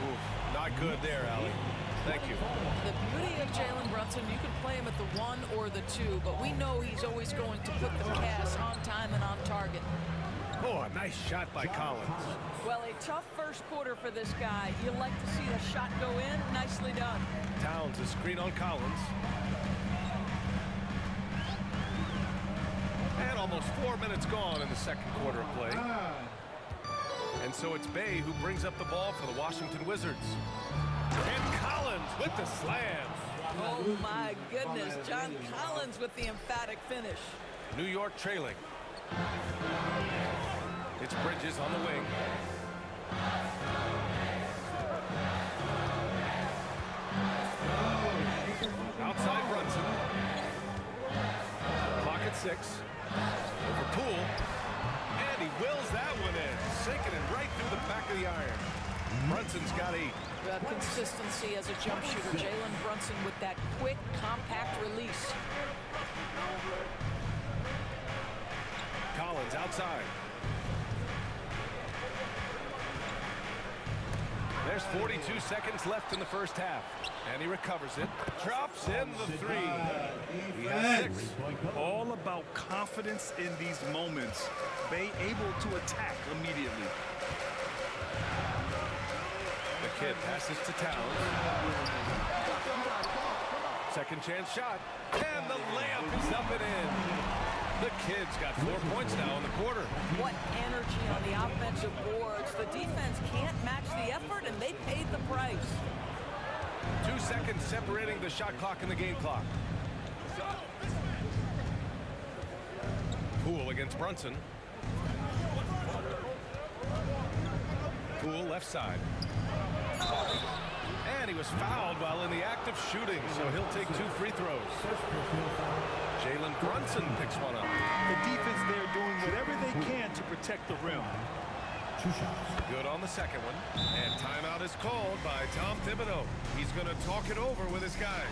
Oof, not good there, Allie. Thank you. The beauty of Jalen Brunson, you can play him at the 1 or the 2, but we know he's always going to put the pass on time and on target. Oh, a nice shot by Collins. Well, a tough first quarter for this guy. You like to see the shot go in. Nicely done. Towns, a screen on Collins. And almost 4 minutes gone in the second quarter of play. And so it's Bay who brings up the ball for the Washington Wizards. And Collins with the slam. Oh, my goodness. John Collins with the emphatic finish. New York trailing. It's Bridges on the wing. Outside Brunson. Clock at 6. Over Poole. And he wills that one in. Sinking it right through the back of the iron. Brunson's got 8. Consistency as a jump shooter. Jalen Brunson with that quick, compact release. Collins outside. There's 42 seconds left in the first half. And he recovers it. Drops in the 3. He has 6. All about confidence in these moments. Bay able to attack immediately. The kid passes to Towns. Second chance shot. And the layup is up and in. The kid's got 4 points now in the quarter. What energy on the offensive boards. The defense can't match the effort, and they paid the price. 2 seconds separating the shot clock and the game clock. Poole against Brunson. Poole left side. And he was fouled while in the act of shooting, so he'll take 2 free throws. Jalen Brunson picks one up. The defense there doing whatever they can to protect the rim. Good on the second one. And timeout is called by Tom Thibodeau. He's going to talk it over with his guys.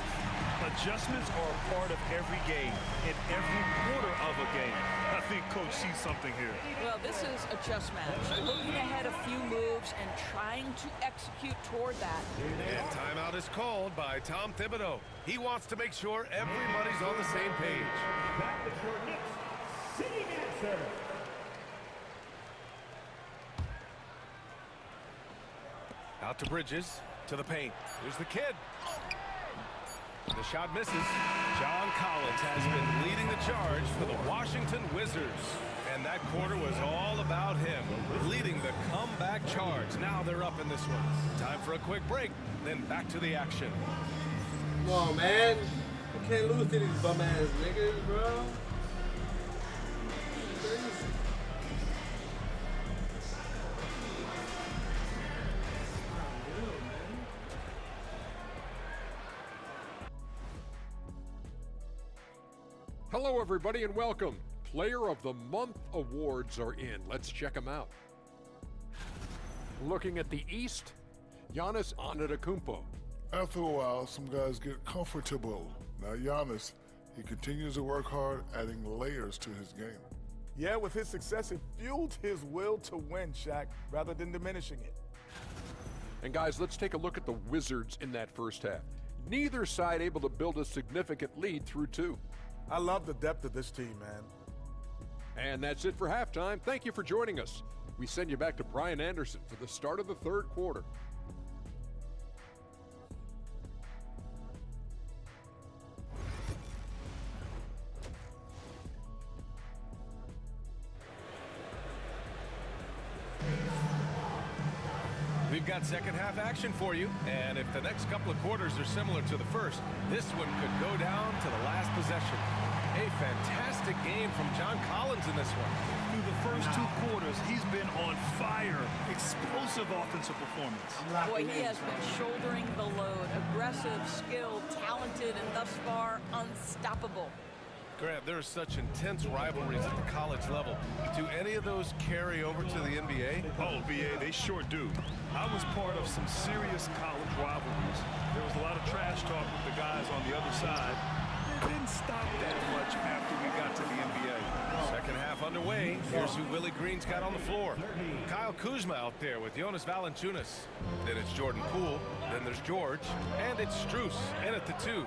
Adjustments are a part of every game, in every quarter of a game. I think Coach sees something here. Well, this is a chess match. Looking ahead a few moves and trying to execute toward that. And timeout is called by Tom Thibodeau. He wants to make sure everybody's on the same page. Back to your Knicks, sitting answer. Out to Bridges, to the paint. Here's the kid. The shot misses. John Collins has been leading the charge for the Washington Wizards. And that quarter was all about him, leading the comeback charge. Now they're up in this one. Time for a quick break, then back to the action. Come on, man. You can't lose to these bum-ass niggas, bro. Hello, everybody, and welcome. Player of the Month awards are in. Let's check them out. Looking at the East, Giannis Antetokounmpo. After a while, some guys get comfortable. Now Giannis, he continues to work hard, adding layers to his game. Yeah, with his success, it fueled his will to win, Shaq, rather than diminishing it. And guys, let's take a look at the Wizards in that first half. Neither side able to build a significant lead through 2. I love the depth of this team, man. And that's it for halftime. Thank you for joining us. We send you back to Brian Anderson for the start of the third quarter. We've got second half action for you, and if the next couple of quarters are similar to the first, this one could go down to the last possession. A fantastic game from John Collins in this one. Through the first 2 quarters, he's been on fire. Explosive offensive performance. Boy, he has been shouldering the load. Aggressive, skilled, talented, and thus far unstoppable. Grant, there are such intense rivalries at the college level. Do any of those carry over to the NBA? Oh, BA, they sure do. I was part of some serious college rivalries. There was a lot of trash talk with the guys on the other side. It didn't stop that much after we got to the NBA. Second half underway. Here's who Willie Green's got on the floor. Kyle Kuzma out there with Jonas Valanciunas. Then it's Jordan Poole. Then there's George. And it's Strus in at the 2.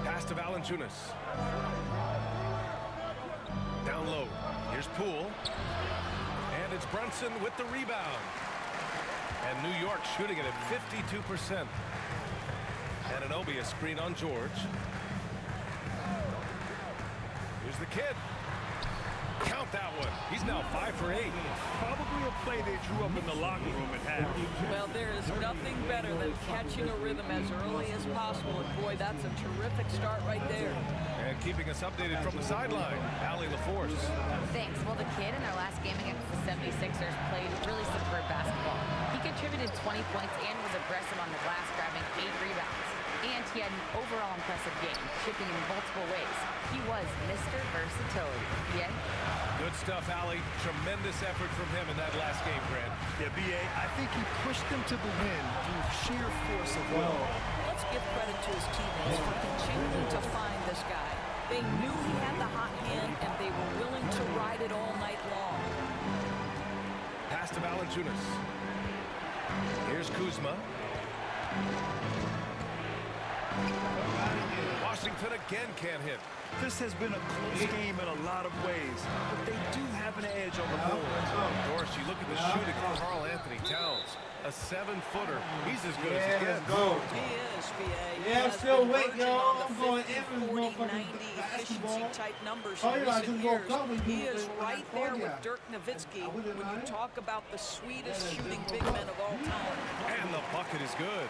Pass to Valanciunas. Down low. Here's Poole. And it's Brunson with the rebound. And New York shooting it at 52%. And Anunoby a screen on George. Here's the kid. Count that one. He's now 5 for 8. Probably a play they drew up in the locker room at half. Well, there is nothing better than catching a rhythm as early as possible. And boy, that's a terrific start right there. And keeping us updated from the sideline, Allie LaForce. Thanks. Well, the kid in their last game against the 76ers played really superb basketball. He contributed 20 points and was aggressive on the glass, grabbing 8 rebounds. And he had an overall impressive game, shooting in multiple ways. He was Mr. Versatility. Yeah? Good stuff, Allie. Tremendous effort from him in that last game, Grant. Yeah, B.A., I think he pushed them to the win through sheer force of will. Let's give credit to his teammates for continuing to find this guy. They knew he had the hot hand, and they were willing to ride it all night long. Pass to Valanciunas. Here's Kuzma. Washington again can't hit. This has been a close game in a lot of ways, but they do have an edge on the board. Doris, you look at the shooting for Karl Anthony Towns. A 7-footer. He's as good as he gets. Let's go. He is, B.A. Yeah, I'm still waiting, y'all. I'm going 40, 90 efficiency type numbers in recent years. He is right there with Dirk Nowitzki when you talk about the sweetest shooting big men of all time. And the bucket is good.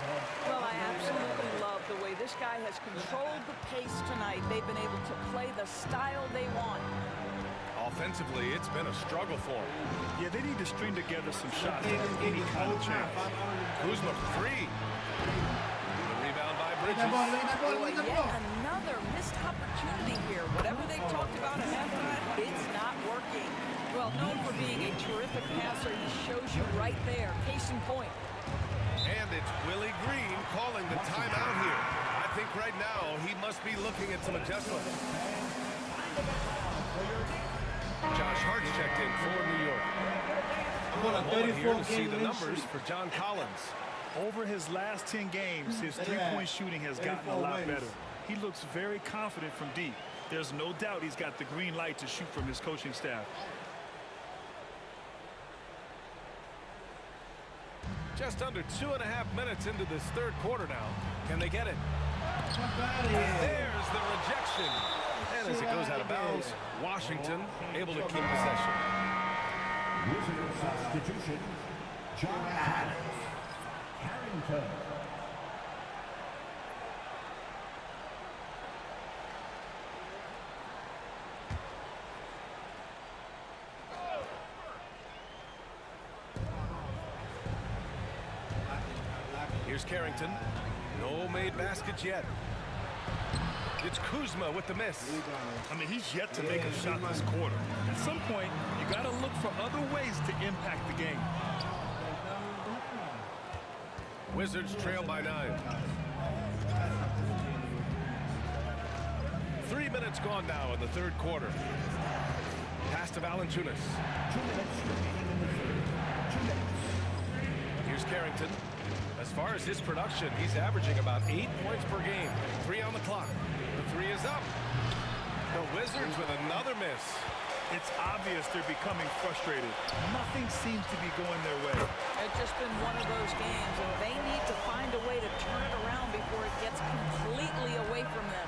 Well, I absolutely love the way this guy has controlled the pace tonight. They've been able to play the style they want. Offensively, it's been a struggle for him. Yeah, they need to string together some shots to have any kind of chance. Kuzma for 3. The rebound by Bridges. Yet another missed opportunity here. Whatever they talked about at halftime, it's not working. Well, known for being a terrific passer, he shows you right there. Case in point. And it's Willie Green calling the timeout here. I think right now he must be looking at some adjustments. Josh Hart's checked in for New York. I'm here to see the numbers for John Collins. Over his last 10 games, his three-point shooting has gotten a lot better. He looks very confident from deep. There's no doubt he's got the green light to shoot from his coaching staff. Just under 2.5 minutes into this third quarter now. Can they get it? There's the rejection. And as it goes out of bounds, Washington able to keep possession. Wizards substitution, John Collins, Harrington. Here's Carrington. No made baskets yet. It's Kuzma with the miss. I mean, he's yet to make a shot this quarter. At some point, you got to look for other ways to impact the game. Wizards trail by 9. 3 minutes gone now in the third quarter. Pass to Valanciunas. Here's Carrington. As far as his production, he's averaging about 8 points per game. 3 on the clock. The 3 is up. The Wizards with another miss. It's obvious they're becoming frustrated. Nothing seems to be going their way. It's just been one of those games, and they need to find a way to turn it around before it gets completely away from them.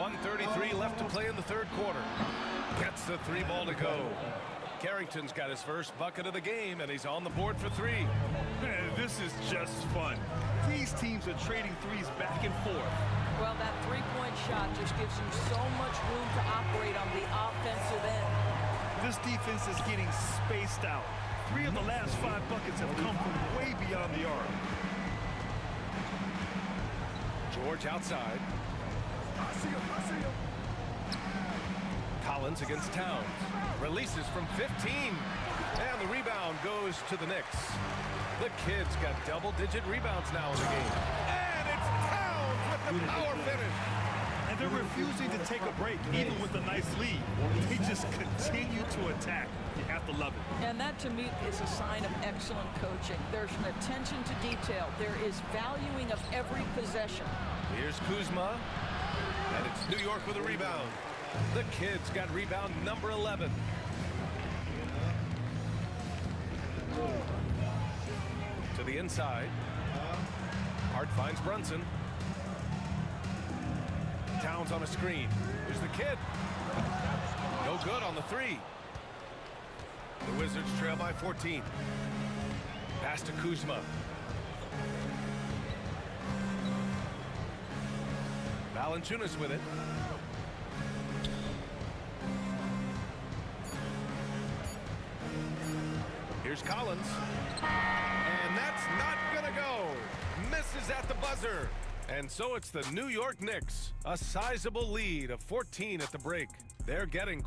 1:33 left to play in the third quarter. Gets the 3 ball to go. Carrington's got his first bucket of the game, and he's on the board for 3. Man, this is just fun. These teams are trading threes back and forth. Well, that three-point shot just gives you so much room to operate on the offensive end. This defense is getting spaced out. 3 of the last 5 buckets have come from way beyond the arc. George outside. I see him. Collins against Towns. Releases from 15. And the rebound goes to the Knicks. The Kid's got double-digit rebounds now in the game. And it's Towns with the power finish. And they're refusing to take a break, even with a nice lead. They just continue to attack. You have to love it. And that, to me, is a sign of excellent coaching. There's an attention to detail. There is valuing of every possession. Here's Kuzma. And it's New York with a rebound. The Kid's got rebound number 11. To the inside. Hart finds Brunson. Towns on a screen. Here's the Kid. No good on the 3. The Wizards trail by 14. Pass to Kuzma. Valanciunas with it. Here's Collins. And that's not gonna go. Misses at the buzzer. And so it's the New York Knicks. A sizable lead of 14 at the break. They're getting...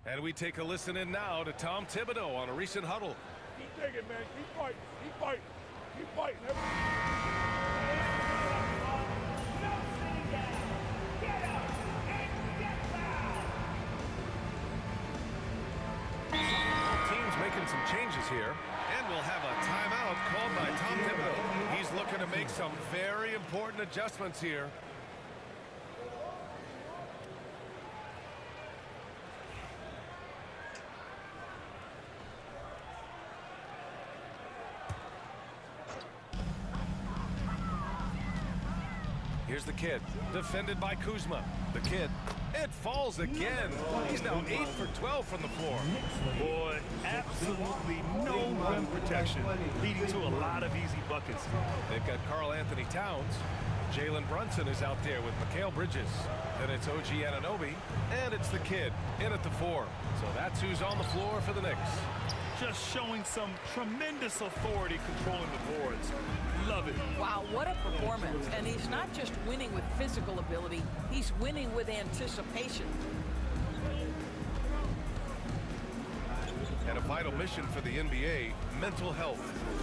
And we take a listen in now to Tom Thibodeau on a recent huddle. Keep digging, man. Keep fighting. Keep fighting. Keep fighting. Team's making some changes here. And we'll have a timeout called by Tom Thibodeau. He's looking to make some very important adjustments here. Here's the Kid, defended by Kuzma. The Kid, it falls again. He's now 8 for 12 from the floor. Boy, absolutely no rim protection, leading to a lot of easy buckets. They've got Karl Anthony Towns. Jalen Brunson is out there with Mikal Bridges. Then it's OG Anunoby, and it's the Kid in at the 4. So that's who's on the floor for the Knicks. Just showing some tremendous authority controlling the boards. Love it. Wow, what a performance. And he's not just winning with physical ability, he's winning with anticipation. And a vital mission for the NBA, mental health.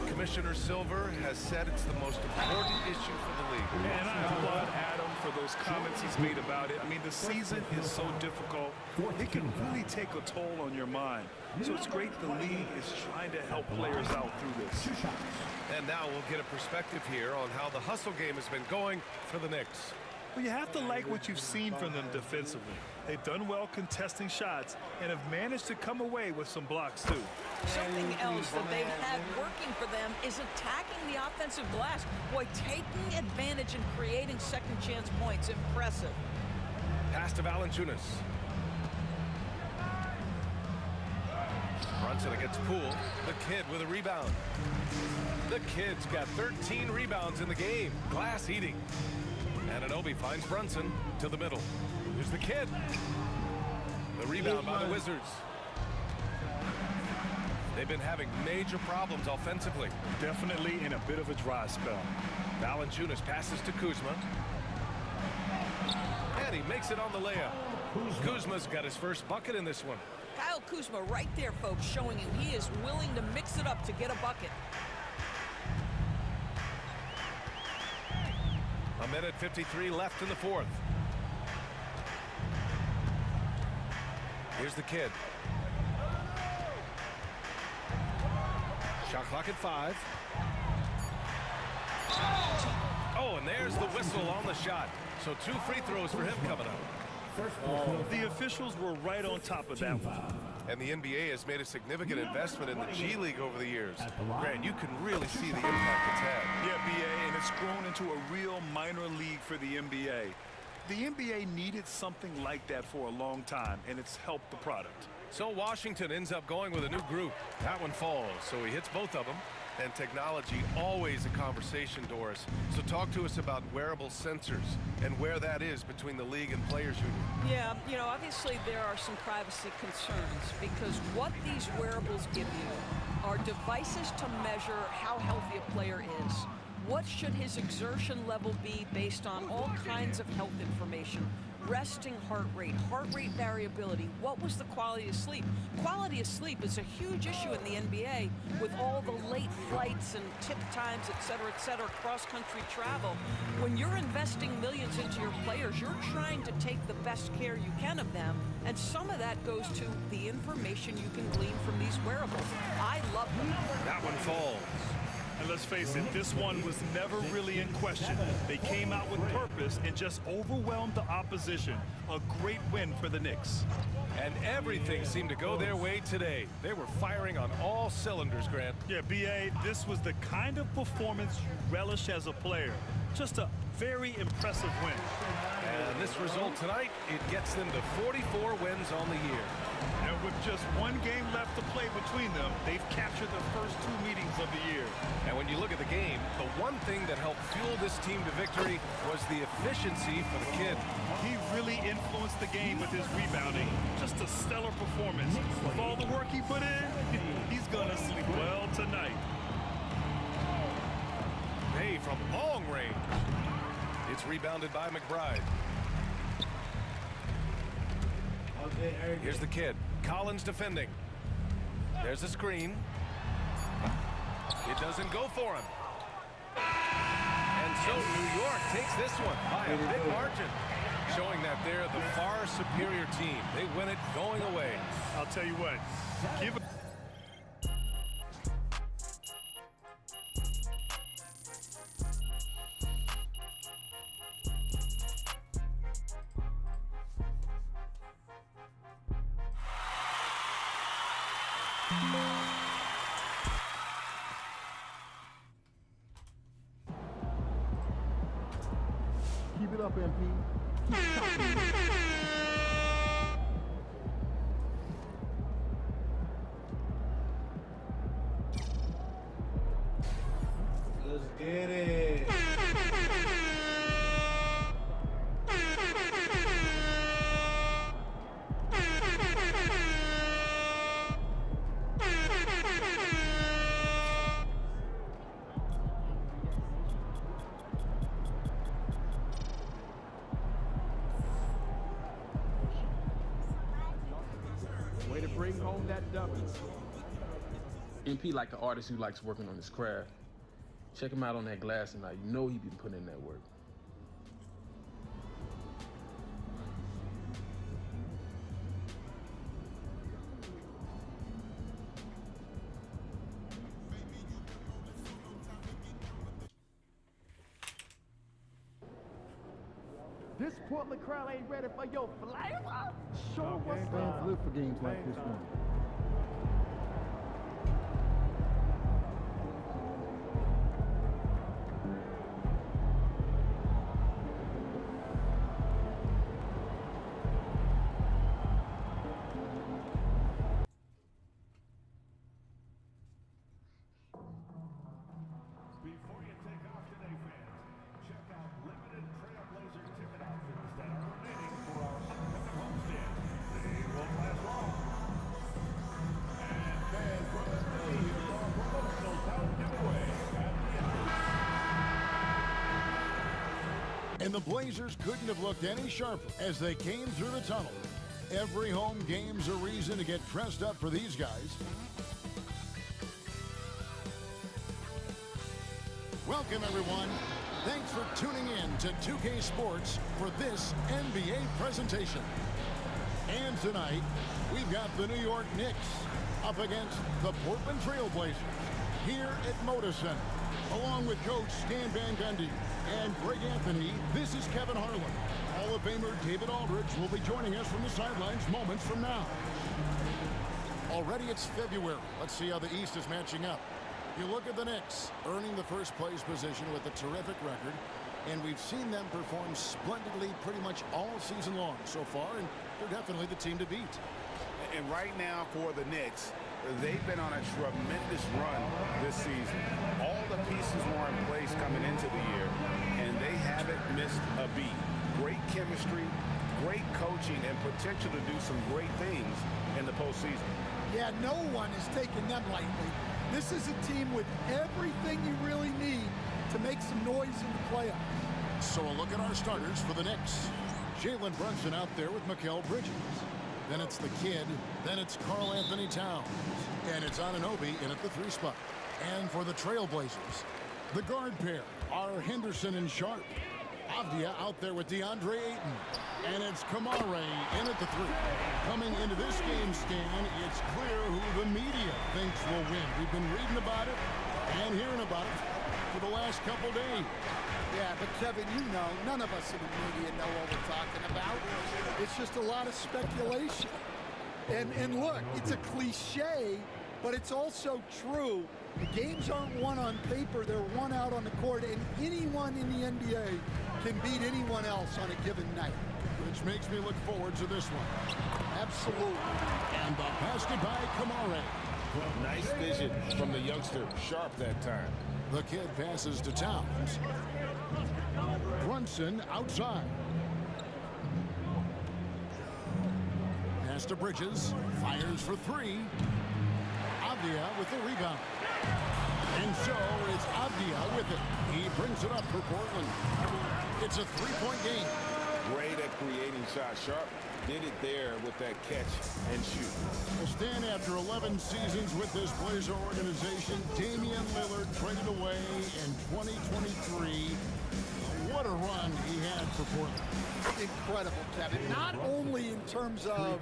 Commissioner Silver has said it's the most important issue for the league. And I applaud Adam for those comments he's made about it. I mean, the season is so difficult. It can really take a toll on your mind. So it's great the league is trying to help players out through this. And now we'll get a perspective here on how the hustle game has been going for the Knicks. Well, you have to like what you've seen from them defensively. They've done well contesting shots and have managed to come away with some blocks, too. Something else that they've had working for them is attacking the offensive glass. Boy, taking advantage and creating second chance points. Impressive. Pass to Valanciunas. Brunson against Poole. The Kid with a rebound. The Kid's got 13 rebounds in the game. Glass eating. Anunoby finds Brunson to the middle. Here's the Kid. The rebound by the Wizards. They've been having major problems offensively. Definitely in a bit of a dry spell. Valanciunas passes to Kuzma. And he makes it on the layup. Kuzma's got his first bucket in this one. Kyle Kuzma right there, folks, showing you he is willing to mix it up to get a bucket. A minute 53 left in the fourth. Here's the kid. Shot clock at 5. Oh, and there's the whistle on the shot. So 2 free throws for him coming up. The officials were right on top of that one. And the NBA has made a significant investment in the G League over the years. Grant, you can really see the impact it's had. Yeah, BA, and it's grown into a real minor league for the NBA. The NBA needed something like that for a long time, and it's helped the product. So Washington ends up going with a new group. That one falls, so he hits both of them. And technology, always a conversation, Doris. So talk to us about wearable sensors and where that is between the league and players union. Yeah, you know, obviously there are some privacy concerns because what these wearables give you are devices to measure how healthy a player is. What should his exertion level be based on all kinds of health information? Resting heart rate variability. What was the quality of sleep? Quality of sleep is a huge issue in the NBA with all the late flights and tip times, et cetera, cross-country travel. When you're investing millions into your players, you're trying to take the best care you can of them, and some of that goes to the information you can glean from these wearables. I love them. That one falls. And let's face it, this one was never really in question. They came out with purpose and just overwhelmed the opposition. A great win for the Knicks. And everything seemed to go their way today. They were firing on all cylinders, Grant. Yeah, BA, this was the kind of performance you relish as a player. Just a very impressive win. And this result tonight, it gets them to 44 wins on the year. And with just one game left to play between them, they've captured the first 2 meetings of the year. And when you look at the game, the one thing that helped fuel this team to victory was the efficiency for the kid. He really influenced the game with his rebounding. Just a stellar performance. With all the work he put in, he's gonna sleep well tonight. Hey, from long range. It's rebounded by McBride. Here's the kid. Collins defending. There's a screen. It doesn't go for him. And so New York takes this one by a big margin, showing that they're the far superior team. They win it going away. I'll tell you what, give it. Keep it up, MP. Let's get it. Way to bring home that W. MP like an artist who likes working on his craft. Check him out on that glass tonight. You know he been putting in that work. This Portland crowd ain't ready for your flavor. Show what's Fans up. live for games like this one. Before you take off today, fans, check out limited Trailblazer ticket options that are remaining for our upcoming homestand. They won't last long. And the Blazers couldn't have looked any sharper as they came through the tunnel. Every home game's a reason to get dressed up for these guys. Welcome, everyone. Thanks for tuning in to 2K Sports for this NBA presentation. And tonight, we've got the New York Knicks up against the Portland Trail Blazers here at Moda Center. Along with Coach Stan Van Gundy and Greg Anthony, this is Kevin Harlan. Hall of Famer David Aldridge will be joining us from the sidelines moments from now. Already it's February. Let's see how the East is matching up. You look at the Knicks, earning the first place position with a terrific record, and we've seen them perform splendidly pretty much all season long so far, and they're definitely the team to beat. And right now for the Knicks, they've been on a tremendous run this season. All the pieces were in place coming into the year, and they haven't missed a beat. Great chemistry, great coaching, and potential to do some great things in the postseason. Yeah, no one is taking them lightly. This is a team with everything you really need to make some noise in the playoffs. So a look at our starters for the Knicks. Jalen Brunson out there with Mikal Bridges. Then it's the kid. Then it's Karl Anthony Towns. And it's Anunoby in at the 3 spot. And for the Trailblazers, the guard pair are Henderson and Sharp. Avdia out there with DeAndre Ayton. And it's Kamare in at the 3. Coming into this game, Stan, it's clear who the media thinks will win. We've been reading about it and hearing about it for the last couple days. Yeah, but Kevin, you know, none of us in the media know what we're talking about. It's just a lot of speculation. And look, it's a cliche, but it's also true. The games aren't won on paper, they're won out on the court, and anyone in the NBA can beat anyone else on a given night. Which makes me look forward to this one. Absolutely. And the basket by Kamare. Nice vision from the youngster, Sharp that time. The kid passes to Towns. Brunson outside. Pass to Bridges. Fires for 3. Avdia with the rebound. And so it's Avdia with it. He brings it up for Portland. It's a 3-point game. Great at creating shots. Sharp did it there with that catch and shoot. Well, Stan, after 11 seasons with this Blazer organization, Damian Lillard traded away in 2023. What a run he had for Portland. Incredible, Kevin. Not only in terms of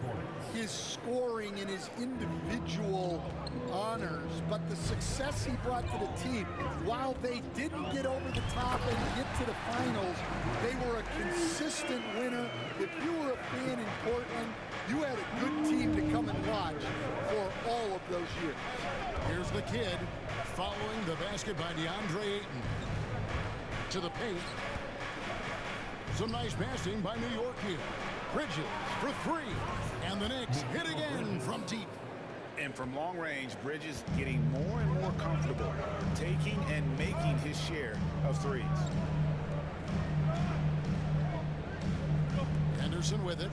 his scoring and his individual honors, but the success he brought to the team. While they didn't get over the top and get to the finals, they were a consistent winner. If you were a fan in Portland, you had a good team to come and watch for all of those years. Here's the kid following the basket by DeAndre Ayton. To the paint. Some nice passing by New York here. Bridges for 3. And the Knicks hit again from deep. And from long range, Bridges getting more and more comfortable, taking and making his share of threes. Henderson with it.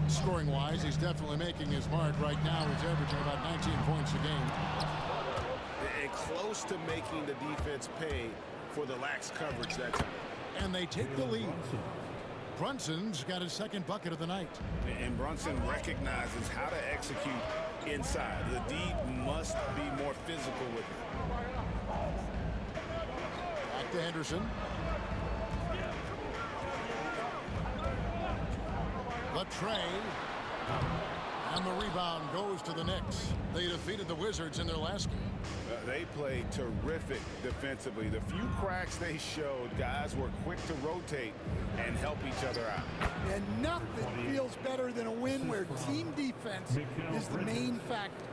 Scoring-wise, he's definitely making his mark. Right now, he's averaging about 19 points a game. And close to making the defense pay for the lax coverage that time. And they take the lead. Brunson's got his second bucket of the night. And Brunson recognizes how to execute inside. The D must be more physical with it. Back to Henderson. The tray. And the rebound goes to the Knicks. They defeated the Wizards in their last game. They played terrific defensively. The few cracks they showed, guys were quick to rotate and help each other out. And nothing feels better than a win where team defense is the main factor.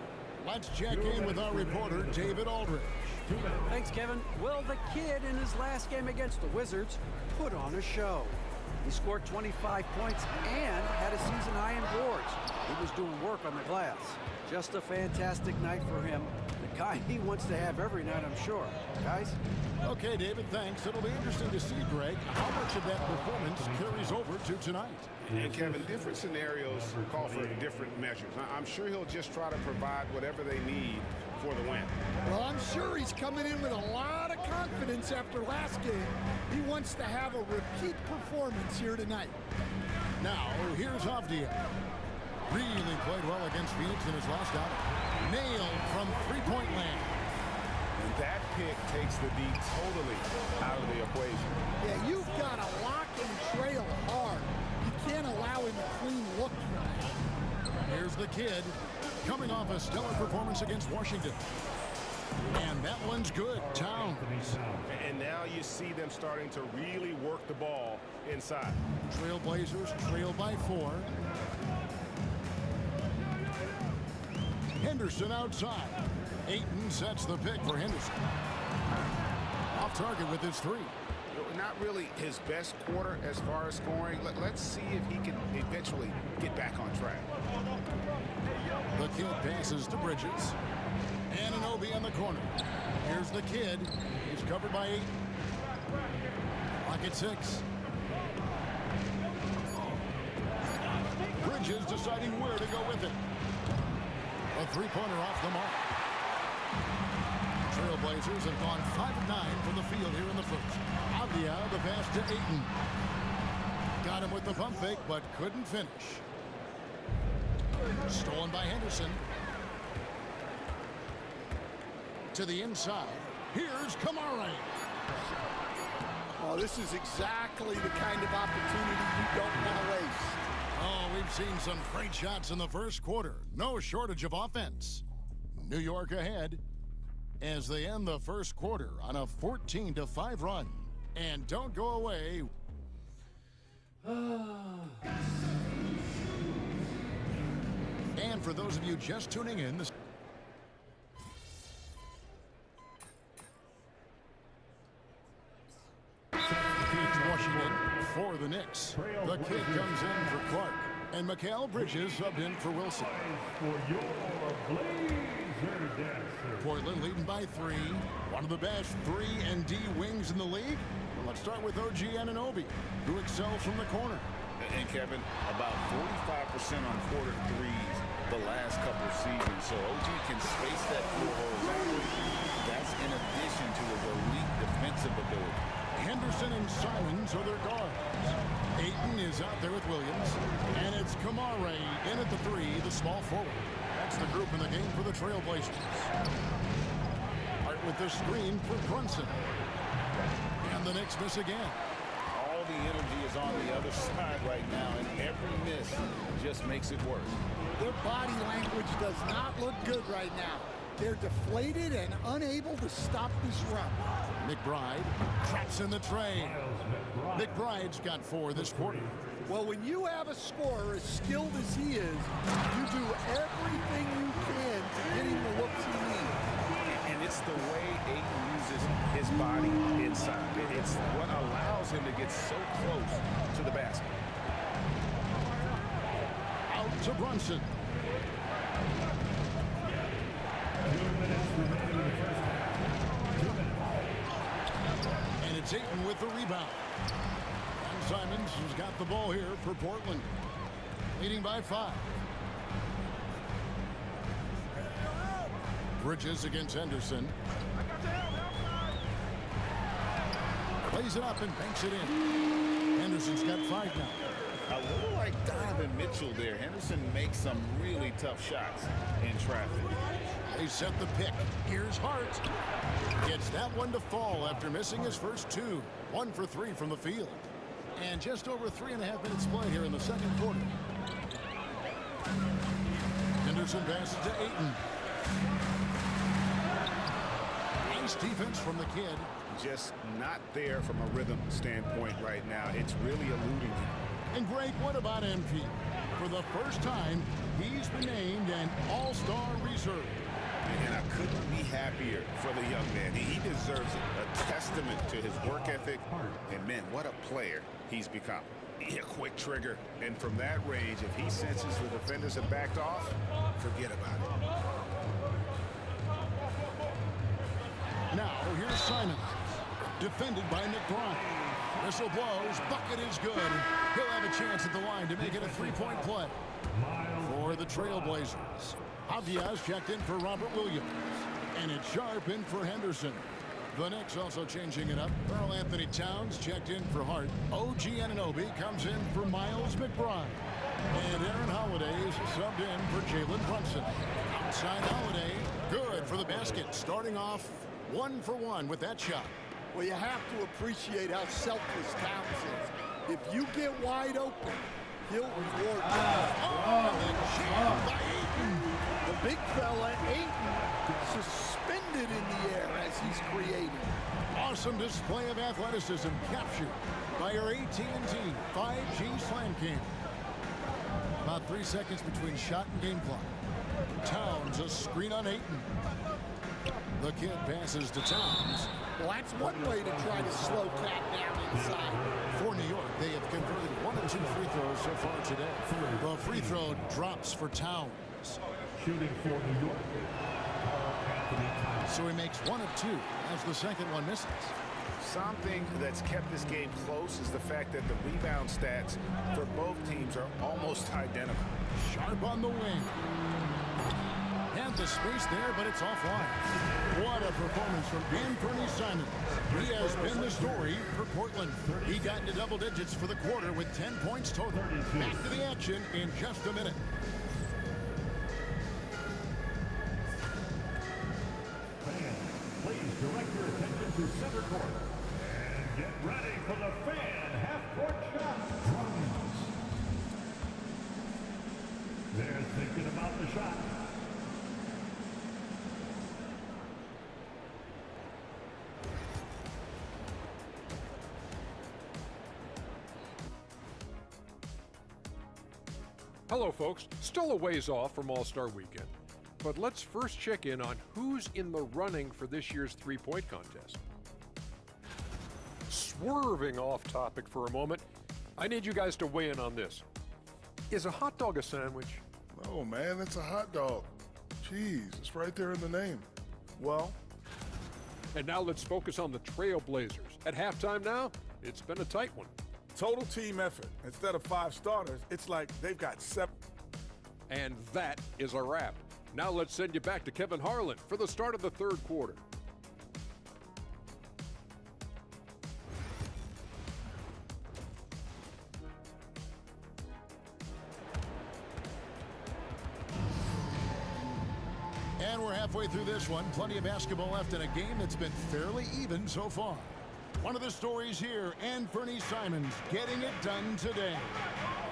Let's check in with our reporter, David Aldridge. Thanks, Kevin. Well, the kid in his last game against the Wizards put on a show. He scored 25 points and had a season high in boards. He was doing work on the glass. Just a fantastic night for him. The guy he wants to have every night, I'm sure. Guys? Okay, David, thanks. It'll be interesting to see, Greg, how much of that performance carries over to tonight. And Kevin, different scenarios call for different measures. I'm sure he'll just try to provide whatever they need for the win. Well, I'm sure he's coming in with a lot of confidence confidence after last game. He wants to have a repeat performance here tonight. Now, here's Avdia. Really played well against Phoenix in his last outing. Nailed from three-point land. And that pick takes the D totally out of the equation. Yeah, you've got to lock and trail hard. You can't allow him a clean look for that. Here's the kid coming off a stellar performance against Washington. And that one's good. Town. And now you see them starting to really work the ball inside. Trailblazers trail by 4. Henderson outside. Ayton sets the pick for Henderson. Off target with his 3. Not really his best quarter as far as scoring. Let's see if he can eventually get back on track. The kid passes to Bridges. Anunoby in the corner. Here's the kid. He's covered by 8. Clock at 6. Bridges deciding where to go with it. A 3-pointer off the mark. Trailblazers have gone 5 of 9 from the field here in the first. Avdia, the pass to Ayton. Got him with the pump fake, but couldn't finish. Stolen by Henderson. To the inside. Here's Kamara. Oh, this is exactly the kind of opportunity you don't want to waste. Oh, we've seen some great shots in the first quarter. No shortage of offense. New York ahead as they end the first quarter on a 14-5 run. And don't go away. And for those of you just tuning in, this Washington for the Knicks. The kid comes in for Clark. And Mikal Bridges subbed in for Wilson. Portland leading by 3. One of the best 3 and D wings in the league. Well, let's start with OG Anunoby, who excels from the corner. And Kevin, about 45% on quarter threes the last couple of seasons. So OG can space that floor horizontally. That's in addition to his elite defensive ability. Henderson and Simons are their guards. Ayton is out there with Williams. And it's Kamara in at the 3, the small forward. That's the group in the game for the Trailblazers. Hart with the screen for Brunson. And the Knicks miss again. All the energy is on the other side right now, and every miss just makes it worse. Their body language does not look good right now. They're deflated and unable to stop this run. McBride traps in the train. McBride's got 4 this quarter. Well, when you have a scorer as skilled as he is, you do everything you can to get him the looks he needs. And it's the way Ayton uses his body inside. It's what allows him to get so close to the basket. Out to Brunson. And it's Ayton with the rebound. And Simons has got the ball here for Portland. Leading by 5. Bridges against Henderson. Plays it up and banks it in. Henderson's got 5 now. A little like Donovan Mitchell there. Henderson makes some really tough shots in traffic. They set the pick. Here's Hart. Gets that one to fall after missing his first 2. 1 for 3 from the field. And just over 3.5 minutes played here in the second quarter. Henderson passes to Ayton. Nice defense from the kid. Just not there from a rhythm standpoint right now. It's really eluding him. And Greg, what about MP? For the first time, he's been named an all-star reserve. And I couldn't be happier for the young man. He deserves it. A testament to his work ethic. And man, what a player he's become. A quick trigger. And from that range, if he senses the defenders have backed off, forget about it. Now, here's Simons. Defended by McBride. Whistle blows. Bucket is good. He'll have a chance at the line to make it a 3-point play. For the Trailblazers. Avdia's checked in for Robert Williams. And it's Sharp in for Henderson. The Knicks also changing it up. Karl Anthony Towns checked in for Hart. OG Anunoby comes in for Miles McBride. And Aaron Holiday is subbed in for Jalen Brunson. Outside Holiday, good for the basket. Starting off 1 for 1 with that shot. Well, you have to appreciate how selfless Towns is. If you get wide open, he'll reward you. The big fella, Ayton, suspended in the air as he's creating. Awesome display of athleticism captured by our AT&T 5G Slam Cam. About 3 seconds between shot and game clock. Towns, a screen on Ayton. The kid passes to Towns. Well, that's one way to try to slow Cat down inside. For New York, they have converted 1 of 2 free throws so far today. The free throw drops for Towns. Shooting for New York. So he makes 1 of 2 as the second one misses. Something that's kept this game close is the fact that the rebound stats for both teams are almost identical. Sharp on the wing. Had the space there, but it's offline. What a performance from Anthony Simons. He has been the story for Portland. He got into double digits for the quarter with 10 points total. Back to the action in just a minute. Please direct your attention to center court. And get ready for the fan half-court shot. Drums. They're thinking about the shot. Hello, folks. Still a ways off from All-Star Weekend. But let's first check in on who's in the running for this year's three-point contest. Swerving off topic for a moment, I need you guys to weigh in on this. Is a hot dog a sandwich? No, man, it's a hot dog. Jeez, it's right there in the name. Well, and now let's focus on the Trailblazers. At halftime now, it's been a tight one. Total team effort. Instead of 5 starters, it's like they've got 7. And that is a wrap. Now let's send you back to Kevin Harlan for the start of the third quarter. And we're halfway through this one. Plenty of basketball left in a game that's been fairly even so far. One of the stories here, Anthony Simons getting it done today.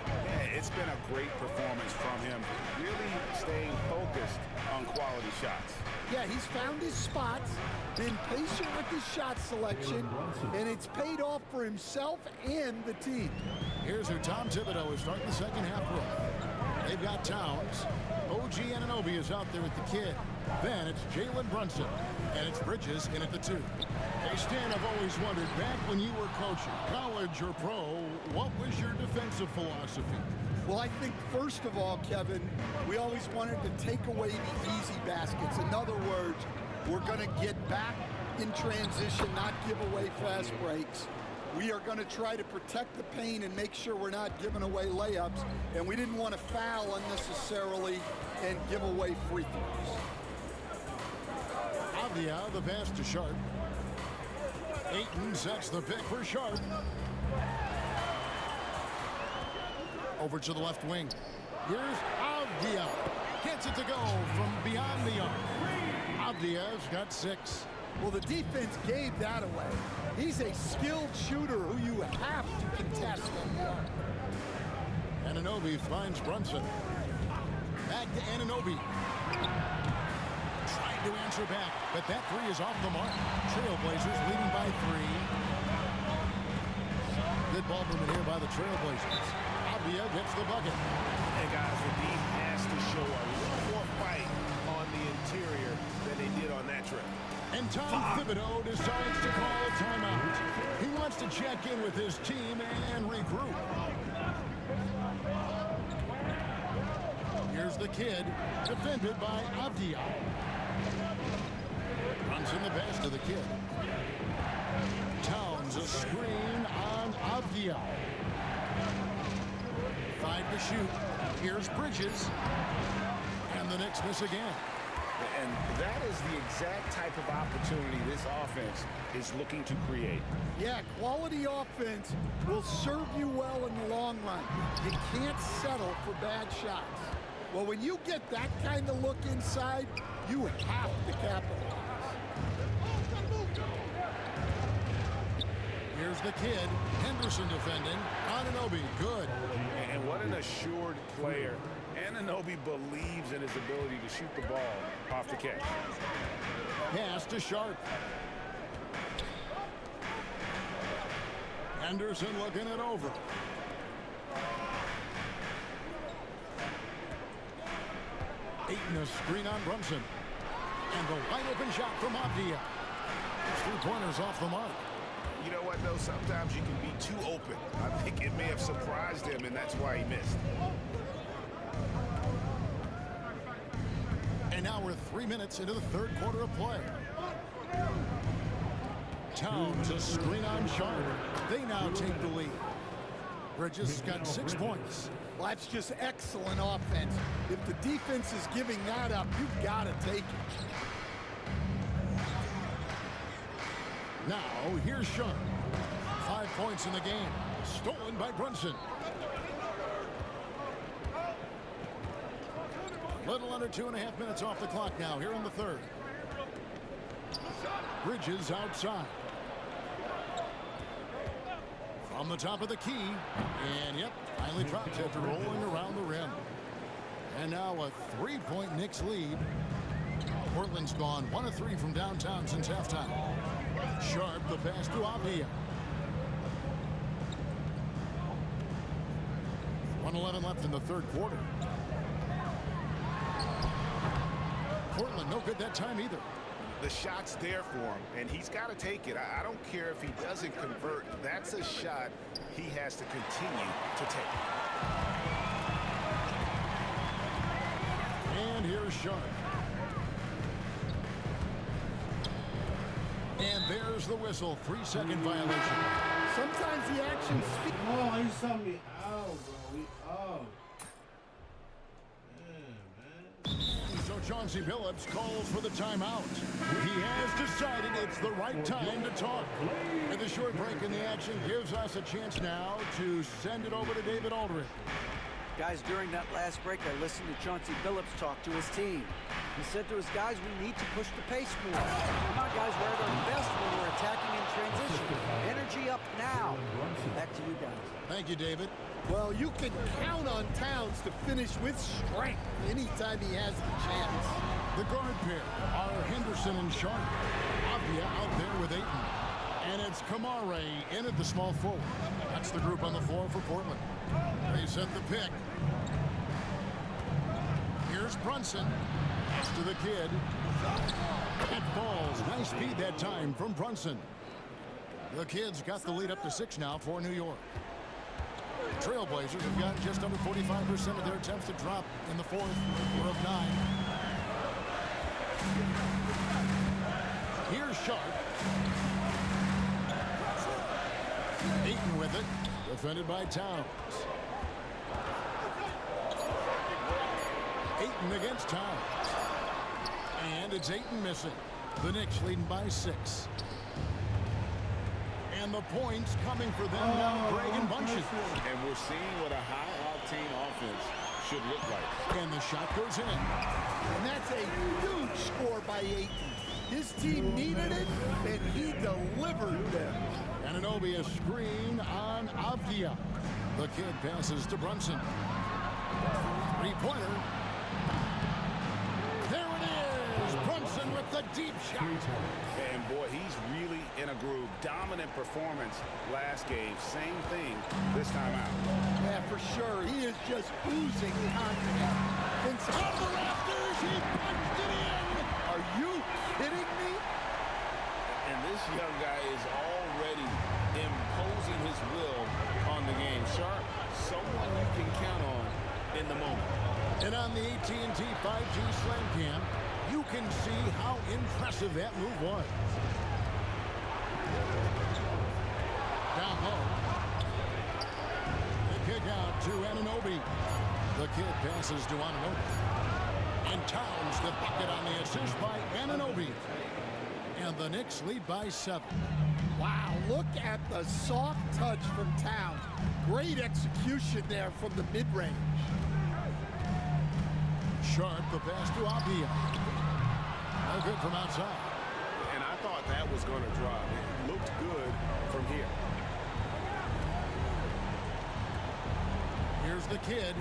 Yeah, it's been a great performance from him, really staying focused on quality shots. Yeah, he's found his spots, been patient with his shot selection, and it's paid off for himself and the team. Here's who Tom Thibodeau is starting the second half with. They've got Towns. OG Anunoby is out there with the kid. Then it's Jalen Brunson, and it's Bridges in at the 2. Hey, Stan, I've always wondered, back when you were coaching, college or pro, what was your defensive philosophy? Well, I think, first of all, Kevin, we always wanted to take away the easy baskets. In other words, we're going to get back in transition, not give away fast breaks. We are going to try to protect the paint and make sure we're not giving away layups. And we didn't want to foul unnecessarily and give away free throws. Avdia, the pass to Sharp. Ayton sets the pick for Sharp. Over to the left wing. Here's Avdia. Gets it to go from beyond the arc. Avdia's got 6. Well, the defense gave that away. He's a skilled shooter who you have to contest on the arc. Anunoby finds Brunson. Back to Anunoby. Trying to answer back, but that 3 is off the mark. Trailblazers leading by 3. Good ball movement here by the Trailblazers. Avdia gets the bucket. Hey, guys, the D has to show a little more fight on the interior than they did on that trip. And Tom Thibodeau decides to call a timeout. He wants to check in with his team and regroup. Here's the kid, defended by Avdia. Runs in the pass to the kid. Towns a screen on Avdia. 5 to shoot. Here's Bridges. And the Knicks miss again. And that is the exact type of opportunity this offense is looking to create. Yeah, quality offense will serve you well in the long run. You can't settle for bad shots. Well, when you get that kind of look inside, you have to capitalize. Here's the kid, Henderson defending. Anunoby, good. And what an assured player. Anunoby believes in his ability to shoot the ball off the catch. Pass to Sharp. Henderson looking it over. Ayton a screen on Brunson. And the wide open shot from Avdia. 3 pointers off the mark. You know what, though? Sometimes you can be too open. I think it may have surprised him, and that's why he missed. And now we're 3 minutes into the third quarter of play. Towns a screen on Sharp. They now take the lead. Bridges has got 6 points. Well, that's just excellent offense. If the defense is giving that up, you've got to take it. Now, here's Sharp. 5 points in the game. Stolen by Brunson. Little under 2.5 minutes off the clock now here in the third. Bridges outside. From the top of the key. And, yep, finally dropped after rolling around the rim. And now a 3-point Knicks lead. Portland's gone 1 of 3 from downtown since halftime. Sharp, the pass to Avdia. 1:11 left in the third quarter. Portland no good that time either. The shot's there for him, and he's got to take it. I don't care if he doesn't convert. That's a shot he has to continue to take. And here's Sharp. And there's the whistle. 3-second violation. Sometimes the action speaks. Oh, you saw me out, bro. We out. So Chauncey Billups calls for the timeout. He has decided it's the right time to talk. And the short break in the action gives us a chance now to send it over to David Aldridge. Guys, during that last break, I listened to Chauncey Billups talk to his team. He said to his guys, we need to push the pace more. Come on, guys, we're at our best when we're attacking in transition. Energy up now. Back to you guys. Thank you, David. Well, you can count on Towns to finish with strength anytime he has the chance. The guard pair are Henderson and Sharp. Avdia out there with Ayton. And it's Kamare in at the small forward. That's the group on the floor for Portland. They set the pick. Here's Brunson. Pass to the kid. It falls. Nice speed that time from Brunson. The Kids got the lead up to 6 now for New York. Trailblazers have got just under 45% of their attempts to drop in the fourth. We're of 9. Here's Sharp. Ayton with it. Defended by Towns. Ayton against Towns. And it's Ayton missing. The Knicks leading by 6. And the points coming for them now, Greg and Bunches. And we're seeing what a high-octane offense should look like. And the shot goes in. And that's a huge score by Ayton. His team needed it, and he delivered them. Anunoby a screen on Avdia. The kid passes to Brunson. 3-pointer. There it is. Brunson with the deep shot. And boy, he's really in a groove. Dominant performance last game. Same thing this time out. Yeah, for sure. He is just oozing confidence. On the rafters, he punched it in. Are you kidding me? And this young guy is already imposing his will on the game. Sharp, someone you can count on in the moment. And on the AT&T 5G Slam Cam, you can see how impressive that move was. Down low. The kick out to Anunoby. The kid passes to Anunoby. And Towns the bucket on the assist by Anunoby. And the Knicks lead by 7. Wow, look at the soft touch from Towns. Great execution there from the mid-range. Sharp the pass to Avdia. No good from outside. And I thought that was going to drop. It looked good from here. Here's the kid.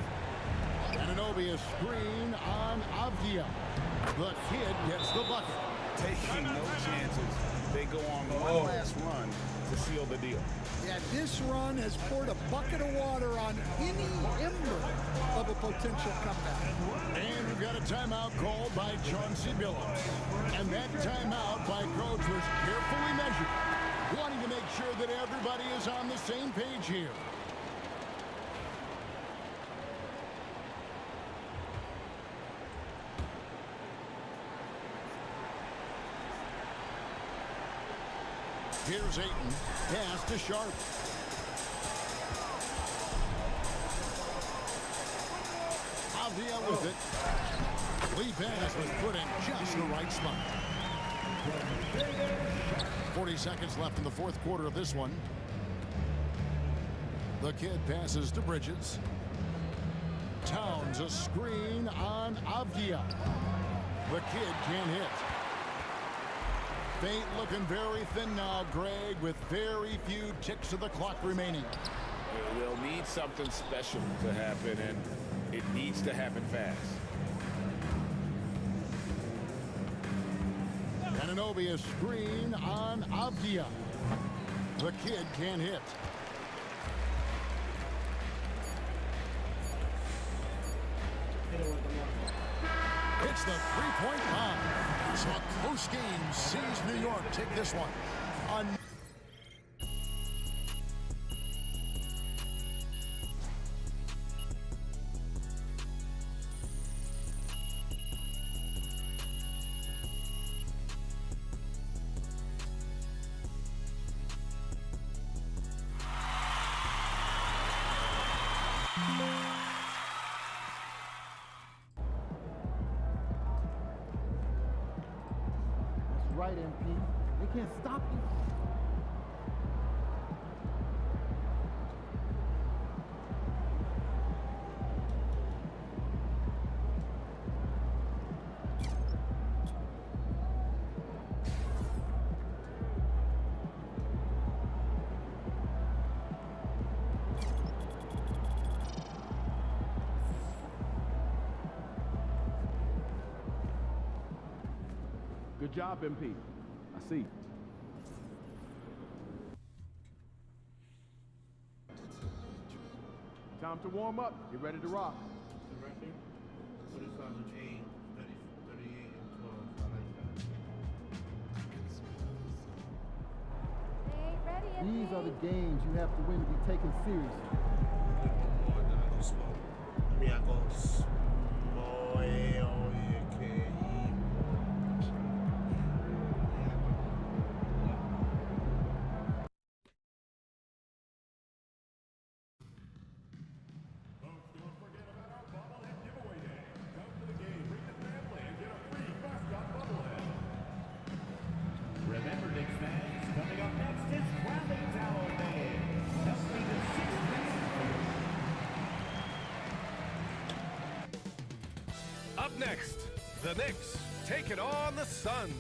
Anunoby a screen on Avdia. The kid gets the bucket. Taking no chances. They go on one last run to seal the deal. Yeah, this run has poured a bucket of water on any ember of a potential comeback. And we've got a timeout called by Chauncey Billups. And that timeout by Coach was carefully measured, wanting to make sure that everybody is on the same page here. Here's Ayton. Pass to Sharp. Avdia with it. Lee pass was put in just the right spot. 40 seconds left in the fourth quarter of this one. The kid passes to Bridges. Towns a screen on Avdia. The kid can't hit. Feint looking very thin now, Greg, with very few ticks of the clock remaining. They'll need something special to happen, and it needs to happen fast. Anunoby a screen on Avdia. The kid can't hit. It's the three-point bomb. So a close game sees New York take this one. Right, MP. They can't stop you. Good job, MP. I see. Time to warm up. Get ready to rock. The record? 2008, 38, and 12. I like that. These are the games you have to win to be taken seriously. I mean, I go small, okay. Remember, Knicks fans, coming up next is Rally Tower Day. Help me to 6 Up next, the Knicks taking on the Suns.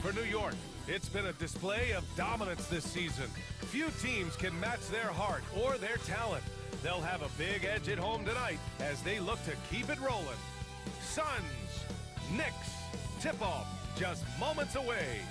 For New York, it's been a display of dominance this season. Few teams can match their heart or their talent. They'll have a big edge at home tonight as they look to keep it rolling. Suns, Knicks, tip-off just moments away.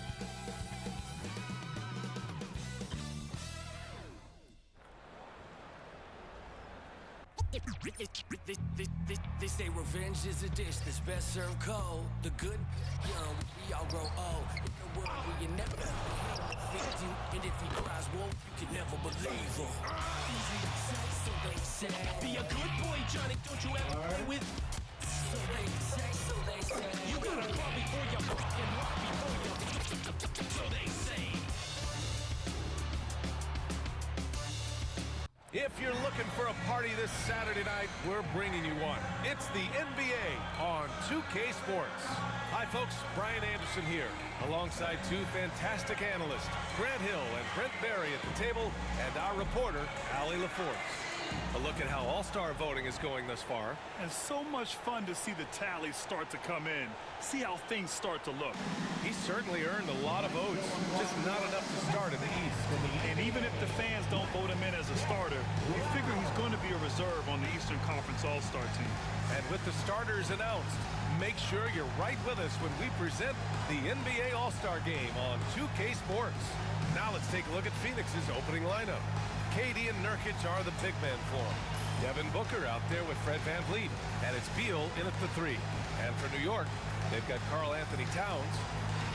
They say revenge is a dish that's best served cold. The good, young, we all grow old. In a world where you never feed you, and if he cries wolf, you can never believe him. Easy to say, so they say. Be a good boy, Johnny, don't you ever play with. So they say, so they say. You gotta crawl before you walk and walk before you. So they say. If you're looking for a party this Saturday night, we're bringing you one. It's the NBA on 2K Sports. Hi, folks. Brian Anderson here, alongside two fantastic analysts, Grant Hill and Brent Barry at the table, and our reporter, Allie LaForce. A look at how All-Star voting is going thus far. And so much fun to see the tallies start to come in. See how things start to look. He's certainly earned a lot of votes, just not enough to start in the East. And even if the fans don't vote him in as a starter, we figure he's going to be a reserve on the Eastern Conference All-Star team. And with the starters announced, make sure you're right with us when we present the NBA All-Star Game on 2K Sports. Now let's take a look at Phoenix's opening lineup. KD and Nurkic are the big men for him. Devin Booker out there with Fred VanVleet, and it's Beal in at the 3. And for New York, they've got Karl Anthony Towns.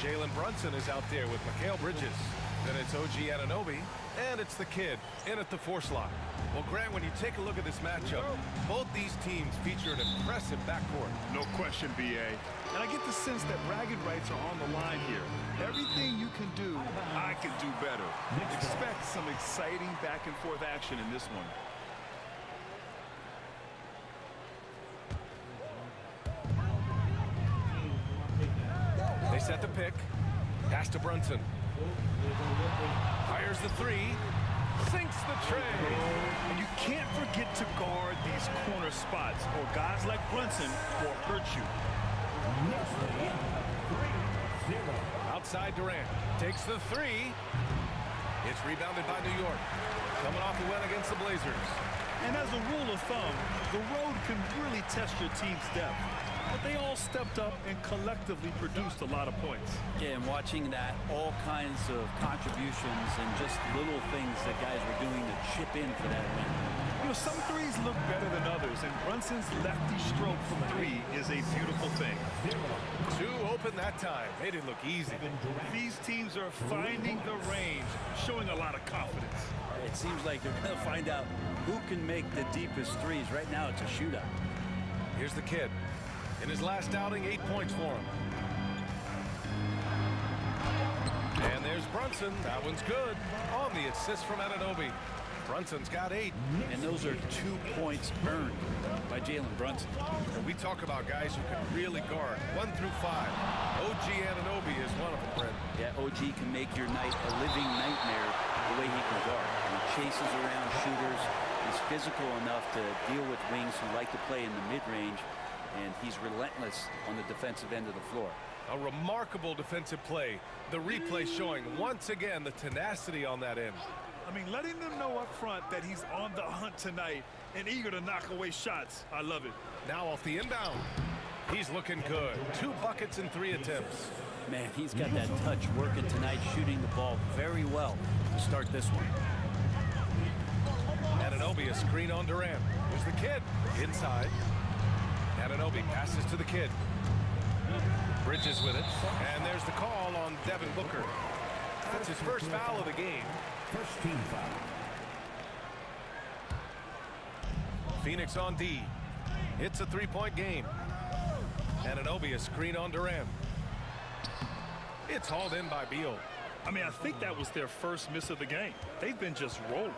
Jalen Brunson is out there with Mikal Bridges. Then it's OG Anunoby, and it's the kid in at the 4 slot. Well, Grant, when you take a look at this matchup, both these teams feature an impressive backcourt. No question, BA. And I get the sense that bragging rights are on the line here. Everything you can do, I can do better. Expect some exciting back-and-forth action in this one. They set the pick. Pass to Brunson. Fires the 3. Sinks the tray. And you can't forget to guard these corner spots, or guys like Brunson will hurt you. Outside Durant. Takes the 3. It's rebounded by New York. Coming off the win against the Blazers. And as a rule of thumb, the road can really test your team's depth. But they all stepped up and collectively produced a lot of points. Yeah, and watching that, all kinds of contributions and just little things that guys were doing to chip in for that win. You know, some threes look better than others, and Brunson's lefty stroke from 3 is a beautiful thing. 2 open that time. They didn't look easy. These teams are finding the range, showing a lot of confidence. It seems like they're going to find out who can make the deepest threes. Right now, it's a shootout. Here's the kid. In his last outing, 8 points for him. And there's Brunson. That one's good. On the assist from Anunoby. Brunson's got 8. And those are 2 points earned by Jalen Brunson. And we talk about guys who can really guard 1 through 5. OG Anunoby is one of them, Brent. Yeah, OG can make your night a living nightmare the way he can guard. He chases around shooters. He's physical enough to deal with wings who like to play in the mid-range. And he's relentless on the defensive end of the floor. A remarkable defensive play. The replay showing once again the tenacity on that end. I mean, letting them know up front that he's on the hunt tonight and eager to knock away shots. I love it. Now off the inbound. He's looking good. 2 buckets in 3 attempts. Man, he's got that touch working tonight, shooting the ball very well to start this one. Anunoby, a screen on Durant. Here's the kid inside. Anunoby passes to the kid. Bridges with it. And there's the call on Devin Booker. That's his first foul of the game. First team foul. Phoenix on D. It's a 3-point game. Anunoby, a screen on Durant. It's hauled in by Beal. I mean, I think that was their first miss of the game. They've been just rolling.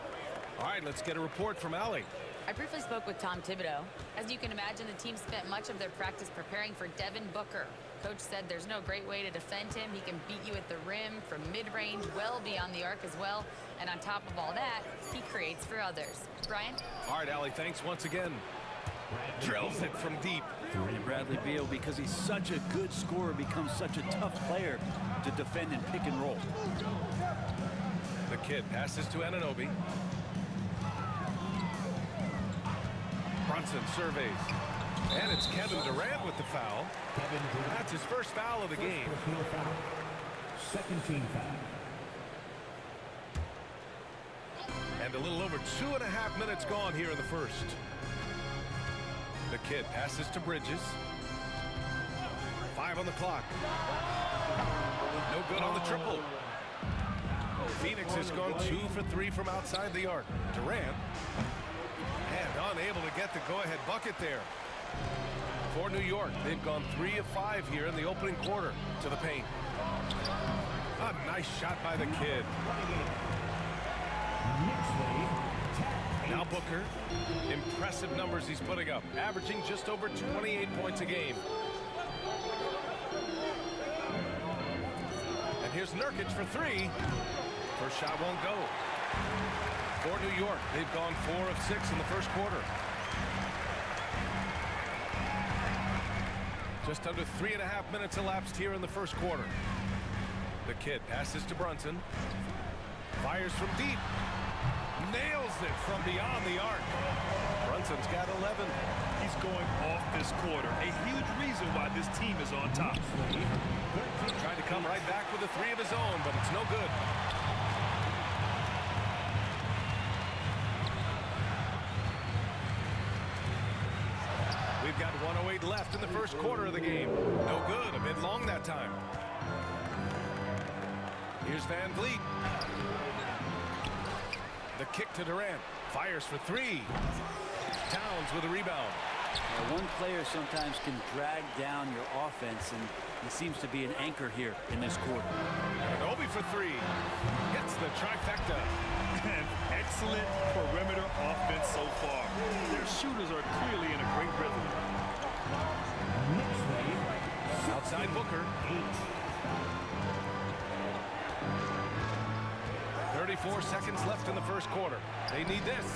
All right, let's get a report from Allie. I briefly spoke with Tom Thibodeau. As you can imagine, the team spent much of their practice preparing for Devin Booker. Coach said there's no great way to defend him. He can beat you at the rim, from mid-range, well beyond the arc as well. And on top of all that, he creates for others. Brian? All right, Allie, thanks once again. Drills it from deep. And Bradley Beal, because he's such a good scorer, becomes such a tough player to defend and pick and roll. The kid passes to Anunoby. Brunson surveys. And it's Kevin Durant with the foul. That's his first foul of the game. Second team foul. And a little over 2.5 minutes gone here in the first. The kid passes to Bridges. 5 on the clock. No good on the triple. Phoenix has gone 2 for 3 from outside the arc. Durant. And unable to get the go-ahead bucket there. For New York, they've gone 3 of 5 here in the opening quarter to the paint. A nice shot by the kid. Now Booker. Impressive numbers he's putting up, averaging just over 28 points a game. And here's Nurkic for three. First shot won't go. For New York, they've gone 4 of 6 in the first quarter. Just under 3.5 minutes elapsed here in the first quarter. The kid passes to Brunson. Fires from deep. Nails it from beyond the arc. Brunson's got 11. He's going off this quarter. A huge reason why this team is on top. Trying to come right back with a 3 of his own, but it's no good. We've got 1:08 left in the first quarter of the game. No good. A bit long that time. Here's Van Vliet. The kick to Durant. Fires for 3. Towns with a rebound. One player sometimes can drag down your offense, and he seems to be an anchor here in this quarter. And Obi for 3. Hits the trifecta. An excellent perimeter offense so far. Their shooters are clearly in a great rhythm. Outside Booker. 34 seconds left in the first quarter. They need this.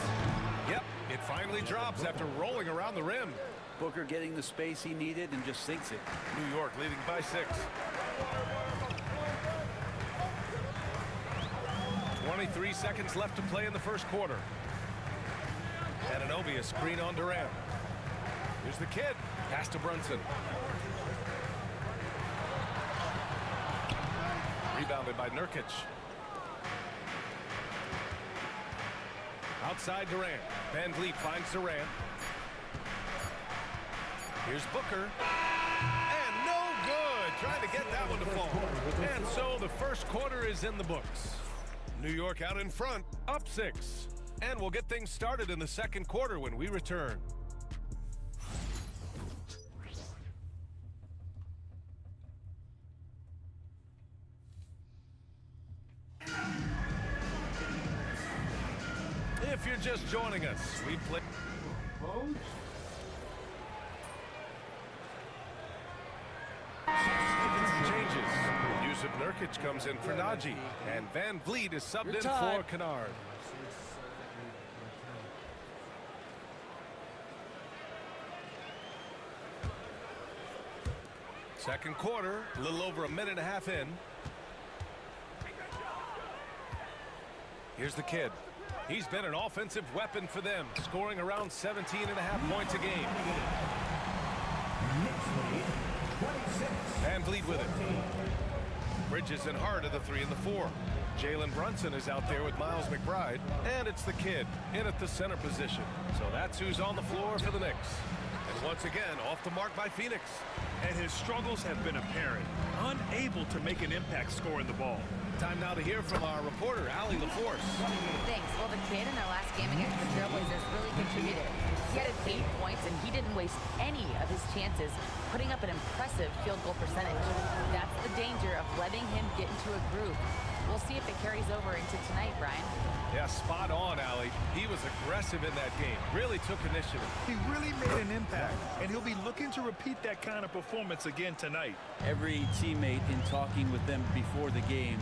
Yep, it finally drops after rolling around the rim. Booker getting the space he needed and just sinks it. New York leading by 6. 23 seconds left to play in the first quarter. Anunoby, a screen on Durant. Here's the kid. Pass to Brunson. Rebounded by Nurkic. Outside Durant. Van Vliet finds Durant. Here's Booker. And no good. Trying to get that one to fall. And so the first quarter is in the books. New York out in front, up 6. And we'll get things started in the second quarter when we return. If you're just joining us, we play. Changes. Yusuf Nurkic comes in for Najee, and Van Vliet is subbed in for Kennard. Second quarter, a little over a minute and a half in. Here's the kid. He's been an offensive weapon for them, scoring around 17.5 points a game. Van Vliet with it. Bridges and Hart are the 3 and the 4. Jalen Brunson is out there with Miles McBride, and it's the kid in at the center position. So that's who's on the floor for the Knicks. And once again, off the mark by Phoenix. And his struggles have been apparent. Unable to make an impact scoring the ball. Time now to hear from our reporter, Allie LaForce. Thanks. Well, the kid in their last game against the Trailblazers really contributed. He had 8 points, and he didn't waste any of his chances, putting up an impressive field goal percentage. That's the danger of letting him get into a groove. We'll see if it carries over into tonight, Brian. Yeah, spot on, Allie. He was aggressive in that game. Really took initiative. He really made an impact, and he'll be looking to repeat that kind of performance again tonight. Every teammate in talking with them before the game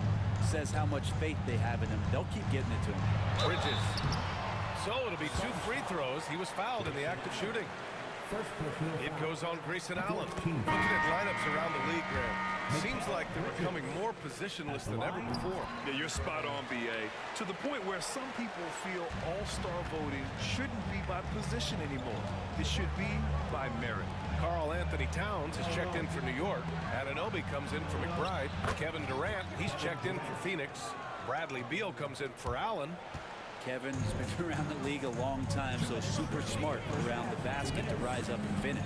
says how much faith they have in him. They'll keep getting it to him. Bridges. So it'll be 2 free throws. He was fouled in the act of shooting. It goes on Grayson Allen. Looking at lineups around the league, Graham. Seems like they're becoming more positionless than ever before. Yeah, you're spot on, BA. To the point where some people feel all-star voting shouldn't be by position anymore. It should be by merit. Karl Anthony Towns has checked in for New York. Anunoby comes in for McBride. Kevin Durant, he's checked in for Phoenix. Bradley Beal comes in for Allen. Kevin's been around the league a long time, so super smart around the basket to rise up and finish.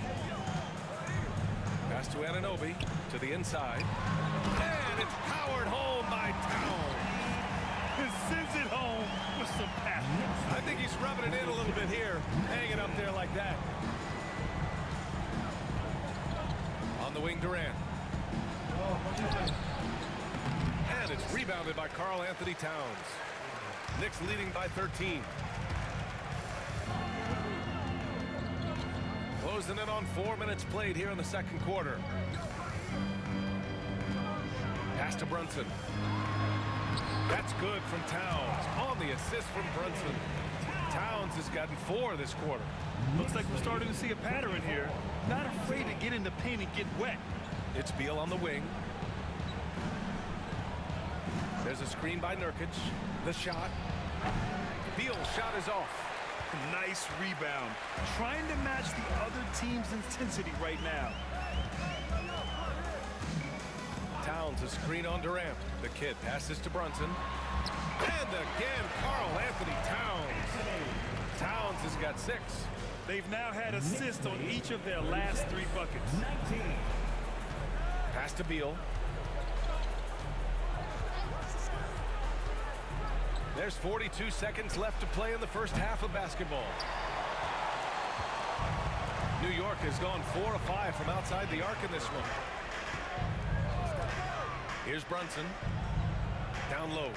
Pass to Anunoby, to the inside. And it's powered home by Towns. He sends it home with some passion. I think he's rubbing it in a little bit here, hanging up there like that. On the wing, Durant. And it's rebounded by Karl Anthony Towns. Knicks leading by 13. closing in on 4 minutes played here in the second quarter. Pass to Brunson. That's good from Towns. On the assist from Brunson. Towns has gotten 4 this quarter. Looks like we're starting to see a pattern here. Not afraid to get in the paint and get wet. It's Beal on the wing. There's a screen by Nurkic. The shot. Beal's shot is off. Nice rebound. Trying to match the other team's intensity right now. Towns a screen on Durant. The kid passes to Brunson. And again, Karl Anthony Towns. Towns has got 6. They've now had assists on each of their last 3 buckets. Pass to Beal. There's 42 seconds left to play in the first half of basketball. New York has gone 4 of 5 from outside the arc in this one. Here's Brunson. Down low.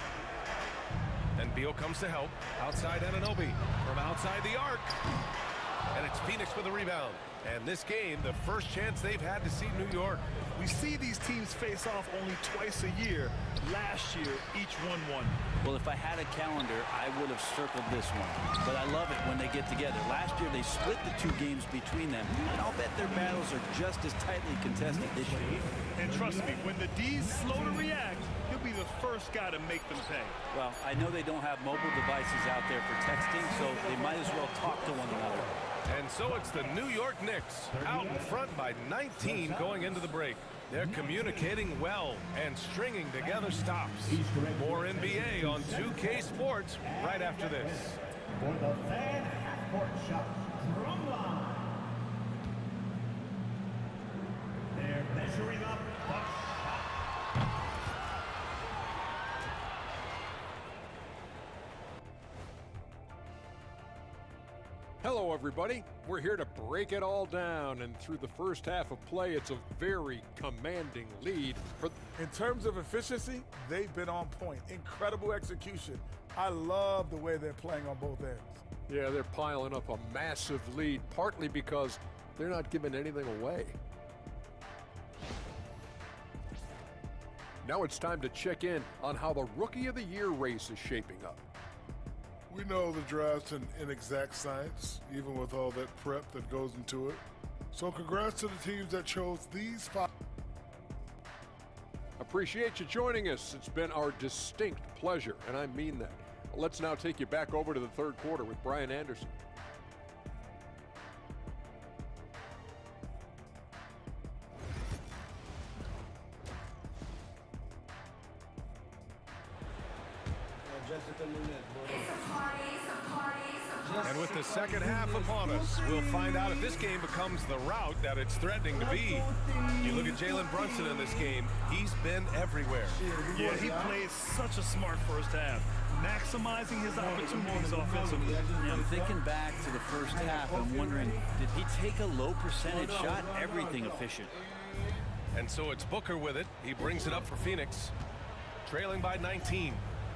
And Beal comes to help. Outside Anunoby from outside the arc. And it's Phoenix with a rebound. And this game, the first chance they've had to see New York. We see these teams face off only twice a year. Last year, each one won. Well, if I had a calendar, I would have circled this one. But I love it when they get together. Last year, they split the 2 games between them, and I'll bet their battles are just as tightly contested this year. And trust me, when the D's slow to react, he'll be the first guy to make them pay. Well, I know they don't have mobile devices out there for texting, so they might as well talk to one another. And so it's the New York Knicks out in front by 19 going into the break. They're communicating well and stringing together stops. More NBA on 2K Sports right after this. For the fan half-court shot, drumline. They're measuring up the shot. Hello, everybody. We're here to break it all down, and through the first half of play, it's a very commanding lead. In terms of efficiency, they've been on point. Incredible execution. I love the way they're playing on both ends. Yeah, they're piling up a massive lead, partly because they're not giving anything away. Now it's time to check in on how the Rookie of the Year race is shaping up. We know the draft's an inexact science, even with all that prep that goes into it. So congrats to the teams that chose these 5. Appreciate you joining us. It's been our distinct pleasure, and I mean that. Let's now take you back over to the third quarter with Brian Anderson. And with the second half upon us, we'll find out if this game becomes the rout that it's threatening to be. You look at Jalen Brunson in this game, he's been everywhere. Yeah, he played such a smart first half, maximizing his opportunities offensively. Yeah, I'm thinking back to the first half, I'm wondering, did he take a low percentage shot? Everything efficient. And so it's Booker with it. He brings it up for Phoenix, trailing by 19.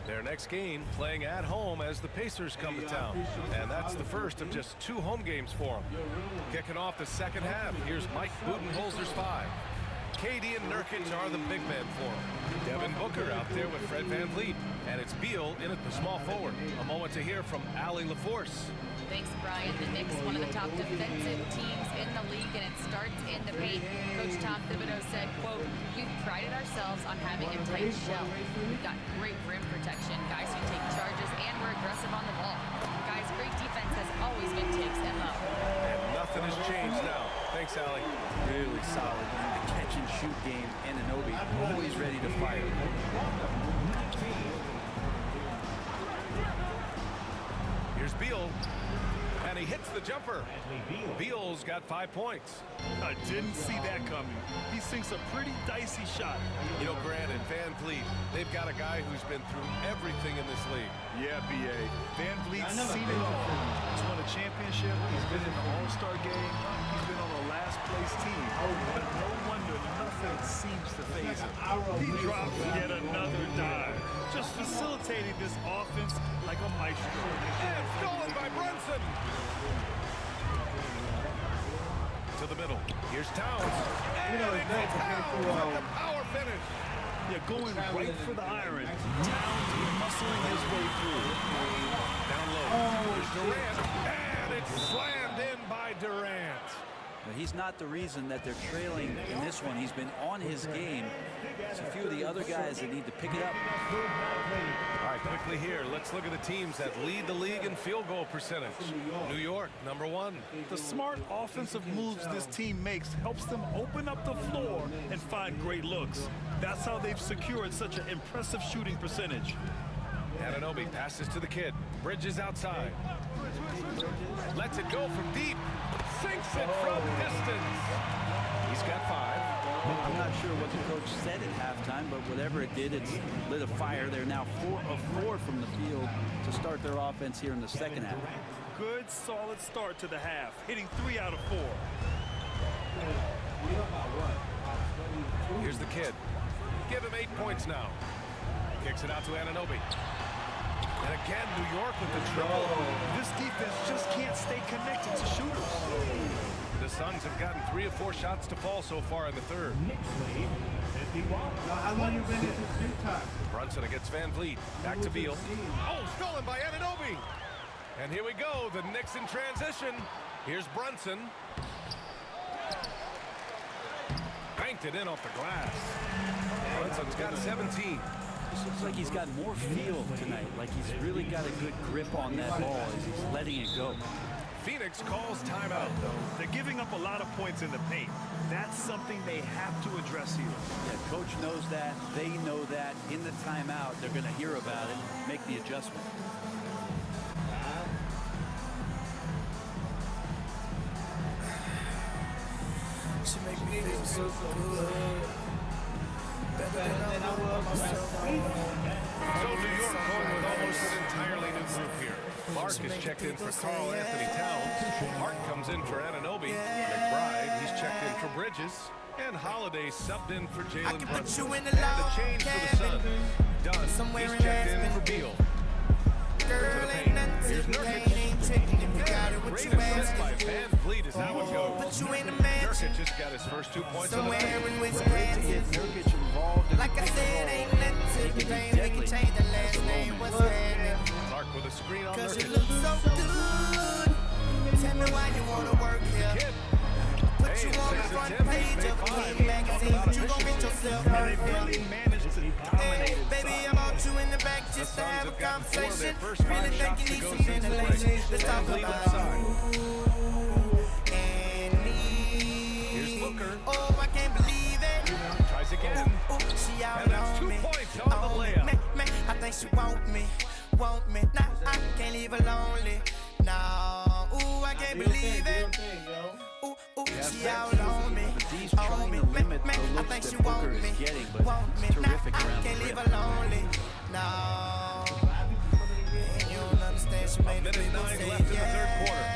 Their next game playing at home as the Pacers come to town. And that's the first of just 2 home games for them. Kicking off the second half, here's Mike Budenholzer's 5. KD and Nurkic are the big men for him. Devin Booker out there with Fred VanVleet. And it's Beal in at the small forward. A moment to hear from Allie LaForce. Thanks, Brian. The Knicks, one of the top defensive teams in the league, and it starts in the paint. Coach Tom Thibodeau said, quote, "We've prided ourselves on having a tight shell. We've got great rim protection, guys who take charges, and we're aggressive on the ball. Guys, great defense has always been takes and low." And nothing has changed now. Thanks, Allie. Really solid. The catch and shoot game, Anunoby always ready to fire. Here's Beal, and he hits the jumper. Beal's got 5 points. I didn't see that coming. He sinks a pretty dicey shot. You know, granted, VanVleet, they've got a guy who's been through everything in this league. Yeah, B.A. VanVleet's seen it all. He's won a championship. He's been in the All-Star game. He's been on a last-place team. But no wonder nothing seems to faze him. He drops yet another dive, just facilitating this offense like a maestro. And stolen by Brunson. middle. Here's Towns. You know, it's great compared to The power finish. Yeah, going right for the iron. Towns hustling his way through. Down low. Here's Durant. And it's slammed in by Durant. But he's not the reason that they're trailing in this one. He's been on his game. It's a few of the other guys that need to pick it up. All right, quickly here, let's look at the teams that lead the league in field goal percentage. New York, #1. The smart offensive moves this team makes helps them open up the floor and find great looks. That's how they've secured such an impressive shooting percentage. Anunoby passes to the kid. Bridges outside. Lets it go from deep. Sinks it from distance. He's got 5. I'm not sure what the coach said at halftime, but whatever it did, it's lit a fire. They're now 4 of 4 from the field to start their offense here in the second half. Good, solid start to the half, hitting 3 out of 4. Here's the kid. Give him 8 points now. Kicks it out to Anunoby. And again, New York with the triple. This defense just can't stay connected to shooters. The Suns have gotten 3 of 4 shots to fall so far in the third. How long you been in this big time? Brunson against Van Vliet. Back to Beal. Oh, stolen by Anunoby. And here we go. The Knicks in transition. Here's Brunson. Banked it in off the glass. Brunson's got 17. This looks like he's got more feel tonight, like he's really got a good grip on that ball as he's letting it go. Phoenix calls timeout. They're giving up a lot of points in the paint. That's something they have to address here. Yeah, coach knows that. They know that. In the timeout, they're going to hear about it, make the adjustment. She make me feel so good. Better than I was myself. So New York going with almost an entirely new group here. Mark is checked in for Karl Anthony Towns. Hart comes in for Anunoby. McBride, he's checked in for Bridges. And Holiday subbed in for Jalen Brunson. And the change for the Suns. Dunn, he's checked in for Beal. Girl, ain't nothing Here's to the Nurkic. pain, ain't tricking if you got it, what Great you assist asking. by Van Vliet is how it goes. Put you in a mansion, Nurkic just got his first 2 points on the somewhere night. in Great to Wisconsin. get Nurkic involved in Like the I pick and said, roll. ain't nothing to the pain. We can change the last name. What's happening? Clark with a screen on Cause you Nurkic. look so good. Tell me why you wanna work here. Kid. Put Hey, you it's on the 6 front and 10, page made of a 5. King magazine. Talk about You gon' get efficiency. yourself They hurt. really managed to dominate Hey, it. baby, I brought you in the back The just to Suns have a have gotten 4 of their conversation. first 5 Really think shots you to need go some since the break. ventilation. Let's talk Van Vliet about outside. you and me. Here's Booker. Oh, I can't believe it. Tries again. Ooh, she out And that's on 2 me. points on the On me. layup. I think she want me. Nah, I can't leave her lonely. Nah, ooh, I can't believe it. Ooh, she out on me. But D's trying to limit the I looks think that she Booker want is me. getting, but Want me. it's Nah, terrific I around the can't leave rim. her lonely. No. And you don't understand, she made the Minute people 9 say, left in the third quarter.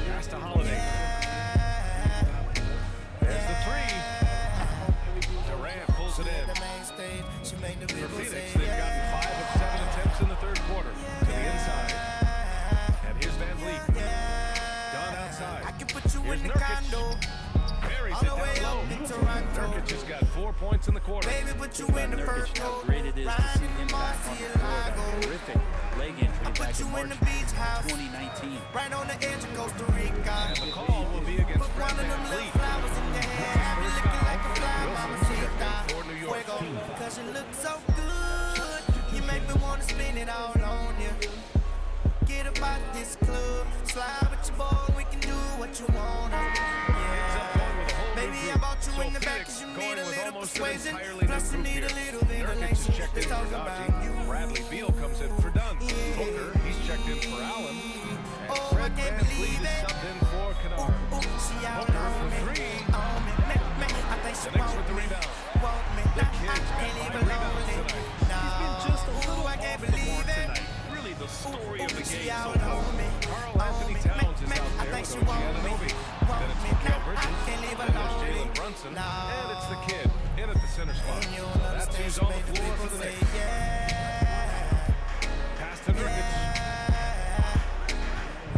Pass to Holiday. There's the 3. Durant pulls it in. The main stage, she made the For people Phoenix, say, they've gotten 5 of 7 attempts in the third quarter. To the inside. And here's Van Vliet. Dunn outside. I can put you Here's in the Nurkic. condo. Buries All it the way down up in low. Toronto. Nurkic just got 4 points in the quarter. Baby, put you in the Nurkic, first how row. great it is to see him back on the floor. That Lago. terrific leg injury I put back you in in March the beach house. 2019. Right on the edge of Costa Rica. And the call will be against Put Fred one of them Van little Vliet. flowers in your hair. Have you looking like a fly, mama Wilson's checked Sita. in for New York. Fuego, cause you look so good. You make me wanna spin it all on you. Get about this club. Slide with your boy, we can do what you wanna. Yeah. Baby, I bought you in the back cause you need a little persuasion. Plus you need a little Nurkic is ventilation. checked in Let's for talk Dodgy. about you. Bradley Beal comes in for Dunn. Booker, he's checked in for Allen. And Oh, I Fred can't Van Vliet believe is it. subbed in for Kennard. She out Booker on for me. 3. On me. I think she The Knicks want with the me. rebound. Want me. The Nah, I Kid's got can't 5 leave her rebounds lonely. tonight. Nah. He's been just a little Ooh, I can't off the believe mark it. tonight. Really the story of the She game so out far. on me. Karl Anthony Towns is out I there think with she OG want me. Anunoby. Want Then it's me. Mikal Nah, I Bridges. can't leave her Then there's lonely. Jalen Brunson. Nah. And it's the kid in at the center spot. And you So don't that's understand, who's she on the made the floor people for the say, Knicks. yeah. Pass to Nurkic.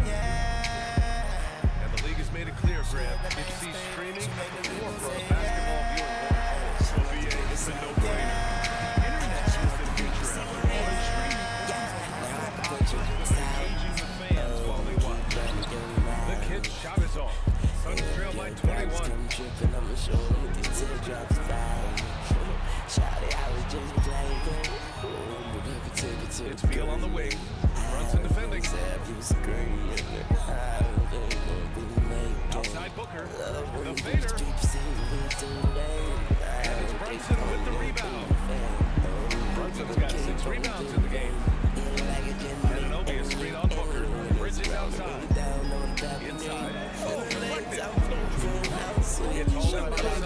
Yeah. And the league has made it clear, Grant. It's Engaging the fans while they watch. The kid's shot is off. Suns trail by 21. It's Beal on the wing. Brunson defending. Outside Booker. The fader. And it's Brunson with the rebound. Brunson's got 6 rebounds in the game. Anunoby is screen on Booker. Bridges outside. Inside. Oh, deflected. It's holding Brunson.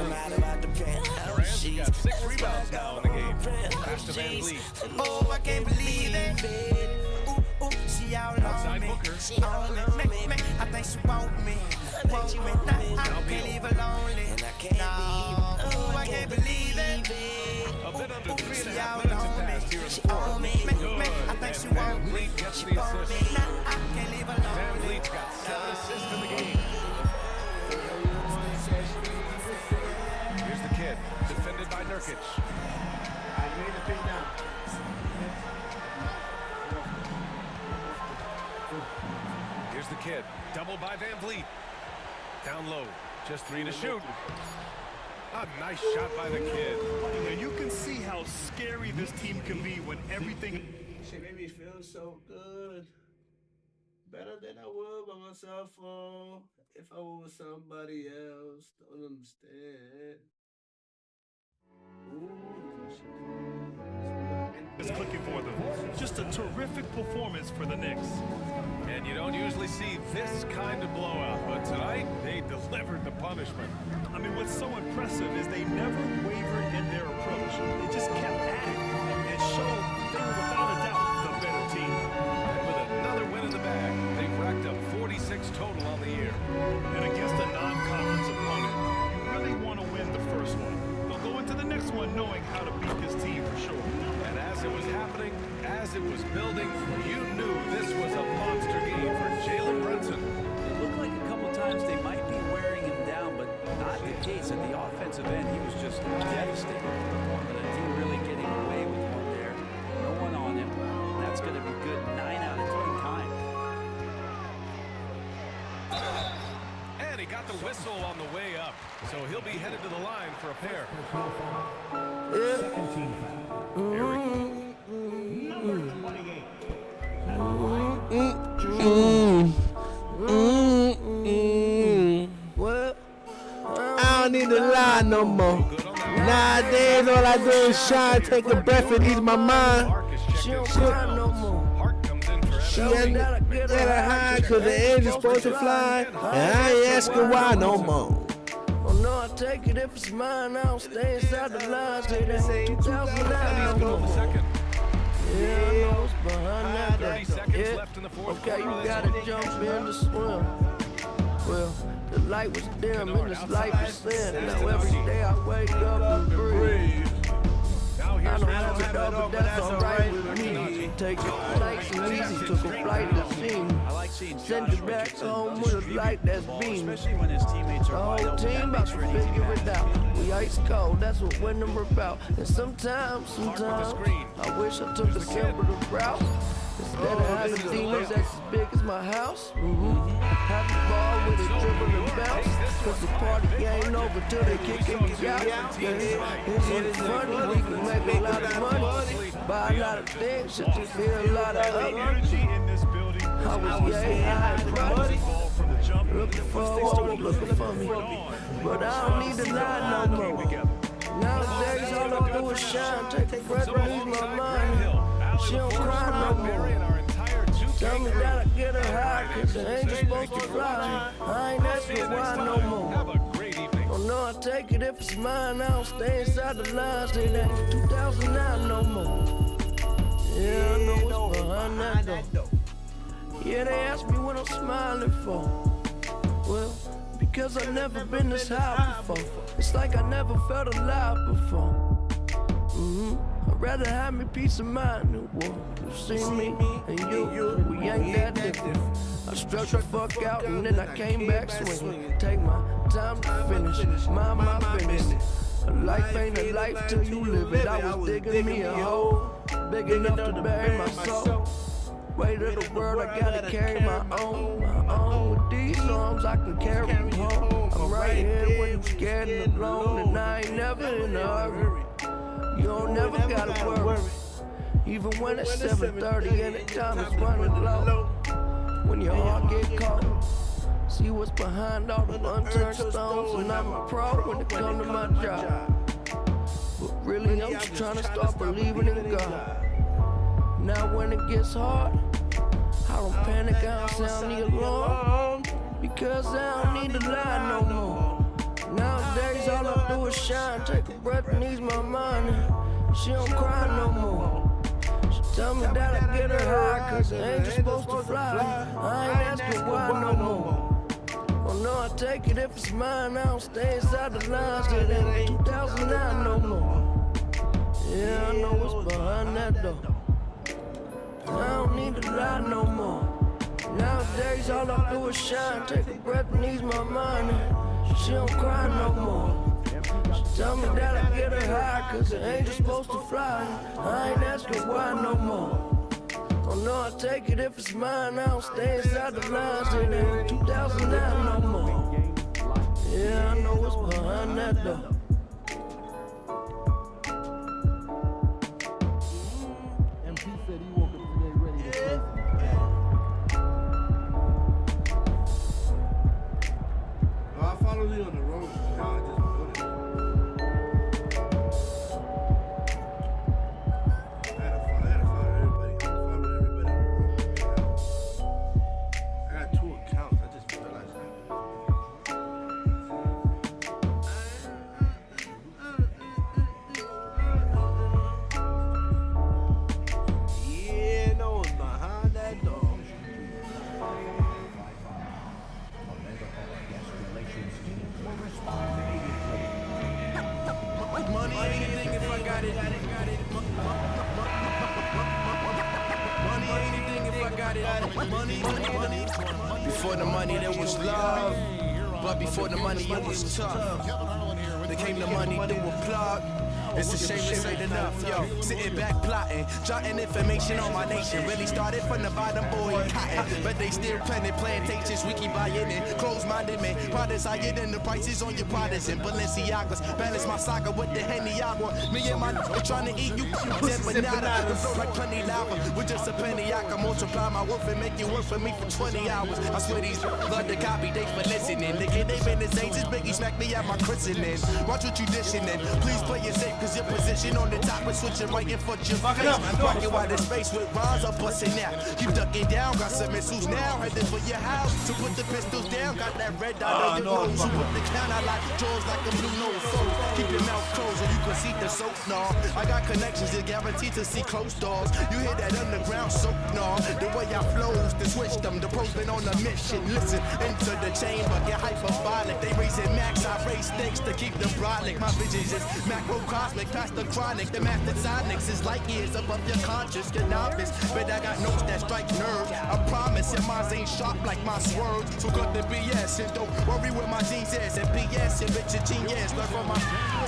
Durant's got 6 rebounds now in the game. Pass to Van Vliet. Oh, I can't believe it. She all outside Booker. She all me. I think she want me. I can't leave her lonely. And I can't oh, I can't believe it. A bit under 3.5 minutes have passed here in the fourth. Good. I think she Van want me. Vliet gets the assist. I can't leave her lonely. Van Vliet's got 7 assists in the game. Here's the kid, defended by Nurkic. I made the pin down. Here's the kid, doubled by Van Vliet. Down low, just 3 to shoot. A nice shot by the kid. And you can see how scary this team can be when everything... She made me feel so good. Better than I would by myself, or if I were with somebody else. Don't understand. is clicking for them. Just a terrific performance for the Knicks. And you don't usually see this kind of blowout, but tonight they delivered the punishment. I mean, what's so impressive is they never wavered in their approach. They just kept at it and showed they were without a doubt the better team. And with another win in the bag, they've racked up 46 total on the year. And against a non-conference opponent, you really want to win the first one. They'll go into the next one knowing how to beat this team for sure. And as it was happening, as it was building, you knew this was a monster game for Jalen Brunson. It looked like a couple times they might be wearing him down, but not the case. At the offensive end, he was just devastating. But the team really getting away with one there. No one on him. That's going to be good 9 out of 10 times. And he got the whistle on the way up, so he'll be headed to the line for a pair. Second team foul. Eric. Number 28. Well, I don't need to lie no more. Nowadays, all I do is shine, take a breath, and ease my mind. She don't cry no more. She ain't get her high, cause the engine's supposed to fly. And I ain't asking why no more. Oh no, I take it if it's mine. I don't stay inside the lines. They say 2009 no more. Yeah, I know it's behind that. 30 seconds left in the fourth Okay, you quarter. gotta jump in to swim. Well, the light was dim and this light was thin. Now every day I wake up and breathe. I don't have it all, but that's alright with me. Take it nice and easy, took a flight to see me. I like seeing Send you back home with a light that's beaming. especially when his teammates The are wide whole open. That team about makes to for an easy figure pass. it out. We ice cold, that's what winning we're about. And sometimes, I wish I took a simpler route. Instead of having demons that's as big as my house. Have the ball with a dribble and bounce. Cause the party ain't over till they kicking me out. It's funny, we can make a lot of money. Buy a lot of things just to feel a lot of other. I was high and muddy. Looking for me. But I don't need to lie no more. Nowadays all I do is shine, take a breath, release my mind. She don't cry no more. Tell me that I get her high, cause the angel's supposed to fly. I ain't asking why no more. Oh no, I take it if it's mine. I don't stay inside the lines. It ain't 2009 no more. Yeah, I know it's behind that door. Yeah, they ask me what I'm smiling for. Well, because I've never been this high before. It's like I never felt alive before. I'd rather have me peace of mind than war. You see me and you, we ain't that different. I struck the fuck out and then I came back swinging. Take my time to finish, mind my business. A life ain't a life till you live it. I was digging me a hole, big enough to bury my soul. Weight of the world, I gotta carry my own. With these arms, I can carry them home. I'm right here when you scared and alone, and I ain't never in a hurry. You don't never gotta worry. Even when it's 7:30 and the time is running low. When your heart get caught, see what's behind all the unturned stones. And I'm a pro when it comes to my job. But really, I'm just trying to start believing in God. Now when it gets hard, I don't panic, I don't sound the alarm. Because I don't need to lie no more. Nowadays, all I do is shine, take a breath and ease my mind. She don't cry no more. She tell me that I get her high, cause an angel's supposed to fly. I ain't asking why no more. Oh no, I take it if it's mine, I don't stay inside the lines. It ain't 2009 no more. Yeah, I know what's behind that door. I don't need to lie no more. Nowadays, all I do is shine, take a breath and ease my mind. She don't cry no more. She tell me that I get her high, cause an angel's supposed to fly. I ain't asking why no more. Oh no, I take it if it's mine, I don't stay inside the lines. It ain't 2009 no more. Yeah, I know what's behind that door. MP said he woke up today ready to play. I followed you on the road. Now I just put it. I gotta follow everybody. I follow everybody on the road. I got 2 accounts. I just realized that. Yeah, no one's behind that door. Money ain't anything if I got it. Money ain't anything if I got it. Money. Before the money there was love, but before the money it was tough. There came the money through a plug. It's a shame this ain't enough, yo. Sitting back plotting, jotting information on my nation. Really started from the bottom, boy, cotton. But they still planting plantations, we keep buying in. Close-minded men, products higher than the prices on your products and Balenciagas. Balance my soccer with the Henny I want. Me and my nigga trying to eat you, empanada. The flow like plenty lava, with just a penny I can multiply my worth and make it work for me for 20 hours. I swear these love to copy, they for listening. Nigga, they been the same since Biggie smacked me at my christening. Watch what you dishing in, please play it safe. Cause your position on the top is switching right in front your face. Rockin' wide in space with rhymes I'm busting out. Keep ducking down, got some missiles now. Headed for your house, so put the pistols down. Got that red dot on your nose. You put the counter like jaws like a blue nose foe. Keep your mouth closed so you can see the soap gnaw. I got connections that guaranteed to see closed doors. You hear that underground soap gnaw. The way I flows, to switch them. The pros been on a mission. Listen, into the chamber, get hyperbolic. They raising max, I raise stakes to keep them brolic. My vision is macrocosmic. Past the chronic, the master sonics is light years above your conscious, your novice. But I got notes that strike nerves. I promise your minds ain't sharp like my swerves. So cut the BS and don't worry where my jeans is. And PS and rich and genius. Learn from my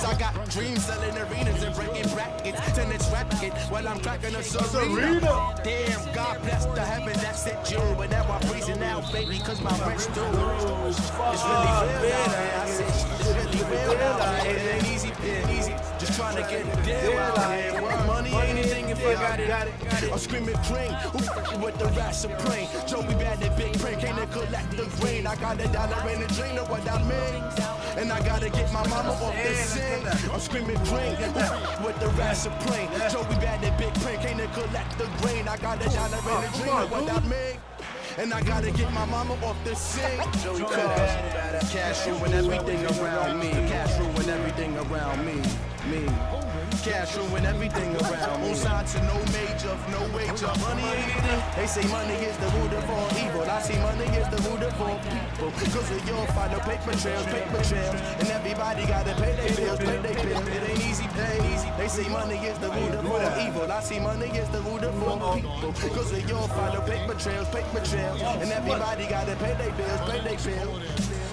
I got dreams selling arenas and breaking brackets. Tennis racket while I'm cracking a serena. Damn, God bless the heaven that sent you. But now I'm freezing out, baby, cause my rent's due. It's really real out here. I said, it's really real out here. It ain't easy, it ain't easy. Just trying to get a deal out here. Money ain't anything if I got it. I'm screaming king, who with the rap supreme. Joey bad and big print, can't collect the grain. I got $1 in a dream, know what I mean? And I gotta get my mama off the scene. I'm screaming green, with the rap supreme. Joey bad and big print, can't collect the grain. I got $1 in a dream, know what I mean? And I gotta get my mama off the scene. Cause cash ruin everything around me. Cash ruin everything around me. Cash ruin everything around me. On sign to no major, no wager. Money ain't it. They say money is the root of all evil. I see money is the root of all people. Cause of your find no paper trails. And everybody gotta pay their bills, It ain't easy, They say money is the root of all evil. I see money is the root of all people. Cause of your find no paper trails. And everybody gotta pay their bills,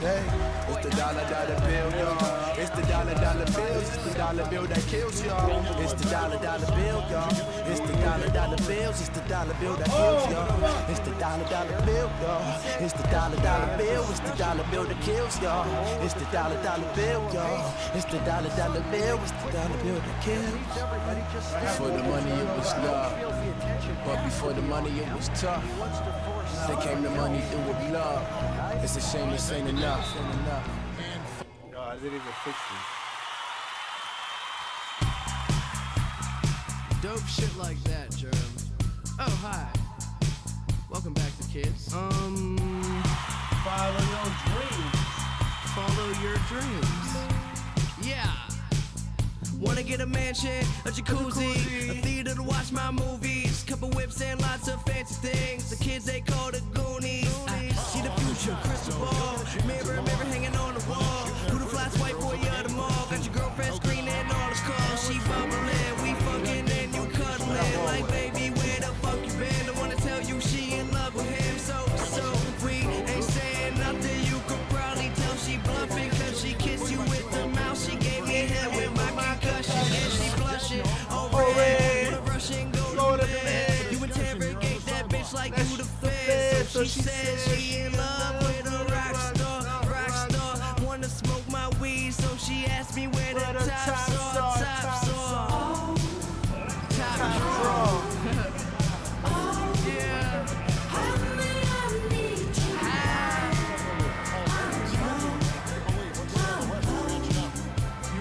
Hey, it's the dollar bill, y'all. It's the dollar bills. It's the dollar bill that kills y'all. It's the dollar bill, y'all. It's the dollar bills. It's the dollar bill that kills y'all. It's the dollar bill, y'all. It's the dollar bill. It's the dollar bill that kills y'all. It's the dollar bill, y'all. It's the dollar bill. It's the dollar bill that kills. Before the money, it was love. But before the money, it was tough. They came to money through with love. It's a shame this ain't enough. No, I didn't even fix it. Dope shit like that, Germ. Oh, hi. Welcome back to Kids. Follow your dreams. Follow your dreams. Yeah. Wanna get a mansion, a jacuzzi, a theater to watch my movies, couple whips and lots of fancy things. The kids they call the Goonies. I see the future, crystal ball, mirror hanging on the wall. Who the fly white boy of the mall? Got your girlfriend screening all the calls. She bubbling, we fucking and you cuddling. Like baby, where the fuck you been? I wanna tell you she in love with him. So we ain't saying nothing. You could probably tell she bluffing, cause she kissed you with the mouth. She gave me head with my concussion, and she blushing. Oh red, wanna rush and go to bed. You interrogate that bitch like you the fed. So she says she in love with a rock star. Wanna smoke my weed, so she asked me where the tops are. Yeah.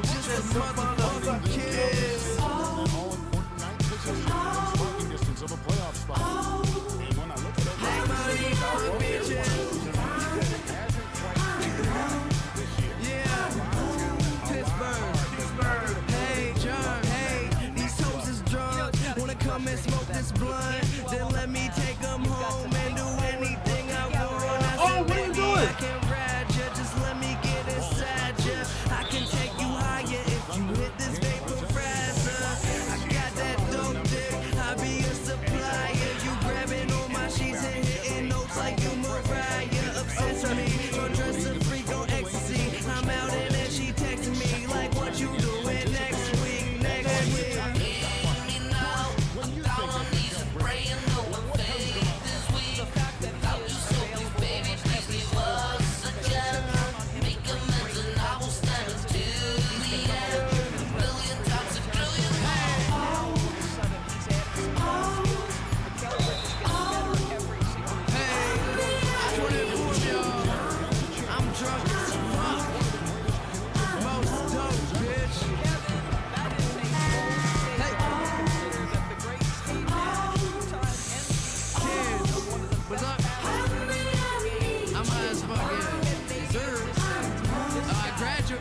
Just a motherfucking kiss. Walking distance of a playoff spot. And when I look at Pittsburgh. Hey, John. Hey, these hoes is drunk. Wanna come and smoke this blunt? Then let me take them home and do anything I want. I said, baby, I can ride ya. Just let me get inside ya. I can take you higher if you hit this vaporizer. I got that dope dick. I be a supplier. You grabbing on my sheets and hitting notes like you Mariah. Obsessed with me. Your dress a freak on ecstasy. I'm out and then she texting me like, what you doing next week?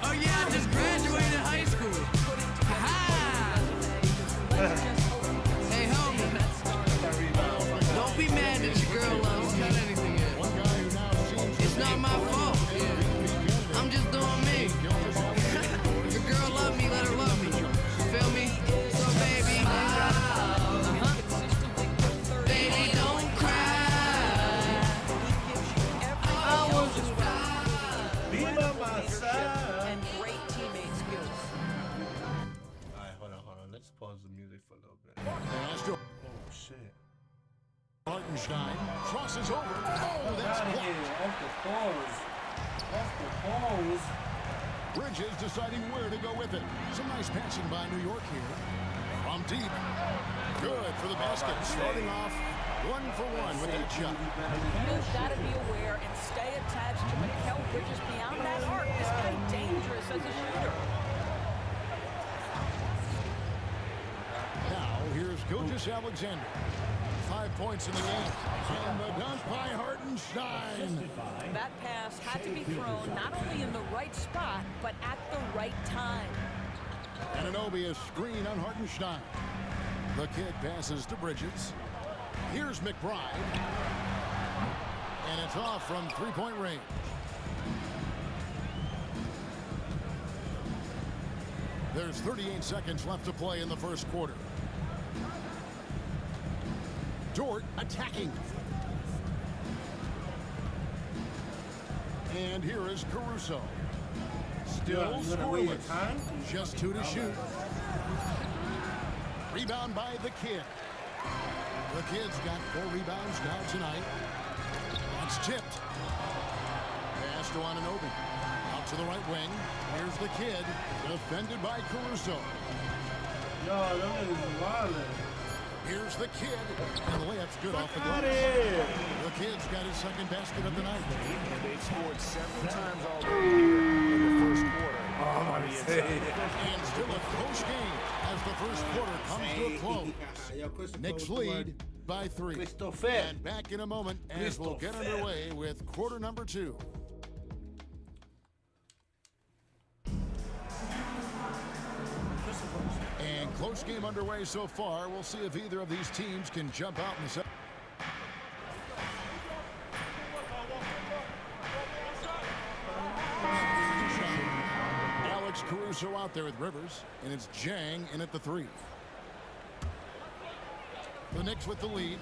Oh yeah, I just graduated high school. Hey homie, don't be mad that your girl loves cut anything in. It's not my fault. I'm just doing me. If your girl love me, let her love me. You feel me? So baby, baby, don't cry. I was just be by my side. Let's pause the music for a little bit. Oh shit. Hartenstein crosses over. Oh, that's blocked. Off the pause. Bridges deciding where to go with it. Some nice passing by New York here. From deep. Good for the basket. Starting off 1 for 1 with that shot. You've got to be aware and stay attached to Mikal Bridges beyond that arc. This guy dangerous as a shooter. Now, here's Gilgeous Alexander. 5 points in the game. And the dunk by Hartenstein. That pass had to be thrown not only in the right spot, but at the right time. Anunoby a screen on Hartenstein. The kid passes to Bridges. Here's McBride. And it's off from three-point range. There's 38 seconds left to play in the first quarter. Dort attacking. And here is Caruso. Still scoreless. Just 2 to shoot. Rebound by the Kid. The Kid's got 4 rebounds now tonight. It's tipped. Pass to Anunoby. Out to the right wing. Here's the Kid. Defended by Caruso. Yo, them niggas is violent. Here's the Kid. And the layup's good off the glass. The Kid's got his second basket of the night. They've scored several times already here in the first quarter. On the inside. And still a close game as the first quarter comes to a close. Knicks lead by 3. And back in a moment as we'll get underway with quarter number 2. And close game underway so far. We'll see if either of these teams can jump out in the second. Alex Caruso out there with Rivers, and it's Jang in at the 3. The Knicks with the lead.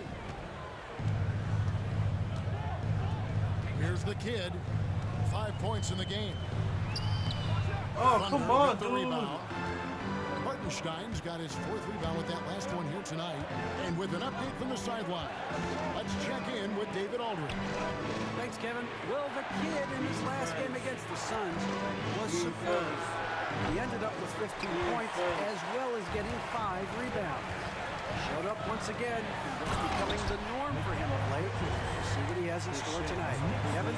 Here's the Kid. 5 points in the game. Oh, Thunder come on, with the dude. rebound. Hartenstein's got his 4th rebound with that last one here tonight. And with an update from the sideline, let's check in with David Aldridge. Thanks, Kevin. Well, the Kid in his last game against the Suns was superb. He ended up with 15 points as well as getting 5 rebounds. Showed up once again, and what's becoming the norm for him of late. We'll see what he has in store tonight. Kevin?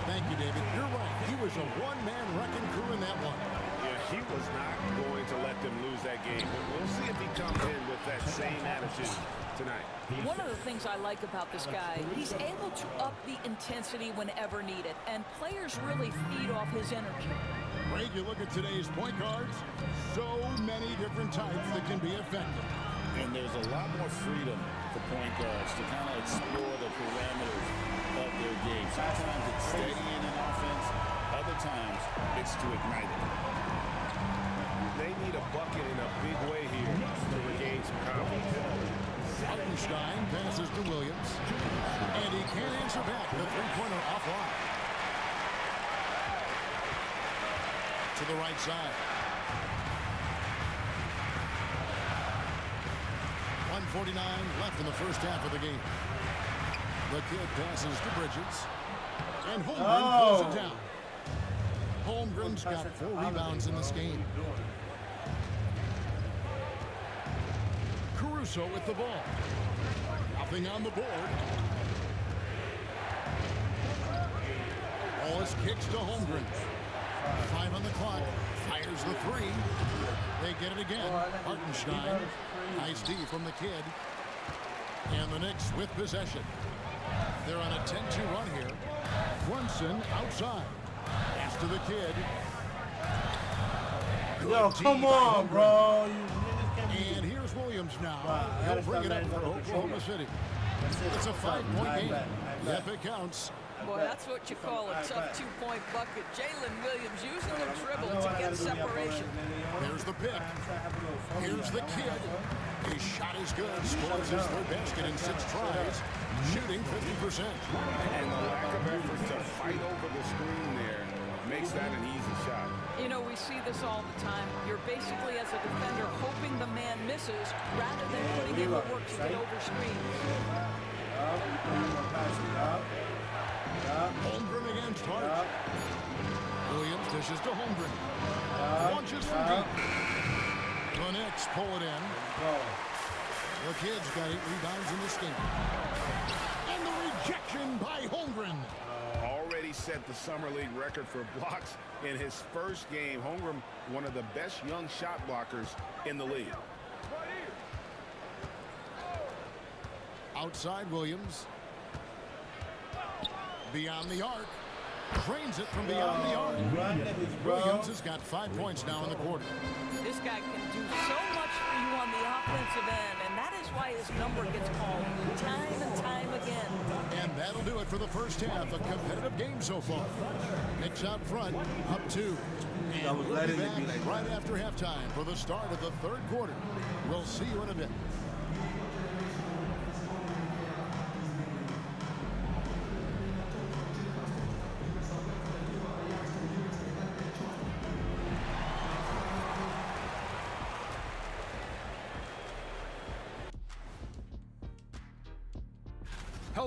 Thank you, David. You're right. He was a one-man wrecking crew in that one. Yeah, he was not going to let them lose that game. But we'll see if he comes in with that same attitude tonight. One of the things I like about this guy, he's able to up the intensity whenever needed, and players really feed off his energy. Greg, you look at today's point guards, so many different types that can be effective. And there's a lot more freedom for point guards to kind of explore the parameters of their game. Sometimes it's steadying an offense, other times it's to ignite it. They need a bucket in a big way here to regain some confidence. Hartenstein passes to Williams, and he can't answer back. The three-pointer offline. To the right side. 1:49 left in the first half of the game. The Kid passes to Bridges, and Holmgren pulls it down. Holmgren's got 4 rebounds in this game. Caruso with the ball. Nothing on the board. Wallace kicks to Holmgren. 5 on the clock. Fires the 3. They get it again. Hartenstein. Nice D from the Kid. And the Knicks with possession. They're on a 10-2 run here. Brunson outside. Pass to the Kid. Yo, come on, bro. And here's Williams now. He'll bring it up for Oklahoma City. It's a 5-point game. Yep, it counts. Boy, that's what you call a tough 2-point bucket. Jalen Williams using the dribble to get separation. There's the pick. Here's the Kid. His shot is good. Scores his 3rd basket in 6 tries. Shooting 50%. And the lack of effort to fight over the screen there makes that an easy shot. You know, we see this all the time. You're basically, as a defender, hoping the man misses rather than putting in the work to get over screens. Holmgren against Hart. Williams dishes to Holmgren. Launches from deep. The Knicks pull it in. The Kid's got 8 rebounds in this game. And the rejection by Holmgren. Already set the Summer League record for blocks in his first game. Holmgren, one of the best young shot blockers in the league. Outside Williams. Beyond the arc. Drains it from beyond the arc. Williams has got 5 points now in the quarter. This guy can do so much for you on the offensive end, and that is why his number gets called time and time again. And that'll do it for the first half. A competitive game so far. Knicks out front, up 2. And we'll be back right after halftime for the start of the 3rd quarter. We'll see you in a bit.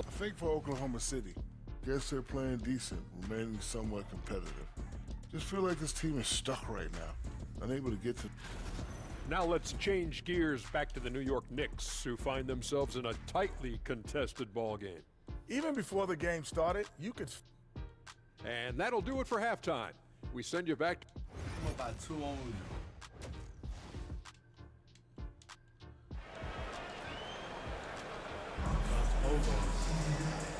Now, I think for Oklahoma City, guess they're playing decent, remaining somewhat competitive. Just feel like this team is stuck right now, unable to get to. now let's change gears back to the New York Knicks, who find themselves in a tightly contested ball game. Even before the game started, you could. And that'll do it for halftime. We send you back. I'm about 2 only.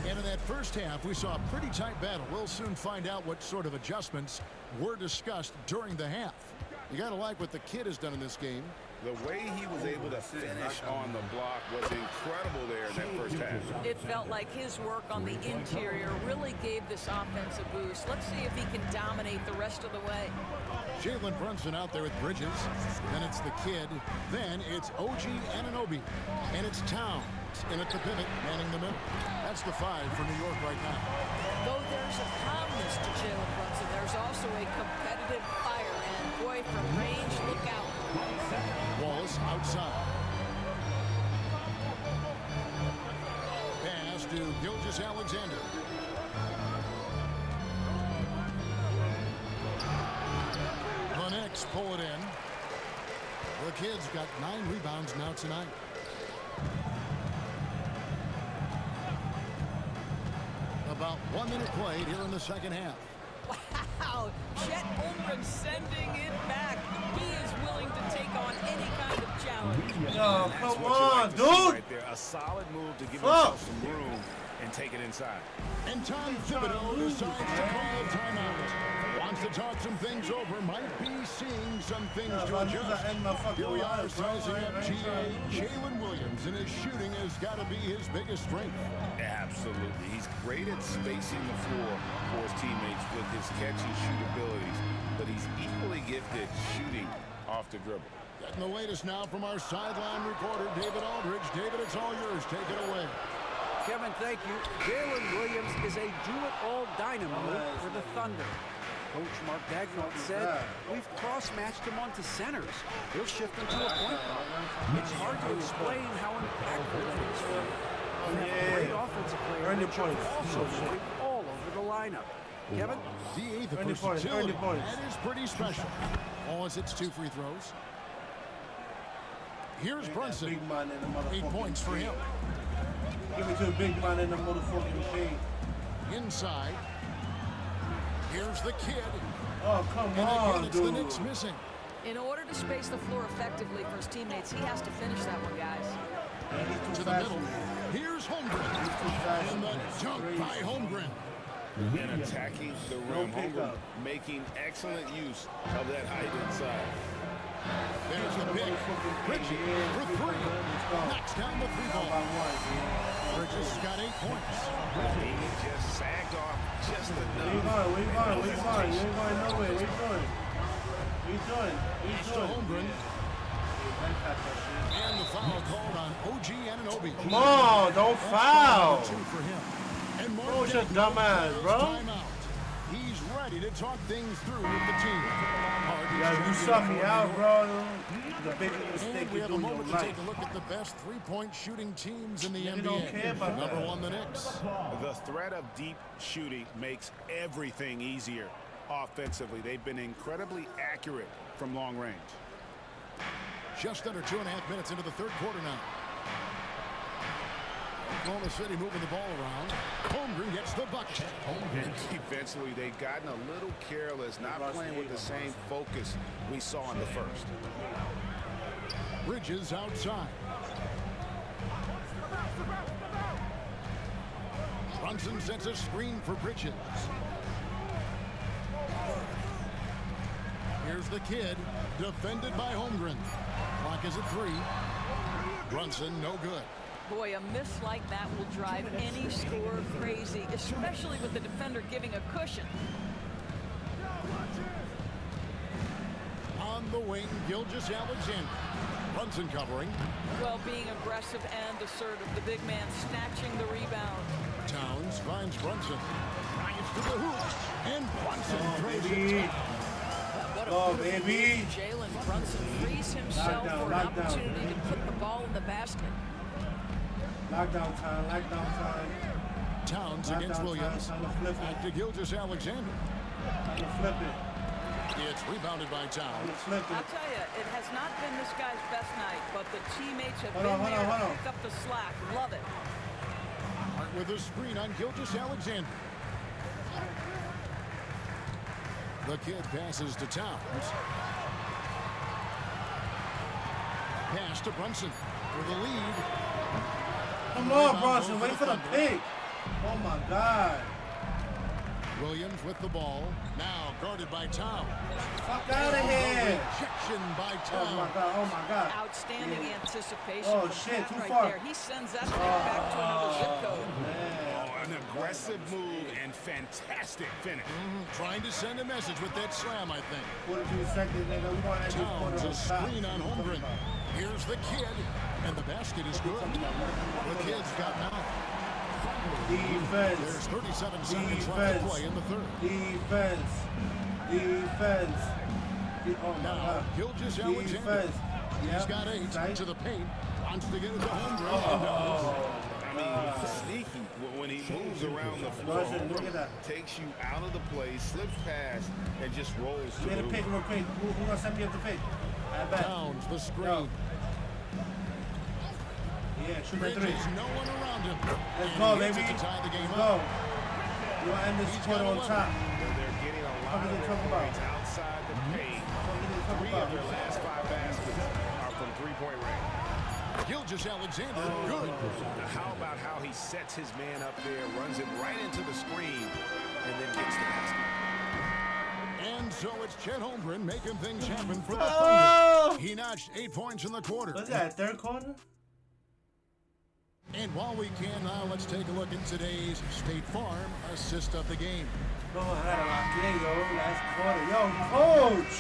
And in that first half, we saw a pretty tight battle. We'll soon find out what sort of adjustments were discussed during the half. You got to like what the kid has done in this game. The way he was able to finish on the block was incredible there in that first half. It felt like his work on the interior really gave this offense a boost. Let's see if he can dominate the rest of the way. Jalen Brunson out there with Bridges. Then it's the kid. Then it's OG Anunoby. And it's Towns in at the pivot, manning the middle. That's the 5 for New York right now. Though there's a calmness to Jalen Brunson, there's also a competitive fire. And boy, from range, look out. Wallace outside. Pass to Gilgeous-Alexander. The Knicks pull it in. The kid's got 9 rebounds now tonight. About 1 minute played here in the second half. Wow, Chet Holmgren sending it back. He is willing to take on any kind of challenge. Yo, come on, dude! Right there, a solid move to give himself some room and take it inside. And Tom Thibodeau decides to call a timeout. Wants to talk some things over. Might be seeing some things to adjust. Here we are sizing up Jalen Williams, and his shooting has got to be his biggest strength. Absolutely. He's great at spacing the floor for his teammates with his catch and shoot abilities, but he's equally gifted shooting off the dribble. Getting the latest now from our sideline reporter, David Aldridge. David, it's all yours. Take it away. Kevin, thank you. Jalen Williams is a do-it-all dynamo for the Thunder. Coach Mark Dagnall said, we've cross-matched him onto centers. He'll shift into a point guard. It's hard to explain how impactful that is for him. A great offensive player that should also be all over the lineup. Kevin? D.A. the versatility. That is pretty special. All as it's 2 free throws. Here's Brunson. 8 points for him. Give it to a big man in the motherfucking paint. Inside. Here's the kid. Oh, come and on, again, it's dude. the Knicks missing. In order to space the floor effectively for his teammates, he has to finish that one, guys. To the middle. Here's Holmgren. And the dunk by Holmgren. And attacking the rim, Holmgren making excellent use of that height inside. There's the pick. Bridges for 3. Knocks down the 3-ball. Bridges has got 8 points. He just sagged off just enough. Where you going? You ain't going nowhere. Where you going? He's to Holmgren. And the foul called on OG Anunoby. Come on, don't foul. 2 for him. And Bro, your dumb ass, bro. Timeout. He's ready to talk things through with the team. Yeah, you suck me out, bro. The biggest mistake And we you have do a in moment your to life. take a look at the best three-point shooting teams in the Nigga NBA. don't care about Number that. 1, the Knicks. The threat of deep shooting makes everything easier offensively. They've been incredibly accurate from long range. Just under 2.5 minutes into the third quarter now. Oklahoma City moving the ball around. Holmgren gets the bucket. Defensively, they've gotten a little careless, not playing with the same focus we saw in the first. Bridges outside. Brunson sets a screen for Bridges. Here's the kid, defended by Holmgren. Clock is at 3. Brunson, no good. Boy, a miss like that will drive any scorer crazy, especially with the defender giving a cushion. On the wing, Gilgeous-Alexander. Brunson covering. Well, being aggressive and assertive, the big man snatching the rebound. Towns finds Brunson. Drives to the hoop. And Brunson throws it. What a baby. Jalen Brunson frees himself for an opportunity to put the ball in the basket. Lockdown time. Towns against Williams. Back to Gilgeous Alexander. Flip it. It's rebounded by Towns. I'll tell you, it has not been this guy's best night, but the teammates have been there to pick up the slack. Love it. Hart with a screen on Gilgeous Alexander. The kid passes to Towns. Pass to Brunson for the lead. Come on, Brunson. Wait for the pick. Oh, my God. Williams with the ball. Now guarded by Towns. Fuck out of here. Rejection by Towns. Oh, my God. Oh, my God. Outstanding anticipation. Oh, from shit. Pat Too right far. there. He sends that thing back to another zip code. Oh, an aggressive move and fantastic finish. Trying to send a message with that slam, I think. 42 seconds, nigga. We want to Towns a screen on Holmgren. Here's the kid, and the basket is good. The kid's got 9. Defense. There's 37 seconds left to play in the third. Defense. Oh, my Now, God. Gilgeous Alexander. He's got 8 to the paint. Wants to get it to Holmgren. I mean, sneaky when he moves around the floor. Look at that. Takes you out of the play, slips past, and just rolls to Get a the pick real quick. Who's going to set me up the pick? I bet. Towns the screen. Yo. Yeah, shoot that three. Bridges, no one around him. Let's And go, he hits baby. it to tie the game Let's up. go. You want to end this quarter on top. They're getting a lot of their points outside the paint. 3 of their last 5 baskets are from three-point range. Gilgeous Alexander, good. Now, how about how he sets his man up there, runs it right into the screen, and then gets the basket. And so it's Chet Holmgren making things happen for the Thunder. He notched 8 points in the quarter. What's that, third quarter? And while we can now, let's take a look at today's State Farm assist of the game. No, I had a lock in, yo. Last quarter. Yo, coach!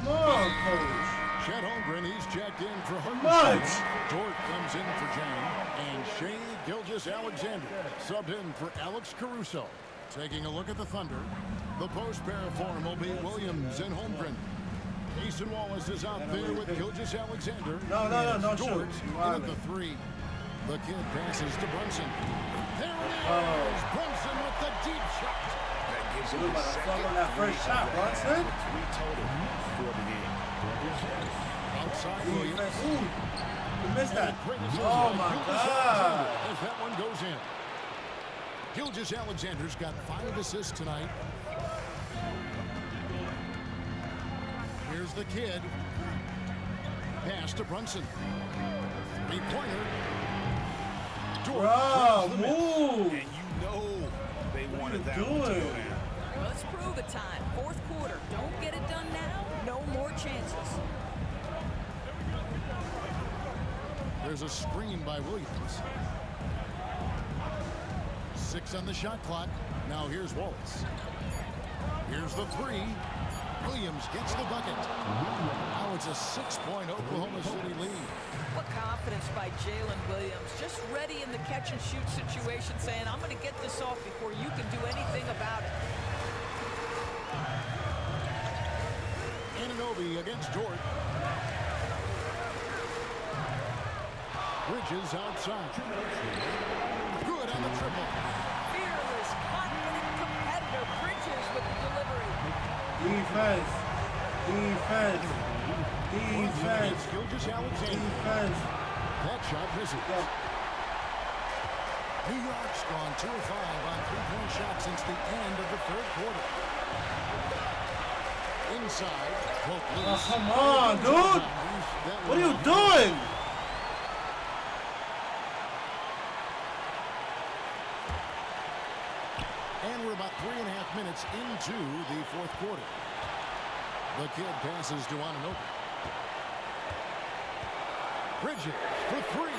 Come on, coach. Chet Holmgren, he's checked in for Much. Dort comes in for Jane. And Shea Gilgeous Alexander subbed in for Alex Caruso. Taking a look at the Thunder. The post pair form will be Williams and Holmgren. Mason Wallace is out there with Gilgeous Alexander. No, Dort shoot. in at the 3. The kid passes to Brunson. There it is! Brunson with the deep shot. That gives him You the about to second fuck on that first shot, Brunson. 3 total for the game. Outside Williams. Ooh, you missed that. Oh my Gilgeous God. Alexander as that one goes in. Gilgeous Alexander's got 5 assists tonight. Here's the kid. Pass to Brunson. 3-pointer. Bro, move. And you know they wanted that doing? one to go down. Let's prove it time. Fourth quarter. Don't get it done now. No more chances. There's a screen by Williams. 6 on the shot clock. Now here's Wallace. Here's the 3. Williams gets the bucket. Now it's a 6-point Oklahoma City lead. What confidence by Jalen Williams. Just ready in the catch-and-shoot situation, saying, I'm going to get this off before you can do anything about it. Anunoby against Dort. Bridges outside. Good on the triple. Fearless, confident competitor. Bridges with the delivery. Defense. Gilgeous Alexander. Defense. That shot misses. New York's gone 2 of 5 on 3-point shots since the end of the third quarter. Inside. Oh, come on, dude. What are you doing? And we're about 3.5 minutes into the fourth quarter. The kid passes to Anunoby. Bridges for 3.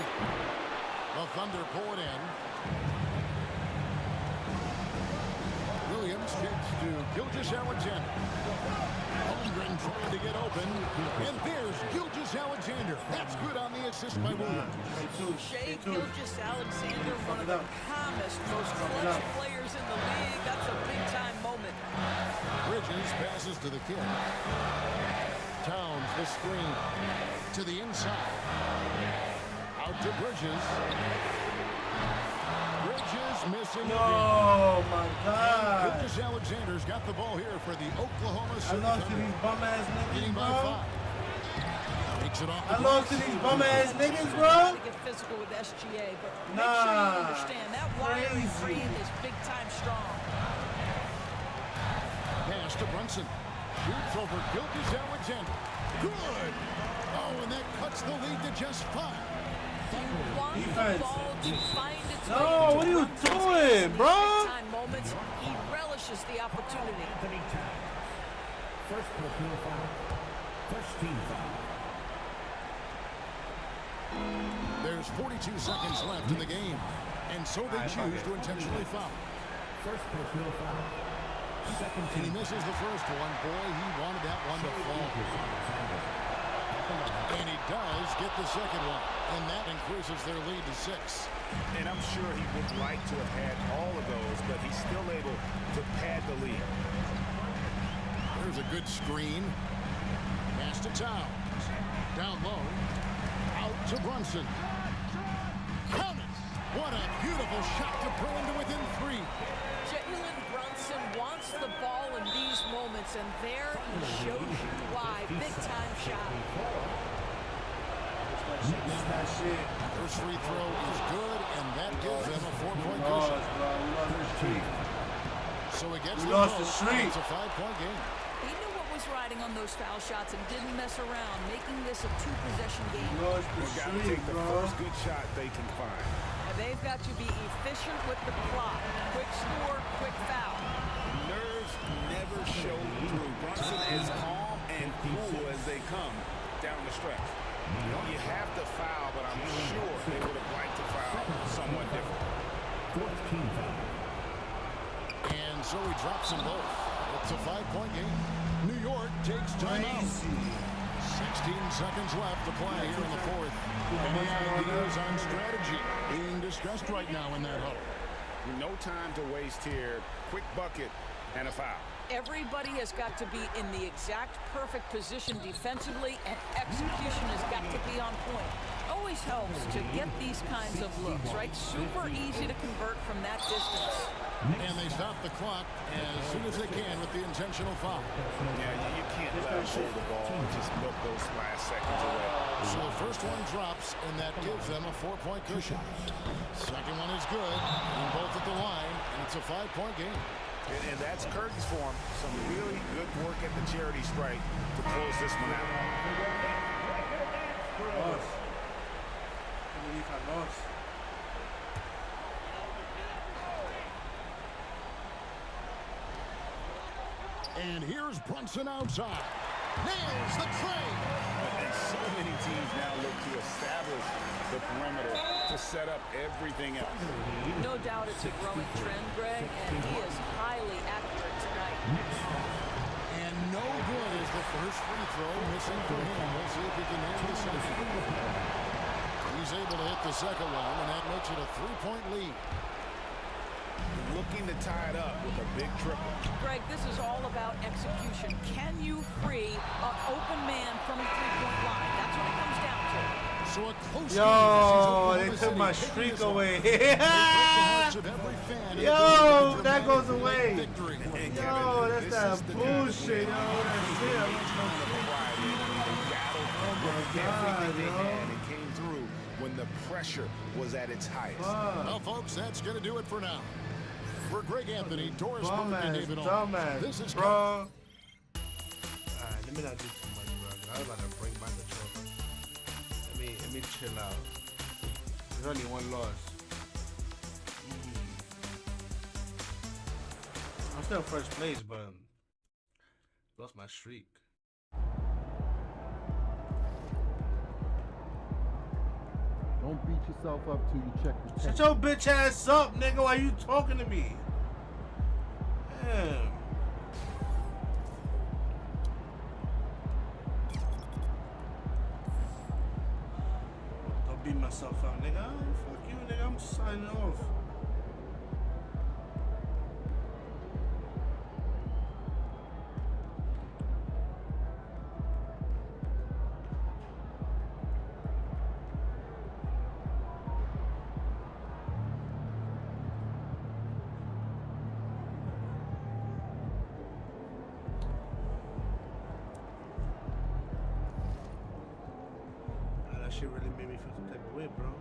The Thunder pull it in. Williams kicks to Gilgeous Alexander. Holmgren trying to get open. And there's Gilgeous Alexander. That's good on the assist by Williams. Shea Gilgeous Alexander, one of the calmest, most clutch players in the league. That's a big-time moment. Bridges passes to the kid. Towns the screen to the inside. Out to Bridges. in the Oh my God! Gilgeous Alexander's got the ball here for the Oklahoma I City lost to Thunder. these bum ass niggas, Leading by bro. 5. Takes it off the I lost to glass. these bum ass niggas, bro. To get physical with SGA, but make sure you Nah, understand that wiry crazy. frame is big time strong. Pass to Brunson. Shoots over Gilgeous Alexander. Good. Oh, and that cuts the lead to just 5. You want Defense. the ball to find its way No, into what are you Brunson's hands doing, in these bro? big-time moments. He relishes the opportunity. Anthony Towns. First personal foul. First team foul. There's 42 seconds left in the game, and so they choose to intentionally foul. First personal foul. Second And he team. misses the first one. Boy, he wanted that one to fall. And he does get the second one, and that increases their lead to 6. And I'm sure he would like to have had all of those, but he's still able to pad the lead. There's a good screen. Pass to Towns. Down low. Out to Brunson. Count it! What a beautiful shot to pull him to within 3. Jalen Brunson wants the ball in these moments, and there he shows you why. Big-time shot. First free throw is good, and that gives them a 4-point cushion. So he gets We the lost ball. the streak. It's a 5-point game. He knew what was riding on those foul shots and didn't mess around, making this a 2-possession game. They've got to take the first good shot they can find. And they've got to be efficient with the clock. Quick score, quick foul. Nerves never show through. Brunson is calm and cool as they come down the stretch. You have to foul, but I'm sure they would have liked to foul somewhat different. Fourth team foul. And so he drops them both. It's a 5-point game. New York takes timeout. 16 seconds left to play here in the fourth. Any ideas on strategy being discussed right now in that huddle? No time to waste here. Quick bucket and a foul. Everybody has got to be in the exact perfect position defensively, and execution has got to be on point. Always helps to get these kinds of looks, right? Super easy to convert from that distance. And they stop the clock as soon as they can with the intentional foul. Yeah, you can't let them hold the ball and just milk those last seconds away. So the first one drops, and that gives them a 4-point cushion. Second one is good, and both at the line, and it's a 5-point game. And that's curtains for him. Some really good work at the charity strike to close this one out. Lost. I believe I lost. And here's Brunson outside. Nails the tray. And so many teams now look to establish the perimeter to set up everything else. No doubt it's a growing trend, Greg, and he is highly accurate tonight. And no good is the first free throw missing for him. We'll see if he can nail the second. He's able to hit the second one, and that makes it a 3-point lead. Looking to tie it up with a big triple. Greg, this is all about execution. Can you free an open man from the three-point line? That's what it comes down to. So a close Yo, they took my streak away. Yo, that goes away. Yo, that's that bullshit. Yo, that's it. Everything they had, it came through when the pressure was at its highest. Well, folks, that's going to do it for now. For Greg Anthony, Doris Burke, and David Dumbass, this is bro. Alright, let me not do too much, bro. I'm about to bring back the trophy. Let me chill out. There's only one loss. I'm still first place, but lost my streak. Don't beat yourself up till you check the tape. Shut your bitch ass up, nigga. Why you talking to me? Damn. Don't beat myself up, nigga. Fuck you, nigga. I'm signing off. shit really made me feel some type of way, bro.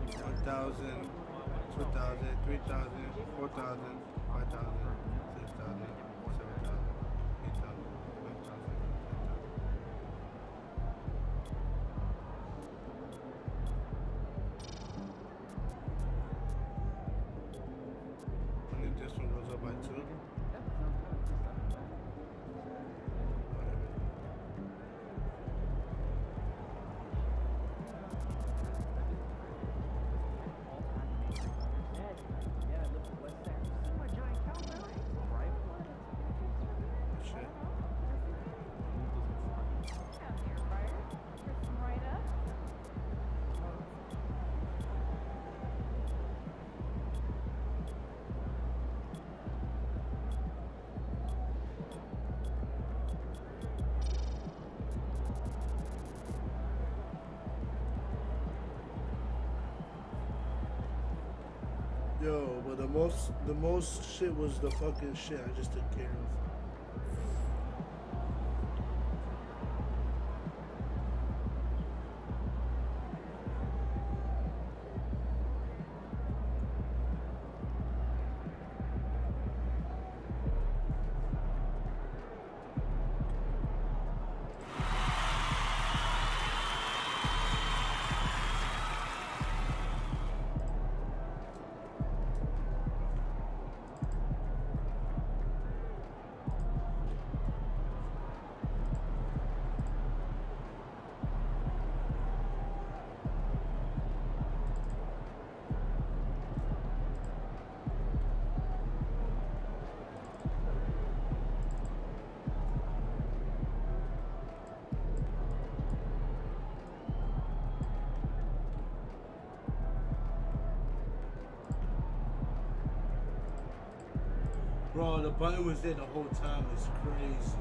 1,000, 2,000, 3,000, 4,000, 5,000, 6,000, 7,000, 8,000, 9,000, 10,000. And if this one goes up by 2. Yo, but the most shit was the fucking shit I just took care of. Bro, the button was there the whole time. It's crazy.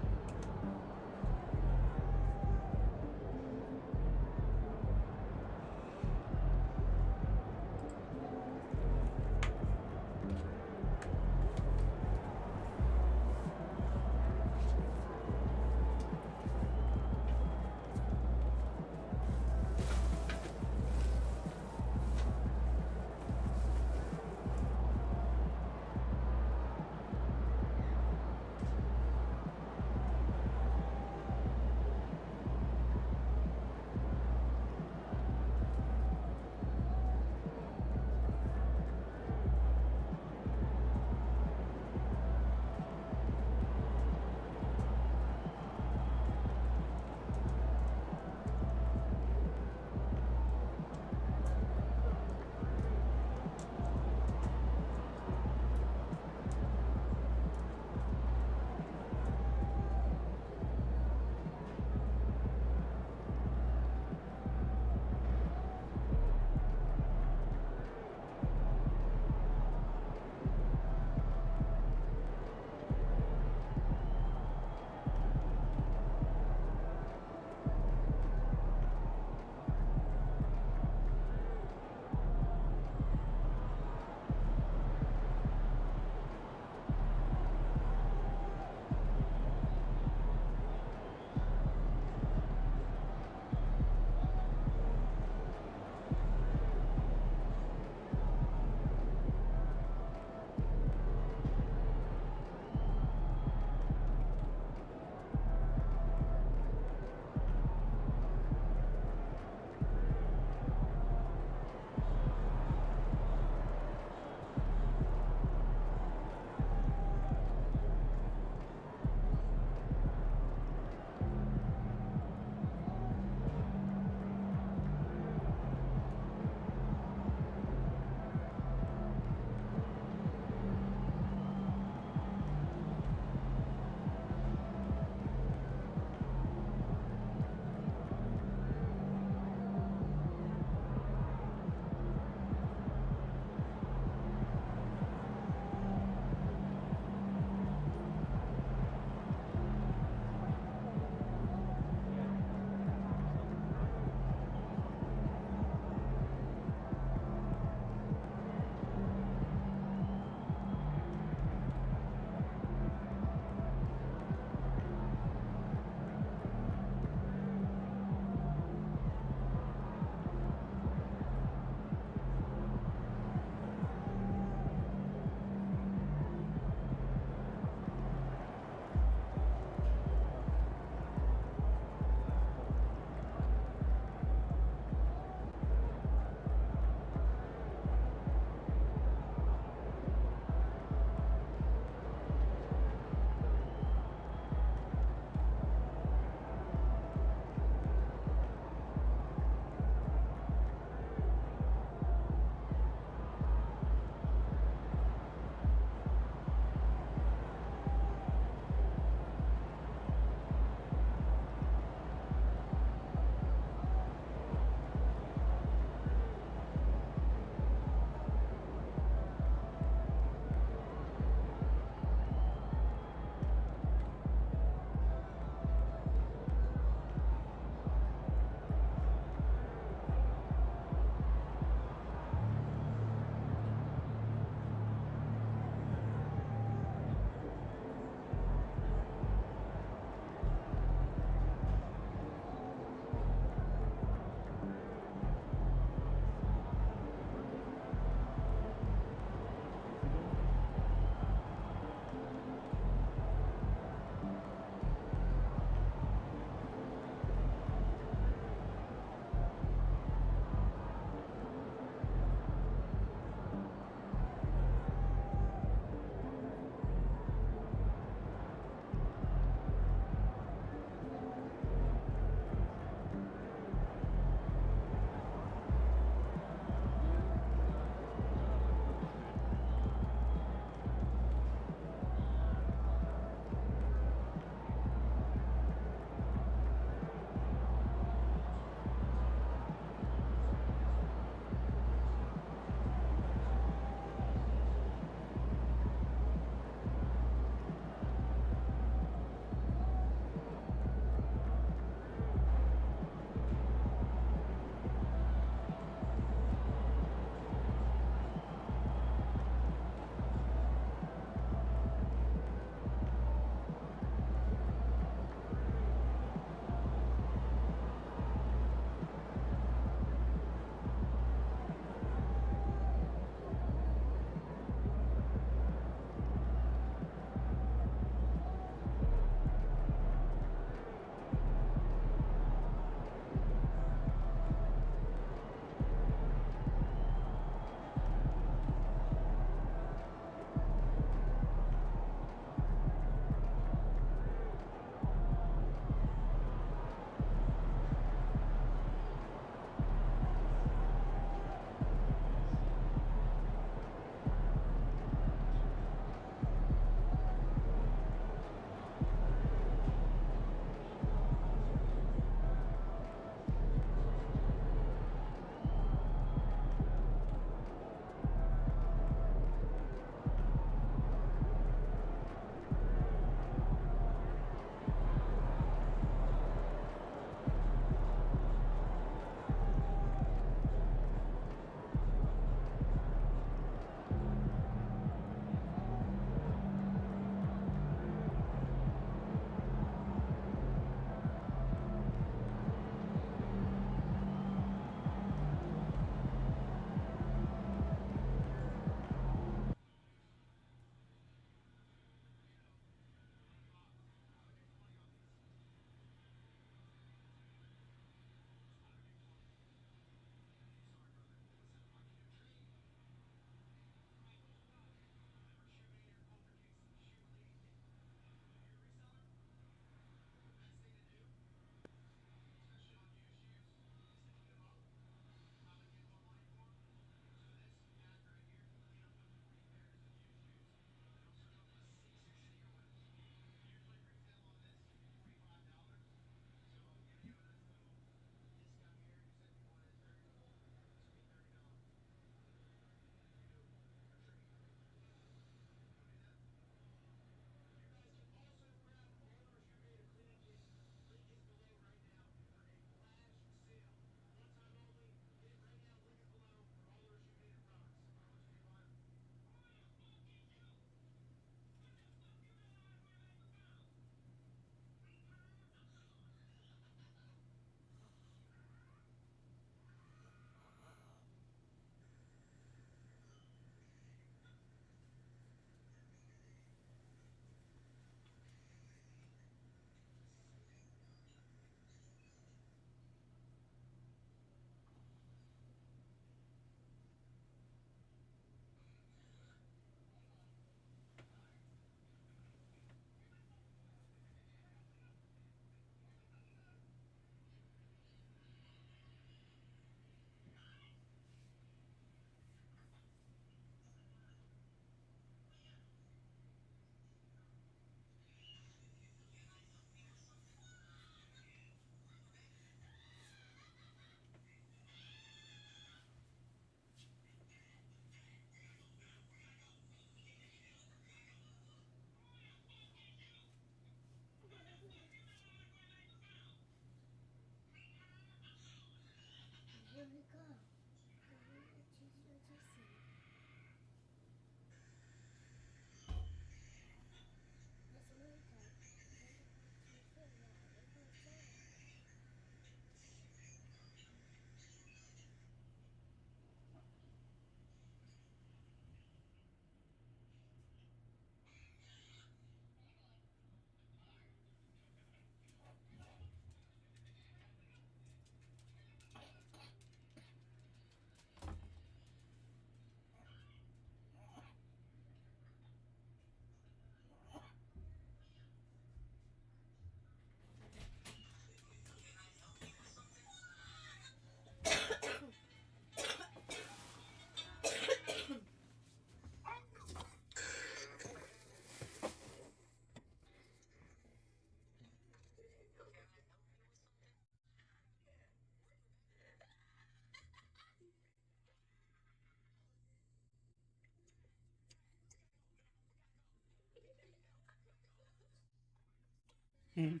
Good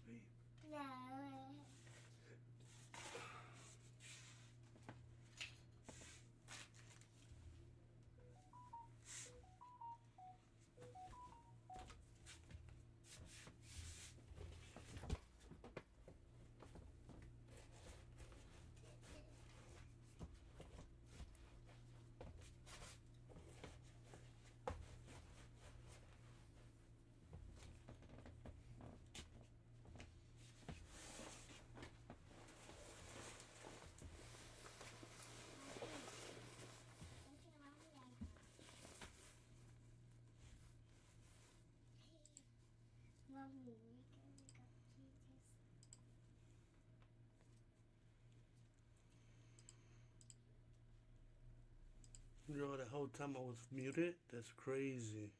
sleep. You know, the whole time I was muted? That's crazy.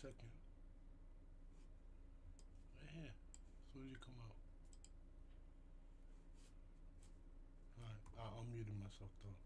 second. Right here. As soon as you come out. Alright, I unmuted myself though.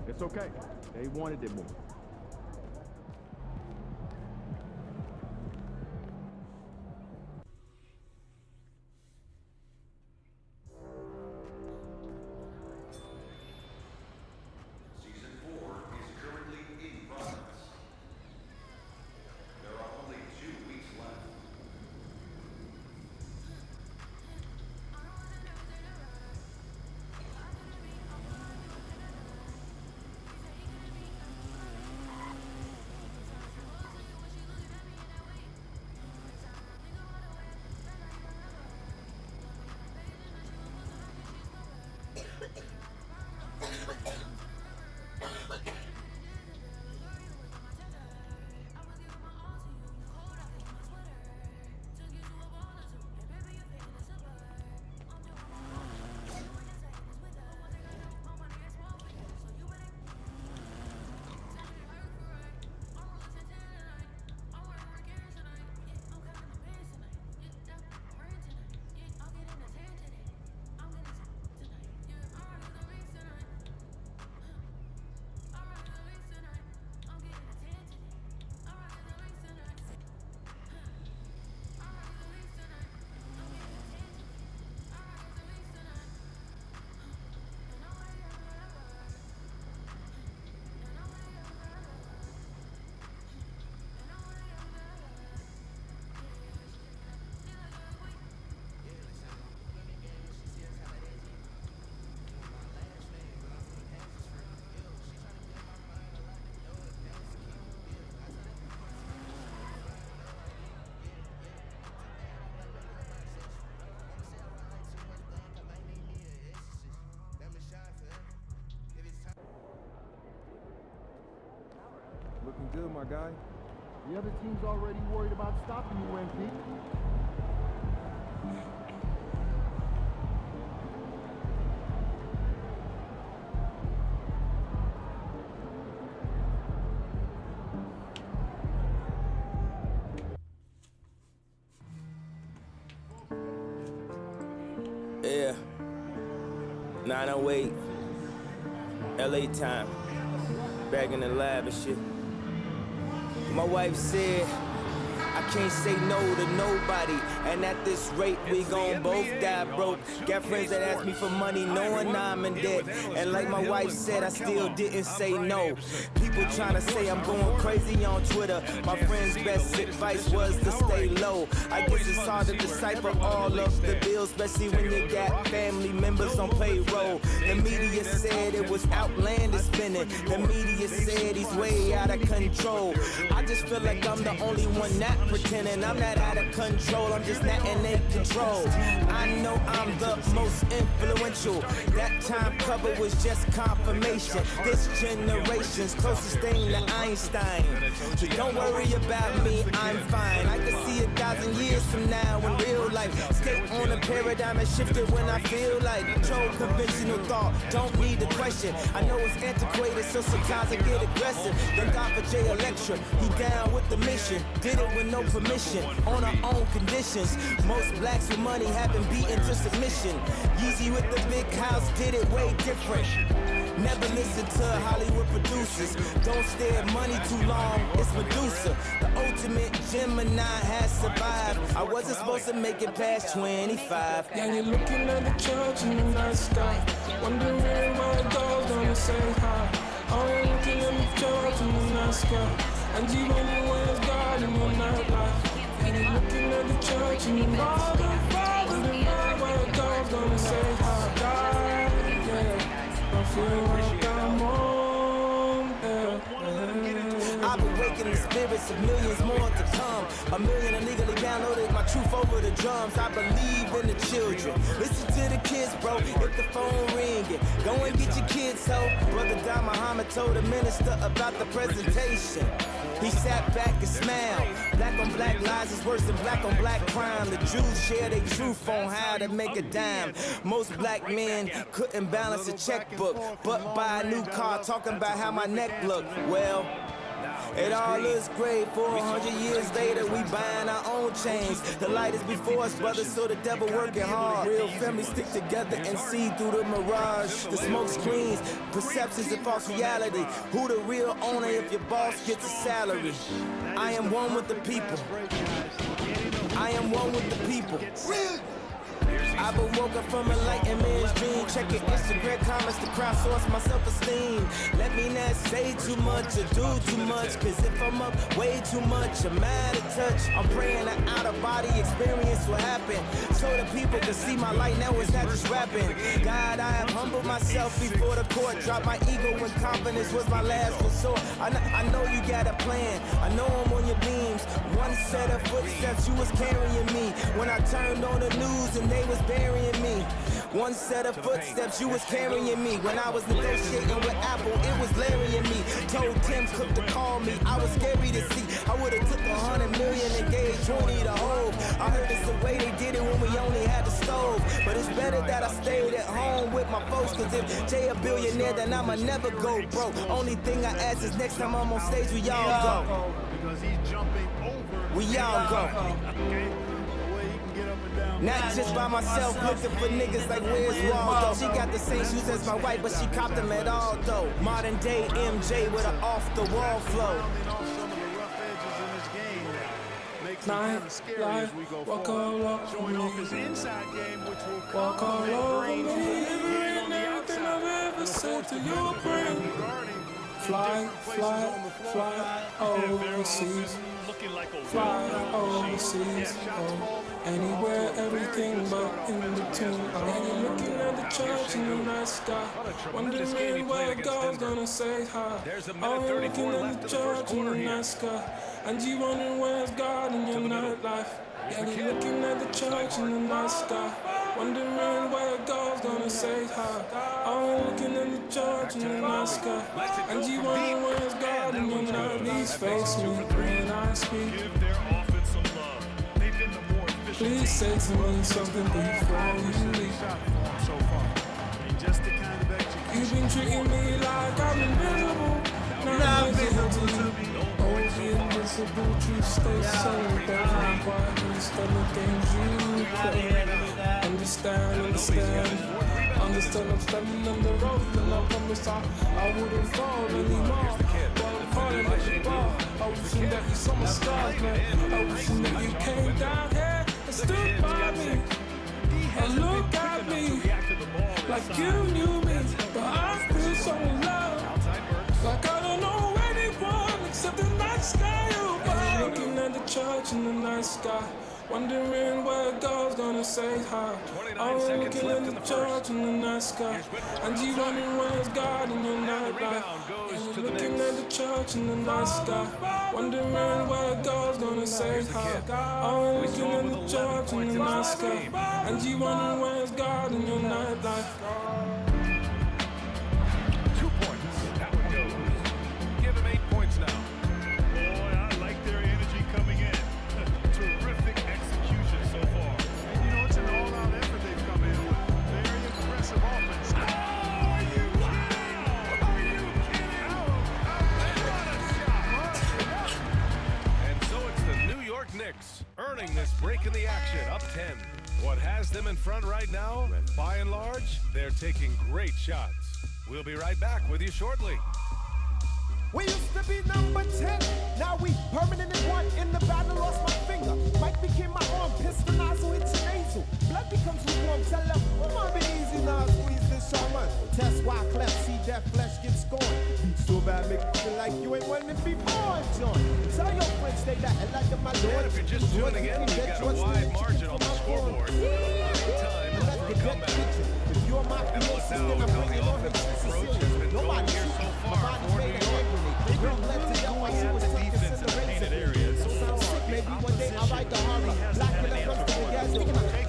It's okay. They wanted it more. Season 4 is currently in progress. There are only 2 weeks left. looking good, my guy. The other team's already worried about stopping you, MP. Yeah. 908. LA time. Back in the lab and shit. My wife said, I can't say no to nobody, and at this rate we gon' both die broke. Got friends that ask me for money knowing I'm in debt, and like my wife said, I still didn't say no. People trying to say I'm going crazy on Twitter. My friend's best advice was to stay low. I guess it's hard to decipher all of the bills, especially when you got family members on payroll. The media said it was outlandish spending. The media said he's way out of control. I just feel like I'm the only one not pretending. I'm not out of control, I'm just not in their control. I know I'm the most influential. That time cover was just confirmation. This generation's closest thing to Einstein. So don't worry about me, I'm fine. I can see 1,000 years from now in real life. Skate on the paradigm and shift it when I feel like control conventional thought. Don't need the question. I know it's antiquated, so sometimes I get aggressive. Thank God for Jay Electra, he down with the mission. Did it with no permission, on our own conditions. Most blacks with money have been beaten to submission. Yeezy with the big house did it way different. Never listen to Hollywood producers. Don't stare at money too long, it's Medusa. The ultimate Gemini has survived. I wasn't supposed to make it past 25. Yeah, you're looking at the church in the night sky, wondering why it goes down and say hi. Oh, you're looking at the church in the night sky, and you wondering where's God in your nightlife. And you're looking at the church and you know the Father, and now where it goes down and say hi. God, yeah. I feel like I'm on there. I've awakened the spirits of millions more to come. 1 million illegally downloaded my truth over the drums. I believe in the children. Listen to the kids, bro. If the phone ringing, go and get your kids, ho. Brother Don Muhammad told the minister about the presentation. He sat back and smiled. Black on black lies is worse than black on black crime. The Jews share their truth on how to make a dime. Most black men couldn't balance a checkbook, but buy a new car talking about how my neck looked. Well, it all looks great. 400 years later, we buying our own chains. The light is before us, brothers, so the devil working hard. Real families stick together and see through the mirage. The smoke screens, perceptions and false reality. Who the real owner if your boss gets a salary? I am one with the people. I am one with the people. I've been woken from a enlightenment's dream. Checking Instagram comments to crowdsource my self-esteem. Let me not say too much or do too much, cause if I'm up way too much, I'm out of touch. I'm praying an out-of-body experience will happen, so the people can see my light. Now it's not just rapping. God, I have humbled myself before the court. Dropped my ego when confidence was my last resort. I know you got a plan, I know I'm on your beams. One set of footsteps, you was carrying me. When I turned on the news and they was burying me. One set of footsteps, you was carrying me. When I was negotiating with Apple, it was Larry and me. Told Tim Cook to call me, I was scary to see. I would've took 100 million and gave 20 to Hov. I heard it's the way they did it when we only had the stove. But it's better that I stayed at home with my folks, cause if Jay a billionaire, then I'ma never go broke. Only thing I ask is next time I'm on stage, we all go. Because he's jumping over. We all go. Okay. Not just by myself, looking for niggas like where's Waldo. She got the same shoes as my wife, but she copped them at all though. Modern day MJ with an off-the-wall flow. Walk all over me. Walk all over me. And everything I've ever said to your brain. Fly, fly, fly overseas. Fly overseas. Oh, anywhere, everything but in between. And you're looking at the church in the night sky, wondering where God's gonna say hi. Oh, you're looking at the church in the night sky, and you wondering where's God in your nightlife. Yeah, you're looking at the church in the night sky, Wondering where God's gonna say hi. I'm looking in the church in the night sky. And you wondering where's God in your night. Please face me when I speak. Give their offense some love. They've been the more efficient Please say to me something before you leave. So far, just the kind of execution. You've been treating me like I'm invisible. Not invisible to me. Oh, the invisible truth stays so bad. Why understand the games you play? Understand. I'm standing on the road, and I promise I wouldn't fall anymore. But I'm falling like a ball. I wishing that you saw my scars, man. I wishing that you came down here and stood by me. And look at me like you knew me, but I feel so low. Like I don't know anyone except the night sky. I'm looking at the church in the night sky, wondering where God's gonna say hi. I'm looking at the church in the night sky, and you wondering where's God in your night life. You're looking at the church in the night sky, wondering where God's gonna say hi. I'm looking at the church in the night sky, and you wondering where's God in your night life. 2 points. That one goes. Give them 8 points now. Boy, I like their energy coming in. Terrific execution so far. And you know, it's an all-out effort they've come in with. Very impressive offense. Oh, are you kidding? Are you kidding? And so it's the New York Knicks earning this break in the action, up 10. What has them in front right now? By and large, they're taking great shots. We'll be right back with you shortly. We used to be number 10, now we permanent in one. In the battle, lost my finger. Mike became my arm, pistol nozzle, it's your nasal. Blood becomes lukewarm, tell them, might be easy now, squeeze this shaman. Test why cleft, see that flesh get scorned. Beat so bad, make you feel like you ain't wanting to be born, John. Tell your friends stay that hell like my lord. If you're just tuning in, we've got a wide margin on the scoreboard. Time for a comeback. If you're my Look now at how the offensive approach has been going here so far for New York. At the defense in the painted area so far. Maybe one day I'll write the horror. Black and up comes to the gas.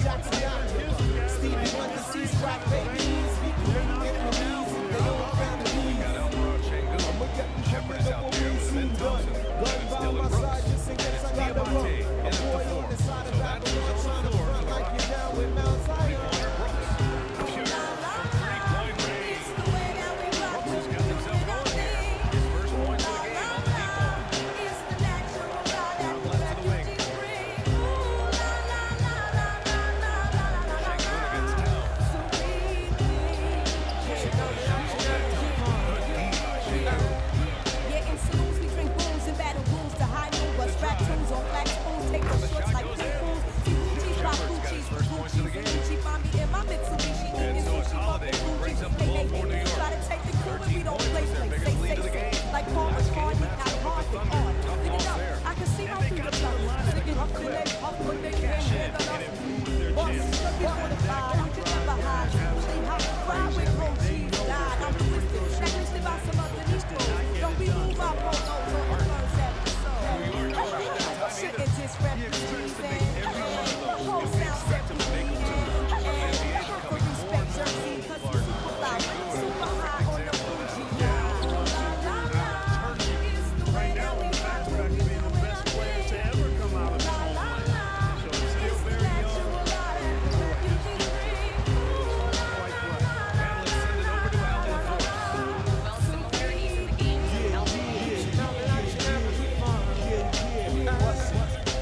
Jackson down. Stevie Wonder sees crack babies. They don't families. Shepard is out there with Ben Thompson. Gun by my side just in case I got the run. A boy on the side of Babylon trying to front like you're down with Mount Zion.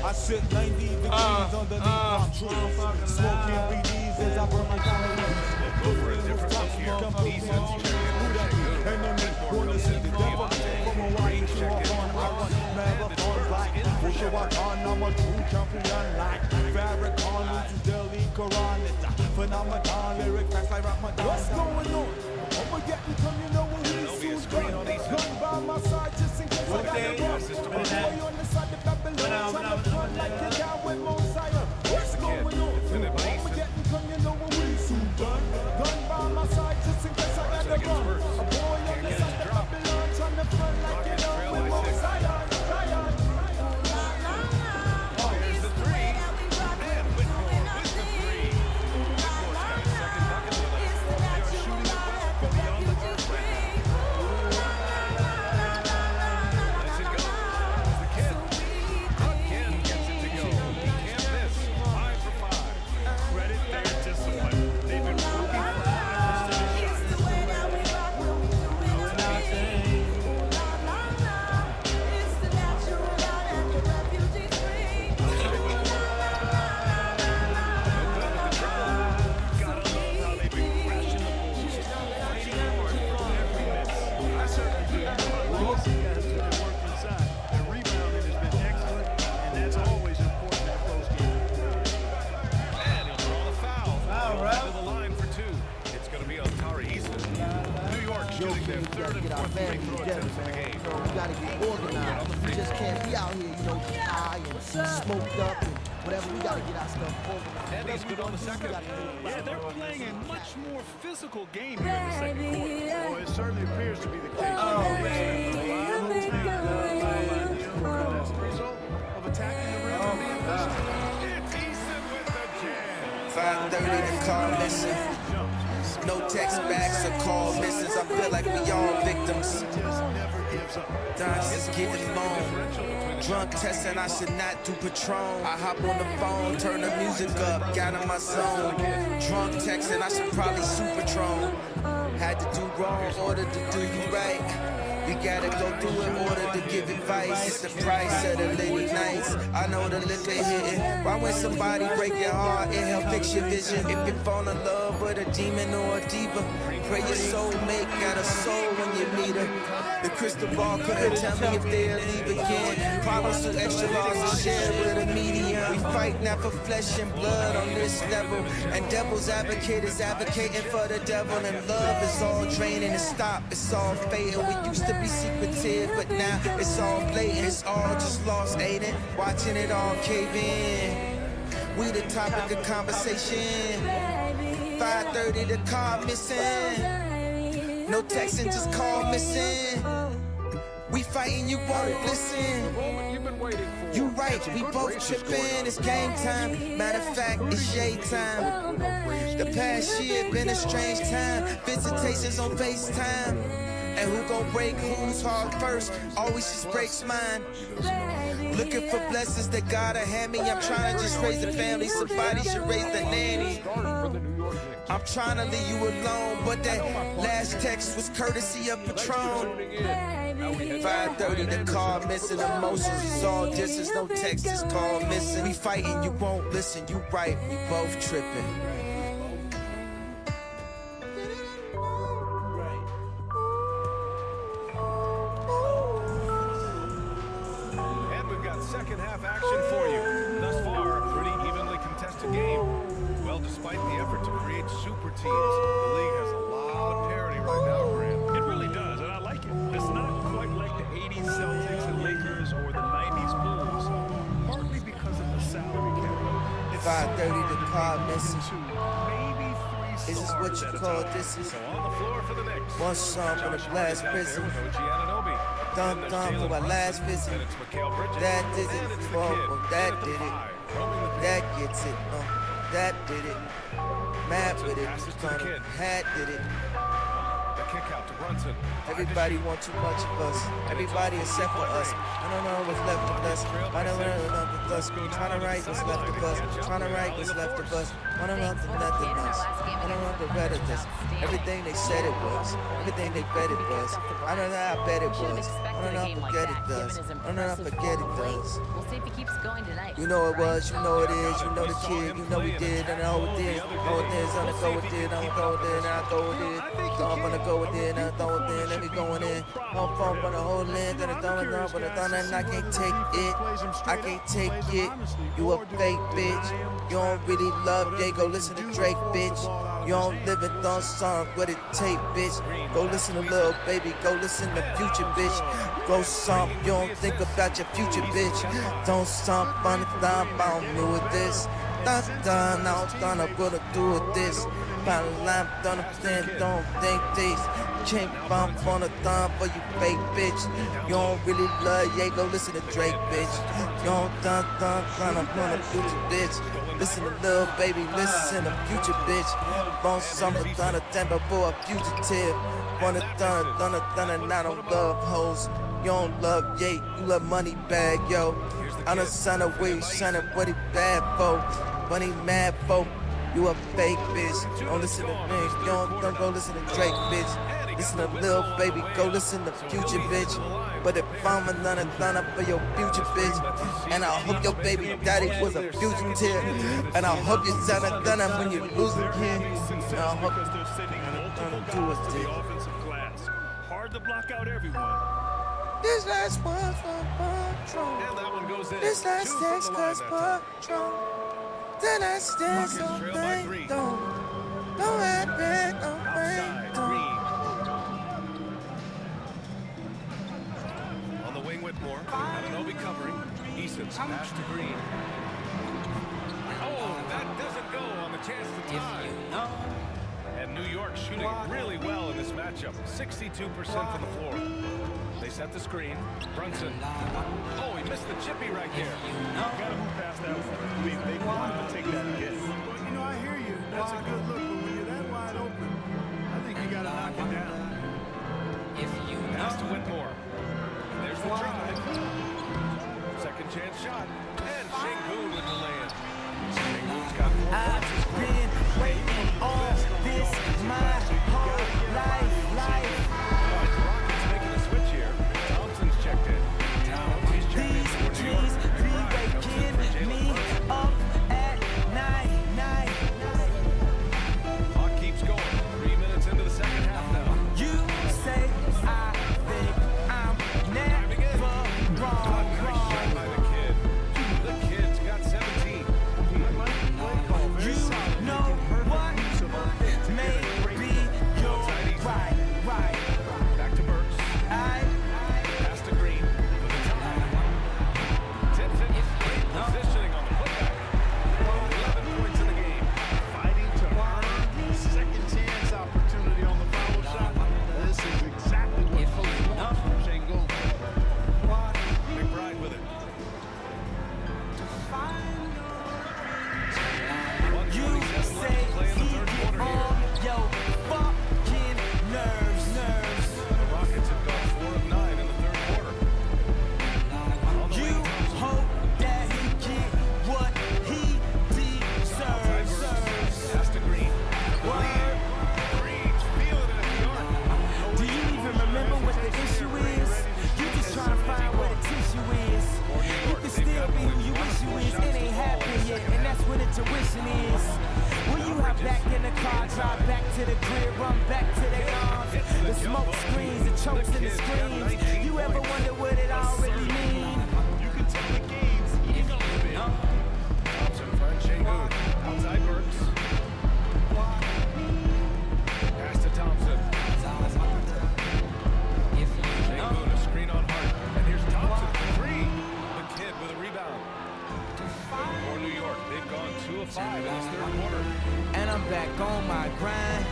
I sit 90 degrees underneath my trees, smoking BDs as I burn my calories. Go for a different look here. Enemy wanna see the devil from Hawaii to Hong Kong. Marathons like Ushawakan, I'm a true champion like Farrakhan, which is Delhi Quran. It's a phenomenon, lyric facts like Ramadan. What's going on? I'ma get you come, you know what he's soon done. Gun by my side just in case I got the run. A boy on the side of Babylon, trying to front like you're down with Mount Zion. What's going on? I'ma get you come, you know what he's soon done. Gun by my side just in case I got the run. A boy on the side of Babylon, trying to front like you're down with Mount Zion. Here's the three. And Whitmore with the three. certainly do. These guys put in work inside. Their rebounding has been excellent, and that's always important in a close game. And he'll draw the foul. Foul, right? To the line for two. It's going to be on Tari Eason. New York shooting their third and fourth free throw attempts in the game. We gotta get organized. We just can't be out here, high and smoked up and whatever. We gotta get our stuff organized. And he's good on the second. Yeah, they're playing a much more physical game here in the second quarter. Well, it certainly appears to be the case. As a result of attacking the rim and being physical. It's Eason with the jam. 5:30 the call missing. No text backs or call misses. I feel like we all victims. Don's is getting long. Drunk testing, I should not do Patron. I hop on the phone, turn the music up, got in my zone. Drunk texting, I should probably Supertron. Had to do wrong, order to do you right. We gotta go through in order to give advice. It's the price of the lady nights. I know the liquor hitting. Why when somebody break your heart, it help fix your vision. If you fall in love with a demon or a diva, pray your soulmate got a soul when you meet her. The crystal ball couldn't tell me if they'll leave again. Problems too extra large to share with a medium. We fight not for flesh and blood on this level. And devil's advocate is advocating for the devil. And love is all draining and stop. It's all fading. We used to be secretive, but now it's all blatant. It's all just lost, ain't it? Watching it all cave in. We the topic of conversation. 5:30, the car missing. No texting, just call missing. We fighting, you won't listen. You right, we both tripping. It's game time. Matter of fact, it's shade time. The past year been a strange time. Visitations on FaceTime. And who gon' break whose heart first? Always just breaks mine. Looking for blessings that God hand me. I'm trying to just raise the family. Somebody should raise the nanny. I'm trying to leave you alone, but that last text was courtesy of Patron. 5:30, the call missing. Emotions is all distance. No text, is call missing. We fighting, you won't listen. You right, we both tripping. Second half action for you. Thus far, a pretty evenly contested game. Well, despite the effort to create super teams, the league has a lot of parity right now, Grant. It really does, and I like it. It's not quite like the 80s Celtics and Lakers or the 90s Bulls, partly because of the salary cap. 5:30, the car missing. Is this what you call this? Is on the floor for the Knicks. One song for the last prison. Thump for my last visit. That did it. Oh, that did it. That gets it. That did it. Mad with it. Hat did it. The kick out to Brunson. Everybody want too much of us. Everybody except for us. I don't know what's left of us. I don't know what's left of us. Trying to write what's left of us. Trying to write what's left of us. I don't know nothing us. I don't know the red of this. Everything they said it was. Everything they bet it was. I don't know how I bet it was. I don't know how I forget it does. I don't know how I forget it does. We'll see if he keeps going tonight. You know it was, you know it is, you know the kid, you know we did, and I know it did. Go with this, I'm gonna go with it, I'm gonna go with it, and I go with it. So I'm gonna go with it, and I throw it in, let me go in. I'm phone for the whole length, and I throw it down, but I thought and I can't take it. I can't take it. You a fake bitch. You don't really love Jay, go listen to Drake, bitch. You don't live it on song, what it take, bitch. Go listen to Lil Baby, go listen to Future, bitch. Go stomp, you don't think about your future, bitch. Don't stomp on the thumb, I don't know with this. Dun dun, I was done, I'm gonna do with this. By the lamp, don't think this. Can't bump on the thumb for you fake bitch. You don't really love, yeah, go listen to Drake, bitch. You don't I'm gonna future, bitch. Listen to Lil Baby, listen to Future, bitch. Bone summer, thunder, temper for a fugitive. Wanna thunder, and I don't love hoes. You don't love Ye, you love money bag, yo. I'm the son of where you shining, what he bad for. Money mad for, you a fake bitch. Don't listen to me, don't go listen to Drake, bitch. Listen to Lil Baby, go listen to Future, bitch. But if I'm a thunder for your future, bitch. And I hope your baby daddy was a fugitive. And I hope you son of thunder when you lose again. And I hope you do it, hard to block out everyone. This last one for Patron. And that one goes in. This last 2 from dance the line cause that time. Patron. Then I stand so Rockets trail by 3. Don't add bad, don't Outside, don't. Green. On the wing, Whitmore. Ananobi covering. Eason, pass to Green. Oh, that doesn't go on the chance to tie. And New York shooting really well in this matchup. 62% from the floor. They set the screen. Brunson. Oh, he missed the chippy right there. Got to move past that one. I mean, they want him to take that again. Well, you know, I hear you. That's a good look, but when you're that wide open, I think you got to knock it down. Pass to Whitmore. There's the drive. Second chance shot. And Şengün with the land. Şengün's got 4 points. I've been waiting on this my whole life. The Rockets making a switch here. Thompson's checked in. He's checked in for New York. McBride comes in for Jalen Brunson. Up at night. Clock keeps going. 3 minutes into the second half now. You say I think I'm never wrong. Nice shot by the kid. The kid's got 17. You know what? Maybe you're right. Back to Burks. Pass to Green. For the tie. Tips it. Great positioning on the putback. 11 points in the game. Fighting to earn second chance opportunity on the foul shot. This is exactly what Coach wants from Şengün. McBride with it. You say on your fucking nerves. The Rockets have gone 4 of 9 in the third quarter. You hope that he get what he deserves. Pass to Green. Green's feeling it at the arc. Do you even remember what the issue is? You just trying to find where the tissue is. You can still be who you wish you is. It ain't happened yet, and that's when the tuition is. When you hop back in the car, drive back to the crib, run back to their arms. The smoke screens, the chokes and the screams. You ever wonder what it all really mean? You can tell the game's ego a bit. Thompson finds Şengün. Outside Burks. Pass to Thompson. Şengün, a screen on Hart. And here's Thompson for 3. The kid with a rebound. For New York, they've gone 2 of 5 in this third quarter. And I'm back on my grind.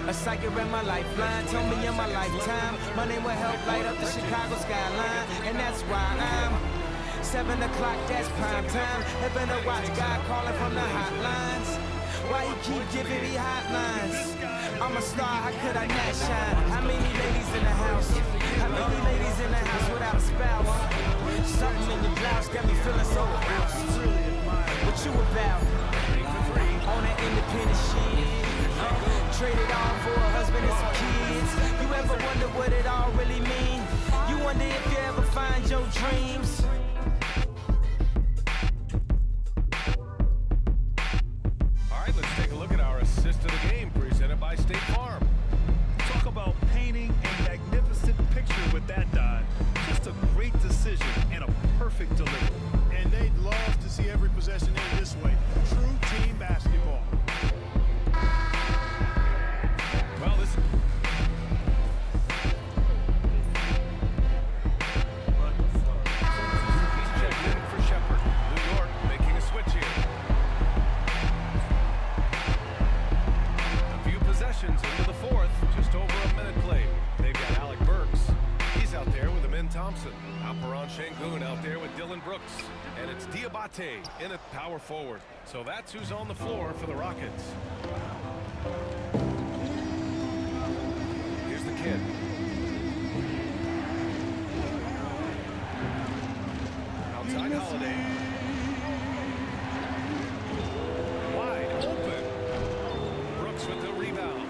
A psychic read my lifeline, told me in my lifetime my name will help light up the Chicago skyline. And that's why I'm 7 o'clock, that's prime time. Heaven to watch God calling from the hotlines. Why he keep giving me hotlines? I'm a star, how could I not shine? How many ladies in the house? How many ladies in the house without a spouse? Something in your blouse got me feeling so aroused. What you about? On that independent shit. Traded on for a husband and some kids. You ever wonder what it all really mean? You wonder if you ever find your dreams. All right, let's take a look at our assist of the game presented by State Farm. Talk about painting a magnificent picture with that dive. Just a great decision and a perfect delivery. And they'd love to see every possession end this way. True team basketball. Well, this he's checked in for Shepard. New York making a switch here. A few possessions into the fourth, just over a minute played. They've got Alec Burks. He's out there with Amin Thompson. Alperon Şengün out there with Dylan Brooks. And it's Diabate in at power forward. So that's who's on the floor for the Rockets. Here's the kid. Outside Holiday. Wide open. Brooks with the rebound.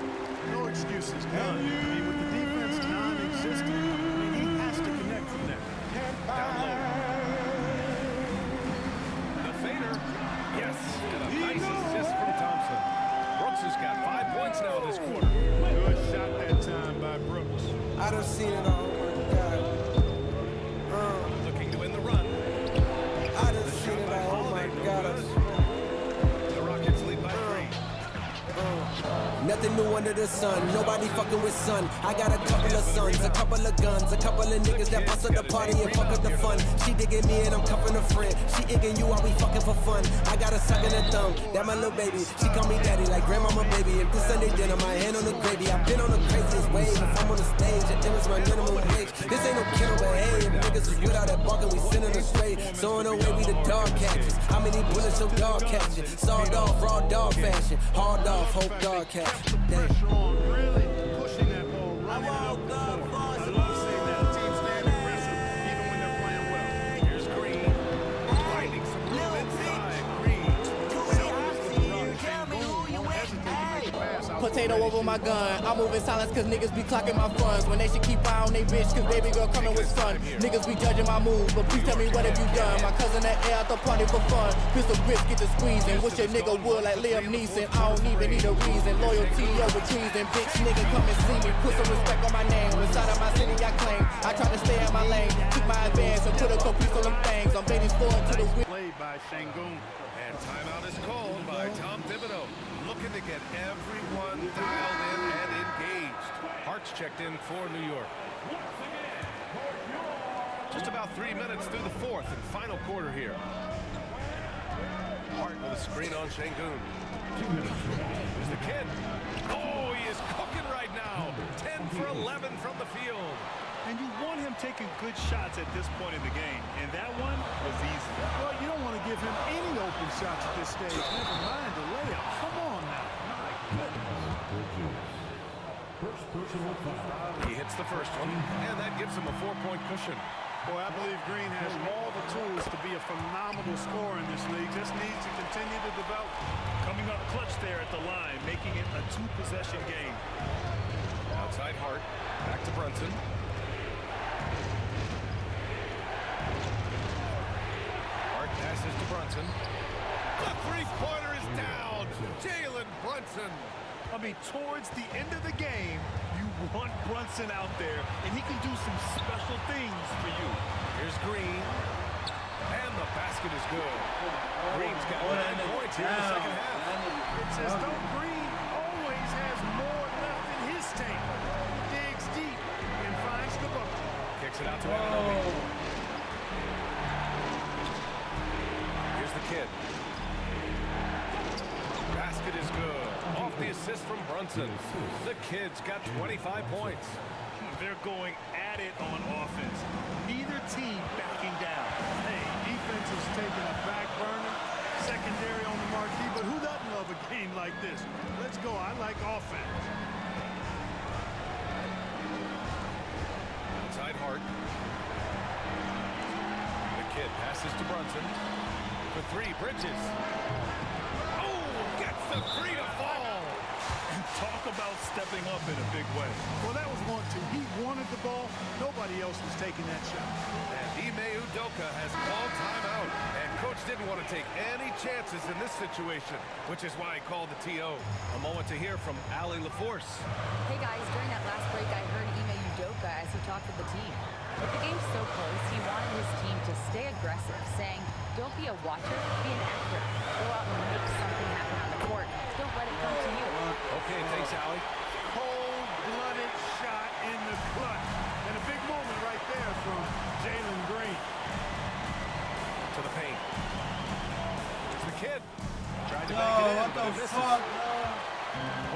No excuses, none. I mean, with the defense non-existent, he has to connect from there. Down low. The fader. Yes. And a nice assist from Thompson. Brooks has got 5 points now this quarter. Good shot that time by Brooks. I done nothing new under the sun. Nobody fucking with son. I got a couple of sons, a couple of guns, a couple of niggas that bust up the party and fuck up the fun. She digging me and I'm cuffing a friend. She igging you while we fucking for fun. I got a suck in her thumb, that my little baby. She call me daddy like grandmama baby. If this Sunday dinner, my hand on the gravy. I've been on the craziest wave. If I'm on the stage, I think it's my minimum wage. This ain't no kennel, but hey, if niggas is without that barking, we sending them straight. So on the way, we the dog catchers. How many bullets your dog catching? Sawed off, raw dog fashion. Hard off, hope dog catch. Pressure on, really pushing that ball, running it up the floor. I love seeing that team stand aggressive, even when they're playing well. Here's Green, finding some room inside. Green, Potato over my gun. I move in silence cause niggas be clocking my funds. When they should keep eye on they bitch cause baby girl coming with sun. Niggas be judging my moves, but please tell me what have you done? My cousin at air at the party for fun. Pistol grip get the squeezing. Wish a nigga would like Liam Neeson. I don't even need a reason. Loyalty over treason. Bitch nigga come and see me. Put some respect on my name. Inside of my city I claim. I try to stay in my lane. Took my advance and put a caprice on them things. I'm baiting forward to the wheel. Played by Shangoon. And timeout is called by Tom Thibodeau, looking to get everyone dialed in and engaged. Hart's checked in for New York. Just about 3 minutes through the fourth and final quarter here. Hart with a screen on Shangoon. Here's the kid. Oh, he is cooking right now. 10 for 11 from the field. And you want him taking good shots at this point in the game. And that one was easy. Well, you don't want to give him any open shots at this stage. Never mind the layup. Come on now. My goodness. He hits the first one, and that gives him a 4-point cushion. Boy, I believe Green has all the tools to be a phenomenal scorer in this league. Just needs to continue to develop. Coming up clutch there at the line, making it a 2-possession game. Outside Hart, back to Brunson. Hart passes to Brunson. The three-pointer is down. Jalen Brunson. I mean, towards the end of the game, you want Brunson out there, and he can do some special things for you. Here's Green. And the basket is good. Green's got 9 points here in the second half. It's as though Green always has more left in his tank. Digs deep and finds the bucket. Kicks it out to Anunoby. Here's the kid. Basket is good. Off the assist from Brunson. The kid's got 25 points. They're going at it on offense. Neither team backing down. Hey, defense is taking a back burner. Secondary on the marquee, but who doesn't love a game like this? Let's go. I like offense. Outside Hart. The kid passes to Brunson. For 3, Bridges. Oh, gets the 3 to fall. And talk about stepping up in a big way. Well, that was 1-2. He wanted the ball. Nobody else was taking that shot. And Ime Udoka has called timeout. And coach didn't want to take any chances in this situation, which is why he called the TO. A moment to hear from Allie LaForce. Hey guys, during that last break, I heard Ime Udoka as he talked with the team. With the game so close, he wanted his team to stay aggressive, saying, don't be a watcher, be an actor. Go out and make something happen on the court. Don't let it come to you. Okay, thanks, Allie. Cold-blooded shot in the clutch. And a big moment right there from Jalen Green. To the paint. It's the kid. Tried to make it in. What the fuck?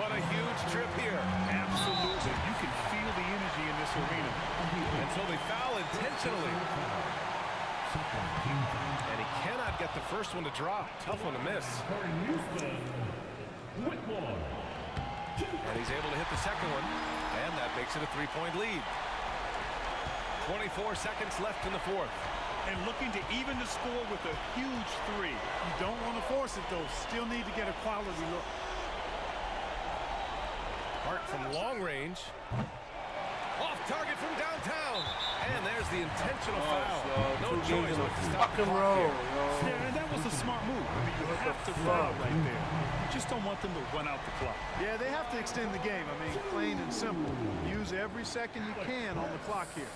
What a huge trip here. Absolutely. You can feel the energy in this arena. And so they foul intentionally. And he cannot get the first one to drop. Tough one to miss. And he's able to hit the second one. And that makes it a 3-point lead. 24 seconds left in the fourth. And looking to even the score with a huge 3. You don't want to force it, though. Still need to get a quality look. Hart from long range. Off target from downtown. And there's the intentional foul. No choice but to stop the clock here. Yeah, and that was a smart move. I mean, you have to foul right there. You just don't want them to run out the clock. Yeah, they have to extend the game. I mean, plain and simple. Use every second you can on the clock here.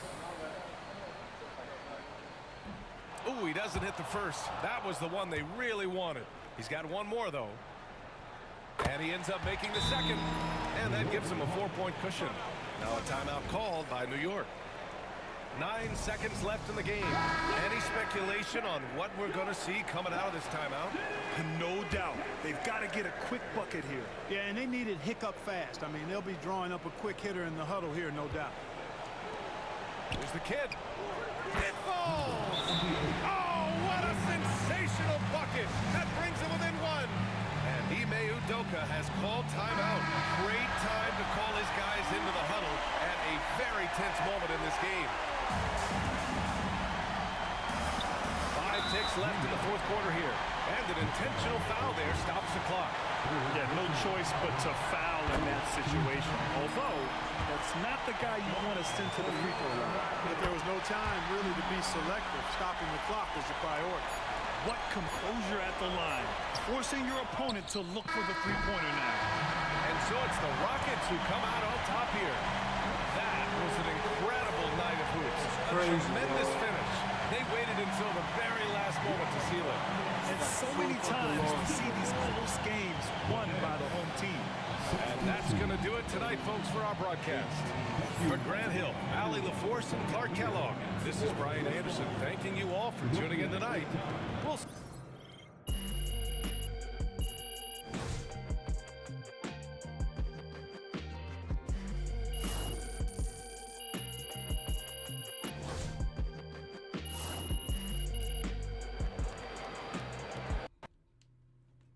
Ooh, he doesn't hit the first. That was the one they really wanted. He's got one more, though. And he ends up making the second. And that gives him a 4-point cushion. Now a timeout called by New York. 9 seconds left in the game. Any speculation on what we're going to see coming out of this timeout? No doubt. They've got to get a quick bucket here. Yeah, and they need it hiccup fast. I mean, they'll be drawing up a quick hitter in the huddle here, no doubt. Here's the kid. It falls! Oh, what a sensational bucket! That brings him within one. And Ime Udoka has called timeout. Great time to call his guys into the huddle at a very tense moment in this game. 5 ticks left in the fourth quarter here. And an intentional foul there stops the clock. Yeah, no choice but to foul in that situation. Although, that's not the guy you want to send to the free throw line. But there was no time really to be selective. Stopping the clock was the priority. What composure at the line, forcing your opponent to look for the three-pointer now. And so it's the Rockets who come out on top here. That was an incredible night of hoops. A tremendous finish. They waited until the very last moment to seal it. And so many times we see these close games won by the home team. And that's going to do it tonight, folks, for our broadcast. For Grant Hill, Allie LaForce, and Clark Kellogg, this is Brian Anderson thanking you all for tuning in tonight. We'll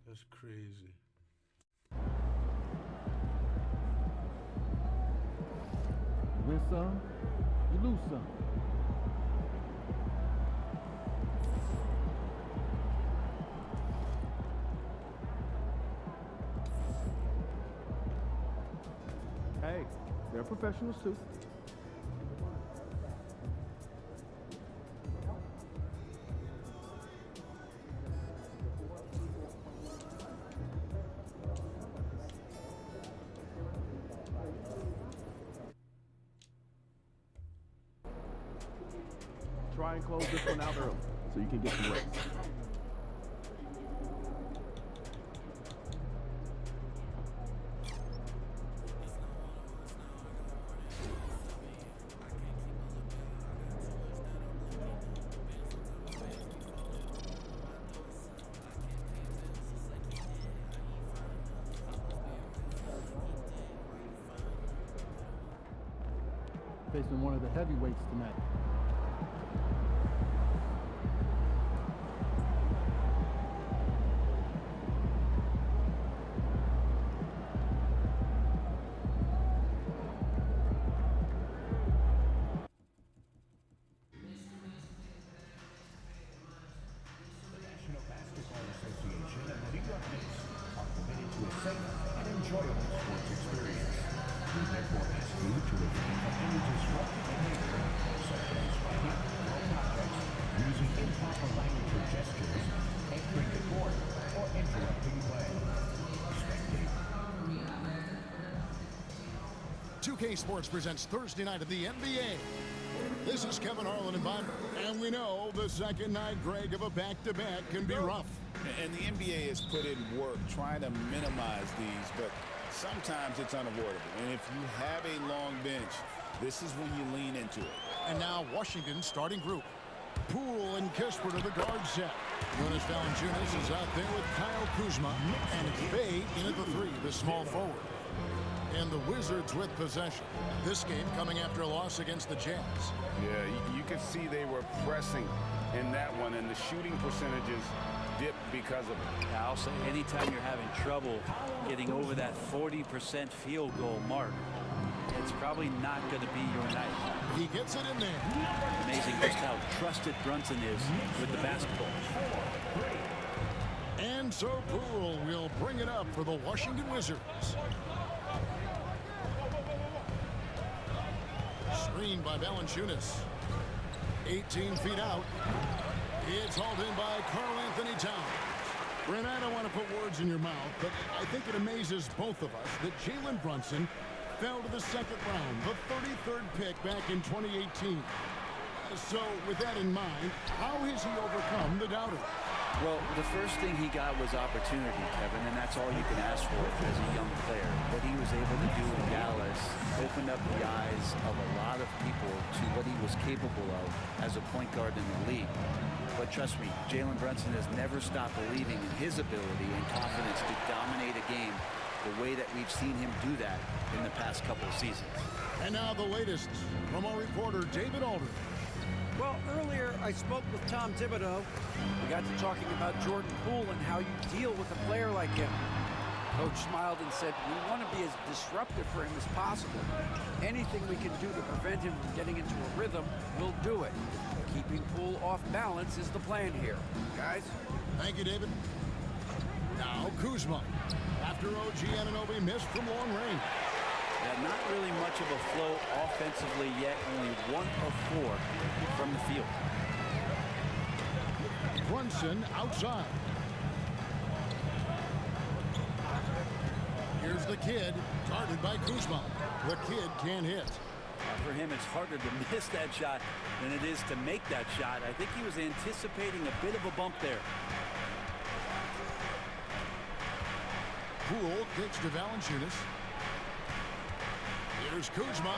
That's crazy. You win some, you lose some. Hey, they're professionals too. Try and close this one out early so you can get some rest. Facing one of the heavyweights tonight. K Sports presents Thursday night of the NBA. This is Kevin Harlan and Vibin, and we know the second night, Greg, of a back-to-back can be rough. And the NBA has put in work trying to minimize these, but sometimes it's unavoidable. And if you have a long bench, this is when you lean into it. And now Washington's starting group. Poole and Kispert are the guard set. Jonas Valanciunas is out there with Kyle Kuzma, and it's Bay in at the 3, the small forward. And the Wizards with possession. This game coming after a loss against the Jazz. Yeah, you could see they were pressing in that one, and the shooting percentages dipped because of it. Yeah, I'll say anytime you're having trouble getting over that 40% field goal mark, it's probably not going to be your night. He gets it in there. Amazing just how trusted Brunson is with the basketball. And so Poole will bring it up for the Washington Wizards. Screened by Valanciunas. 18 feet out. It's hauled in by Karl Anthony Towns. Brent, I don't want to put words in your mouth, but I think it amazes both of us that Jalen Brunson fell to the second round, the 33rd pick back in 2018. So with that in mind, how has he overcome the doubters? Well, the first thing he got was opportunity, Kevin, and that's all you can ask for as a young player. What he was able to do in Dallas opened up the eyes of a lot of people to what he was capable of as a point guard in the league. But trust me, Jalen Brunson has never stopped believing in his ability and confidence to dominate a game the way that we've seen him do that in the past couple of seasons. And now the latest from our reporter, David Aldridge. Well, earlier I spoke with Tom Thibodeau. We got to talking about Jordan Poole and how you deal with a player like him. Coach smiled and said, we want to be as disruptive for him as possible. Anything we can do to prevent him from getting into a rhythm, we'll do it. Keeping Poole off balance is the plan here. Guys? Thank you, David. Now Kuzma. After OG Anunoby missed from long range. Yeah, not really much of a flow offensively yet. Only 1 of 4 from the field. Brunson outside. Here's the kid, guarded by Kuzma. The kid can't hit. For him, it's harder to miss that shot than it is to make that shot. I think he was anticipating a bit of a bump there. Poole kicks to Valanciunas. Here's Kuzma.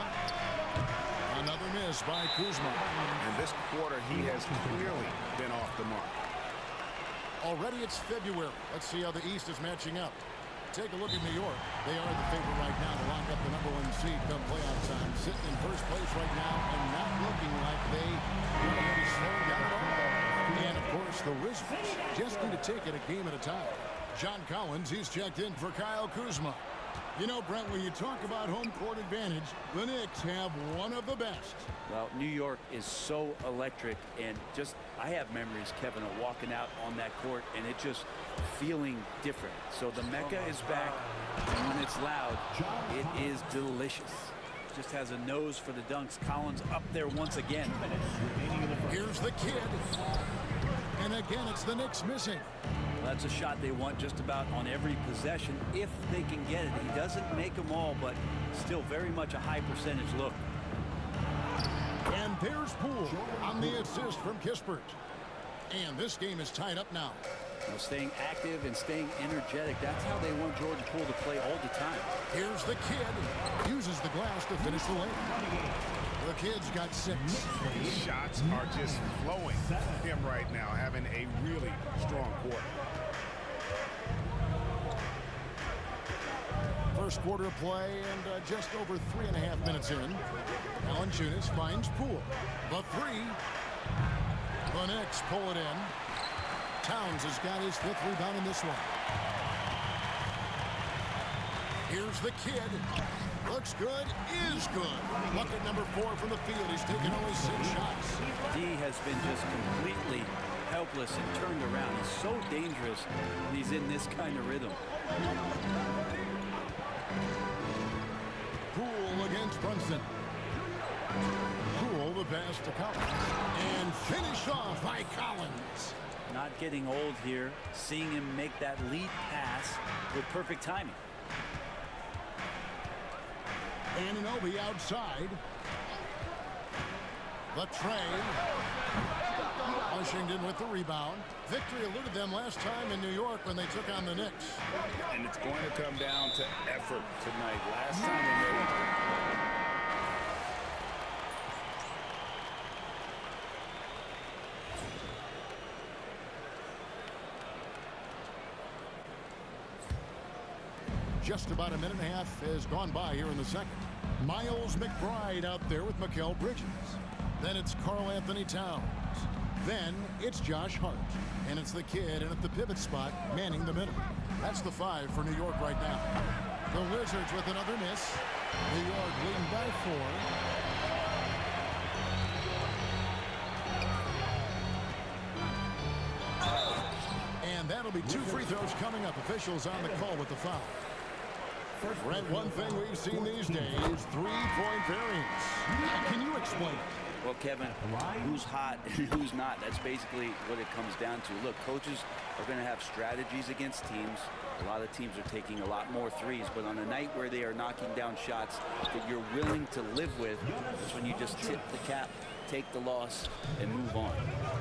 Another miss by Kuzma. And this quarter, he has clearly been off the mark. Already it's February. Let's see how the East is matching up. Take a look at New York. They are the favorite right now to lock up the #1 seed come playoff time. Sitting in first place right now and not looking like they are going to slow down at all. And, of course, the Wizards just need to take it a game at a time. John Collins, he's checked in for Kyle Kuzma. You know, Brent, when you talk about home court advantage, the Knicks have one of the best. Well, New York is so electric, and just, I have memories, Kevin, of walking out on that court and it just feeling different. So the Mecca is back, and when it's loud, it is delicious. Just has a nose for the dunks. Collins up there once again. Here's the kid. And again, it's the Knicks missing. Well, that's a shot they want just about on every possession if they can get it. He doesn't make them all, but still very much a high percentage look. And there's Poole on the assist from Kispert. And this game is tied up now. Well, staying active and staying energetic, that's how they want Jordan Poole to play all the time. Here's the kid. Uses the glass to finish the lane. The kid's got 6. These shots are just flowing for him right now, having a really strong quarter. First quarter of play and just over 3.5 minutes in. Valanciunas finds Poole. The 3. The Knicks pull it in. Towns has got his 5th rebound in this one. Here's the kid. Looks good, is good. Bucket number 4 from the field. He's taken only 6 shots. D has been just completely helpless and turned around. He's so dangerous when he's in this kind of rhythm. Poole against Brunson. Poole the pass to Collins. And finished off by Collins. Not getting old here. Seeing him make that lead pass with perfect timing. Anunoby outside. The tray. Washington with the rebound. Victory eluded them last time in New York when they took on the Knicks. And it's going to come down to effort tonight. Last time they made it. Just about a minute and a half has gone by here in the second. Miles McBride out there with Mikal Bridges. Then it's Karl Anthony Towns. Then it's Josh Hart. And it's the kid and at the pivot spot manning the middle. That's the 5 for New York right now. The Wizards with another miss. New York leading by 4. And that'll be 2 free throws coming up. Officials on the call with the foul. Brent, one thing we've seen these days, 3-point variance. Can you explain it? Well, Kevin, who's hot and who's not, that's basically what it comes down to. Look, coaches are going to have strategies against teams. A lot of teams are taking a lot more threes, but on a night where they are knocking down shots that you're willing to live with, that's when you just tip the cap take the loss and move on.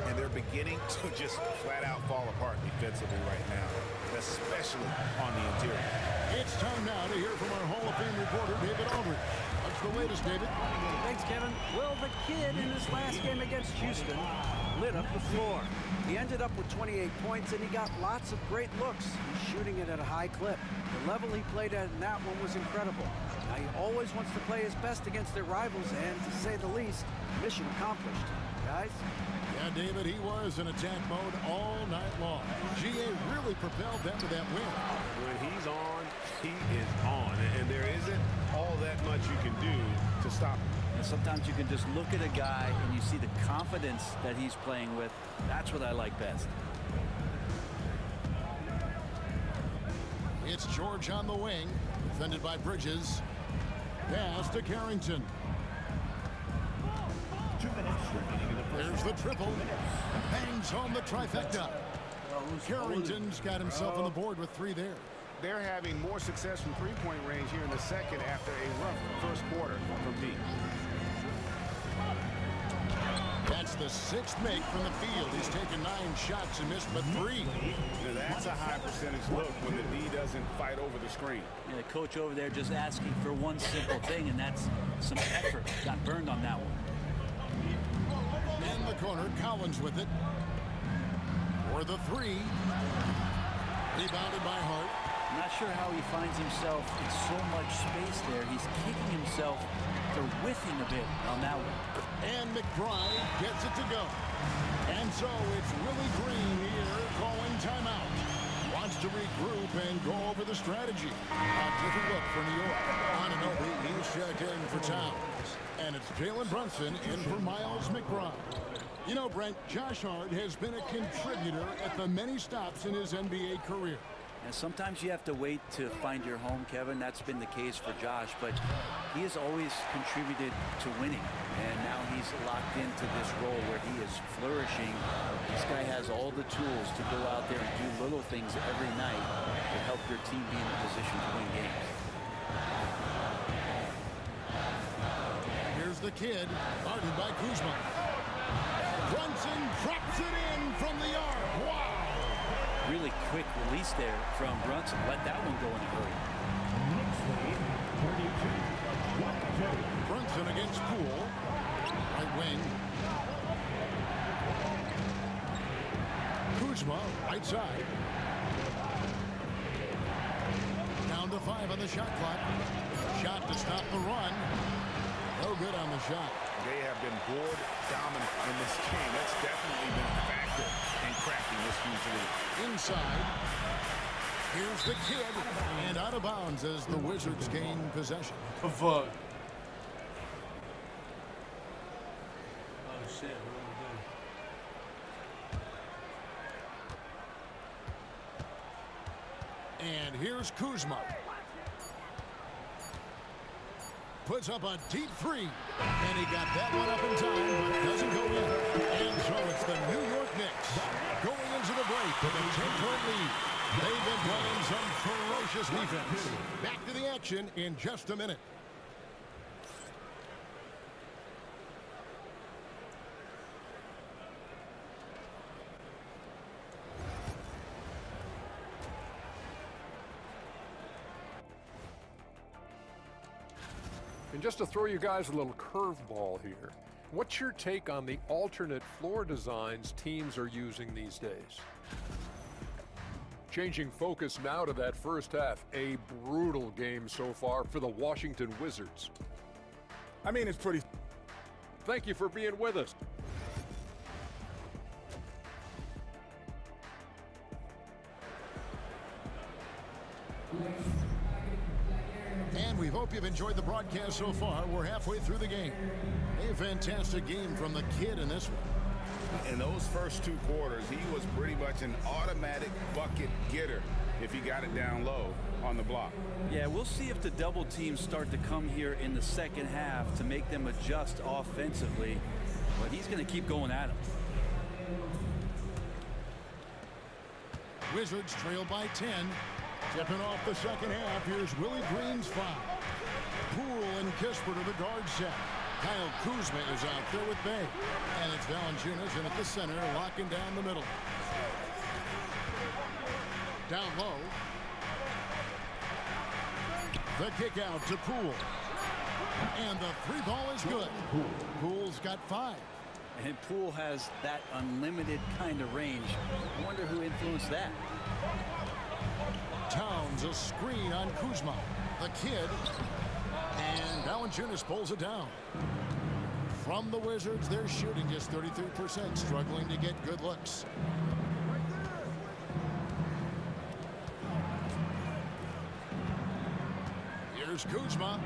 And they're beginning to just flat out fall apart defensively right now, especially on the interior. It's time now to hear from our Hall of Fame reporter, David Aldridge. What's the latest, David? Thanks, Kevin. Well, the kid in his last game against Houston lit up the floor. He ended up with 28 points, and he got lots of great looks. He's shooting it at a high clip. The level he played at in that one was incredible. Now, he always wants to play his best against their rivals, and to say the least, mission accomplished. Guys? Yeah, David, he was in attack mode all night long. GA really propelled them to that win. When he's on, he is on. And there isn't all that much you can do to stop him. And sometimes you can just look at a guy and you see the confidence that he's playing with. That's what I like best. It's George on the wing, defended by Bridges. Pass to Carrington. 2 minutes remaining in the first. There's the triple. Bangs home the trifecta. Carrington's got himself on the board with 3 there. They're having more success from three-point range here in the second after a rough first quarter from deep. That's the 6th make from the field. He's taken 9 shots and missed but 3. Now that's a high percentage look when the D doesn't fight over the screen. And the coach over there just asking for one simple thing, and that's some effort. Got burned on that one. In the corner, Collins with it. For the 3. Rebounded by Hart. I'm not sure how he finds himself in so much space there. He's kicking himself for whiffing a bit on that one. And McBride gets it to go. And so it's Willie Green here calling timeout. Wants to regroup and go over the strategy. A different look for New York. Anunoby, he's checked in for Towns. And it's Jalen Brunson in for Miles McBride. You know, Brent, Josh Hart has been a contributor at the many stops in his NBA career. And sometimes you have to wait to find your home, Kevin. That's been the case for Josh, but he has always contributed to winning. And now he's locked into this role where he is flourishing. This guy has all the tools to go out there and do little things every night to help your team be in a position to win games. Here's the kid, guarded by Kuzma. Brunson drops it in from the arc. Wow! Really quick release there from Brunson. Let that one go in a hurry. Brunson against Poole. Right wing. Kuzma, right side. Down to 5 on the shot clock. Shot to stop the run. No good on the shot. They have been board dominant in this game. That's definitely been a factor in cracking this huge lead. Inside. Here's the kid. And out of bounds as the Wizards gain possession. Fuck. Oh shit, what do we do? And here's Kuzma. Puts up a deep 3. And he got that one up in time, but doesn't go in. And so it's the New York Knicks going into the break with a 10-point lead. They've been playing some ferocious defense. Back to the action in just a minute. And just to throw you guys a little curveball here, what's your take on the alternate floor designs teams are using these days? Changing focus now to that first half, a brutal game so far for the Washington Wizards. I mean, it's pretty... Thank you for being with us. And we hope you've enjoyed the broadcast so far. We're halfway through the game. A fantastic game from the kid in this one. In those first 2 quarters, he was pretty much an automatic bucket getter if he got it down low on the block. Yeah, we'll see if the double teams start to come here in the second half to make them adjust offensively. But he's going to keep going at him. Wizards trail by 10. Tipping off the second half, here's Willie Green's foul. Poole and Kisper to the guard set. Kyle Kuzma is out there with Bay. And it's Valanciunas in at the center, locking down the middle. Down low. The kick out to Poole. And the three ball is good. Poole's got 5. And Poole has that unlimited kind of range. I wonder who influenced that. Towns a screen on Kuzma. The kid. And Valanciunas pulls it down. From the Wizards, they're shooting just 33%, struggling to get good looks. Here's Kuzma.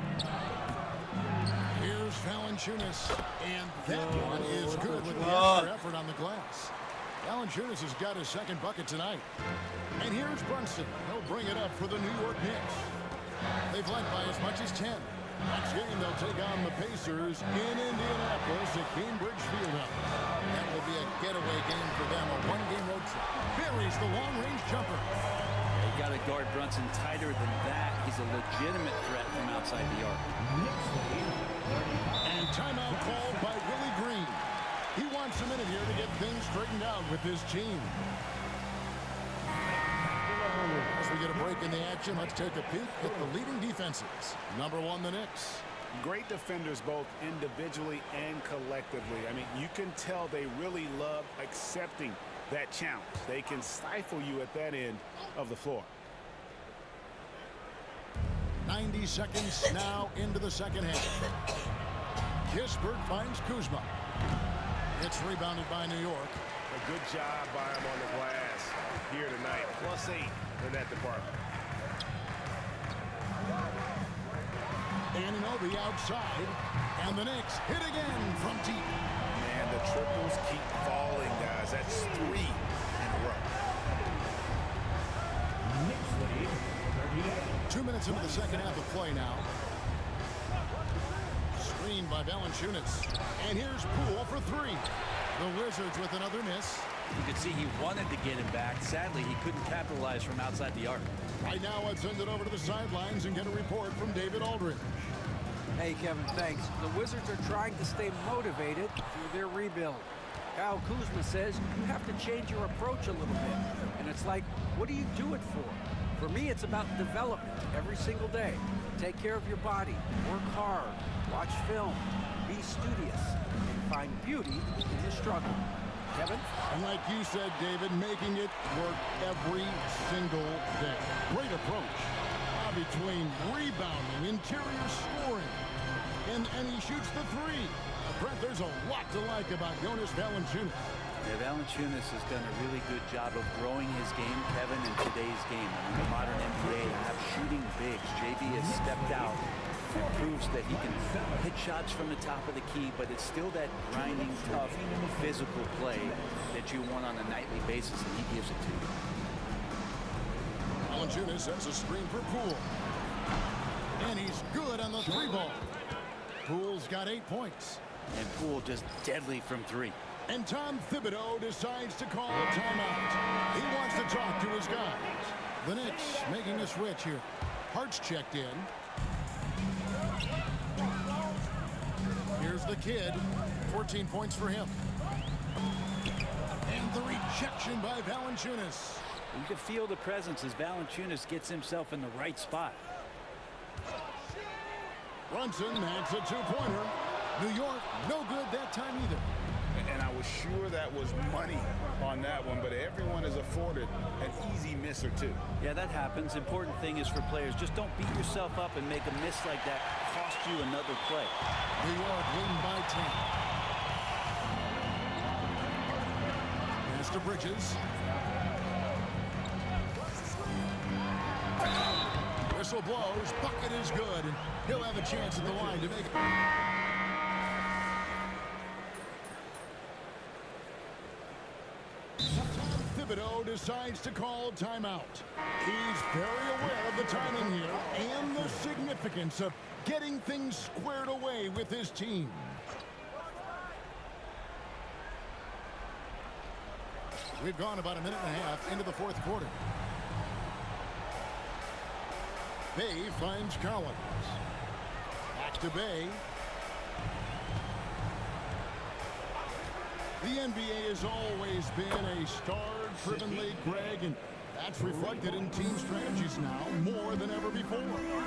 Here's Valanciunas. And that one is good with the extra effort on the glass. Valanciunas has got his second bucket tonight. And here's Brunson. He'll bring it up for the New York Knicks. They've led by as much as 10. Next game, they'll take on the Pacers in Indianapolis at Cambridge Fieldhouse. That will be a getaway game for them, a one-game road trip. Buries the long-range jumper. You got to guard Brunson tighter than that. He's a legitimate threat from outside the arc. And timeout called by Willie Green. He wants a minute here to get things straightened out with his team. As we get a break in the action, let's take a peek at the leading defenses. Number 1, the Knicks. Great defenders both individually and collectively. I mean, you can tell they really love accepting that challenge. They can stifle you at that end of the floor. 90 seconds now into the second half. Kispert finds Kuzma. It's rebounded by New York. A good job by him on the glass here tonight. +8 in that department. Anunoby outside. And the Knicks hit again from deep. Man, the triples keep falling, guys. That's 3 in a row. 2 minutes into the second half of play now. Screened by Valanciunas. And here's Poole for 3. The Wizards with another miss. You could see he wanted to get him back. Sadly, he couldn't capitalize from outside the arc. Right now, let's send it over to the sidelines and get a report from David Aldridge. Hey, Kevin, thanks. The Wizards are trying to stay motivated through their rebuild. Kyle Kuzma says you have to change your approach a little bit. And it's like, what do you do it for? For me, it's about development every single day. Take care of your body, work hard, watch film, be studious, and find beauty in the struggle. Kevin? And like you said, David, making it work every single day. Great approach. Between rebounding, interior scoring, and he shoots the 3. Brent, there's a lot to like about Jonas Valanciunas. Yeah, Valanciunas has done a really good job of growing his game, Kevin, in today's game. I mean, the modern NBA have shooting bigs. JV has stepped out and proves that he can hit shots from the top of the key, but it's still that grinding, tough, physical play that you want on a nightly basis, and he gives it to you. Valanciunas has a screen for Poole. And he's good on the 3 ball. Poole's got 8 points. And Poole just deadly from 3. And Tom Thibodeau decides to call a timeout. He wants to talk to his guys. The Knicks making a switch here. Hart's checked in. Here's the kid. 14 points for him. And the rejection by Valanciunas. You can feel the presence as Valanciunas gets himself in the right spot. Brunson makes a 2-pointer. New York, no good that time either. And I was sure that was money on that one, but everyone is afforded an easy miss or 2. Yeah, that happens. Important thing is for players, just don't beat yourself up and make a miss like that cost you another play. New York leading by 10. Pass to Bridges. Whistle blows, bucket is good, and he'll have a chance at the line to make it. Thibodeau decides to call timeout. He's very aware of the timing here and the significance of getting things squared away with his team. We've gone about a minute and a half into the 4th quarter. Bay finds Collins. Back to Bay. The NBA has always been a star-driven league, Greg, and that's reflected in team strategies now more than ever before.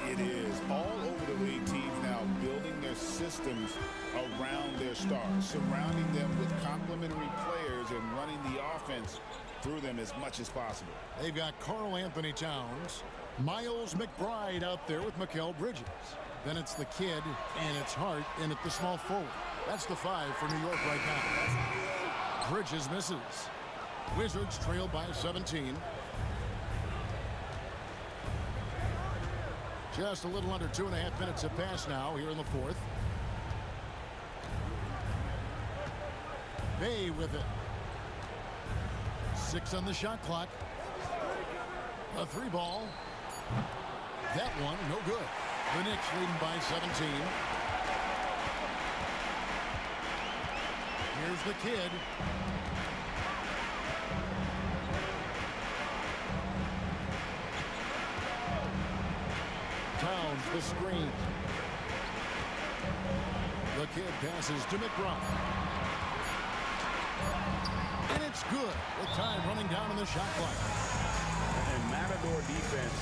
It is. All over the league, teams now building their systems around their stars, surrounding them with complementary players and running the offense through them as much as possible. They've got Karl Anthony Towns, Miles McBride out there with Mikal Bridges. Then it's the kid, and it's Hart in at the small forward. That's the 5 for New York right now. Bridges misses. Wizards trail by 17. Just a little under 2.5 minutes have passed now here in the fourth. Bay with it. 6 on the shot clock. A 3 ball. That one, no good. The Knicks leading by 17. Here's the kid. Towns the screen. The kid passes to McBride. And it's good with time running down on the shot clock. And Matador defense,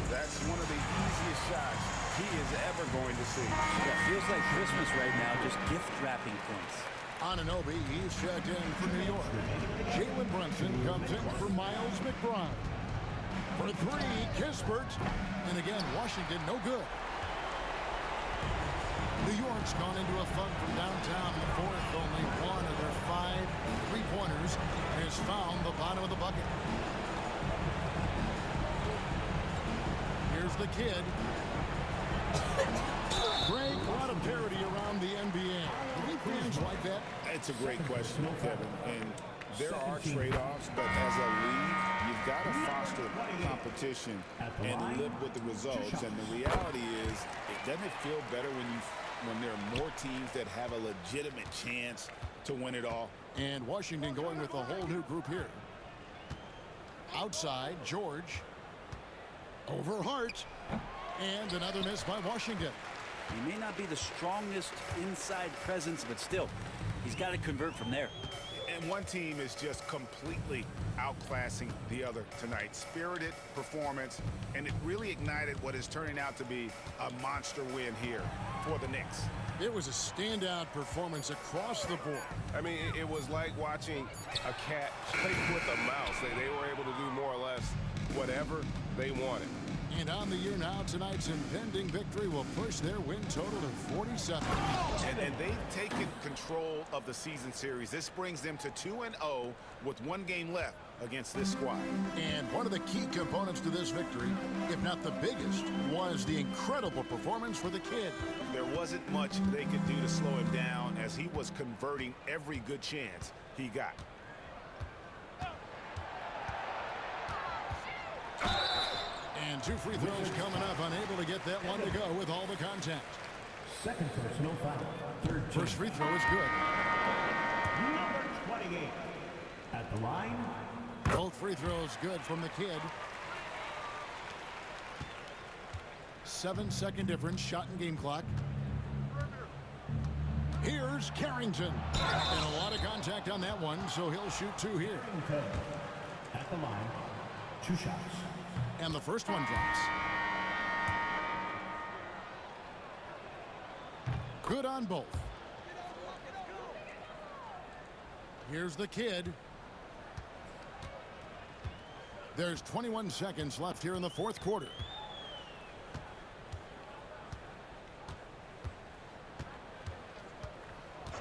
that's one of the easiest shots he is ever going to see. Yeah, feels like Christmas right now, just gift wrapping points. Anunoby, he's checked in for New York. Jalen Brunson comes in for Miles McBride. For 3, Kispert. And again, Washington, no good. New York's gone into a funk from downtown in the fourth. Only one of their 5 3-pointers has found the bottom of the bucket. Here's the kid. Greg, a lot of parity around the NBA. Do we fans like that? It's a great question, Kevin. And there are trade-offs, but as a league, you've got to foster competition and live with the results. And the reality is, it doesn't feel better when there are more teams that have a legitimate chance to win it all. And Washington going with a whole new group here. Outside, George. Over Hart. And another miss by Washington. He may not be the strongest inside presence, but still, he's got to convert from there. And one team is just completely outclassing the other tonight. Spirited performance, and it really ignited what is turning out to be a monster win here for the Knicks. It was a standout performance across the board. I mean, it was like watching a cat play with a mouse. They were able to do more or less whatever they wanted. And on the year now, tonight's impending victory will push their win total to 47. And they've taken control of the season series. This brings them to 2-0 with 1 game left against this squad. And one of the key components to this victory, if not the biggest, was the incredible performance for the kid. There wasn't much they could do to slow him down as he was converting every good chance he got. And 2 free throws coming up, unable to get that one to go with all the contact. Second personal foul. First free throw is good. Number 28. At the line. Both free throws good from the kid. 7-second difference, shot and game clock. Here's Carrington. And a lot of contact on that one, so he'll shoot 2 here. At the line. 2 shots. And the first one drops. Good on both. Here's the kid. There's 21 seconds left here in the fourth quarter.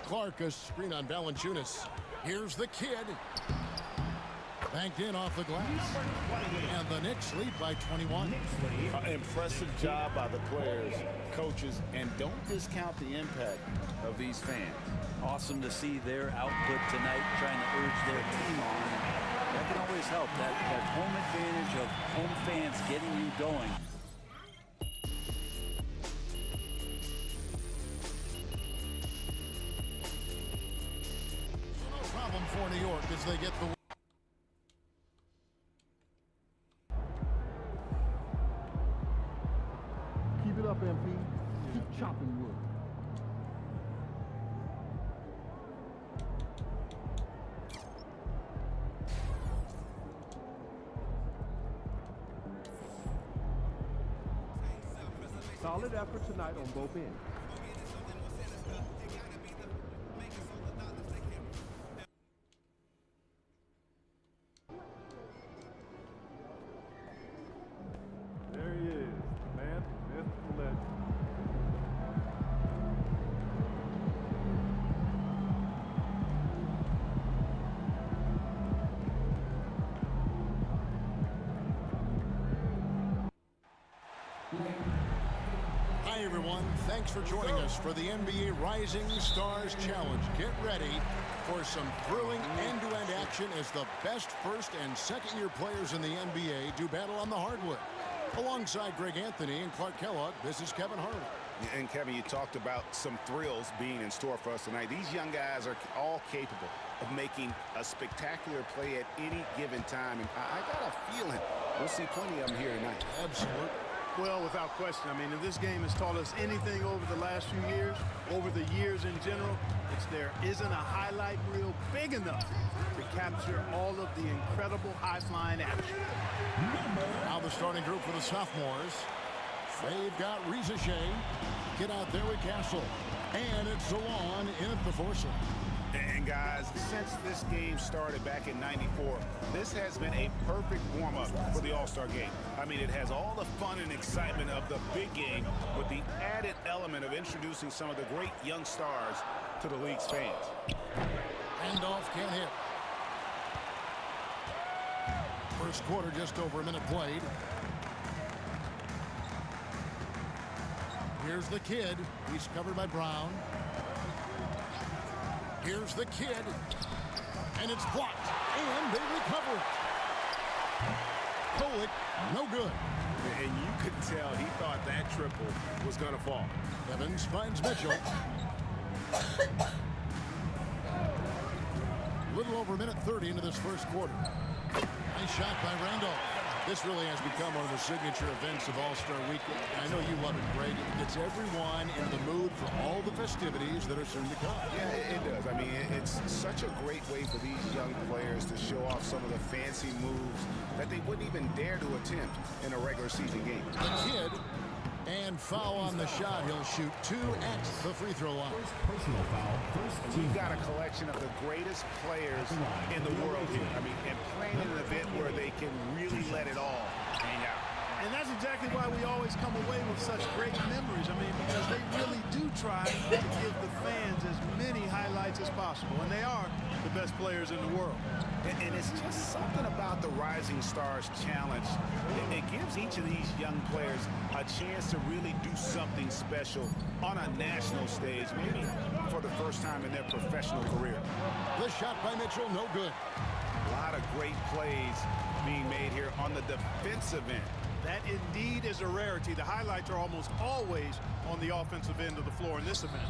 Clark, a screen on Valanciunas. Here's the kid. Banked in off the glass. And the Knicks lead by 21. Impressive job by the players, coaches, and don't discount the impact of these fans. Awesome to see their output tonight, trying to urge their team on. That can always help, that home advantage of home fans getting you going. No problem for New York as they get the Keep it up, MP. Keep chopping wood. solid effort tonight on both ends. There he is, the man, the myth, the legend. Hi, everyone. Thanks for joining us for the NBA Rising Stars Challenge. Get ready for some thrilling end-to-end action as the best first and second-year players in the NBA do battle on the hardwood. Alongside Greg Anthony and Clark Kellogg, this is Kevin Harlan. And Kevin, you talked about some thrills being in store for us tonight. These young guys are all capable of making a spectacular play at any given time. And I got a feeling we'll see plenty of them here tonight. Absolutely. Well, without question. I mean, if this game has taught us anything over the last few years, over the years in general, it's there isn't a highlight reel big enough to capture all of the incredible high-flying action. Now the starting group for the sophomores. They've got Reza Shea. Get out there with Castle. And it's Salon in at the foursome. And guys, since this game started back in '94, this has been a perfect warm-up for the All-Star game. I mean, it has all the fun and excitement of the big game with the added element of introducing some of the great young stars to the league's fans. Randolph can't hit. First quarter, just over a minute played. Here's the kid. He's covered by Brown. Here's the kid. And it's blocked. And they recover it. Kolick, no good. And you could tell he thought that triple was going to fall. Evans finds Mitchell. A little over a minute 30 into this first quarter. Nice shot by Randolph. This really has become one of the signature events of All-Star Weekend. I know you love it, Greg. It gets everyone in the mood for all the festivities that are soon to come. Yeah, it does. I mean, it's such a great way for these young players to show off some of the fancy moves that they wouldn't even dare to attempt in a regular season game. The kid, and foul on the shot. He'll shoot 2 at the free throw line. Personal foul. And we've got a collection of the greatest players in the world here. I mean, and playing in an event where they can really let it all hang out. And that's exactly why we always come away with such great memories. I mean, because they really do try to give the fans as many highlights as possible. And they are the best players in the world. And it's just something about the Rising Stars Challenge. It gives each of these young players a chance to really do something special on a national stage, maybe for the first time in their professional career. The shot by Mitchell, no good. A lot of great plays being made here on the defensive end. That indeed is a rarity. The highlights are almost always on the offensive end of the floor in this event.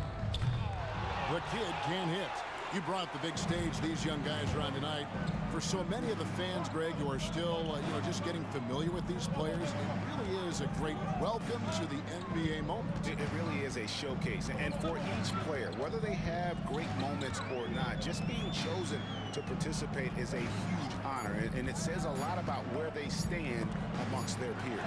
The kid can't hit. You brought up the big stage these young guys are on tonight. For so many of the fans, Greg, who are still, just getting familiar with these players, it really is a great welcome to the NBA moment. It really is a showcase. And for each player, whether they have great moments or not, just being chosen to participate is a huge honor. And it says a lot about where they stand amongst their peers.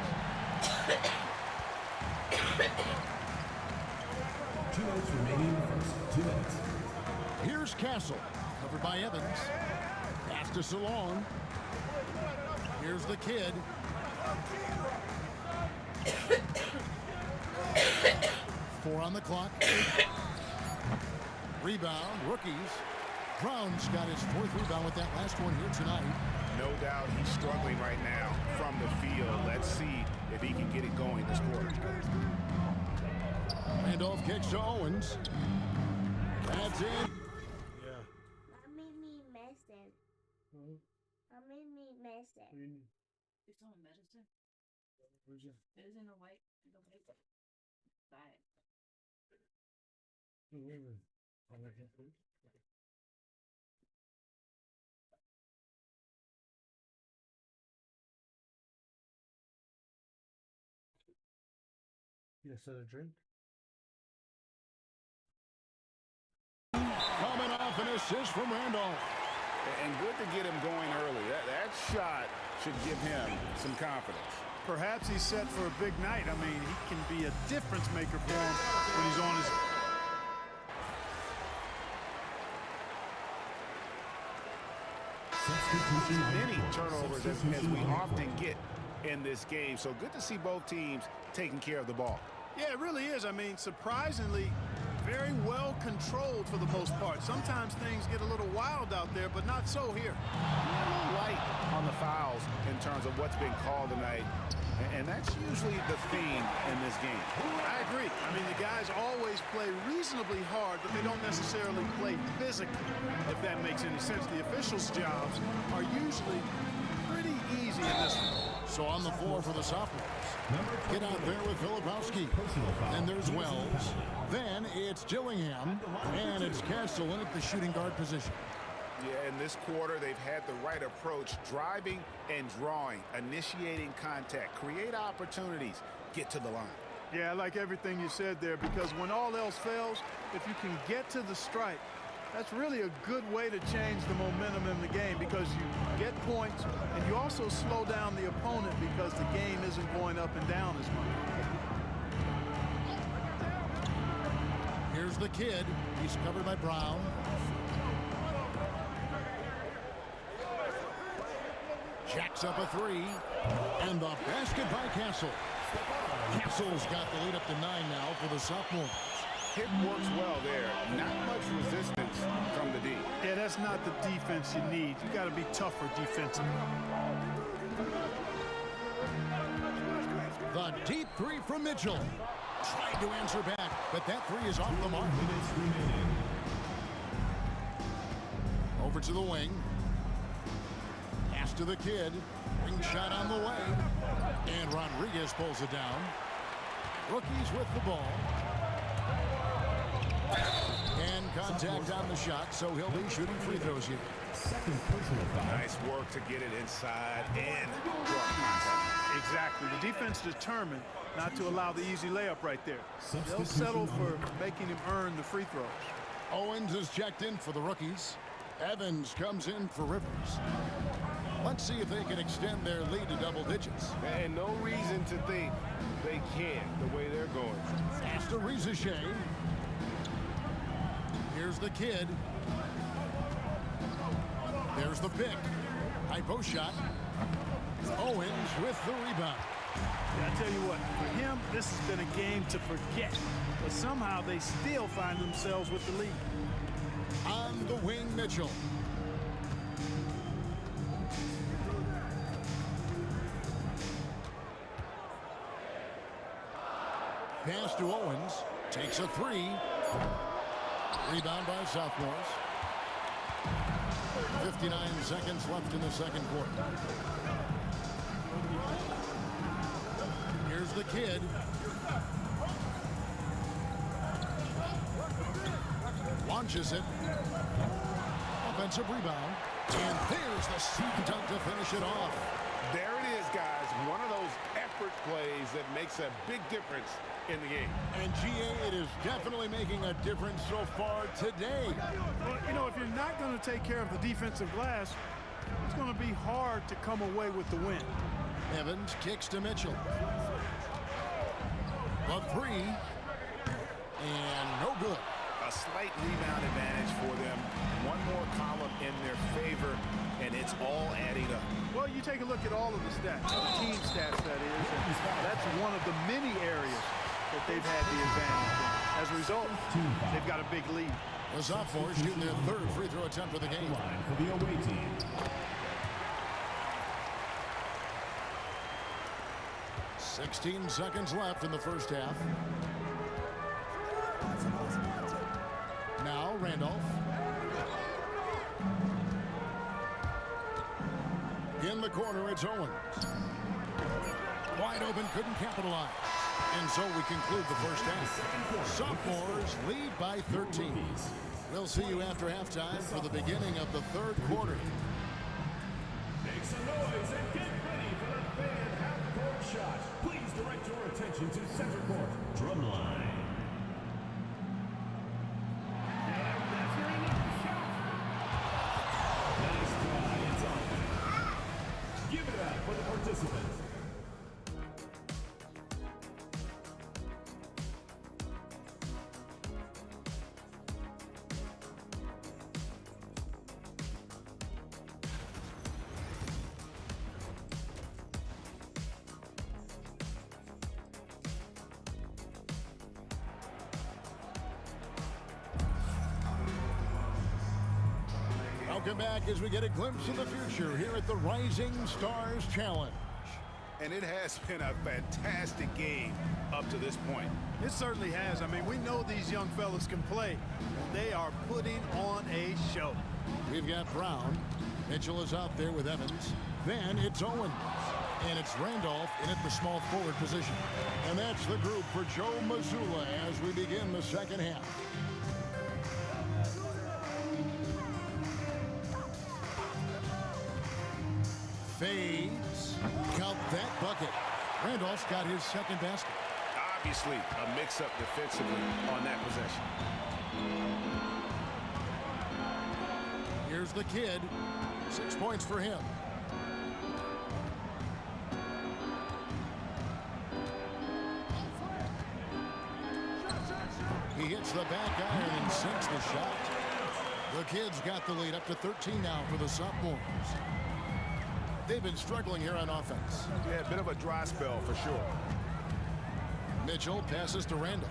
2 minutes remaining in the first. 2 minutes. Here's Castle, covered by Evans. Pass to Salon. Here's the kid. Four on the clock. Rebound, rookies. Brown's got his 4th rebound with that last one here tonight. No doubt he's struggling right now from the field. Let's see if he can get it going this quarter. Randolph kicks to Owens. That's in. It's on medicine. It is in the white bag. Yes, a drink. Coming off an assist from Randolph. And good to get him going early. That shot should give him some confidence. perhaps he's set for a big night. I mean, he can be a difference maker for him when he's on his... Many turnovers as we often get in this game. So good to see both teams taking care of the ball. Yeah, it really is. I mean, surprisingly, very well controlled for the most part. Sometimes things get a little wild out there, but not so here. A little light on the fouls in terms of what's been called tonight. And that's usually the theme in this game. I agree. I mean, the guys always play reasonably hard, but they don't necessarily play physically, if that makes any sense. The officials' jobs are usually pretty easy in this one. So on the floor for the sophomores. Get out there with Filipowski. And there's Wells. Then it's Gillingham. And it's Castellan at the shooting guard position. Yeah, in this quarter, they've had the right approach, driving and drawing, initiating contact, create opportunities, get to the line. Yeah, I like everything you said there, because when all else fails, if you can get to the stripe, that's really a good way to change the momentum in the game, because you get points and you also slow down the opponent because the game isn't going up and down as much. Here's the kid. He's covered by Brown. Jacks up a three. And the basket by Castle. Castle's got the lead up to 9 now for the sophomores. It works well there. Not much resistance from the D. Yeah, that's not the defense you need. You got to be tougher defensively. The deep three from Mitchell. Tried to answer back, but that three is off the mark. Over to the wing. Pass to the kid. Ring shot on the way. And Rodriguez pulls it down. Rookies with the ball. And contact on the shot, so he'll be shooting free throws here. Nice work to get it inside and exactly. The defense determined not to allow the easy layup right there. They'll settle for making him earn the free throws. Owens is checked in for the rookies. Evans comes in for Rivers. Let's see if they can extend their lead to double digits. And no reason to think they can't the way they're going. Pass to Rizachet. Here's the kid. There's the pick. High post shot. Owens with the rebound. Yeah, I tell you what, for him, this has been a game to forget. But somehow they still find themselves with the lead. On the wing, Mitchell. Pass to Owens. Takes a three. Rebound by sophomores. 59 seconds left in the second quarter. Here's the kid. Launches it. Offensive rebound. And there's the sneak dunk to finish it off. There it is, guys. One of those effort plays that makes a big difference in the game. And GA, it is definitely making a difference so far today. Well, you know, if you're not going to take care of the defensive glass, it's going to be hard to come away with the win. Evans kicks to Mitchell. A three. And no good. A slight rebound advantage for them. One more column in their favor, and it's all adding up. Well, you take a look at all of the stats, the team stats, that is, and that's one of the many areas that they've had the advantage in. As a result, they've got a big lead. The sophomores shooting their third free throw attempt for the game. For the away team. 16 seconds left in the first half. Now Randolph. In the corner, it's Owens. Wide open, couldn't capitalize. And so we conclude the first half. Sophomores lead by 13. We'll see you after halftime for the beginning of the third quarter. Make some noise and get ready for the fan half-court shot. Please direct your attention to center court. Drumline. Nice try, it's on. Give it up for the participants. Welcome back as we get a glimpse of the future here at the Rising Stars Challenge. And it has been a fantastic game up to this point. It certainly has. I mean, we know these young fellas can play. They are putting on a show. We've got Brown. Mitchell is out there with Evans. Then it's Owens. And it's Randolph in at the small forward position. And that's the group for Joe Mazzulla as we begin the second half. Fades. Count that bucket. Randolph's got his second basket. Obviously, a mix-up defensively on that possession. Here's the kid. 6 points for him. He hits the back iron and sinks the shot. The Kid's got the lead up to 13 now for the sophomores. They've been struggling here on offense. Yeah, a bit of a dry spell for sure. Mitchell passes to Randall.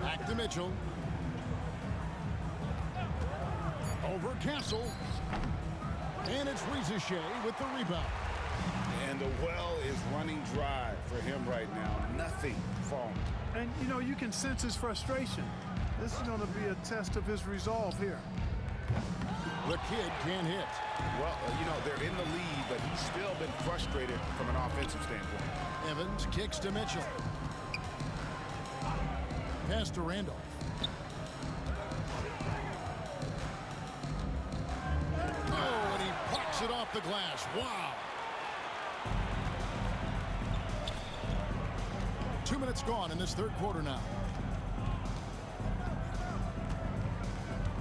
Back to Mitchell. Over Castle. And it's Rizichet with the rebound. And the well is running dry for him right now. Nothing falling. And, you know, you can sense his frustration. This is going to be a test of his resolve here. The kid can't hit. Well, you know, they're in the lead, but he's still been frustrated from an offensive standpoint. Evans kicks to Mitchell. Pass to Randolph. Oh, and he plucks it off the glass. Wow. 2 minutes gone in this third quarter now.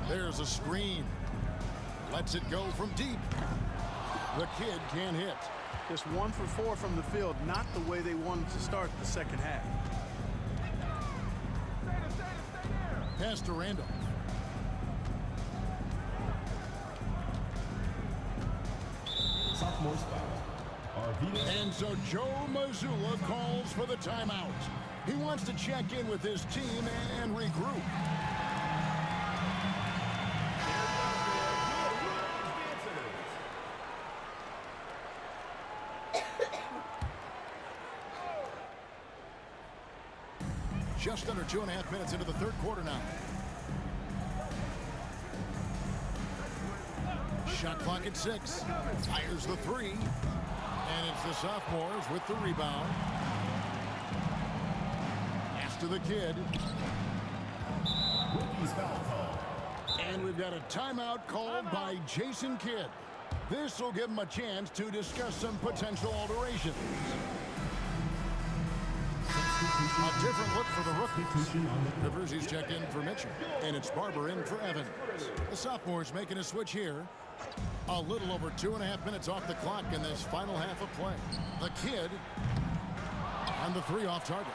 There's a screen. Lets it go from deep. The kid can't hit. Just 1 for 4 from the field, not the way they wanted to start the second half. Pass to Randall. Sophomore foul. And so Joe Mazzulla calls for the timeout. He wants to check in with his team and regroup. Just under 2.5 minutes into the third quarter now. Shot clock at 6. Fires the 3. And it's the sophomores with the rebound. Pass to the kid. And we've got a timeout called by Jason Kidd. This will give him a chance to discuss some potential alterations. A different look for the rookies. Rivers, he's checked in for Mitchell. And it's Barber in for Evans. The sophomores making a switch here. A little over 2.5 minutes off the clock in this final half of play. The kid on the 3 off target.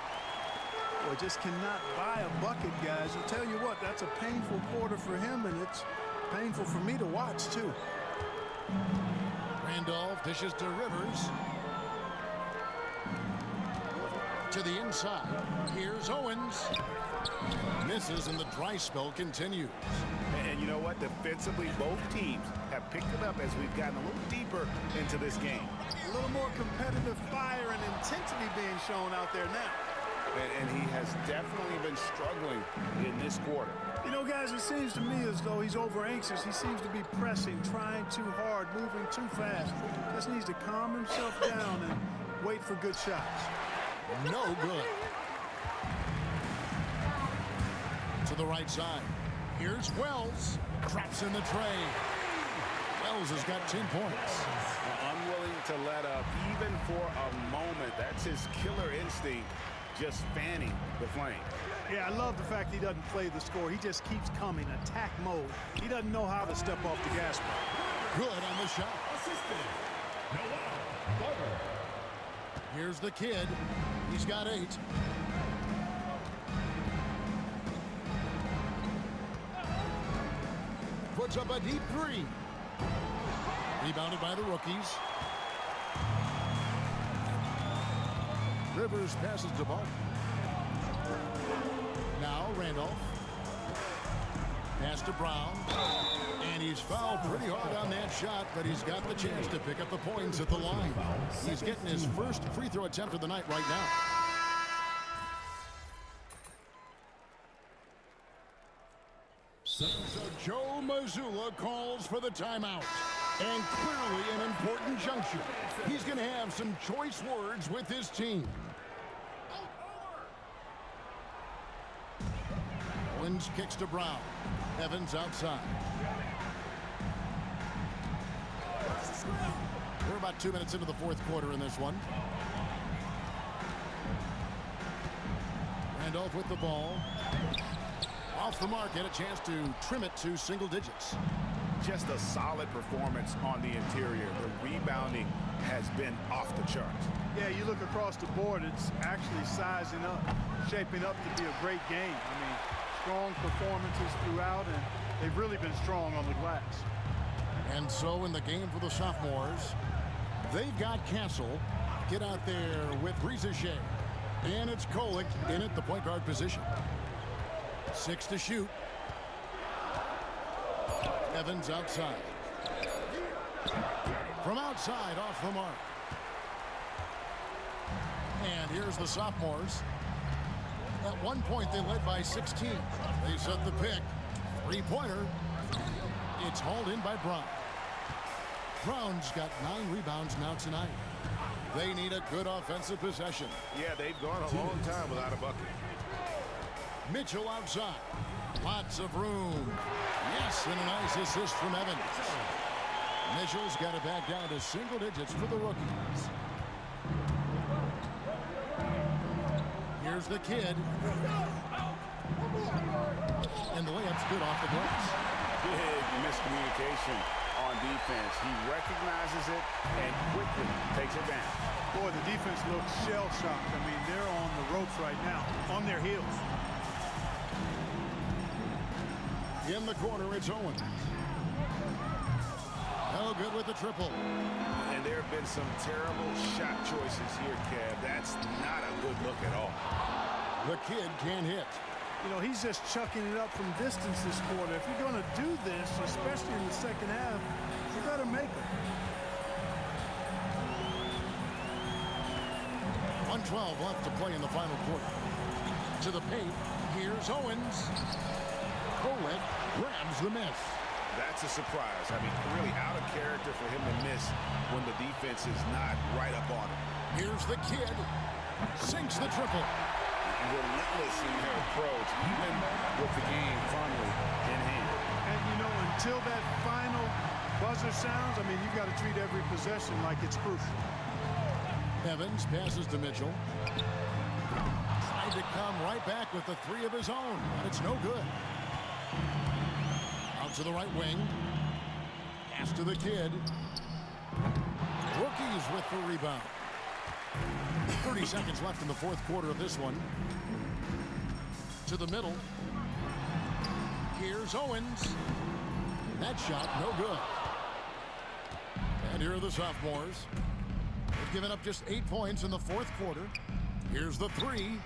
Boy, just cannot buy a bucket, guys. I'll tell you what, that's a painful quarter for him, and it's painful for me to watch, too. Randolph dishes to Rivers. To the inside. Here's Owens. Misses, and the dry spell continues. And you know what? Defensively, both teams have picked it up as we've gotten a little deeper into this game. A little more competitive fire and intensity being shown out there now. And he has definitely been struggling in this quarter. You know, guys, it seems to me as though he's over anxious. He seems to be pressing, trying too hard, moving too fast. Just needs to calm himself down and wait for good shots. No good. To the right side. Here's Wells. Drops in the tray. Wells has got 10 points. Unwilling to let up even for a moment. That's his killer instinct, just fanning the flame. Yeah, I love the fact he doesn't play the score. He just keeps coming, attack mode. He doesn't know how to step off the gas pedal. Good on the shot. Here's the kid. He's got 8. Puts up a deep 3. Rebounded by the rookies. Rivers passes to Barber. Randolph. Pass to Brown. And he's fouled pretty hard on that shot, but he's got the chance to pick up the points at the line. He's getting his first free throw attempt of the night right now. So Joe Mazzulla calls for the timeout. And clearly an important juncture. He's going to have some choice words with his team. Owens kicks to Brown. Evans outside. We're about 2 minutes into the fourth quarter in this one. Randolph with the ball. Off the mark, get a chance to trim it to single digits. Just a solid performance on the interior. The rebounding has been off the charts. Yeah, you look across the board, it's actually sizing up, shaping up to be a great game. I mean, strong performances throughout, and they've really been strong on the glass. And so in the game for the sophomores, they've got Castle get out there with Rizachet. And it's Kolick in at the point guard position. 6 to shoot. Evans outside. From outside, off the mark. And here's the sophomores. At one point, they led by 16. They set the pick. Three-pointer. It's hauled in by Brown. Brown's got 9 rebounds now tonight. They need a good offensive possession. Yeah, they've gone a long time without a bucket. Mitchell outside. Lots of room. Yes, and a nice assist from Evans. Mitchell's got it back down to single digits for the rookies. Here's the kid. And the layup's good off the glass. Big miscommunication on defense. He recognizes it and quickly takes it down. Boy, the defense looks shell-shocked. I mean, they're on the ropes right now, on their heels. In the corner, it's Owens. No good with the triple. And there have been some terrible shot choices here, Kev. That's not a good look at all. The kid can't hit. You know, he's just chucking it up from distance this quarter. If you're going to do this, especially in the second half, you got to make it. 1:12 left to play in the final quarter. To the paint, here's Owens. Kolick grabs the miss. That's a surprise. I mean, really out of character for him to miss when the defense is not right up on him. Here's the kid. Sinks the triple. Relentless in their approach, even with the game firmly in hand. And, you know, until that final buzzer sounds, I mean, you've got to treat every possession like it's crucial. Evans passes to Mitchell. Tried to come right back with the 3 of his own, but it's no good. Out to the right wing. Pass to the kid. Rookies with the rebound. 30 seconds left in the fourth quarter of this one. To the middle. Here's Owens. That shot, no good. And here are the sophomores. They've given up just 8 points in the fourth quarter. Here's the 3.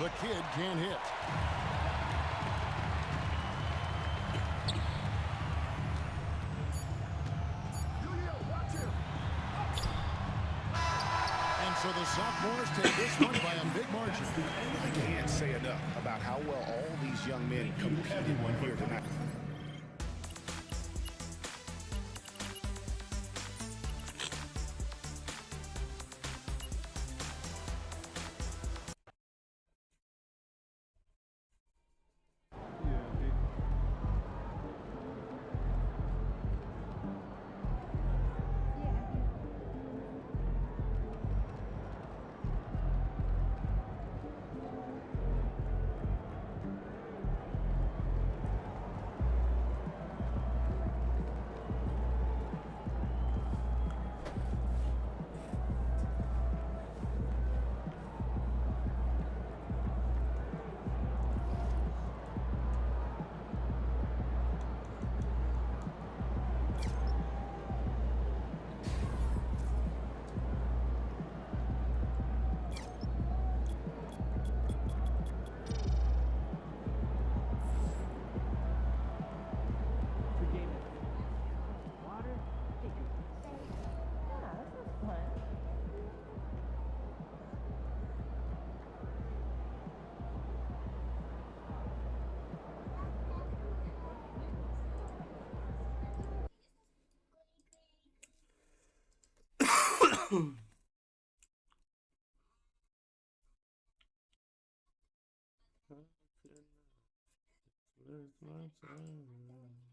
The kid can't hit. So the sophomores take this one by a big margin. I can't say enough about how well all these young men competed here tonight. Where's my son?